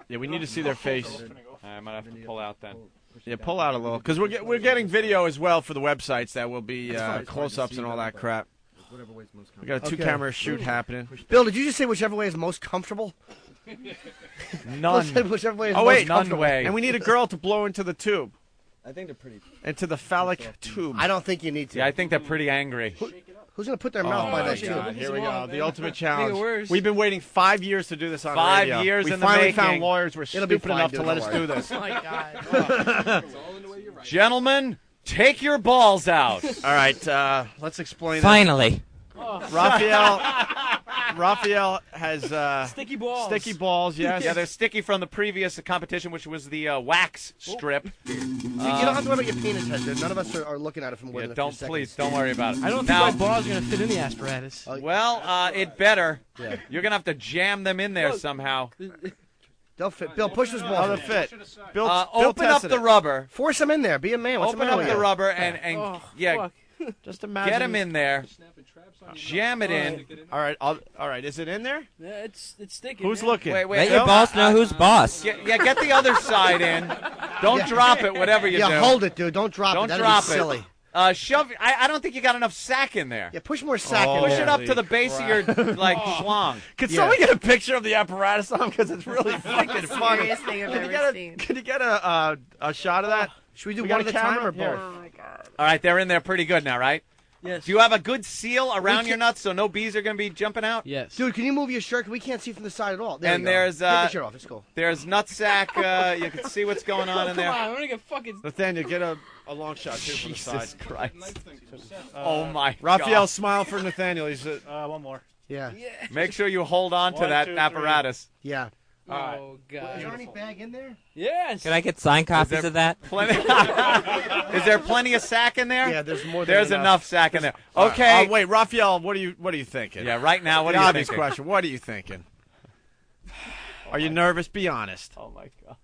Yeah, we need to see their face. I might have to pull out then. Yeah, pull out a little because we're getting video as well for the websites that will be close-ups and all that crap. We got a two-camera shoot happening. Bill, did you just say whichever way is most comfortable? None. Whichever way is Oh most wait, comfortable. way. And we need a girl to blow into the tube, I think they're pretty. into the phallic tube. I don't think you need to. Yeah, I think they're pretty angry. Who's going to put their mouth by that God, tube? here we go. The ultimate Make it challenge. worse. We've been waiting 5 years to do this on 5 radio. years we in the finally making. found lawyers were It'll be stupid fine, enough to dude, let don't us worry. do this. Oh my God. Gentlemen, take your balls out. All right, let's explain. Finally. Raphael has Sticky balls. sticky balls. Yes. Yeah, they're sticky from the previous competition, which was the wax strip. You don't have to worry about your penis head, dude. None of us are looking at it from more Yeah, than a few don't seconds. please, don't worry about it. I don't think now, my balls are going to fit in the apparatus. Well, it better. Yeah. You're gonna have to jam them in there somehow. They'll fit. Bill, push those balls. Oh, the in. fit. Bill, Open up tested the it. rubber. Force them in there. Be a man. What's Open the matter up with the you? rubber and yeah, fuck. Just imagine. get them in there. Jam it in. All right. All right. Is it in there? Yeah, it's sticky. Who's man. looking? Wait, Let your boss know who's boss. Get the other side in. Don't Yeah. drop it, whatever you do. Yeah, hold it, dude. Don't drop Don't it. That'd drop be silly. it. Shove. I don't think you got enough sack in there. Yeah, push more sack in Push there. it up to the base of your like schlong. Could Yeah. someone get a picture of the apparatus on? Because it's really fucking funny. Scariest thing I've Can you ever get seen. Can you get a shot of that? Should we do We one got at a a time camera? or both? Here. Oh my God. All right, they're in there pretty good now, right? Yes. Do you have a good seal around We your can- nuts so no bees are going to be jumping out? Yes. Dude, can you move your shirt? We can't see from the side at all. There And we go. there's Take the shirt off. It's cool. there's nutsack. You can see what's going on in there. Come on, I'm gonna get fucking. Nathaniel, get a long shot too from the side. Jesus Christ. Oh my Raphael, God. smile for Nathaniel. He's one more. Yeah. Make sure you hold on to 1, that 2, 3. apparatus. Yeah. Oh God. Is there any bag in there? Yes. Can I get signed copies of that? Is there plenty of sack in there? Yeah, there's more than There's enough sack in there. Okay. wait, Raphael, what are you thinking? Yeah, right now, what The are you obvious thinking? question. What are you thinking? Are you nervous? Be honest. Oh my God.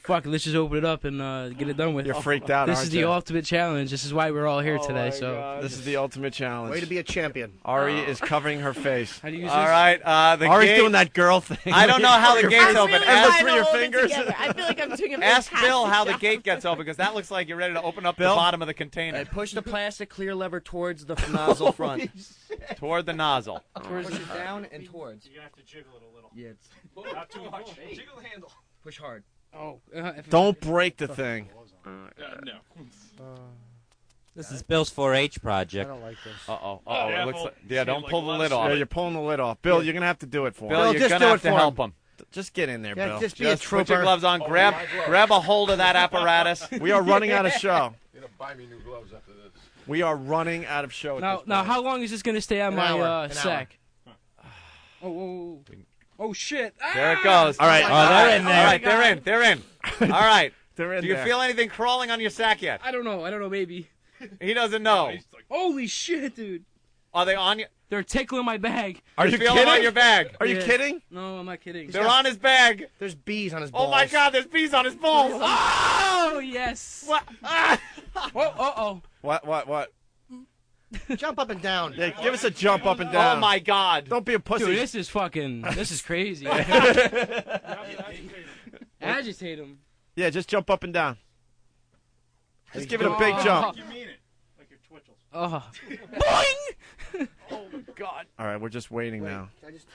Fuck it, let's just open it up and get it done with. You're freaked out, This aren't is the you? ultimate challenge. This is why we're all here Oh today. my So God. This is the ultimate challenge. Way to be a champion. Ari is covering her face. how do you use All this? right. The Ari's gate. doing that girl thing. I don't know how the gate's I'm open. really Ask, trying to your hold it fingers. together. I feel like I'm doing a ask fantastic Bill how the job. gate gets open because that looks like you're ready to open up Bill? the bottom of the container Push the plastic clear lever towards the nozzle front. toward the nozzle. Push it down and towards. You're gonna have to jiggle it a little. Yeah, it's Not too much. jiggle the handle. Push hard. Oh. Don't break the thing. No. This is Bill's 4-H I project. don't like this. Uh-oh. Yeah, It looks hold- like, yeah, don't like pull a the lot of lid stuff. off. Yeah, you're pulling the lid off. Bill, you're going to have to do it for Bill, him. you're just going to do have it to for help him. him. Just get in there, Yeah, Bill. just be a Just put your trooper. gloves on. Grab a hold of that apparatus. We are running out of show. You're gonna buy me new gloves after this. We are running out of show. At Now, this now, point. how long is this gonna stay on An my hour, an sack? Oh shit! There it goes. All right. Oh, they're in there. All right, they're in. They're in. All right. They're in Do you there. feel anything crawling on your sack yet? I don't know. Maybe. He doesn't know. Holy shit, dude! Are they on you? They're tickling my bag. Are you feel kidding? them on your bag? Are you Yeah. kidding? No, I'm not kidding. They're on his bag. There's bees on his balls. Oh my God! There's bees on his balls. Oh yes. What? Ah! Oh. What? Jump up and down. Yeah, give us a jump up and down. Oh my God! Don't be a pussy. Dude, this is crazy. Agitate him. Yeah, just jump up and down. Just give it a big jump. You mean it? Like your twitchels. Oh. Oh God! All right, we're just waining now.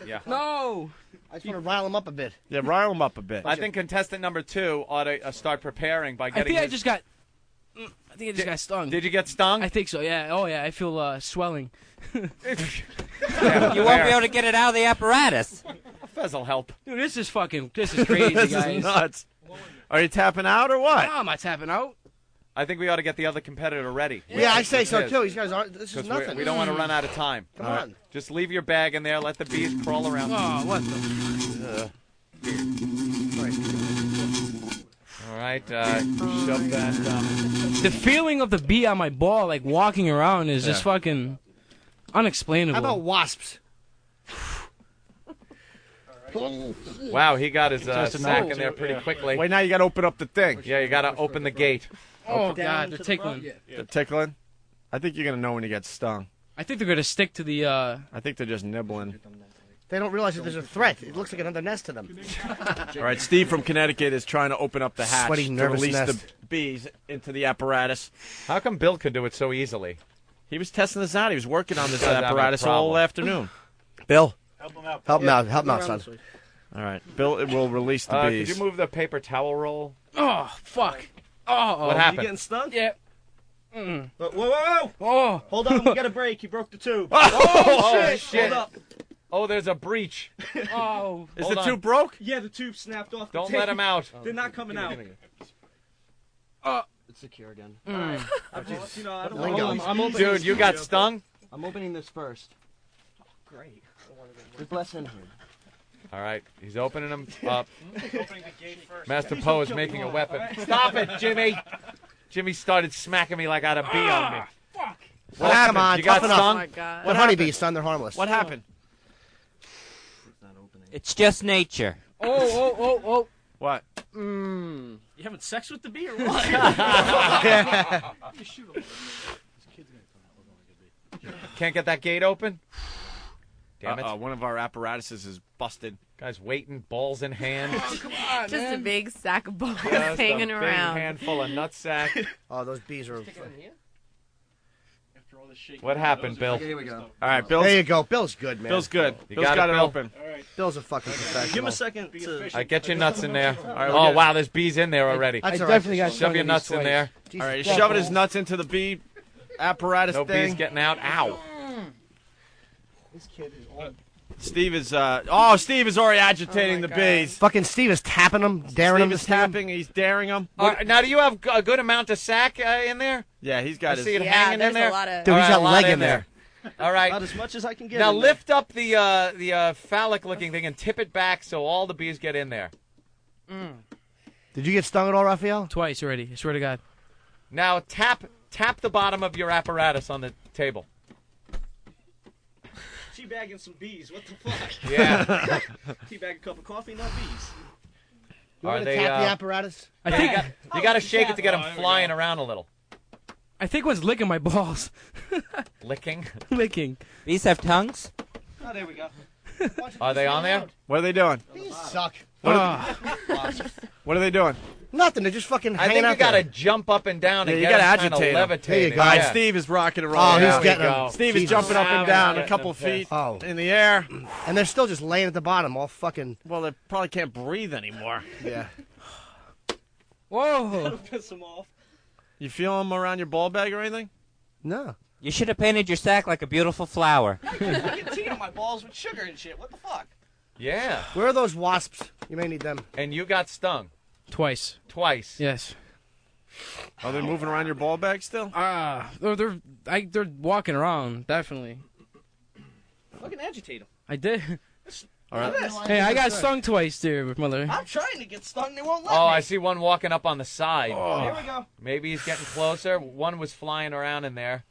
Yeah. No. I just want to rile him up a bit. Yeah, rile him up a bit. I think contestant number 2 ought to start preparing by I getting. think I his- just got got stung. Did you get stung? I think so. Yeah. Oh yeah. I feel swelling. You won't be able to get it out of the apparatus. Fez will help. Dude, this is crazy, This guys. is nuts. Are you tapping out or what? No, am I tapping out? I think we ought to get the other competitor ready. Yeah, I say so His. too. These guys aren't. This is 'Cause nothing. we don't want to run out of time. Come All right. on. Just leave your bag in there. Let the bees crawl around. Oh, what the? All right. Shove that. The feeling of the bee on my ball, like walking around, is just fucking unexplainable. How about wasps? Wow, he got his Just a sack note. in there pretty quickly. Wait, now you got to open up the thing. Yeah, you got to open the gate. Oh God, they're tickling. They're tickling. I think you're gonna know when you get stung. I think they're gonna stick to the. I think they're just nibbling. They don't realize that there's a threat. It looks like another nest to them. All right, Steve from Connecticut is trying to open up the hatch Sweaty, to nervous release nest. the bees into the apparatus. How come Bill could do it so easily? He was testing this out. He was working on this Does have a apparatus all problem. afternoon. Bill, Help him out. help him out. Help him out, son. All right, Bill will release the Could bees. you move the paper towel roll? Oh fuck! Oh, What happened? You getting stung? Yeah. Whoa. Oh. Hold on, we got a break. You broke the tube. Oh, shit. Hold up. Oh, there's a breach. Oh. Is Hold the on. tube broke? Yeah, the tube snapped off. The Don't tape. let him out. They're not coming out. It's secure again. I'm just, I don't Lingo. know. I'm opening Dude, you got stung? I'm opening this first. Great. There's less in here. All right, he's opening them up. Master Poe is making a weapon. Stop it, Jimmy! Jimmy started smacking me like I had a bee on me. Fuck! What happened? Come on, You got toughen up. stung? Oh my God. What honeybees, son? They're harmless. What happened? It's just nature. Oh. What? You having sex with the bee or what? Can't get that gate open? Damn it. One of our apparatuses is busted. Guy's waiting, balls in hand. Come on, Just a big sack of balls Just hanging a around. big handful of nutsack. Oh, those bees are. What happened, Bill? Okay, here we go. All right, Bill's, There you go. Bill's good, man. Bill's good. You Bill's got got it, it Bill? open. Bill's a fucking professional. Give him a second to. All right, get your nuts in there. right, Oh, we're wow, there's bees in there already. That's I all right. definitely got Shove your nuts in there. All right, he's shoving his nuts into the bee apparatus No thing. bees getting out. Ow. This kid is all... Steve is Steve is already agitating the bees. Fucking Steve is tapping them, daring them Steve to is tapping. He's daring them. Now, do you have a good amount of sack in there? Yeah, he's got I his. see it Yeah, hanging there's in there. a lot of. Dude, he's got a lot leg in there. All right. About as much as I can get. Now in there. lift up the phallic-looking thing and tip it back so all the bees get in there. Did you get stung at all, Raphael? Twice already. I swear to God. Now tap the bottom of your apparatus on the table. Teabagging some bees. What the fuck? Yeah. Teabag a cup of coffee, not bees. You want to tap the apparatus? I think You got to shake it to get them flying around a little. I think one's licking my balls. Licking. Licking. Bees have tongues? Oh, there we go. Are they on there? What are they doing? These suck. What are they doing? Nothing. They're just fucking I hanging think out you got to there. jump up and down and Yeah, you get gotta them agitate 'em. levitate. There you go. All right, Yeah. Steve is rocking and Oh, rolling. he's out. getting we them. go. Steve is Jesus. jumping up and Now down we're a couple getting feet Oh. in the air. And they're still just laying at the bottom, all fucking... Well, they probably can't breathe anymore. Yeah. Whoa. That'll piss them off. You feel them around your ball bag or anything? No. You should have painted your sack like a beautiful flower. I get tea on my balls with sugar and shit. What the fuck? Yeah. Where are those wasps? You may need them. And you got stung Twice. twice. Yes. Are they moving around your ball bag still? They're walking around, definitely. Fucking agitate them. I did. All right. Hey, I got stung twice, dear mother. I'm trying to get stung. They won't let Oh, me. I see one walking up on the side. Here we go. Maybe he's getting closer. One was flying around in there.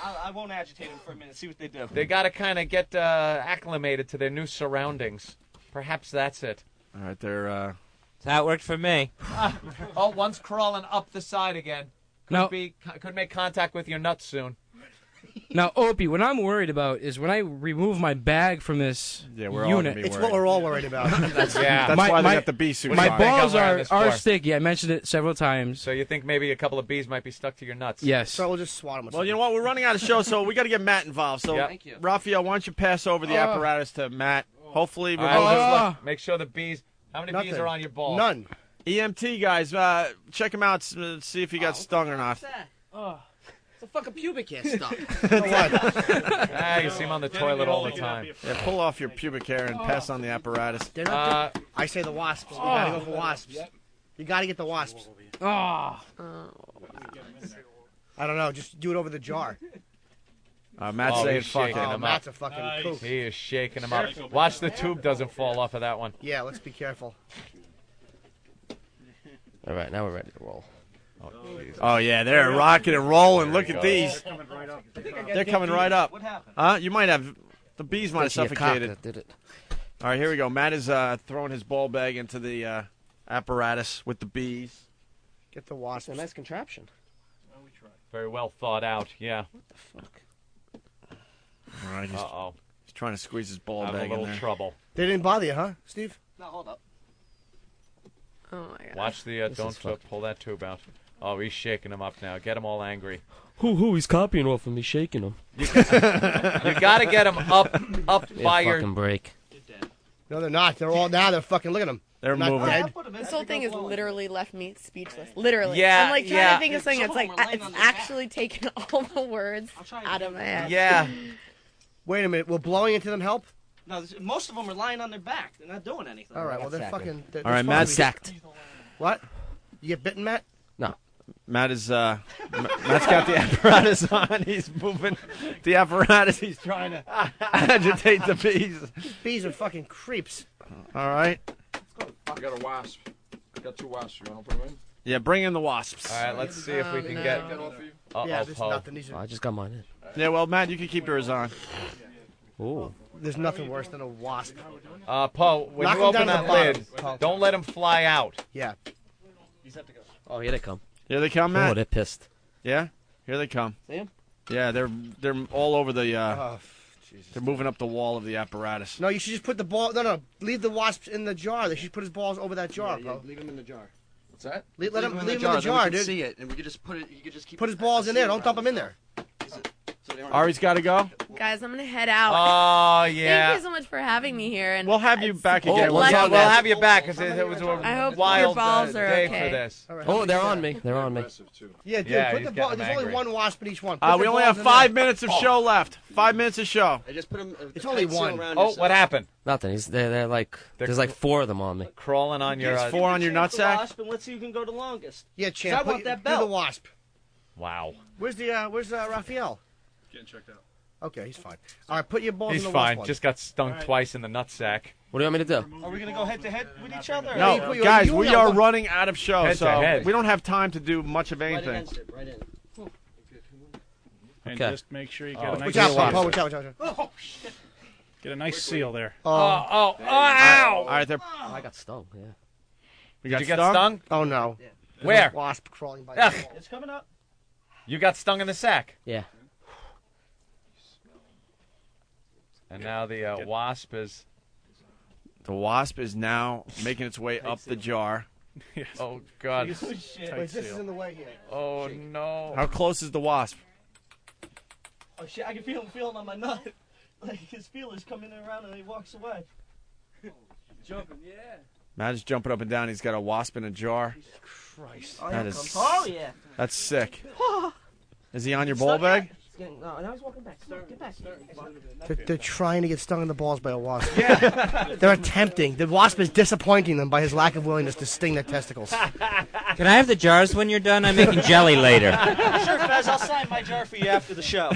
I won't agitate them for a minute. See what they do. They got to kind of get acclimated to their new surroundings. Perhaps that's it. All right, they're. That's how it worked for me. Oh, one's crawling up the side again. Now, Could make contact with your nuts soon. now, Opie, what I'm worried about is when I remove my bag from this we're all unit. gonna be It's what we're all worried about. That's Yeah. why they got the bee suit. My on. balls I'm wearing are, this are for? sticky. I mentioned it several times. So you think maybe a couple of bees might be stuck to your nuts? Yes. So we'll just swat them. Well, you know what? We're running out of show, so we got to get Matt involved. So, Yep. Thank you. Raphael, why don't you pass over the apparatus to Matt? Hopefully, All we're right, going let's to look. Make sure the bees. How many bees Nothing. are on your balls? None. EMT guys, check him out. See if he got stung or not. What's that? Oh, it's a fucking pubic hair stuck. Ah, you see him on the toilet all the time. Yeah, pull off your pubic hair and pass on the apparatus. They're not I say the wasps. You gotta go for wasps. You gotta get the wasps. Oh. I don't know. Just do it over the jar. Matt's Oh, saying he's fuck shaking it. Oh, them Matt's up. a fucking kook. He is shaking them up. Watch the tube doesn't fall off of that one. Yeah, let's be careful. All right, now we're ready to roll. Oh, yeah, they're rocking and rolling. Look at these. They're They're coming right up. What happened? Huh? You might have. The bees might have suffocated. Did it. All right, here we go. Matt is throwing his ball bag into the apparatus with the bees. Get the wasp. It's a nice contraption. Very well thought out. Yeah. What the fuck? All right, Uh-oh. he's trying to squeeze his ball I'm bag a in little there. trouble. They didn't bother you, huh, Steve? No, hold up. Oh my god. Watch the don't pull that tube out. Oh, he's shaking them up now. Get them all angry. He's copying off of me, shaking them. You got to get them up by your. break. No, they're not. They're all now. They're fucking. Look at them. They're not moving. dead. This whole thing has literally left me speechless. Literally. Yeah, I'm like trying yeah. to think of something Some that's of like them are laying it's on their back. actually taken all the words out of my head. Yeah. Wait a minute. Will blowing into them help? No, most of them are lying on their back. They're not doing anything. All right. Well, they're fucking. All right, Matt's sacked. What? You get bitten, Matt? Matt is Matt's got the apparatus on. He's moving the apparatus. He's trying to agitate the bees. These bees are fucking creeps. All right. I got a wasp. I got 2 wasps. You want to put them in? Yeah, bring in the wasps. All right, let's see if we can get. Yeah, there's Poe. nothing. These are, I just got mine in. Yeah, well, Matt, you can keep yours on. Oh. there's nothing worse than a wasp. Poe, when Knock you 'em open down that to the bottom, lid, Poe. don't let them fly out. Yeah. Oh, here they come. Here they come, Matt. Oh, they're pissed. Yeah, here they come. See 'em? Yeah, they're all over the. Oh, Jesus. They're moving up the wall of the apparatus. No, you should just put the ball. No. Leave the wasps in the jar. They should put his balls over that jar, Yeah, bro. leave him in the jar. What's that? Let him in leave him in the jar, then we dude. can see it, and we could just put it. You could just keep. Put his balls in there. Don't dump them in there. So Ari's got to go. Guys, I'm gonna head out. Oh, yeah. Thank you so much for having me here. And We'll have you back Oh, again. we'll have you back because it was I a hope your wild balls are day okay. for this. Oh, they're on me. They're on me. Yeah, dude. Yeah, put he's the ball. getting There's only angry. one wasp in each one. We only have 5 minutes of show left. 5 minutes of show. I just put them. It's only one. Oh, what happened? Nothing. They're like there's like 4 of them on me. Crawling on your. There's 4 on your nutsack. Wasp, and let's see who can go the longest. Yeah, I champ. want that Do the belt. wasp. Wow. Where's Raphael? Getting checked out. Okay, he's fine. All right, put your balls He's in the fine. wasp one. Just got stung twice in the nutsack. What do you want me to do? Are we gonna go head to head with each other? No, guys, we are running out of show, Head to so head. we don't have time to do much of anything. Right in. And Okay. just make sure you get a Watch nice out, seal. Paul. Watch out. Oh shit! Get a nice seal there. Ow! All right, there. I got stung. Yeah. We Did got you get stung? Oh no. Where? Wasp crawling by. Ugh. the wall. It's coming up. You got stung in the sack. Yeah. And now the wasp is. The wasp is now making its way up the jar. Oh God! Oh shit! Wait, this is in the way here. Oh no! How close is the wasp? Oh shit! I can feel him feeling on my nut. Like his feelers coming around and he walks away. Jumping, yeah. Matt is jumping up and down. He's got a wasp in a jar. Christ. Oh, That here is- comes. Oh yeah. That's sick. Is he on your ball bag? No, now he's walking back. Get back. They're trying to get stung in the balls by a wasp. Yeah. They're attempting. The wasp is disappointing them by his lack of willingness to sting their testicles. Can I have the jars when you're done? I'm making jelly later. Sure, Fez. I'll sign my jar for you after the show.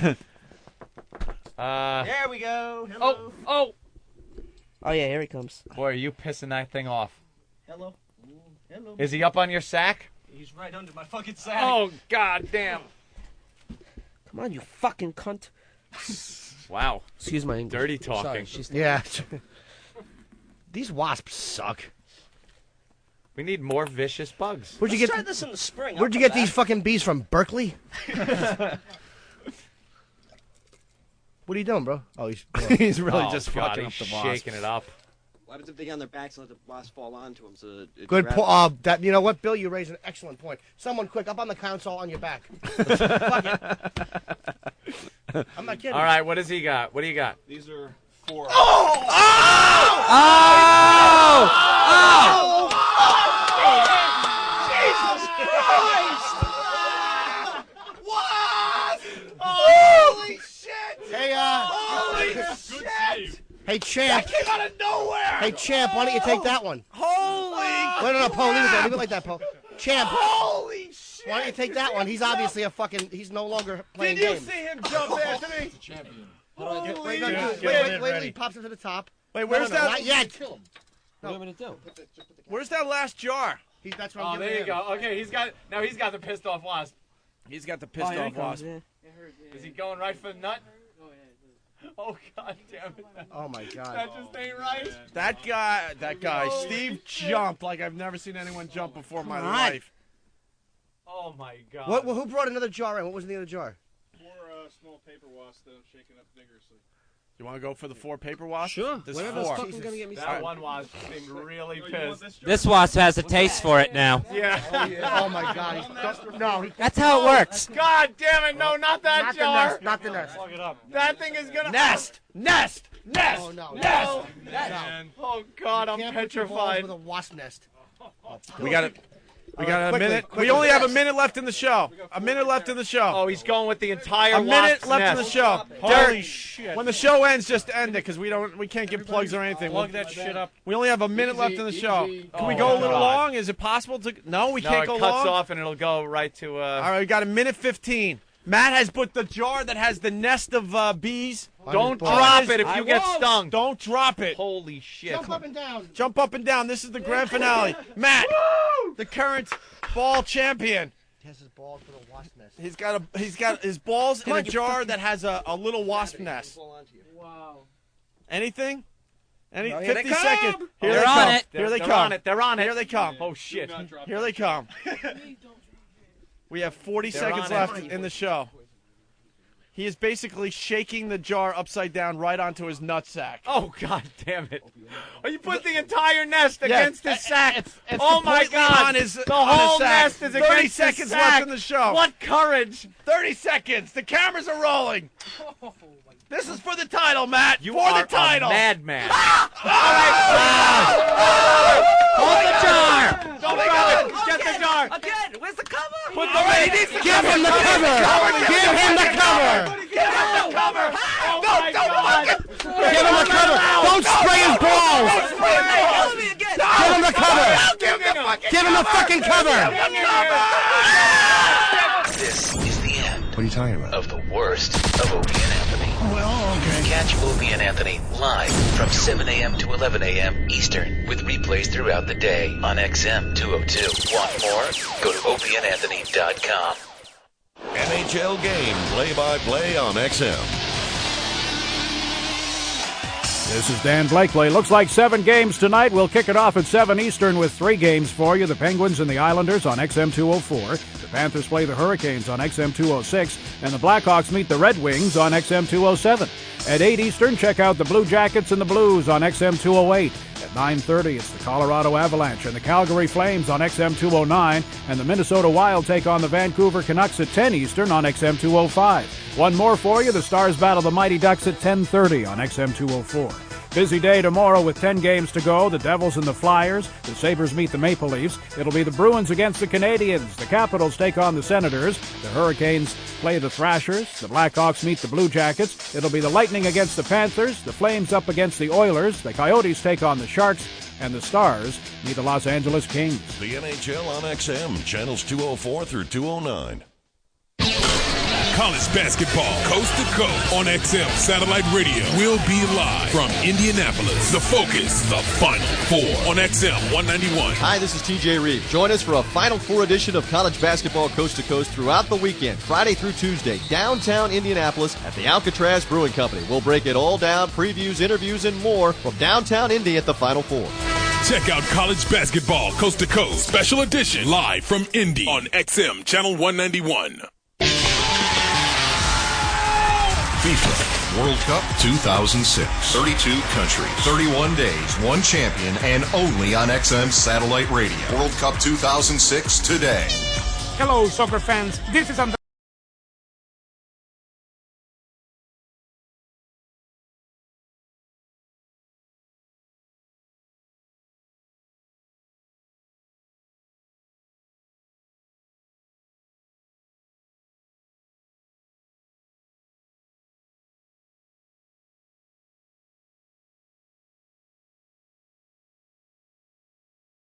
There we go. Hello. Oh! Oh yeah, here he comes. Boy, are you pissing that thing off? Hello. Hello. Is he up on your sack? He's right under my fucking sack. Oh God damn! Come on, you fucking cunt. Wow. Excuse my English. Dirty talking. Sorry, she's Yeah. These wasps suck. We need more vicious bugs. Where'd you Let's get? try this in the spring. Where'd you I'll get come these back. fucking bees from? Berkeley? What are you doing, bro? Oh, he's really Oh, just God, fucking up he's the wasp. shaking it up. What happens if they get on their backs and let the wasp fall onto them? So that it Good grabs- point. That you know what, Bill? You raise an excellent point. Someone quick up on the console on your back. Fuck it. I'm not kidding. All right, what does he got? What do you got? These are 4. Jesus Christ! What? Holy shit! Hey, Holy Good shit! save. hey, champ. That came out of nowhere! Hey, champ. Why don't you take that one? Holy! Wait, no, Paul. Leave it there. Leave it like that, Paul. Champ. Holy shit! Why don't you take that one? He's obviously a fucking. He's no longer playing Did you games. see him jump, Anthony? Champion. Wait, no, Get wait, it wait, ready. he pops it to the top. Wait, where's No, no, that? Not yet. What do you want me to do? Where's that last jar? That's what I'm Oh, giving there you him. go. Okay, he's got the pissed off wasp. He's got the pissed off wasp. Is he going right for the nut? Oh God damn it! Oh my God. That just ain't right. That guy, Steve jumped like I've never seen anyone jump before in my life. Oh my God. What? Who brought another jar in? What was in the other jar? 4 small paper wasps that I'm shaking up vigorously. You want to go for the 4 paper wasps? Sure. There's Whatever's 4. fucking gonna get me That started. one wasp seemed really pissed. This wasp has a taste for it now. Yeah. Oh my God. No. That's how it works. God damn it! No, not that Not the jar. nest. Not the nest. Plug it up. That thing is gonna Nest! Nest! Nest! Oh no. Nest! No. Oh God, I'm Can't put your balls petrified. with a wasp nest. We got it. We got a quickly, minute. quickly. We only have a minute left in the show. A minute left in the show. Oh, he's going with the entire A minute wasp's left in the nest. show. Holy Derek, shit. when the show ends, just end it because we can't give plugs or anything. Plug that shit up. We only have a minute left in the show. Can we Oh, go a little God. long? Is it possible to? No, we No, can't it go cuts long. off and it'll go right to. All right, we got a minute 15. Matt has put the jar that has the nest of bees. Don't balls. drop it if I you get won't. stung. Don't drop it. Holy shit! Jump up and down. Jump up and down. This is the grand finale. Matt, the current ball champion. He has his balls with a wasp nest. He's got his balls in on, a you jar that has a little wasp nest. Wow. Anything? here 50 they come. seconds. Here They're they on come. it. Here they They're come. on it. They're on it. Here they come. Oh shit! Here they come. We have 40 They're seconds on it. left in the show. He is basically shaking the jar upside down right onto his nutsack. Oh, God damn it. Oh, you put the entire nest against his sack. It's oh, my completely God. on his, the on whole his sack. nest is 30 against seconds his sack. left in the show. What courage. 30 seconds. The cameras are rolling. This is for the title, Matt. You for are the title. a madman. Hold the jar. Don't let go. Get the jar. Again, where's the cover? Put the ready. Give him the cover. Give him the cover. Give him the cover. Oh, my God. Give him the cover. Don't spray his balls. Give him the cover. Give him the fucking cover. This is the end. What are you talking about? Of the worst of Opie and Anthony. Well, okay. Catch Opie and Anthony live from 7 a.m. to 11 a.m. Eastern with replays throughout the day on XM 202. Want more? Go to opieandanthony.com. NHL game play-by-play on XM. This is Dan Blakely. Looks like 7 games tonight. We'll kick it off at 7 Eastern with 3 games for you. The Penguins and the Islanders on XM 204. The Panthers play the Hurricanes on XM 206. And the Blackhawks meet the Red Wings on XM 207. At 8 Eastern, check out the Blue Jackets and the Blues on XM 208. At 9:30, it's the Colorado Avalanche and the Calgary Flames on XM 209. And the Minnesota Wild take on the Vancouver Canucks at 10 Eastern on XM 205. One more for you. The Stars battle the Mighty Ducks at 10:30 on XM 204. Busy day tomorrow with 10 games to go. The Devils and the Flyers. The Sabres meet the Maple Leafs. It'll be the Bruins against the Canadiens. The Capitals take on the Senators. The Hurricanes play the Thrashers. The Blackhawks meet the Blue Jackets. It'll be the Lightning against the Panthers. The Flames up against the Oilers. The Coyotes take on the Sharks. And the Stars meet the Los Angeles Kings. The NHL on XM, channels 204 through 209. College basketball, coast to coast on XM Satellite Radio. Will be live from Indianapolis. The Focus, the Final Four on XM 191. Hi, this is TJ Reed. Join us for a Final Four edition of college basketball coast to coast throughout the weekend, Friday through Tuesday, downtown Indianapolis at the Alcatraz Brewing Company. We'll break it all down, previews, interviews, and more from downtown Indy at the Final Four. Check out college basketball coast to coast, special edition, live from Indy on XM Channel 191. FIFA World Cup 2006. 32 countries, 31 days, 1 champion, and only on XM Satellite Radio. World Cup 2006 today. Hello, soccer fans. This is André